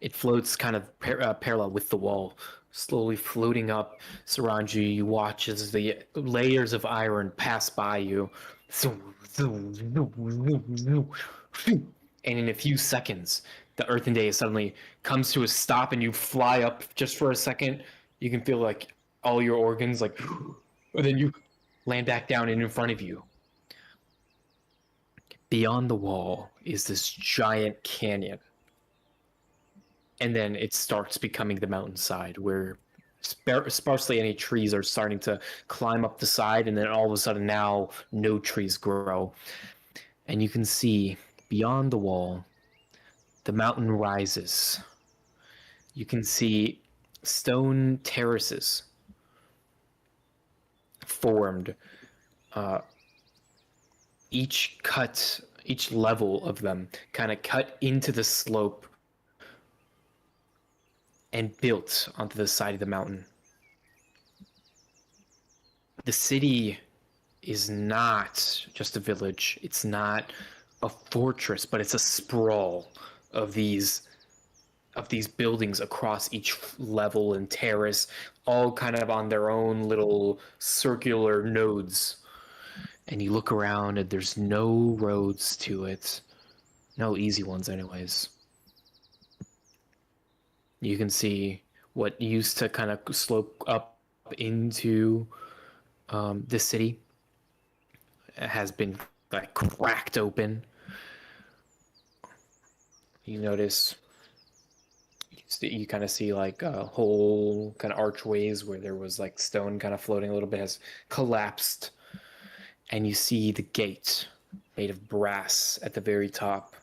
It floats kind of parallel with the wall, slowly floating up. Saranji, you watch as the layers of iron pass by you. And in a few seconds, the earthen day suddenly comes to a stop and you fly up just for a second. You can feel like all your organs like, and then you land back down and in front of you. Beyond the wall is this giant canyon. And then it starts becoming the mountainside where sparsely any trees are starting to climb up the side, and then all of a sudden now no trees grow. And you can see beyond the wall, the mountain rises. You can see stone terraces formed. Each level of them kind of cut into the slope and built onto the side of the mountain. The city is not just a village. It's not a fortress, but it's a sprawl of these buildings across each level and terrace, all kind of on their own little circular nodes. And you look around and there's no roads to it. No easy ones anyways. You can see what used to kind of slope up into the city has been like cracked open. You notice, you kind of see like whole kind of archways where there was like stone kind of floating a little bit has collapsed. And you see the gate made of brass at the very top.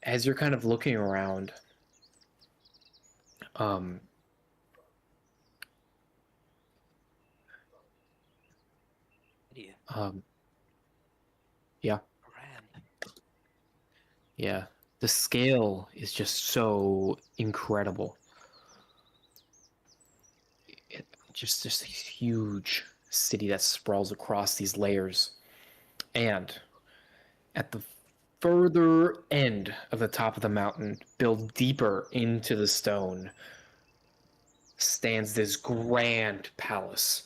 As you're kind of looking around, yeah, yeah, the scale is just so incredible. Just this huge city that sprawls across these layers, and at the further end of the top of the mountain, built deeper into the stone, stands this grand palace.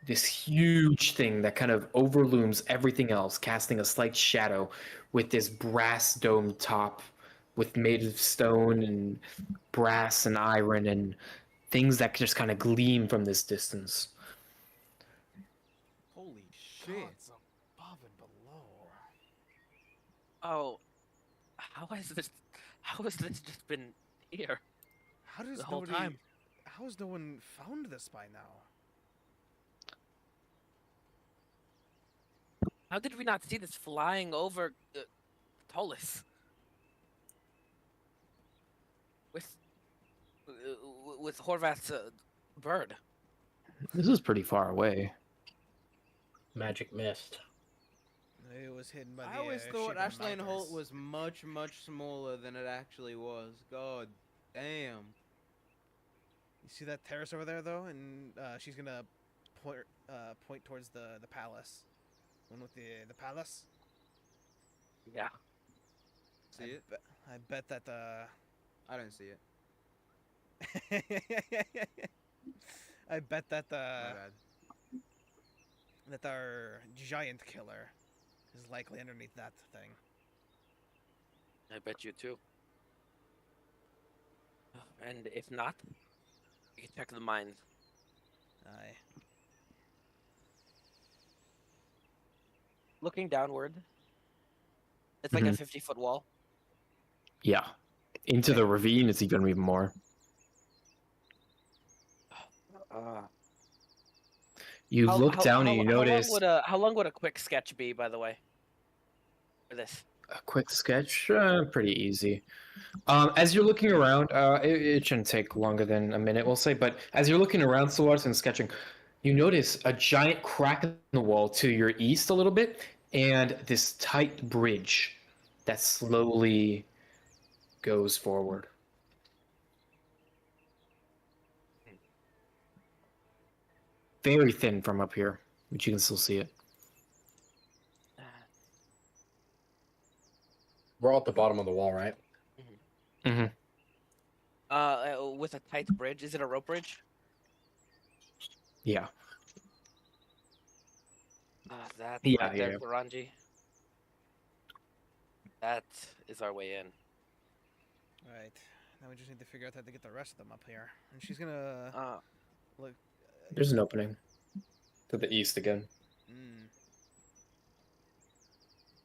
This huge thing that kind of overlooms everything else, casting a slight shadow with this brass dome top with made of stone and brass and iron and things that just kind of gleam from this distance. Holy shit. Gods above and below. Oh, how has this just been here How does the whole nobody, time? How has no one found this by now? How did we not see this flying over Tolis? With Horvath's bird. This is pretty far away. Magic mist. It was hidden by the I always shape thought of the Ashland Holt mountains. was much, much smaller than it actually was. God damn. You see that terrace over there, though, and she's gonna point towards the palace. One with the palace. Yeah. See it? I bet that I don't see it. I bet that My bad. that our giant killer is likely underneath that thing. I bet you too. And if not, you can check the mines. Aye. Looking downward, it's like a Mhm. 50-foot wall. Yeah. Into the ravine, it's even more. You look down and you notice How long would a quick sketch be, by the way? For this. a quick sketch. Pretty easy. As you're looking around, it shouldn't take longer than a minute, we'll say. But as you're looking around, Solaris, and sketching, you notice a giant crack in the wall to your east a little bit, and this tight bridge that slowly goes forward. Very thin from up here, but you can still see it. We're all at the bottom of the wall, right? Mm-hmm. With a tight bridge. Is it a rope bridge? Yeah. That Yeah, right there, yeah. Kuranji. That is our way in. Right. Now we just need to figure out how to get the rest of them up here. And she's gonna look. There's an opening to the east again. Mm,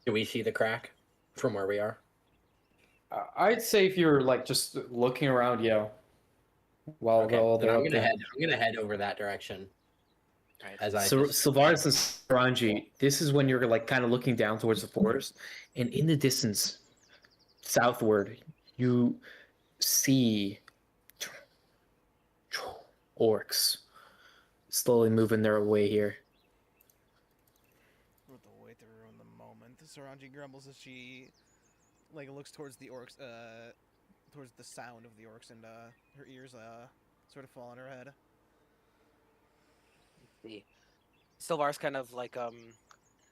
Do we see the crack from where we are? I'd say if you're like just looking around, yeah. While Okay, all then they're I'm up gonna there. head over that direction. Right. As I So just Sylvaris and Saranji, this is when you're like kind of looking down towards the forest, and in the distance, southward, you see orcs slowly moving their way here. we'll have to wait to ruin the moment. Saranji grumbles as she like looks towards the orcs, towards the sound of the orcs, and her ears sort of fall on her head. See. Sylvar's kind of like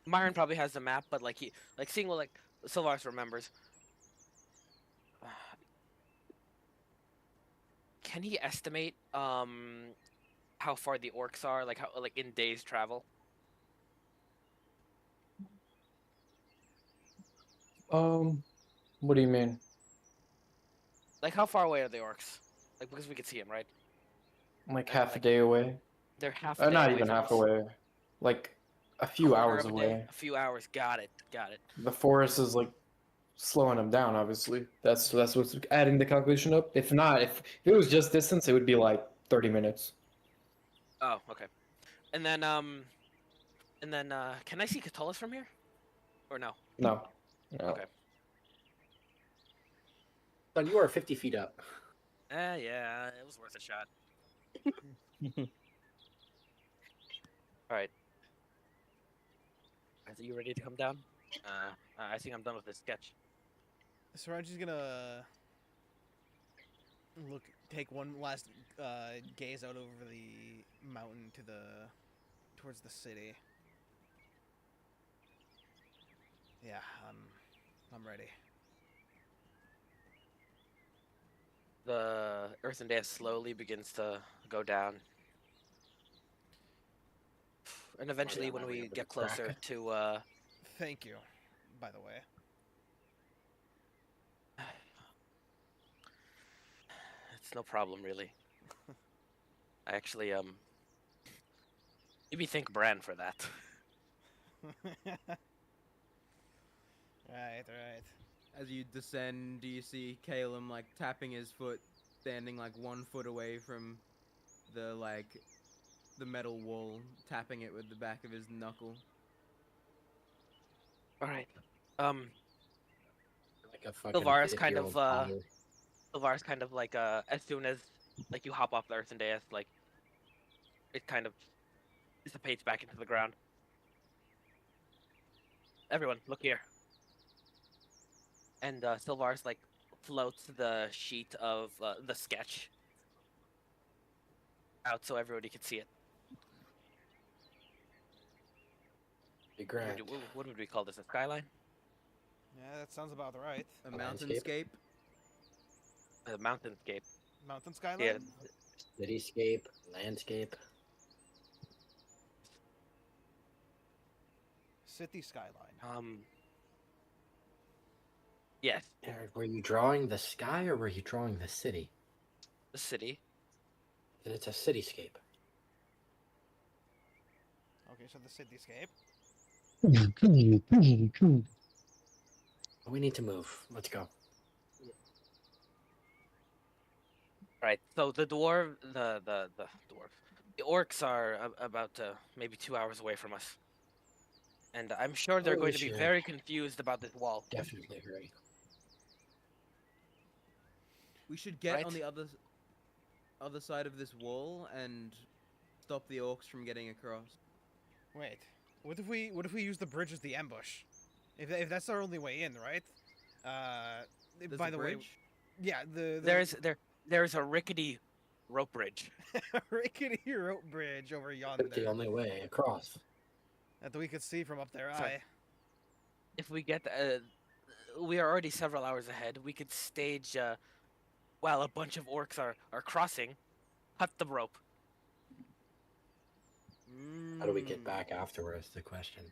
Myron probably has the map, but like seeing what like Sylvar's remembers. Can he estimate how far the orcs are, like how like in days travel? What do you mean? Like how far away are the orcs? Like because we could see them, right? Like half a day away? They're half a day Not away even from half us. away. Like a few Quarter hours of a day, away. a few hours. Got it. Got it. The forest is like slowing them down. Obviously, that's what's adding the calculation up. If not, if it was just distance, it would be like 30 minutes. Oh, okay. And then can I see Catullus from here? Or no? No. Okay. Son, you are 50 feet up. Yeah, it was worth a shot. All right. Are you ready to come down? I think I'm done with this sketch. Saranji's gonna take one last gaze out over the mountain towards the city. Yeah, I'm ready. The Earth and Dance slowly begins to go down. And eventually, yeah, when my way we over get the crack. closer to, Thank you, by the way. it's no problem, really. I actually, maybe thank Bran for that. Right. As you descend, do you see Calum like tapping his foot, standing like 1 foot away from the metal wall, tapping it with the back of his knuckle? All right. Like a fucking Sylvar's kind 50-year-old of, father. Sylvar's kind of like, as soon as like you hop off the Earth and Dance, like it kind of dissipates back into the ground. everyone, look here. And Sylvar's like floats the sheet of the sketch out so everybody can see it. Be grand. What would we call this? A skyline? Yeah, that sounds about right. A Landscape? mountainscape. A mountainscape. Mountain skyline. Yeah. Cityscape, landscape. City skyline. Yes, Eric, were you drawing the sky or were you drawing the city? the city. And it's a cityscape. Okay, so the cityscape. We need to move. Let's go. Right. So the dwarf, the dwarf, the orcs are about maybe 2 hours away from us, and I'm sure they're Oh, going to be sure. very confused about this wall. Definitely hurry. We should get Right. on the other side of this wall and stop the orcs from getting across. Wait, what if we use the bridge as the ambush? If that's our only way in, right? There's By a the way, bridge? yeah, the There's a rickety rope bridge. rickety rope bridge over yonder That's the only way across. that we could see from up there. Sorry. Aye. If we get, we are already several hours ahead. We could stage while a bunch of orcs are crossing, cut the rope. How do we get back afterwards? The question.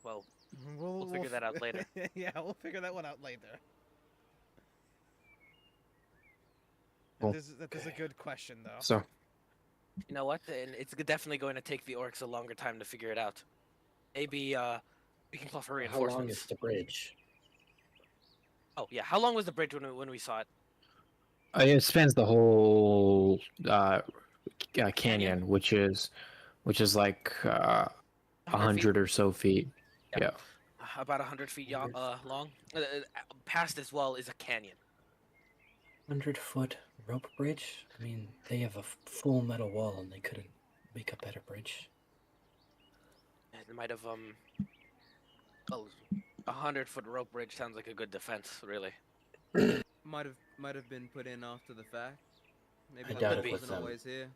Well, We'll figure that out later. Yeah, we'll figure that one out later. Cool. That is a good question, though. So, you know what? And it's definitely going to take the orcs a longer time to figure it out. Maybe we can call for How long reinforcements. is the bridge? Oh yeah, how long was the bridge when we saw it? it spans the whole canyon, which is like 100 or so feet. Yeah. Yeah. About 100 feet long. Past this wall is a canyon. 100-foot rope bridge? I mean, they have a full metal wall and they couldn't make a better bridge. It might have well, 100-foot rope bridge sounds like a good defense, really. Might have been put in after the fact. Maybe I the doubt rope it wasn't was, always here.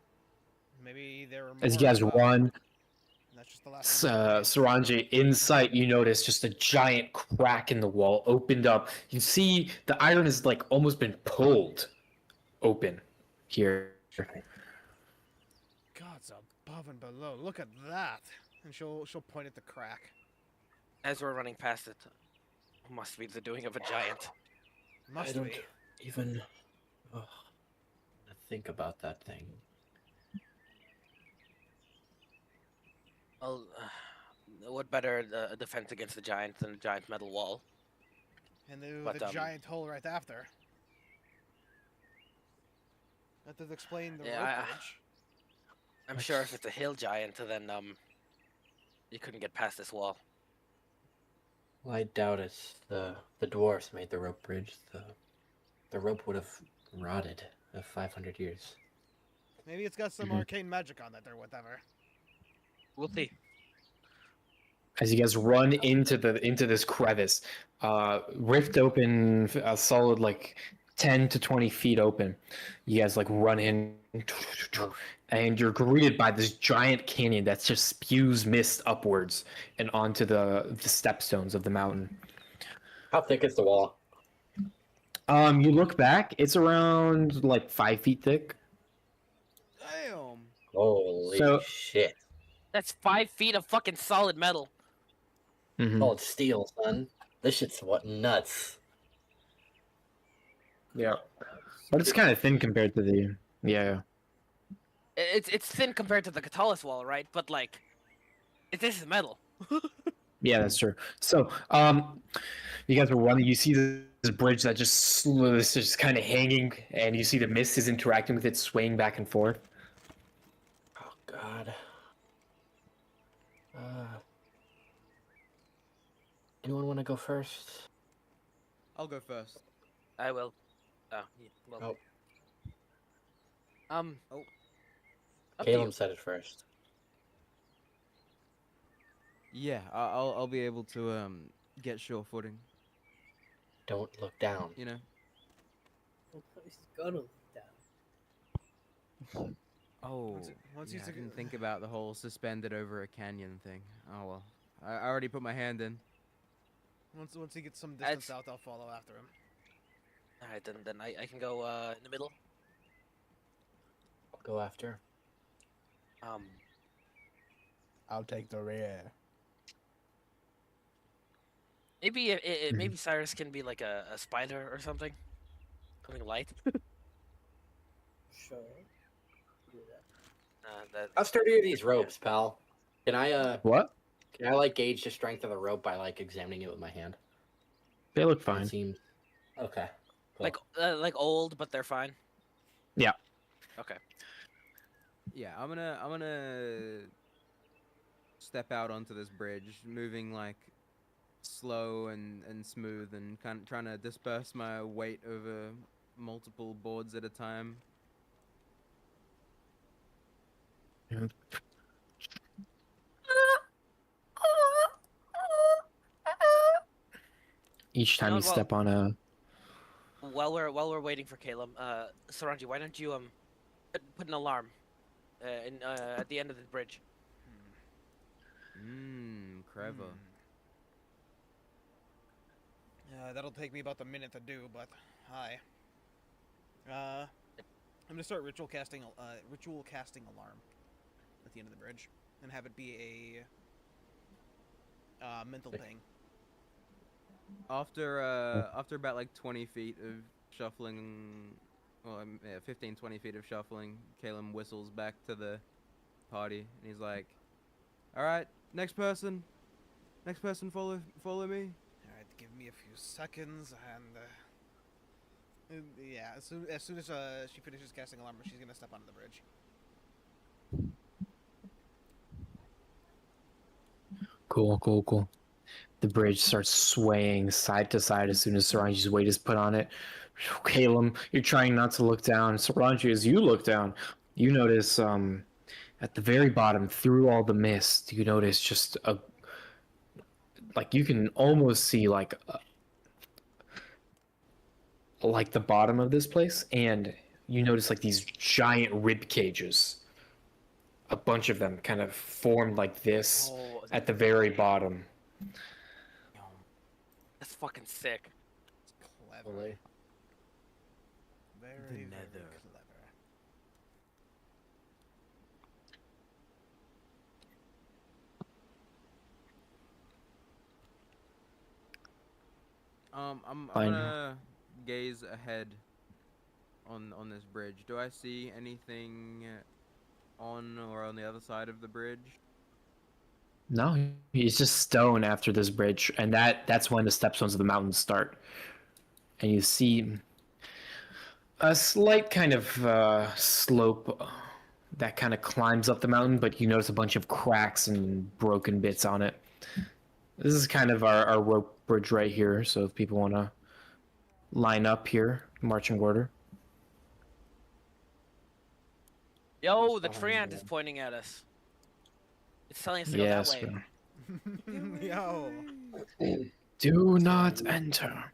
Maybe there were. As you more guys of, run, That's just the last. one. Saranji, in sight, you notice just a giant crack in the wall opened up. You see the iron has like almost been pulled open here. Gods above and below. Look at that. And she'll point at the crack. As we're running past it, must be the doing of a giant. Must I don't be. even think about that thing. Well, what better a defense against the giant than a giant metal wall? And the But, giant hole right after. That does explain the Yeah, rope bridge. I'm sure if it's a hill giant, then you couldn't get past this wall. Well, I doubt it's the dwarves made the rope bridge. The rope would have rotted of 500 years. Maybe it's got some Mhm. arcane magic on it or whatever. We'll see. As you guys run into this crevice, rift open, a solid like 10 to 20 feet open. You guys like run in, and you're greeted by this giant canyon that just spews mist upwards and onto the stepstones of the mountain. How thick is the wall? You look back, it's around like 5 feet thick. Damn. Holy So- shit. That's 5 feet of fucking solid metal. Mhm. Solid steel, son. This shit's what nuts. Yeah, but it's kind of thin compared to the It's thin compared to the Catalyst wall, right? But like, this is metal. Yeah, that's true. So, you guys are running. You see this bridge that is just kind of hanging, and you see the mist is interacting with it, swaying back and forth. Oh god. Anyone want to go first? I'll go first. I will. Oh, yeah, well. Oh. Up to you. Caleb said it first. Yeah, I'll be able to get sure footing. Don't look down. You know. He's gonna look down. Oh, once yeah, he's I didn't think about the whole suspended over a canyon thing. Oh well, I already put my hand in. once he gets some distance out, I'll follow after him. All right, then I can go in the middle. I'll go after. Um, I'll take the rear. maybe Mhm. maybe Cyrus can be like a spider or something, something light. Sure. Do that. That How sturdy are these ropes, pal? Can I What? can I like gauge the strength of the rope by like examining it with my hand? They look It fine. seems okay. Cool. like old, but they're fine. Yeah. Okay. Yeah, I'm gonna step out onto this bridge, moving like slow and smooth, and kind of trying to disperse my weight over multiple boards at a time. Yeah. Each You time know you what? Well, step on a. while we're waiting for Caleb, Saranji, why don't you put an alarm at the end of the bridge? Clever. That'll take me about a minute to do, but hi. I'm gonna start ritual casting alarm at the end of the bridge, and have it be a mental thing. After about like 20 feet of shuffling, well, yeah, 15, 20 feet of shuffling, Caleb whistles back to the party, and he's like, "All right, next person, follow me." All right, give me a few seconds, and yeah, as soon as she finishes casting alarm, she's gonna step onto the bridge. Cool. The bridge starts swaying side to side as soon as Saranji's weight is put on it. Caleb, you're trying not to look down. Saranji, as you look down, you notice at the very bottom, through all the mist, you notice just like you can almost see like the bottom of this place, and you notice like these giant rib cages. A bunch of them kind of formed like this Oh, at the very bottom. that's fucking sick. It's clever. Totally. Very Nether. clever. I'm Fine. gonna gaze ahead on this bridge. Do I see anything on or on the other side of the bridge? No, he's just stone after this bridge, and that's when the stepstones of the mountains start. And you see a slight kind of slope that kind of climbs up the mountain, but you notice a bunch of cracks and broken bits on it. This is kind of our rope bridge right here, so if people want to line up here, marching order. Yo, the Oh, Treant is man. pointing at us. It's telling us to go that Yes. way. Yo. Do not enter.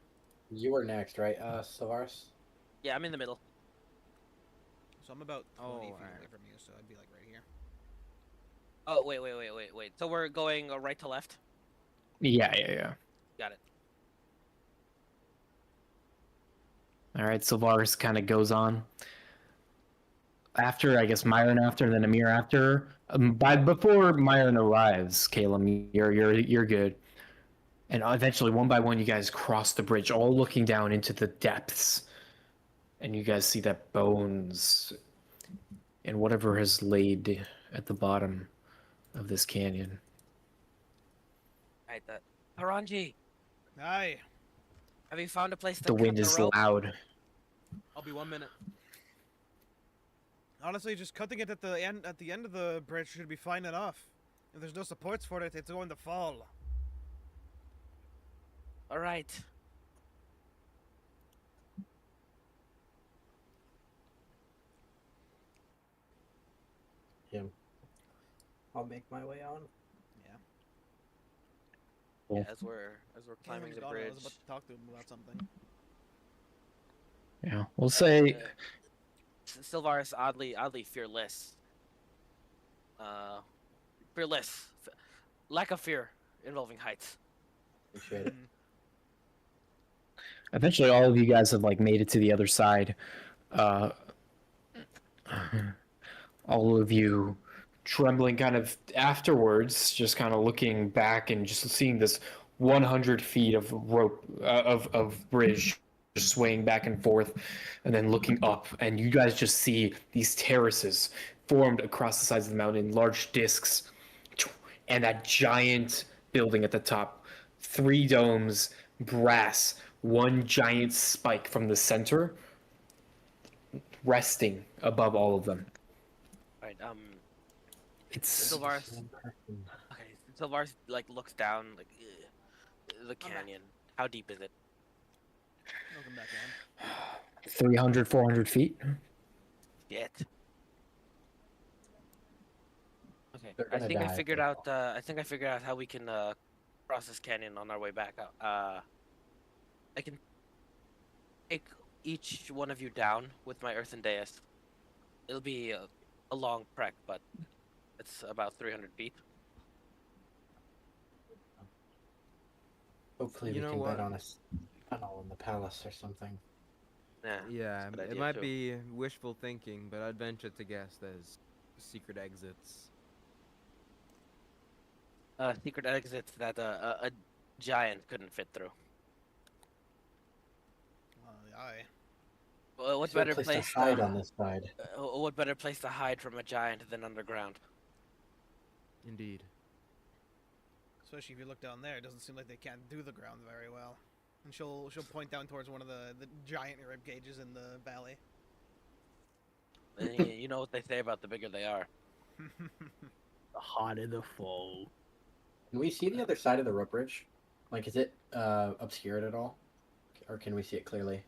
You were next, right, Savaris? Yeah, I'm in the middle. So I'm about 20 feet alright. away from you, so I'd be like right here. Oh, wait. So we're going right to left? Yeah. Got it. All right, Sylvaris kind of goes on. After, I guess, Myron after, and then Amir after. Before Myron arrives, Caleb, you're good. And eventually, one by one, you guys cross the bridge, all looking down into the depths. And you guys see that bones and whatever has laid at the bottom of this canyon. Alright, Haranji, Hi. have you found a place to The cut wind the is rope? loud. I'll be 1 minute. Honestly, just cutting it at the end of the bridge should be fine enough. If there's no supports for it, it's going to fall. Alright. Yeah. I'll make my way on. Yeah. Yeah, as we're climbing Cameron's the gone. I was bridge. about to talk to him about something. Yeah, we'll say Sylvaris oddly fearless. Uh, fearless. Lack of fear involving heights. Appreciate it. Mhm. eventually all of you guys have like made it to the other side. Uh, all of you trembling kind of afterwards, just kind of looking back and just seeing this 100 feet of rope of bridge just swaying back and forth, and then looking up, and you guys just see these terraces formed across the sides of the mountain, large discs, and that giant building at the top, three domes, brass, one giant spike from the center, resting above all of them. Right. It's Sylvaris. Okay. Sylvaris like looks down like the back. canyon. How deep is it? Welcome back down. 300, 400 feet. Yet. Okay. They're I gonna think I die if figured they out. I think I figured out how we can cross this canyon on our way back. I can take each one of you down with my earthen dais. It'll be a long trek, but it's about 300 feet. Hopefully, You we know can bet what? on a tunnel in the palace or something. Yeah. Yeah, that's a good it idea, might too. be wishful thinking, but I'd venture to guess there's secret exits. Secret exits that a giant couldn't fit through. Aye. Well, what Is there a better place place to hide on this side? what better place to hide from a giant than underground? Indeed. Especially if you look down there, it doesn't seem like they can't do the ground very well. And she'll point down towards one of the giant rib cages in the valley. You know what they say about the bigger they are. The harder the fall. Can we see the other side of the rope bridge? Like, is it obscured at all, or can we see it clearly?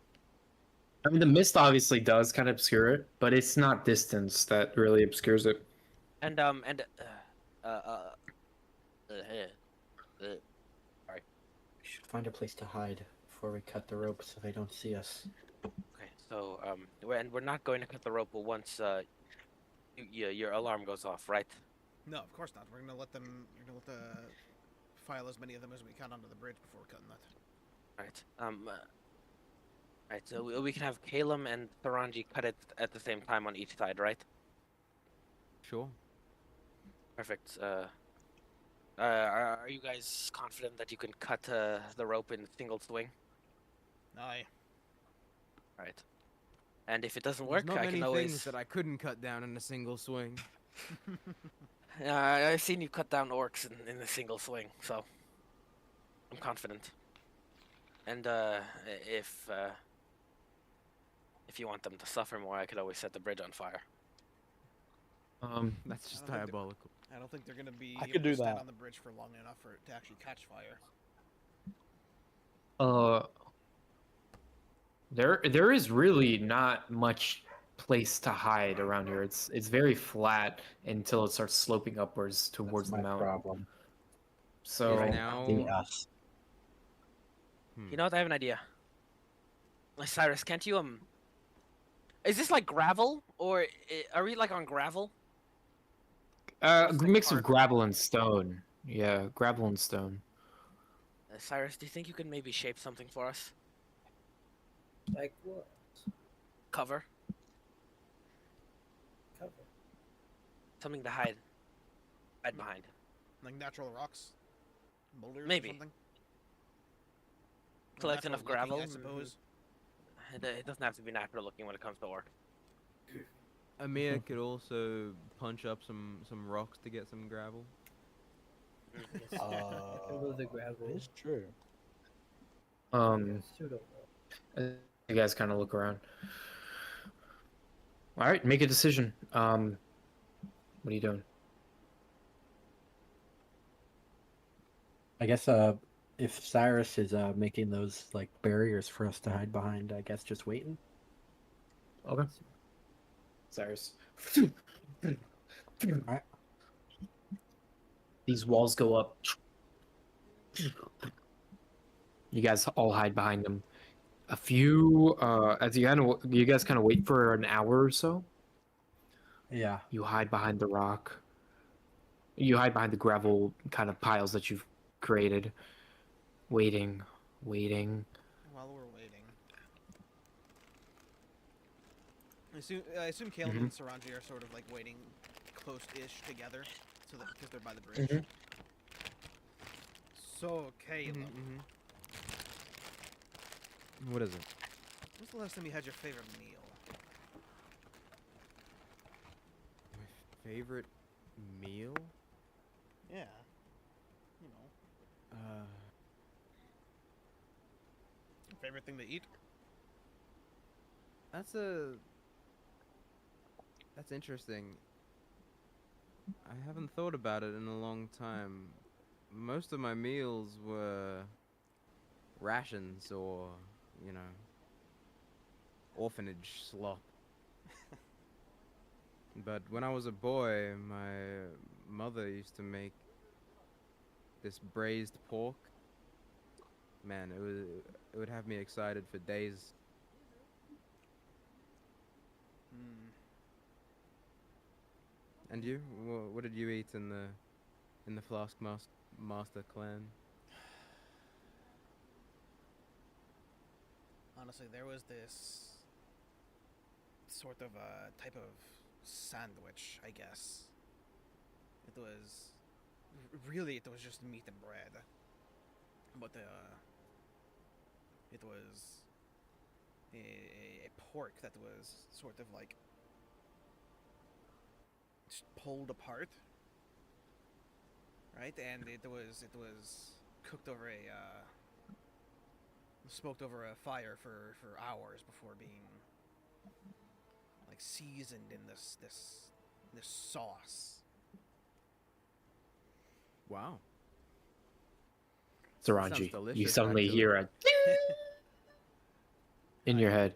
I mean, the mist obviously does kind of obscure it, but it's not distance that really obscures it. And We should find a place to hide before we cut the rope so they don't see us. okay, so we're not going to cut the rope once your alarm goes off, right? No, of course not. We're gonna let them. We're gonna let the file as many of them as we can onto the bridge before cutting that. Right. Right. So we can have Calum and Tharanji cut it at the same time on each side, right? Sure. Perfect. Are you guys confident that you can cut the rope in single swing? Aye. Right. And if it doesn't There's work, not I many can things always. that I couldn't cut down in a single swing. I've seen you cut down orcs in a single swing, so I'm confident. And if you want them to suffer more, I could always set the bridge on fire. That's just I don't think that- diabolical. I don't think they're gonna be I able could to do stand that. on the bridge for long enough for it to actually catch fire. There is really not much place to hide around here. It's very flat until it starts sloping upwards towards That's the my mountain. problem. So Right They now- see us. You know what? I have an idea. Cyrus, can't you Is this like gravel, or are we like on gravel? a Looks like mix of hard. gravel and stone. Yeah, gravel and stone. Cyrus, do you think you can maybe shape something for us? Like what? Cover Cover. something to hide behind. Like natural rocks, boulders Maybe. or something. Or Collect natural enough gravel. looking, I suppose. It doesn't have to be natural looking when it comes to orc. Amir could also punch up some rocks to get some gravel. I can move the gravel. It's true. Pseudo. You guys kind of look around. All right, make a decision. What are you doing? I guess if Cyrus is making those like barriers for us to hide behind, I guess just waiting. Okay. Cyrus. Alright. These walls go up You guys all hide behind them. A few, as you guys kind of wait for an hour or so. Yeah. You hide behind the rock. You hide behind the gravel kind of piles that you've created, waiting. While we're waiting, I assume Caleb and Saranji are sort of like waiting close-ish together, so that because they're by the bridge. So Caleb, What is it? when's the last time you had your favorite meal? My favorite meal? Yeah, you know, favorite thing to eat. That's interesting. I haven't thought about it in a long time. Most of my meals were rations or, you know, orphanage slop. But when I was a boy, my mother used to make this braised pork. Man, it would have me excited for days. And you? What did you eat in the Flask Master clan? Honestly, there was this sort of type of sandwich, I guess. It was really it was just meat and bread, but it was a pork that was sort of like just pulled apart, right? And it was cooked over smoked over a fire for hours before being like seasoned in this sauce. Wow. Saranji, you delicious, suddenly actually. hear a in your head.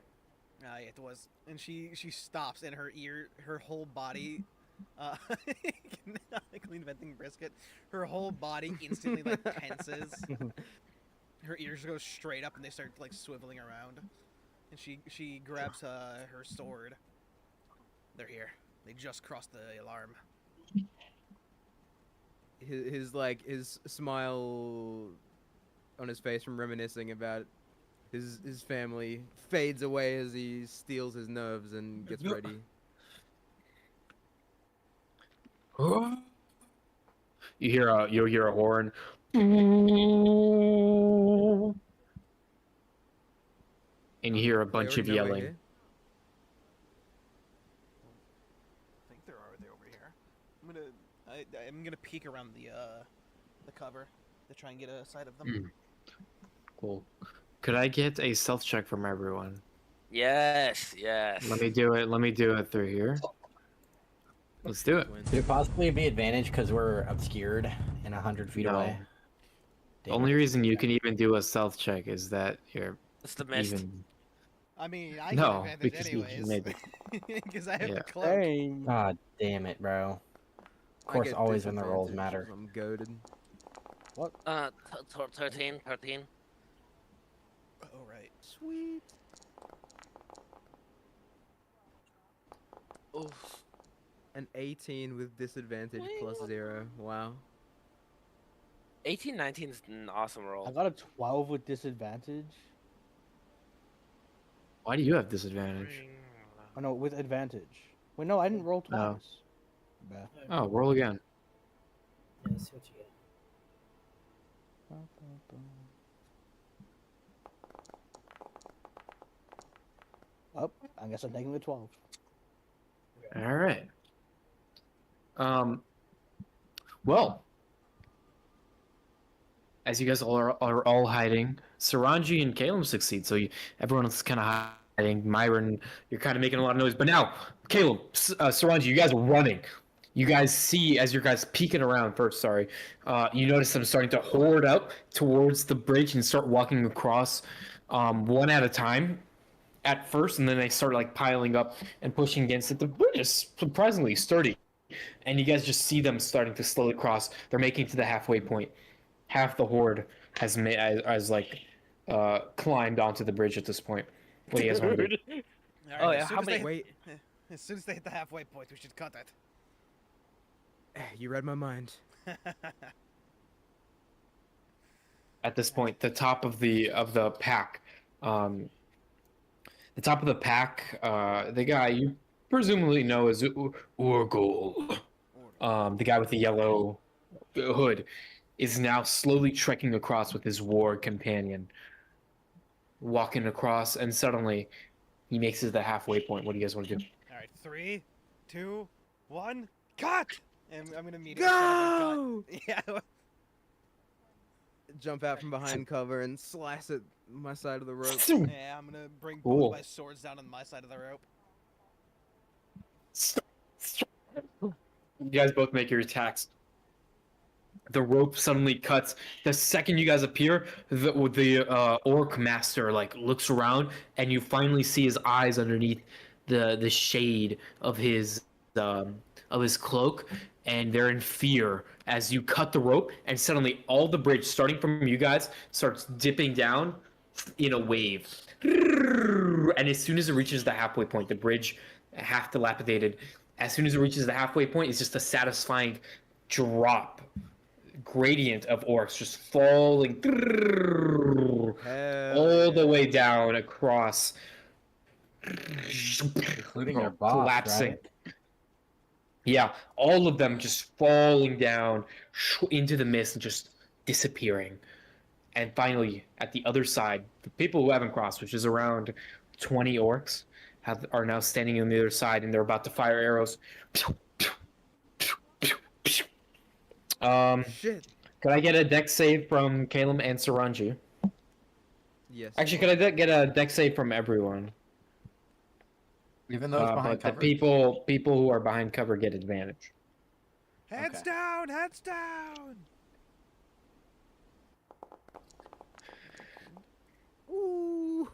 It was, and she stops, and her whole body, clean venting brisket, her whole body instantly like tenses. Her ears go straight up, and they start like swiveling around, and she grabs her sword. They're here. They just crossed the alarm. His smile on his face from reminiscing about his family fades away as he steals his nerves and gets ready. You'll hear a horn. And you hear a bunch of They already know we're yelling. here? I think they're already over here. I'm gonna peek around the cover to try and get a sight of them. Cool. Could I get a stealth check from everyone? Yes. Let me do it through here. Let's do it. Could it possibly be advantage because we're obscured and 100 feet No. away? The only reason you can even do a stealth check is that you're It's the mist. even. I mean, I No, get advantage because you anyways. made it. Because I have Yeah. the cloak. Dang. God damn it, bro. Of course, always when the rolls matter. I'm goaded. 13. Oh right. Sweet. Oof. An 18 with disadvantage plus 0. Wow. 18, 19 is an awesome roll. I got a 12 with disadvantage. Why do you have disadvantage? Oh no, with advantage. Wait, no, I didn't roll twice. No. Bah. Oh, roll again. Yeah, let's see what you get. Oh, I guess I'm taking the 12. All right. Well, as you guys are all hiding, Saranji and Caleb succeed. So everyone's kind of hiding. Myron, you're kind of making a lot of noise. But now, Caleb, Saranji, you guys are running. You guys see, as you guys peeking around first, sorry, you notice them starting to horde up towards the bridge and start walking across one at a time at first, and then they start like piling up and pushing against it. The bridge is surprisingly sturdy, and you guys just see them starting to slowly cross. They're making it to the halfway point. half the horde has made as like climbed onto the bridge at this point. What do you guys want to do? All Oh, right, yeah, as soon how as they many- hit- Wait, As soon as they hit the halfway point, we should cut it. you read my mind. At this point, the top of the pack, the top of the pack, the guy you presumably know as Urgul, the guy with the yellow hood, is now slowly trekking across with his war companion, walking across, and suddenly he makes it to the halfway point. What do you guys want to do? All right, 3, 2, 1, cut! And I'm gonna immediately set up Go! and cut. Yeah. Jump out from behind cover and slice at my side of the rope. Yeah, I'm gonna bring both Cool. my swords down on my side of the rope. You guys both make your attacks. The rope suddenly cuts. The second you guys appear, the orc master like looks around, and you finally see his eyes underneath the shade of his cloak, and they're in fear as you cut the rope, and suddenly all the bridge, starting from you guys, starts dipping down in a wave. And as soon as it reaches the halfway point, the bridge, half dilapidated, as soon as it reaches the halfway point, it's just a satisfying drop gradient of orcs just falling Hell all the yeah. way down across, Including their boss, collapsing. right? Yeah, all of them just falling down into the mist and just disappearing. And finally, at the other side, the people who haven't crossed, which is around 20 orcs, are now standing on the other side, and they're about to fire arrows. Shit. Could I get a dex save from Caleb and Saranji? Yes. Actually, could I get a dex save from everyone? Even those behind But the cover. people who are behind cover get advantage. Heads Okay. down, heads down. Ooh.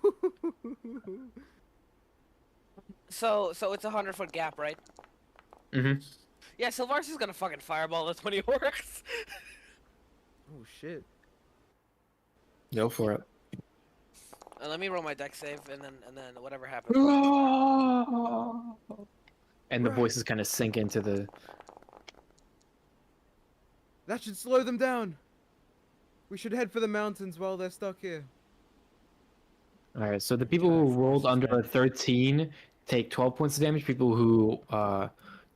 So it's a 100-foot gap, right? Mm-hmm. Yeah, Sylvaris is gonna fucking fireball the 20 orcs. Oh shit. Go for it. Let me roll my deck save, and then whatever happens. And the Right. voices kind of sink into the. That should slow them down. We should head for the mountains while they're stuck here. All right, so the people who rolled under a 13 take 12 points of damage. People who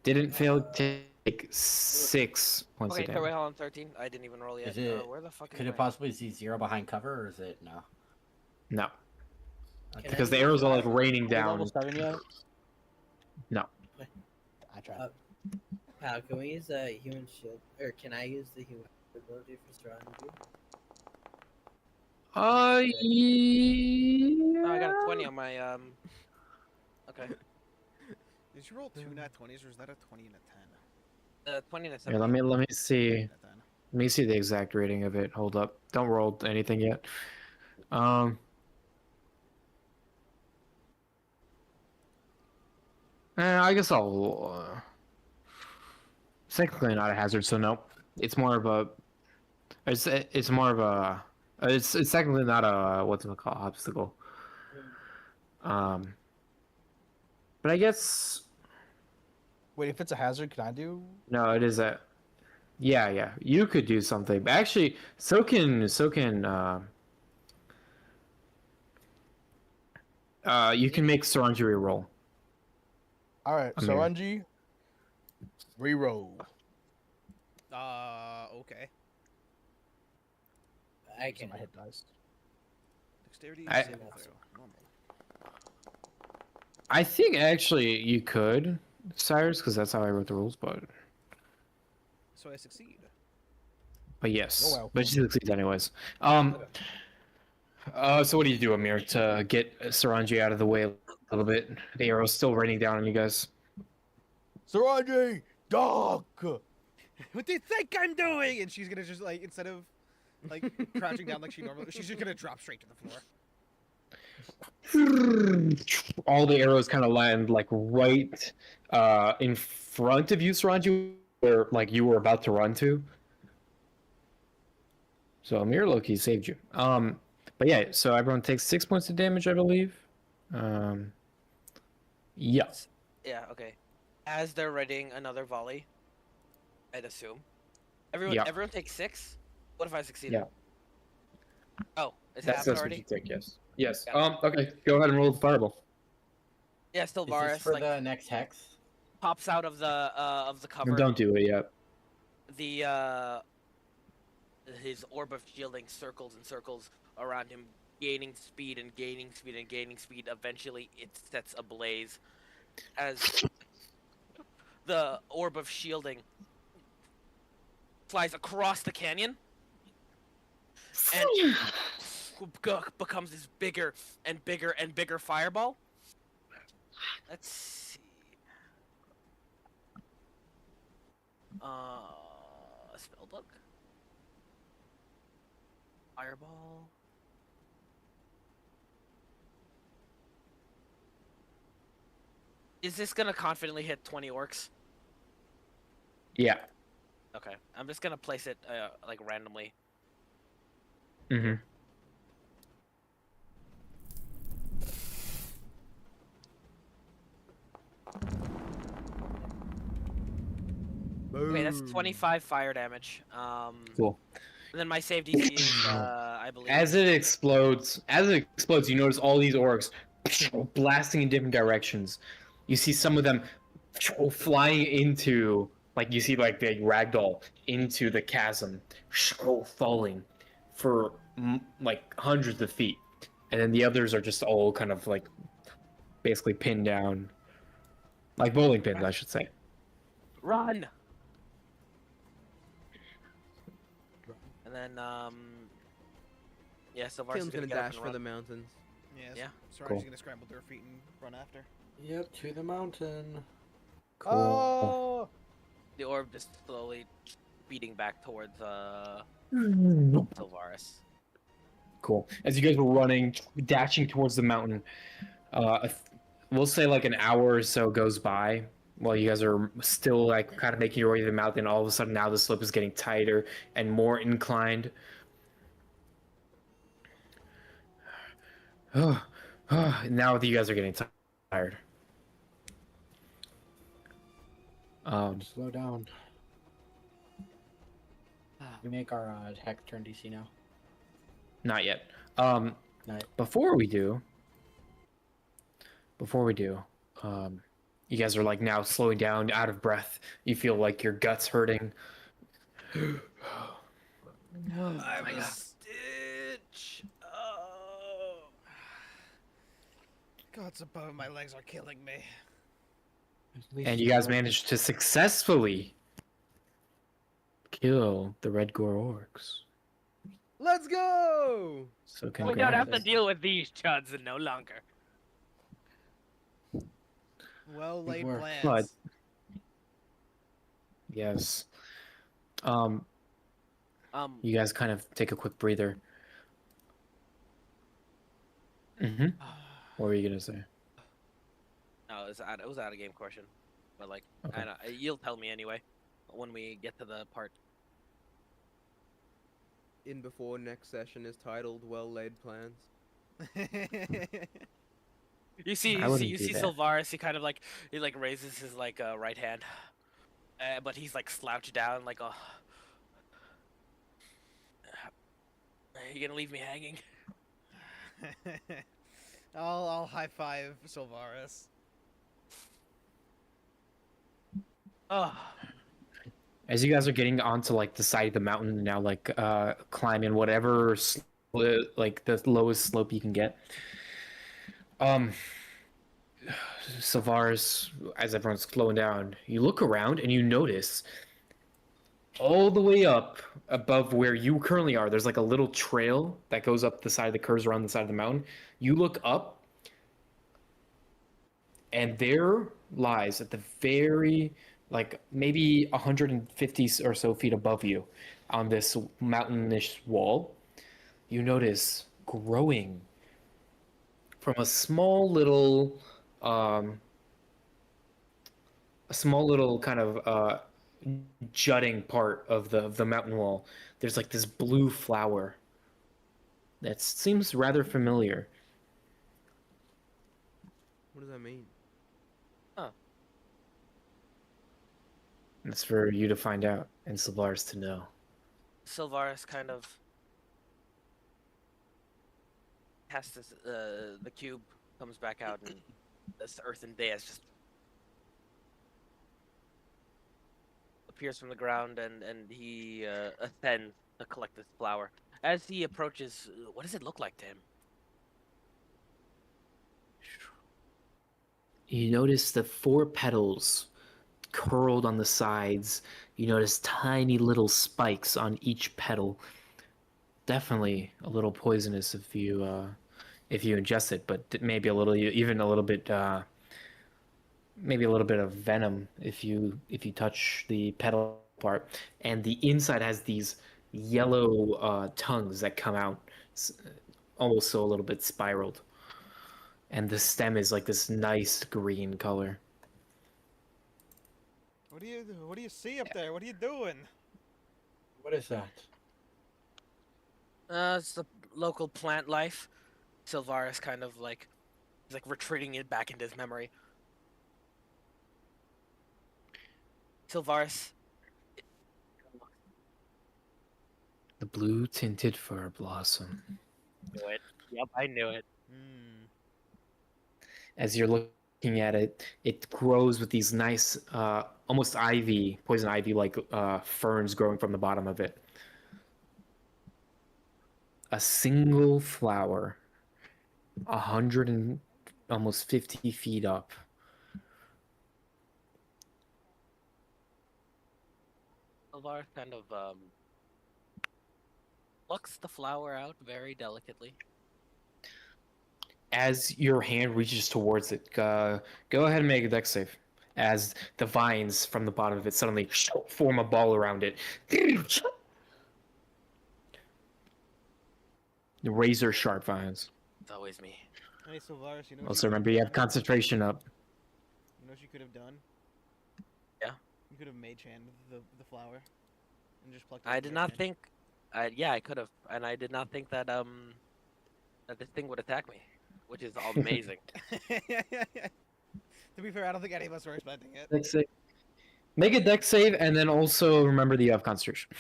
didn't fail take 6 points Okay, of so damage. wait, hold on, 13. I didn't even roll yet. Is it- Where the fuck is Could my... it possibly see 0 behind cover, or is it no? No, Okay. because the arrows are like raining Are we down. level 7 yet? No. I tried. Pal, can we use the human shield, or can I use the human ability for Strategy? Yeah. No, I got a 20 on my Okay, Did you roll 2 nat 20s, or is that a 20 and a 10? 20 and a Here, 17. let me see. A 10. Let me see the exact rating of it. Hold up. Don't roll anything yet. I guess I'll. It's technically not a hazard, so no. It's more of a. It's more of a. It's technically not a what's it called obstacle. But I guess Wait, if it's a hazard, can I do? no. It is a. Yeah. You could do something, but actually, so can. You can make Saranji roll. All right, I'm so here. Renji, re-roll. Okay. I So can. my hit dice. Dexterity I- saving throw. Normal. I think actually you could, Cyrus, because that's how I wrote the rules. But So I succeed. yes, Oh, well. but she succeeds anyways. So what do you do, Amir, to get Saranji out of the way a little bit? The arrow's still raining down on you guys. Saranji, dog. What do you think I'm doing? And she's gonna just like, instead of like crouching down like she normally, she's just gonna drop straight to the floor. All the arrows kind of land like right in front of you, Saranji, where like you were about to run to. So Amir Loki saved you. But yeah, so everyone takes 6 points of damage, I believe. Yeah. Yeah, okay. As they're readying another volley, I'd assume. Yeah. Everyone takes 6? What if I succeed? Yeah. Oh, it's That's happened what already? you take, yes. Yes. Got Okay, go ahead and roll the fireball. Yeah, still Is this Varus for like the next hex? pops out of the cover. Don't do it yet. The his orb of shielding circles and circles around him, gaining speed and gaining speed and gaining speed. Eventually, it sets ablaze as the orb of shielding flies across the canyon and becomes this bigger and bigger and bigger fireball. Let's see. Spellbook. Fireball. Is this gonna confidently hit 20 orcs? Yeah. Okay, I'm just gonna place it like randomly. Mm-hmm. Okay, that's Boom. 25 fire damage. Cool. And then my save DC is, I believe. As it explodes, you notice all these orcs blasting in different directions. You see some of them flying into, like you see like the ragdoll into the chasm, falling for like hundreds of feet, and then the others are just all kind of like basically pinned down, like bowling pins, I should say. Run! And then, yeah, so Varus is Tim's gonna gonna get up dash and for run. the mountains. Yes. Yeah. Sorangi's Cool. gonna scramble to her feet and run after. Yep, to the mountain. Cool. Oh, The orb is slowly beating back towards, Sylvaris. Cool. As you guys were running, dashing towards the mountain, we'll say like an hour or so goes by while you guys are still like kind of making your way to the mountain. All of a sudden, now the slope is getting tighter and more inclined. Now you guys are getting tired. Slow down. We make our hex turn DC now. Not yet. Not- Before we do, you guys are like now slowing down, out of breath. You feel like your guts hurting. I'm a stitch. Oh. God's above, my legs are killing me. And you guys managed to successfully kill the Red Gore orcs. Let's go! So We congrats. don't have to deal with these chuds no longer. Well laid work. plans. But- Yes. You guys kind of take a quick breather. Mm-hmm. What were you gonna say? No, it was out of game question, but like, Okay. you'll tell me anyway when we get to the part. In before next session is titled Well Laid Plans. You see I wouldn't do that. Sylvaris. He kind of like raises his like right hand, but he's like slouched down like, oh, are you gonna leave me hanging? I'll high five Sylvaris. Oh, As you guys are getting onto like the side of the mountain and now, like climbing whatever like the lowest slope you can get. Savaris, as everyone's slowing down, you look around and you notice all the way up above where you currently are, there's like a little trail that goes up the side of the curves around the side of the mountain. You look up, and there lies at the very, like maybe 150 or so feet above you on this mountainish wall, you notice growing from a small little kind of jutting part of the mountain wall, there's like this blue flower that seems rather familiar. What does that mean? It's for you to find out and Sylvaris to know. Sylvaris kind of casts the cube, comes back out, and this earthen dais just appears from the ground, and he ascends to collect this flower. As he approaches, what does it look like to him? You notice the 4 petals curled on the sides. You notice tiny little spikes on each petal. Definitely a little poisonous if you ingest it, but maybe a little, even a little bit, maybe a little bit of venom if you touch the petal part. And the inside has these yellow tongues that come out, almost so a little bit spiraled. And the stem is like this nice green color. What do you see up there? What are you doing? What is that? It's the local plant life. Sylvaris kind of like, he's like retreating it back into his memory. Sylvaris. The blue tinted fir blossom. Knew it. Yep, I knew it. As you're looking at it, it grows with these nice, almost ivy, poison ivy like ferns growing from the bottom of it. A single flower, 100 and almost 50 feet up. Sylvaris kind of plucks the flower out very delicately. As your hand reaches towards it, go ahead and make a dex save. As the vines from the bottom of it suddenly form a ball around it. The razor sharp vines. It's always me. Hey, Sylvaris, you know what Also, remember you have done? concentration up. You know what you could have done? Yeah. You could have mage hand the flower, and just plucked it. I with did your not hand. think. Yeah, I could have, and I did not think that that this thing would attack me, which is amazing. To be fair, I don't think any of us were expecting it. Dex save. Make a dex save, and then also remember that you have concentration.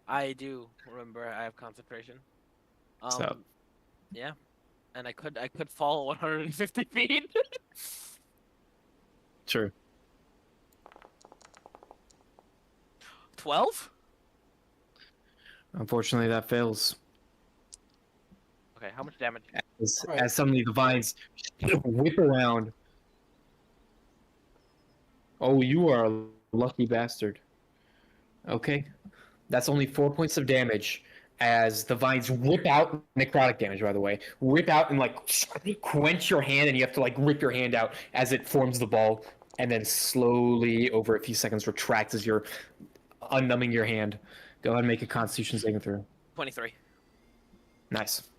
I do remember I have concentration. So. Yeah, and I could fall 150 feet. True. 12? Unfortunately, that fails. Okay, how much damage? As suddenly the vines whip around. Oh, you are a lucky bastard. Okay. That's only 4 points of damage as the vines whip out, necrotic damage, by the way, whip out and like quench your hand, and you have to like rip your hand out as it forms the ball, and then slowly over a few seconds retracts as you're unnumbing your hand. Go ahead and make a Constitution saving throw. 23. Nice.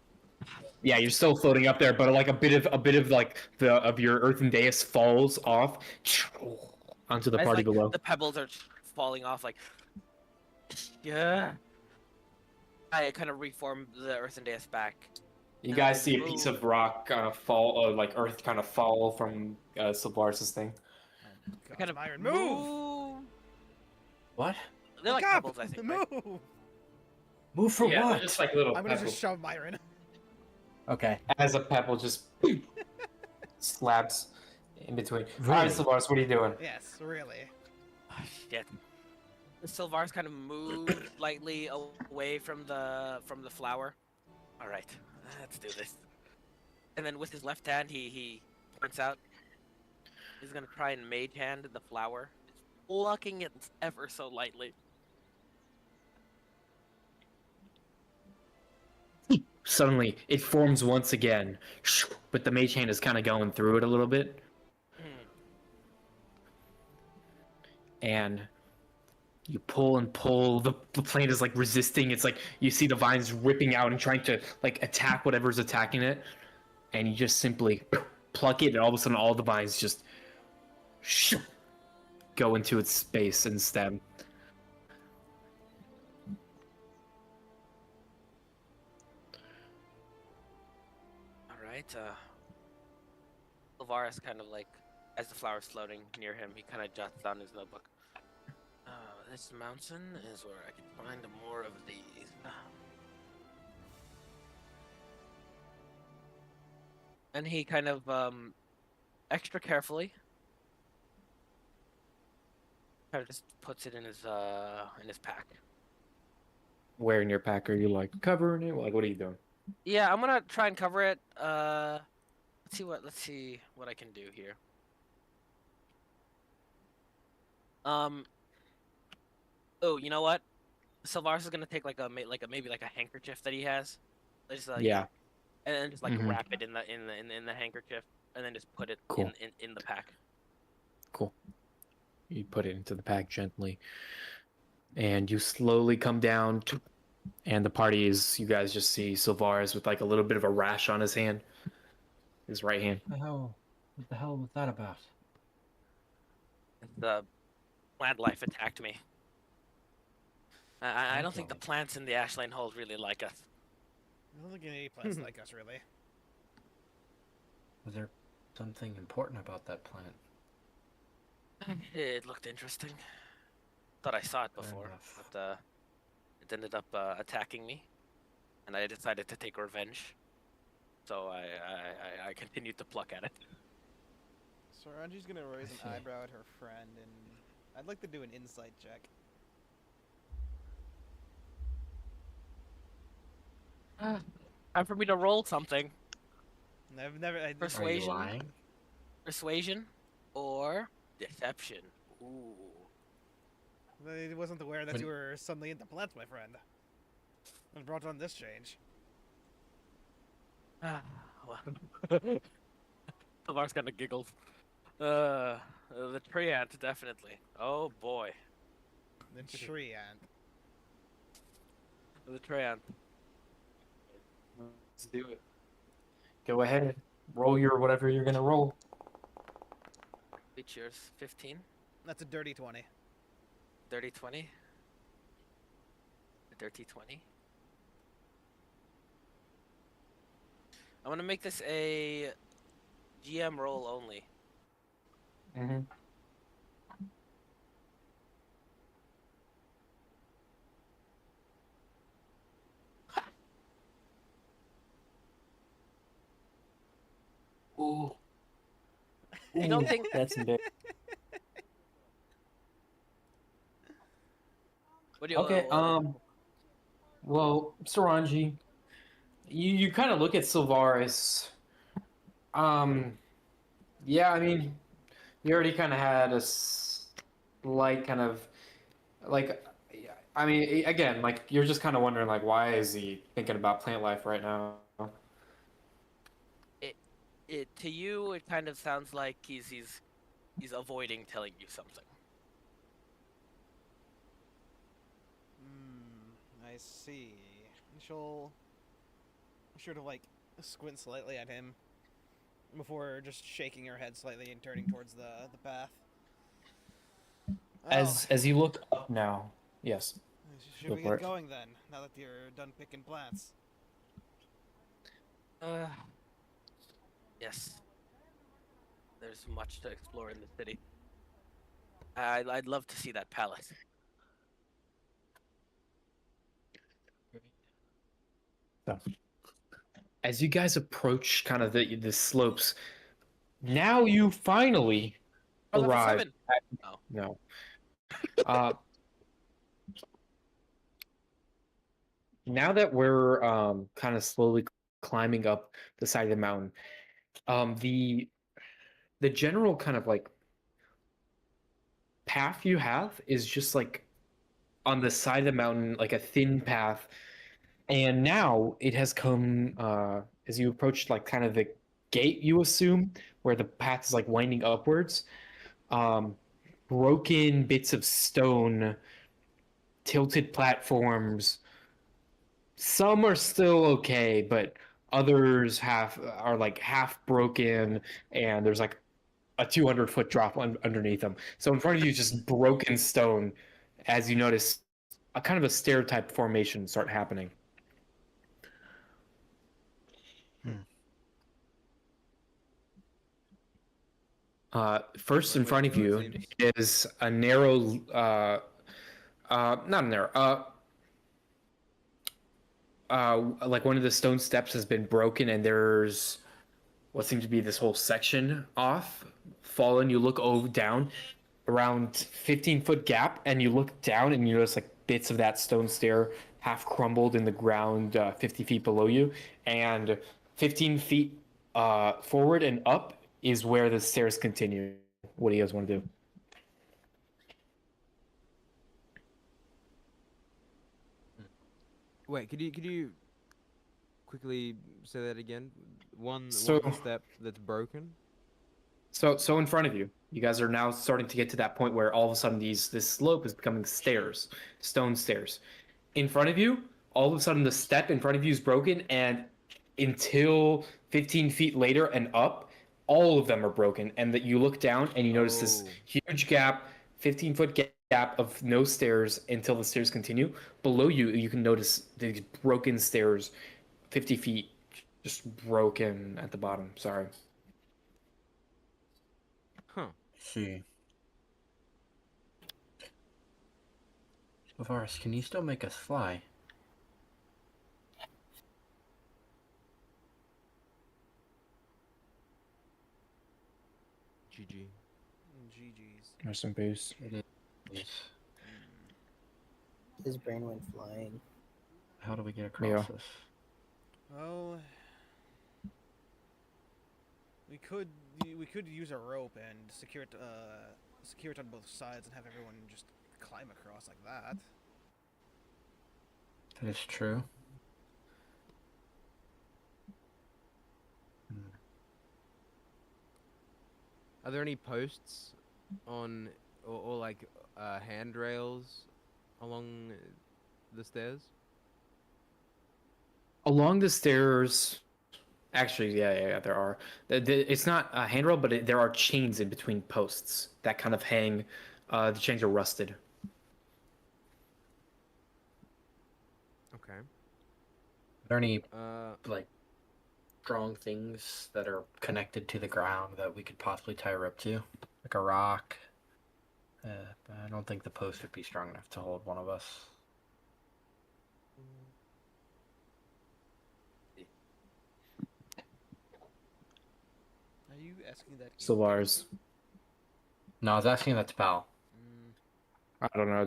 Yeah, you're still floating up there, but like a bit of like of your earthen dais falls off onto the As, party like, below. The pebbles are falling off, like, yeah. I kind of reform the earthen dais back. You and guys then see a piece of rock fall, like earth kind of fall from Sylvaris' thing. God, Kind of Myron, move! What? They're like Look up! pebbles, I think. Right? Move! Move for Yeah, what? they're just like little I'm gonna pebbles. just shove Myron. Okay. As a pebble just slabs in between. Really? Alright, Sylvaris, what are you doing? Yes, really. Ah, shit. The Sylvaris kind of moved lightly away from the flower. All right, let's do this. And then with his left hand, he points out. He's gonna try and mage hand the flower, plucking it ever so lightly. Suddenly, it forms once again, but the mage hand is kind of going through it a little bit. And you pull and pull. The plant is like resisting. It's like you see the vines ripping out and trying to like attack whatever's attacking it. And you just simply pluck it, and all of a sudden, all the vines just go into its space instead. All right. Alvarez kind of like, as the flower's floating near him, he kind of jots down his notebook. This mountain is where I can find more of these. And he kind of extra carefully kind of just puts it in his pack. Where in your pack are you like covering it? Like, what are you doing? Yeah, I'm gonna try and cover it. Let's see what I can do here. Oh, you know what? Sylvaris is gonna take like a maybe like a handkerchief that he has, just Yeah. and then just like Mhm. wrap it in the handkerchief, and then just put it Cool. in the pack. Cool. You put it into the pack gently, and you slowly come down. And the party is, you guys just see Sylvaris with like a little bit of a rash on his hand, his right hand. What the hell was that about? The plant life attacked me. I don't think the plants in the Ashlane Hold really like us. I don't think any plants like us, really. Was there something important about that plant? It looked interesting. Thought I saw it before, but it ended up attacking me, and I decided to take revenge. So I continued to pluck at it. So Ranji's gonna raise an see. eyebrow at her friend, and I'd like to do an insight check. Time for me to roll something. I've never. I, Persuasion. Are you lying? Persuasion or deception. Ooh. I wasn't aware that When- you were suddenly into plants, my friend. What brought on this change? Well. Tavar's kind of giggled. The tree ant, definitely. Oh boy. The tree ant. The tree ant. Let's do it. Go ahead. Roll your whatever you're gonna roll. Cheers. 15. That's a dirty 20. Dirty 20. A dirty 20. I'm gonna make this a GM roll only. Mm-hmm. Ooh. You don't think That's big. What do you Okay, well, Saranji, you kind of look at Sylvaris. Yeah, I mean, you already kind of had a slight kind of, like, I mean, again, like, you're just kind of wondering, like, why is he thinking about plant life right now? to you it kind of sounds like he's avoiding telling you something. I see. She'll sure to like squint slightly at him before just shaking her head slightly and turning towards the path. As you look up now, yes. Should go we for get it. going then? Now that you're done picking plants. Yes. There's much to explore in the city. I'd love to see that palace. So, as you guys approach kind of the slopes, now you finally Oh, level arrive. 7. Oh. No. Uh, now that we're kind of slowly climbing up the side of the mountain, the general kind of like path you have is just like on the side of the mountain, like a thin path. And now it has come as you approach like kind of the gate, you assume, where the path is like winding upwards. Broken bits of stone, tilted platforms. Some are still okay, but others are like half broken, and there's like a 200-foot drop underneath them. So in front of you is just broken stone as you notice a kind of a stair type formation start happening. First in Wait, front of so it you seems- is a narrow, not a narrow, like one of the stone steps has been broken and there's what seems to be this whole section off, fallen. You look over down around 15-foot gap and you look down and you notice like bits of that stone stair half crumbled in the ground 50 feet below you, and 15 feet forward and up is where the stairs continue. What do you guys want to do? Wait, could you quickly say that again? One So- step that's broken. So in front of you, you guys are now starting to get to that point where all of a sudden this slope is becoming stairs, stone stairs. In front of you, all of a sudden the step in front of you is broken, and until 15 feet later and up, all of them are broken. And that you look down and you notice this Oh. huge gap, 15-foot gap of no stairs until the stairs continue. Below you, you can notice these broken stairs, 50 feet, just broken at the bottom. Sorry. Huh. See. Varus, can you still make us fly? GG. GG's. Rest in peace. Yes. His brain went flying. How do we get across Yeah. this? Well, we could use a rope and secure it on both sides and have everyone just climb across like that. That is true. Are there any posts on or like handrails along the stairs? Along the stairs, actually, yeah, there are. It's not a handrail, but there are chains in between posts that kind of hang. The chains are rusted. Okay. Are there any Uh, like strong things that are connected to the ground that we could possibly tie a rope to, like a rock? But I don't think the post would be strong enough to hold one of us. Are you asking that? Sylvars. No, I was asking that to Pal. Mm, I don't know.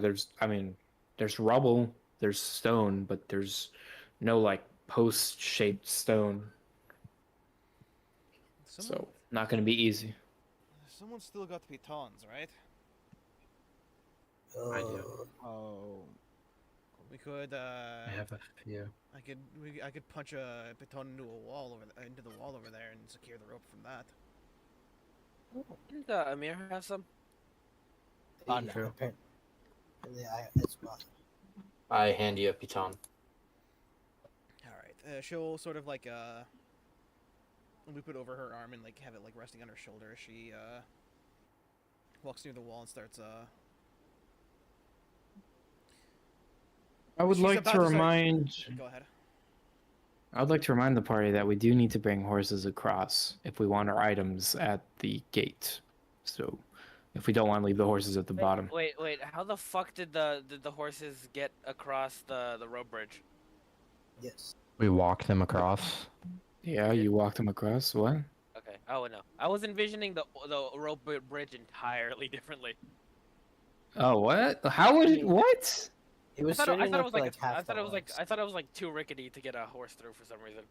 There's rubble, there's stone, but there's no like post-shaped stone. someone, So not gonna be easy. someone still got pitons, right? I do. Oh, We could. I have a few. I could punch a piton into into the wall over there and secure the rope from that. Didn't Amir have some? Untrue. Apparently as well. I hand you a piton. All right. She'll sort of like loop it over her arm and like have it like resting on her shoulder as she walks near the wall and starts I would She's like about to to start- remind. Go ahead. I would like to remind the party that we do need to bring horses across if we want our items at the gate. So, if we don't want to leave the horses at the bottom. Wait. How the fuck did the horses get across the rope bridge? Yes. We walk them across. Yeah, you walked them across. What? Okay. Oh no, I was envisioning the rope bridge entirely differently. Oh, what? How would it? What? It was I thought starting it up was for, like half I thought the it was like orcs. I thought it was like too rickety to get a horse through for some reason.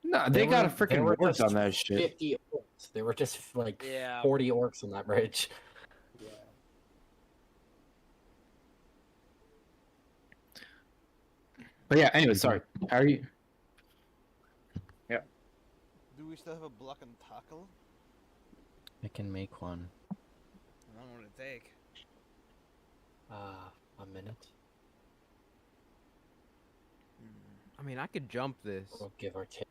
No, they got a freaking word just on that shit. 50 orcs. There were just like Yeah. 40 orcs on that bridge. Yeah. But yeah, anyway, sorry. How are you? Do we still have a block and tackle? I can make one. How long would it take? A minute. I mean, I could jump this. We'll give or take.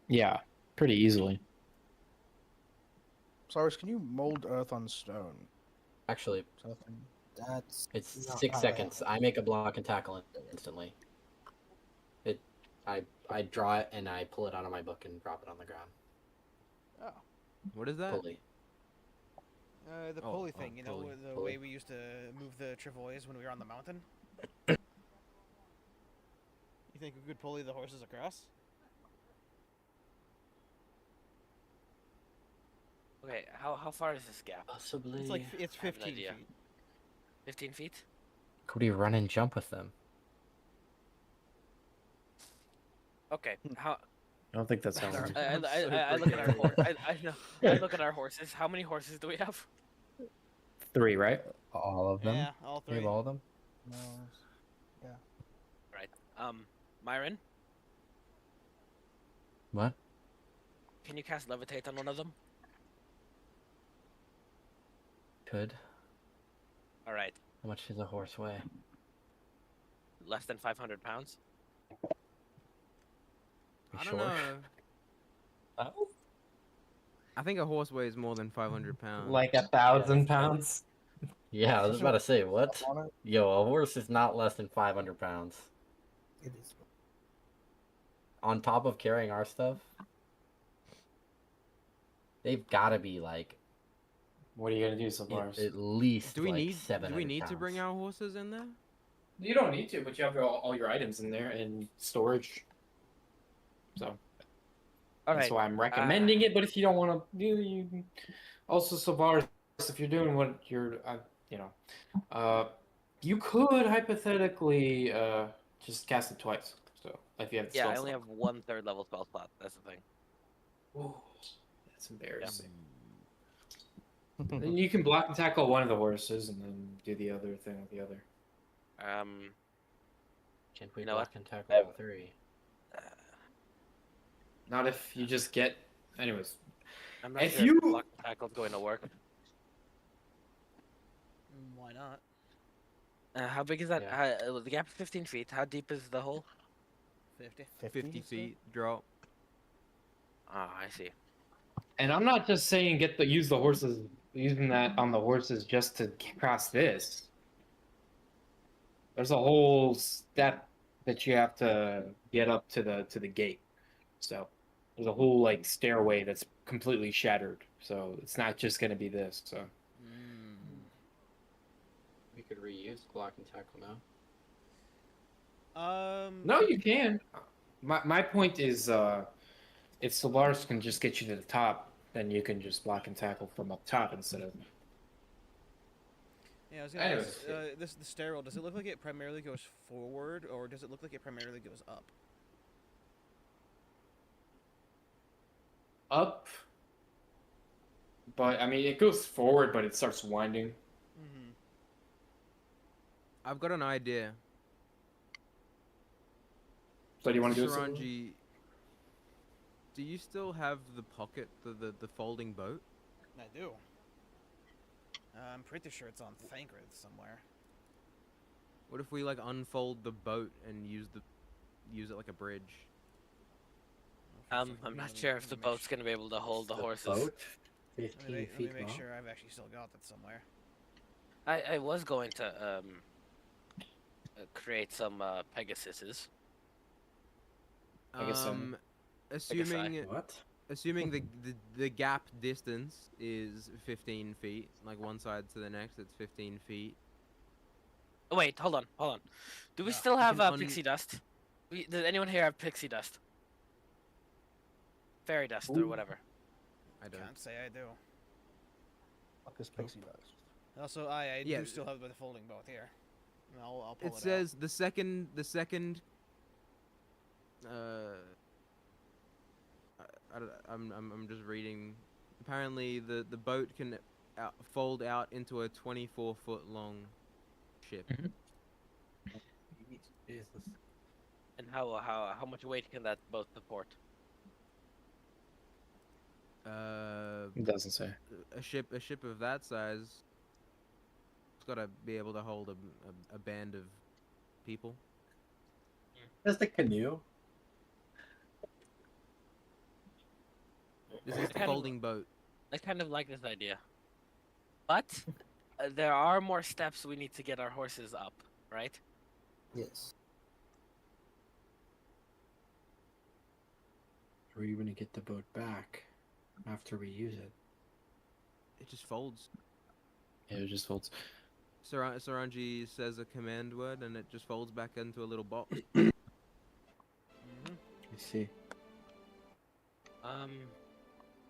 Yeah, pretty easily. Cyrus, can you mold earth on stone? Actually, Is that a thing? That's it's not 6 how I seconds. have I make a block and tackle instantly. I draw it and I pull it out of my book and drop it on the ground. Oh. What is that? Pulley. The Oh, pulley oh, thing, you know, pulley. the Pulley. way we used to move the travois when we were on the mountain. You think we could pulley the horses across? Okay, how far is this gap? Possibly. It's like it's I have an 15 idea. feet. 15 feet? Could we run and jump with them? Okay. How? I don't think that's how. I, it I, works. I look at our horse. I know. I look at our horses. How many horses do we have? 3, right? All of them. Yeah, all We have three. all of them. No. Right. Myron, What? can you cast levitate on one of them? Could. All right. How much does a horse weigh? Less than 500 pounds. You I sure? don't know. I think a horse weighs more than 500 pounds. Like 1,000 pounds. Yeah, I was about to say what? On it? Yo, a horse is not less than 500 pounds. it is. On top of carrying our stuff, they've got to be like What are you gonna do, Sylvaris? at least. Do we like need? Do 700 we need to bring pounds. our horses in there? You don't need to, but you have all your items in there in storage. So All that's right. why I'm recommending it. But if you don't want to, you also Sylvaris, if you're doing what you're, you could hypothetically just cast it twice. So if you have the Yeah, spell I only slot. have 1/3 level spell slot. That's the thing. Ooh, that's embarrassing. Then you can block and tackle one of the horses, and then do the other thing with the other. Can't we You know block what? and tackle all 3? Not if you just get. Anyways, I'm not If sure you- if block tackle's going to work. Why not? How big is that? Yeah. The gap is 15 feet. How deep is the hole? 50. 50 feet drop. Ah, I see. and I'm not just saying use the horses, using that on the horses just to cross this. There's a whole step that you have to get up to the gate. So there's a whole like stairway that's completely shattered. So it's not just gonna be this. So We could reuse block and tackle now. no, you can. My point is, if Solaris can just get you to the top, then you can just block and tackle from up top instead of. Yeah, I was gonna ask, Anyways. the stairwell, does it look like it primarily goes forward, or does it look like it primarily goes up? Up, but I mean it goes forward, but it starts winding. Mm-hmm. I've got an idea. So do you want to do it? Saranji, do you still have the pocket, the folding boat? I do. I'm pretty sure it's on Thancred somewhere. What if we like unfold the boat and use it like a bridge? I'm not sure if the boat's gonna be able to hold the horses. Boat? Let 15 me feet make long? sure I've actually still got that somewhere. I was going to create some Pegasuses. I guess Assuming What? assuming the gap distance is 15 feet, like one side to the next, it's 15 feet. Oh, wait, hold on. Do we Yeah, still you have can pixie dust? Does anyone here have pixie dust? Fairy dust or Ooh. whatever. I don't. Can't say I do. Fuck is pixie dust? Also, I Yeah. do still have the folding boat here. And I'll pull it It says the second. I'm just reading. Apparently, the boat can fold out into a 24-foot long ship. Jesus. And how much weight can that boat support? It doesn't say. A ship of that size. It's got to be able to hold a band of people. Just a canoe. This is the Kind of- folding boat. I kind of like this idea. But there are more steps we need to get our horses up, right? Yes. Are we gonna get the boat back after we use it? It just folds. Yeah, it just folds. Saranji says a command word and it just folds back into a little box. Hmm. I see.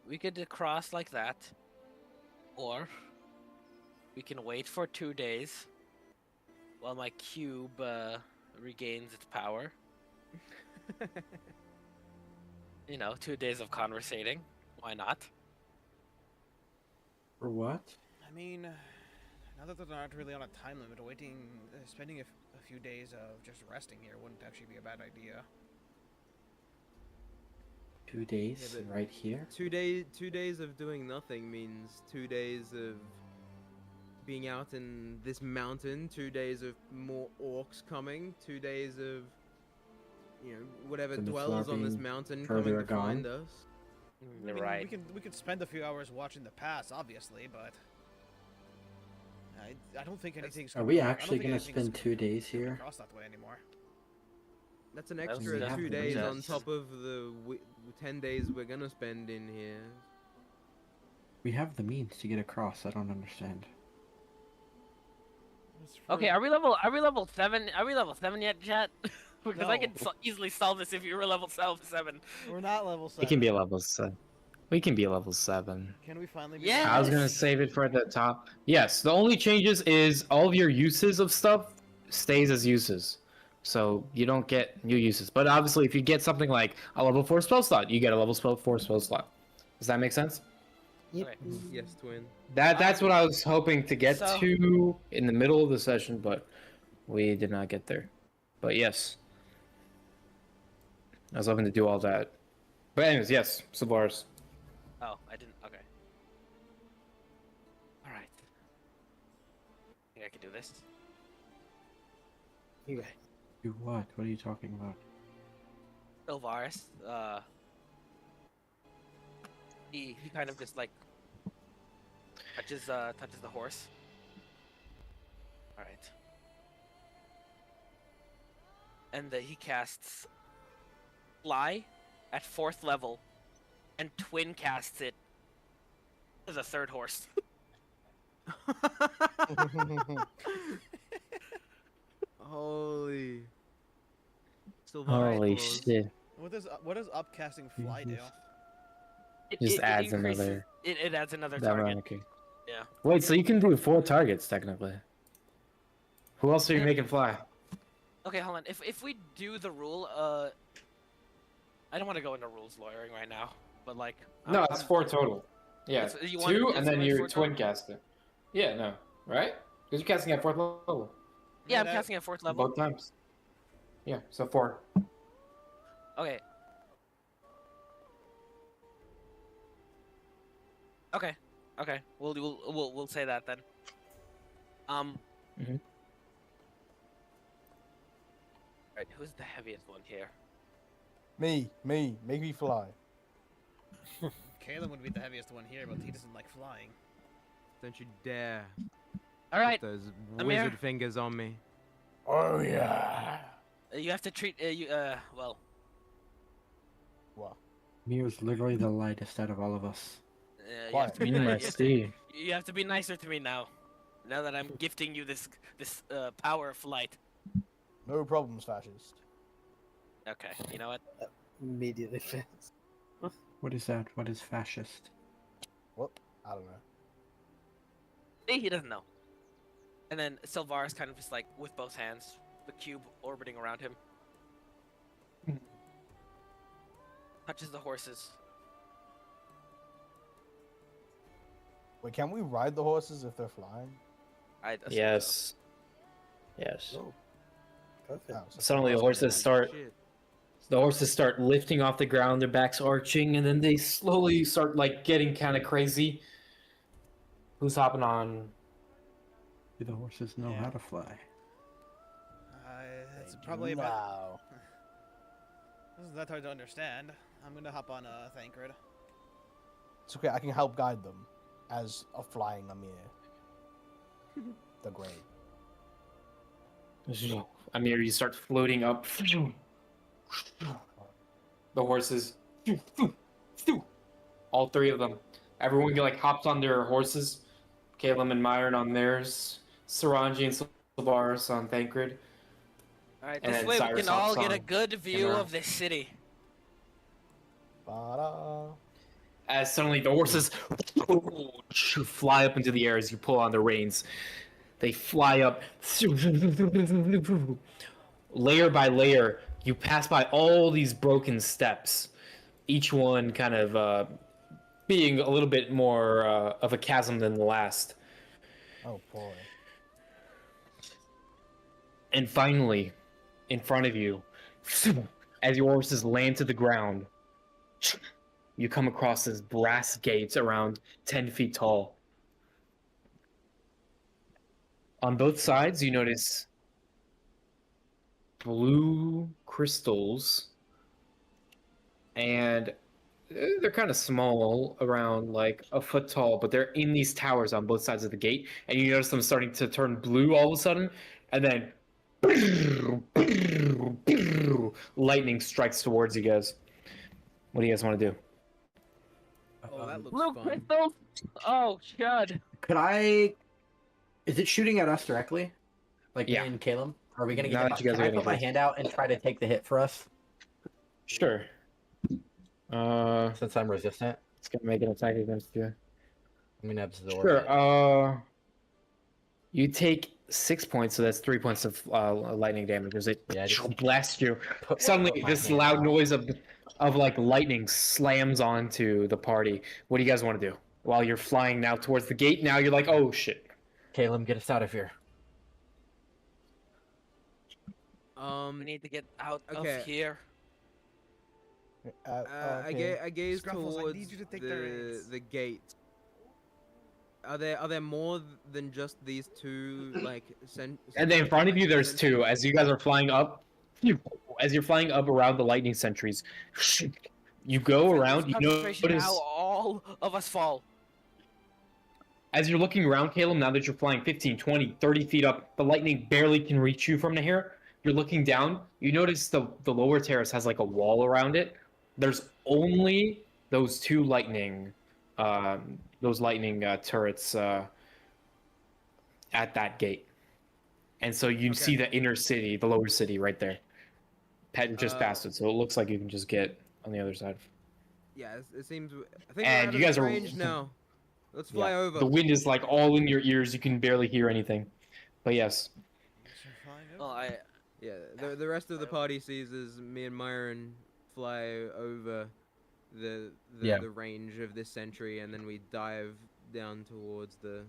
We could cross like that, or we can wait for 2 days while my cube regains its power. You know, 2 days of conversating. Why not? For what? I mean, now that they're not really on a time limit, spending a few days of just resting here wouldn't actually be a bad idea. 2 days Yeah, but- right here? 2 days of doing nothing means 2 days of being out in this mountain, 2 days of more orcs coming, 2 days of, you know, whatever So the dwells on this flopping mountain further coming to find gone? us. I mean, Right. we could spend a few hours watching the pass, obviously, but I don't think anything's. Are we I don't actually think gonna anything's spend 2 days coming here? across that way anymore. That's an That was extra the 2 half days of on it. top of the 10 days we're gonna spend in here. We have the means to get across. I don't understand. Okay, are we level 7? Are we level 7 yet, chat? Because I No. could easily solve this if you were level 7. We're not level 7. We can be a level 7. We can be a level 7. Can we finally? Be Yeah. I was gonna Yes. save it for the top. Yes, the only changes is all of your uses of stuff stays as uses. So you don't get new uses. But obviously if you get something like a level 4 spell slot, you get a level 4 spell slot. Does that make sense? Yep. Okay. Yes, twin. That's what I was hoping to get So- to in the middle of the session, but we did not get there. But yes. I was hoping to do all that. But anyways, yes, Savaris. Oh, I didn't. Okay. All right. Think I can do this. You go. Do what? What are you talking about? Ilvaris, he kind of just like touches the horse. All right. And he casts fly at 4th level, and twin casts it as a 3rd horse. Holy. Still Holy claws. shit. What does upcasting fly do? Just adds increases- another- It adds another That target. one, okay. Yeah. Wait, so you can do 4 targets technically. Who else are you Yeah. making fly? Okay, hold on. If we do the rule, I don't want to go into rules lawyering right now, but like. No, it's 4 total. Yeah, It's- you want- 2 it's and then only you 4 twin total? cast it. Yeah, no, right? Because you're casting at 4th level Yeah, I'm that- casting at 4th level. both times. Yeah, so 4. Okay. Okay. Okay. We'll say that then. Mhm. Right. Who's the heaviest one here? Me, make me fly. Caleb would be the heaviest one here, but he doesn't like flying. Don't you dare All right. put those Amir. wizard fingers on me. Oh yeah. You have to treat well. What? Mir's literally the lightest out of all of us. You have, to be, You ni- must see. you have to be nicer to me now. Now that I'm gifting you this power of flight. No problems, fascist. Okay. You know what? Immediately fits. What is that? What is fascist? What? I don't know. See, he doesn't know. And then Silvaris kind of just like with both hands, the cube orbiting around him. Touches the horses. Wait, can we ride the horses if they're flying? I assume so. Yes. Yes. Oh. Perfect. Oh, so- Suddenly the horses start Shit. lifting off the ground, their backs arching, and then they slowly start like getting kind of crazy. Who's hopping on? Do the horses know Yeah. how to fly? It's Thank probably you about. now. This isn't that hard to understand. I'm gonna hop on Thancred. It's okay. I can help guide them as a flying Amir. The Great. Amir, you start floating up. The horses, all three of them. Everyone like hops on their horses. Caleb and Myron on theirs. Saranji and Sylvaris on Thancred. Alright, And this then way we Cyrus can all hops get a on good view her. of this city. Ba-da. As suddenly the horses fly up into the air as you pull on the reins. They fly up. Layer by layer, you pass by all these broken steps. Each one kind of being a little bit more of a chasm than the last. Oh boy. And finally, in front of you, as your horses land to the ground, you come across this brass gates around 10 feet tall. On both sides, you notice blue crystals, and they're kind of small, around like a foot tall, but they're in these towers on both sides of the gate, and you notice them starting to turn blue all of a sudden, and then lightning strikes towards you guys. What do you guys want to do? Oh, that looks Blue fun. crystals! Oh, God. Could I? Is it shooting at us directly? Like Yeah. me and Caleb? Are we gonna Now get? that you guys Can are I getting put my hit. hand out and try to take the hit for us Sure. since I'm resistant? It's gonna make an attack against you. I'm gonna absorb Sure. it. You take 6 points, so that's 3 points of lightning damage as it Yeah, I just- blasts you. Put- Suddenly, put my this hand loud out. noise of like lightning slams onto the party. What do you guys want to do? While you're flying now towards the gate, now you're like, oh shit. Caleb, get us out of here. We need to get out Okay. of here. Okay. I gaze Scruffles, I towards need you to take their hands. the gate. Are there more than just these two like? And then in front of you, there's two. As you guys are flying up, as you're flying up around the lightning sentries, you go around. You Concentration, notice now all of us fall. as you're looking around, Caleb. Now that you're flying 15, 20, 30 feet up, the lightning barely can reach you from here. You're looking down. You notice the lower terrace has like a wall around it. There's only those two lightning, turrets at that gate, and so you see the inner city, the lower city, right there. Pet just passed it, so it looks like you can just get on the other side. Yeah, it seems. I think And we're you out guys of are- range now. Let's fly over. The wind is like all in your ears. You can barely hear anything. But yes, Well, Yeah, the rest of the party sees as me and Myron fly over the Yeah. the range of this sentry, and then we dive down towards the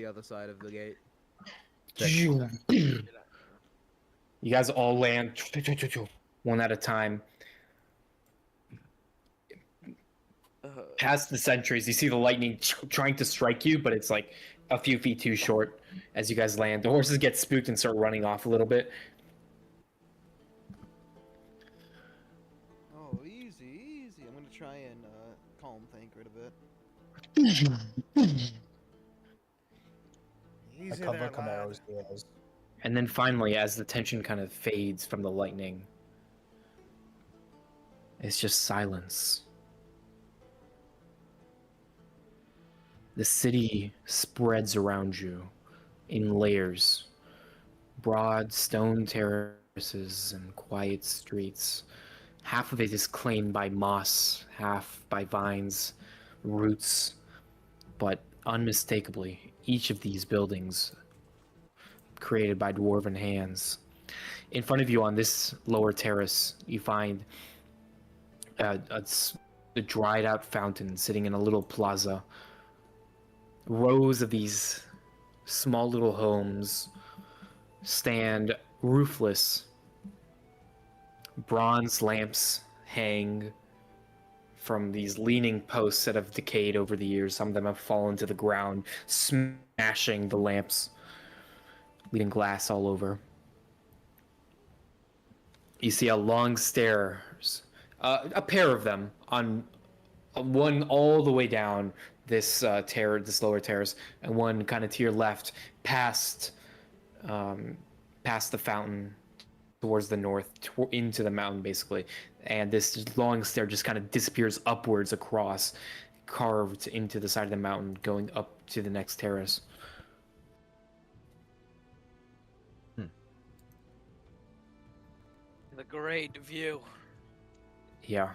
other side of the gate. you guys all land one at a time. Past the sentries, you see the lightning trying to strike you, but it's like a few feet too short as you guys land. The horses get spooked and start running off a little bit. Oh, easy. I'm gonna try and calm Thancred a bit. I Easy cover there, lad. Camaro's ears. And then finally, as the tension kind of fades from the lightning, it's just silence. The city spreads around you in layers. Broad stone terraces and quiet streets. Half of it is claimed by moss, half by vines, roots, but unmistakably, each of these buildings created by dwarven hands. In front of you on this lower terrace, you find a dried out fountain sitting in a little plaza. Rows of these small little homes stand roofless. Bronze lamps hang from these leaning posts that have decayed over the years. Some of them have fallen to the ground, smashing the lamps, leaving glass all over. You see a long stairs, a pair of them on one all the way down this this lower terrace, and one kind of to your left, past past the fountain, towards the north, into the mountain, basically. And this long stair just kind of disappears upwards across, carved into the side of the mountain, going up to the next terrace. The great view. Yeah.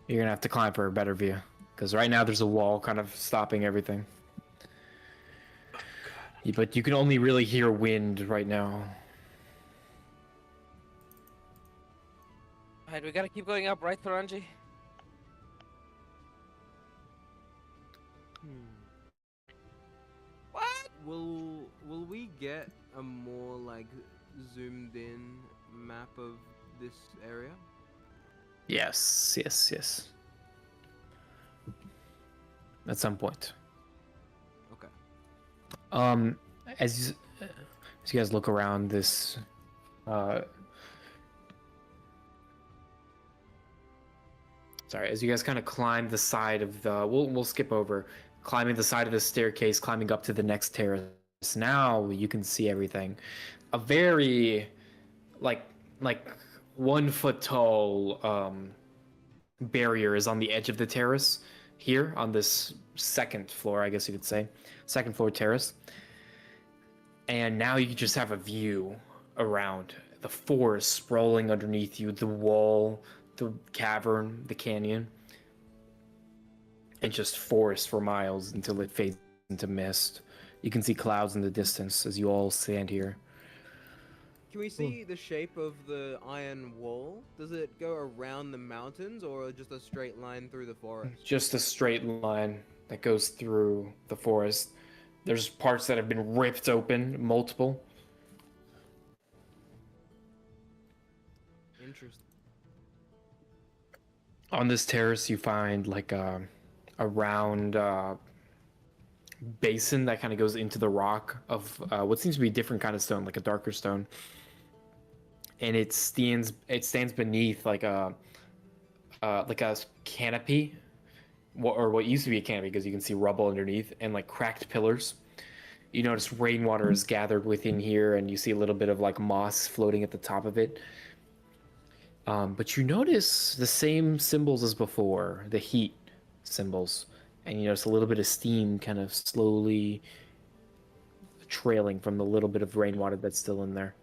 You're gonna have to climb for a better view, because right now there's a wall kind of stopping everything. But you can only really hear wind right now. Alright, we gotta keep going up, right, Saranji? What? Will we get a more like zoomed in map of this area? Yes. At some point. Okay. As you guys look around this, as you guys kind of climb the side of the, we'll skip over climbing the side of the staircase, climbing up to the next terrace. Now you can see everything. A very, like 1 foot tall barrier is on the edge of the terrace here on this second floor, I guess you could say, second floor terrace. And now you just have a view around the forest sprawling underneath you, the wall, the cavern, the canyon, and just forest for miles until it fades into mist. You can see clouds in the distance as you all stand here. Can we see the shape of the iron wall? Does it go around the mountains or just a straight line through the forest? Just a straight line that goes through the forest. There's parts that have been ripped open, multiple. Interesting. On this terrace, you find like a round basin that kind of goes into the rock of what seems to be a different kind of stone, like a darker stone. And it stands beneath like a canopy, or what used to be a canopy, because you can see rubble underneath and like cracked pillars. You notice rainwater is gathered within here, and you see a little bit of like moss floating at the top of it. But you notice the same symbols as before, the heat symbols, and you notice a little bit of steam kind of slowly trailing from the little bit of rainwater that's still in there.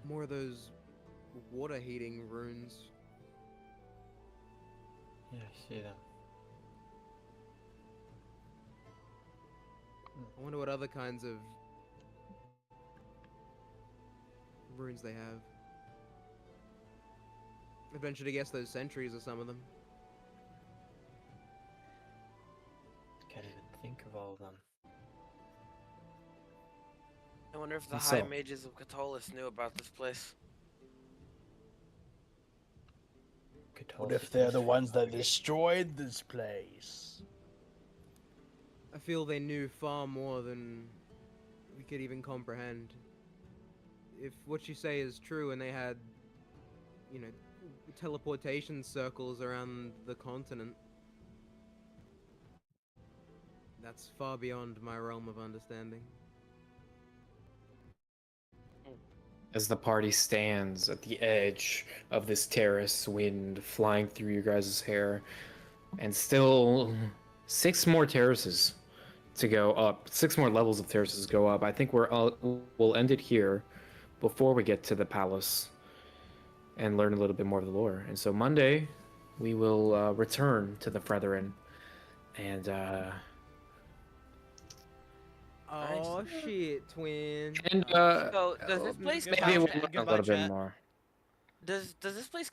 More of those water heating runes. Yeah, I see them. I wonder what other kinds of runes they have. I venture to guess those sentries are some of them. Can't even think of all of them. I wonder if the So- High Mages of Catullus knew about this place. What if they're the ones that destroyed this place? I feel they knew far more than we could even comprehend. If what you say is true and they had, you know, teleportation circles around the continent, that's far beyond my realm of understanding. As the party stands at the edge of this terrace, wind flying through your guys' hair, and still 6 more terraces to go up, 6 more levels of terraces go up. I think we'll end it here before we get to the palace and learn a little bit more of the lore. And so Monday, we will return to the Freathren, and Oh shit, twin. So does this place maybe count? we'll learn a Goodbye, little bit chat. more. Does this place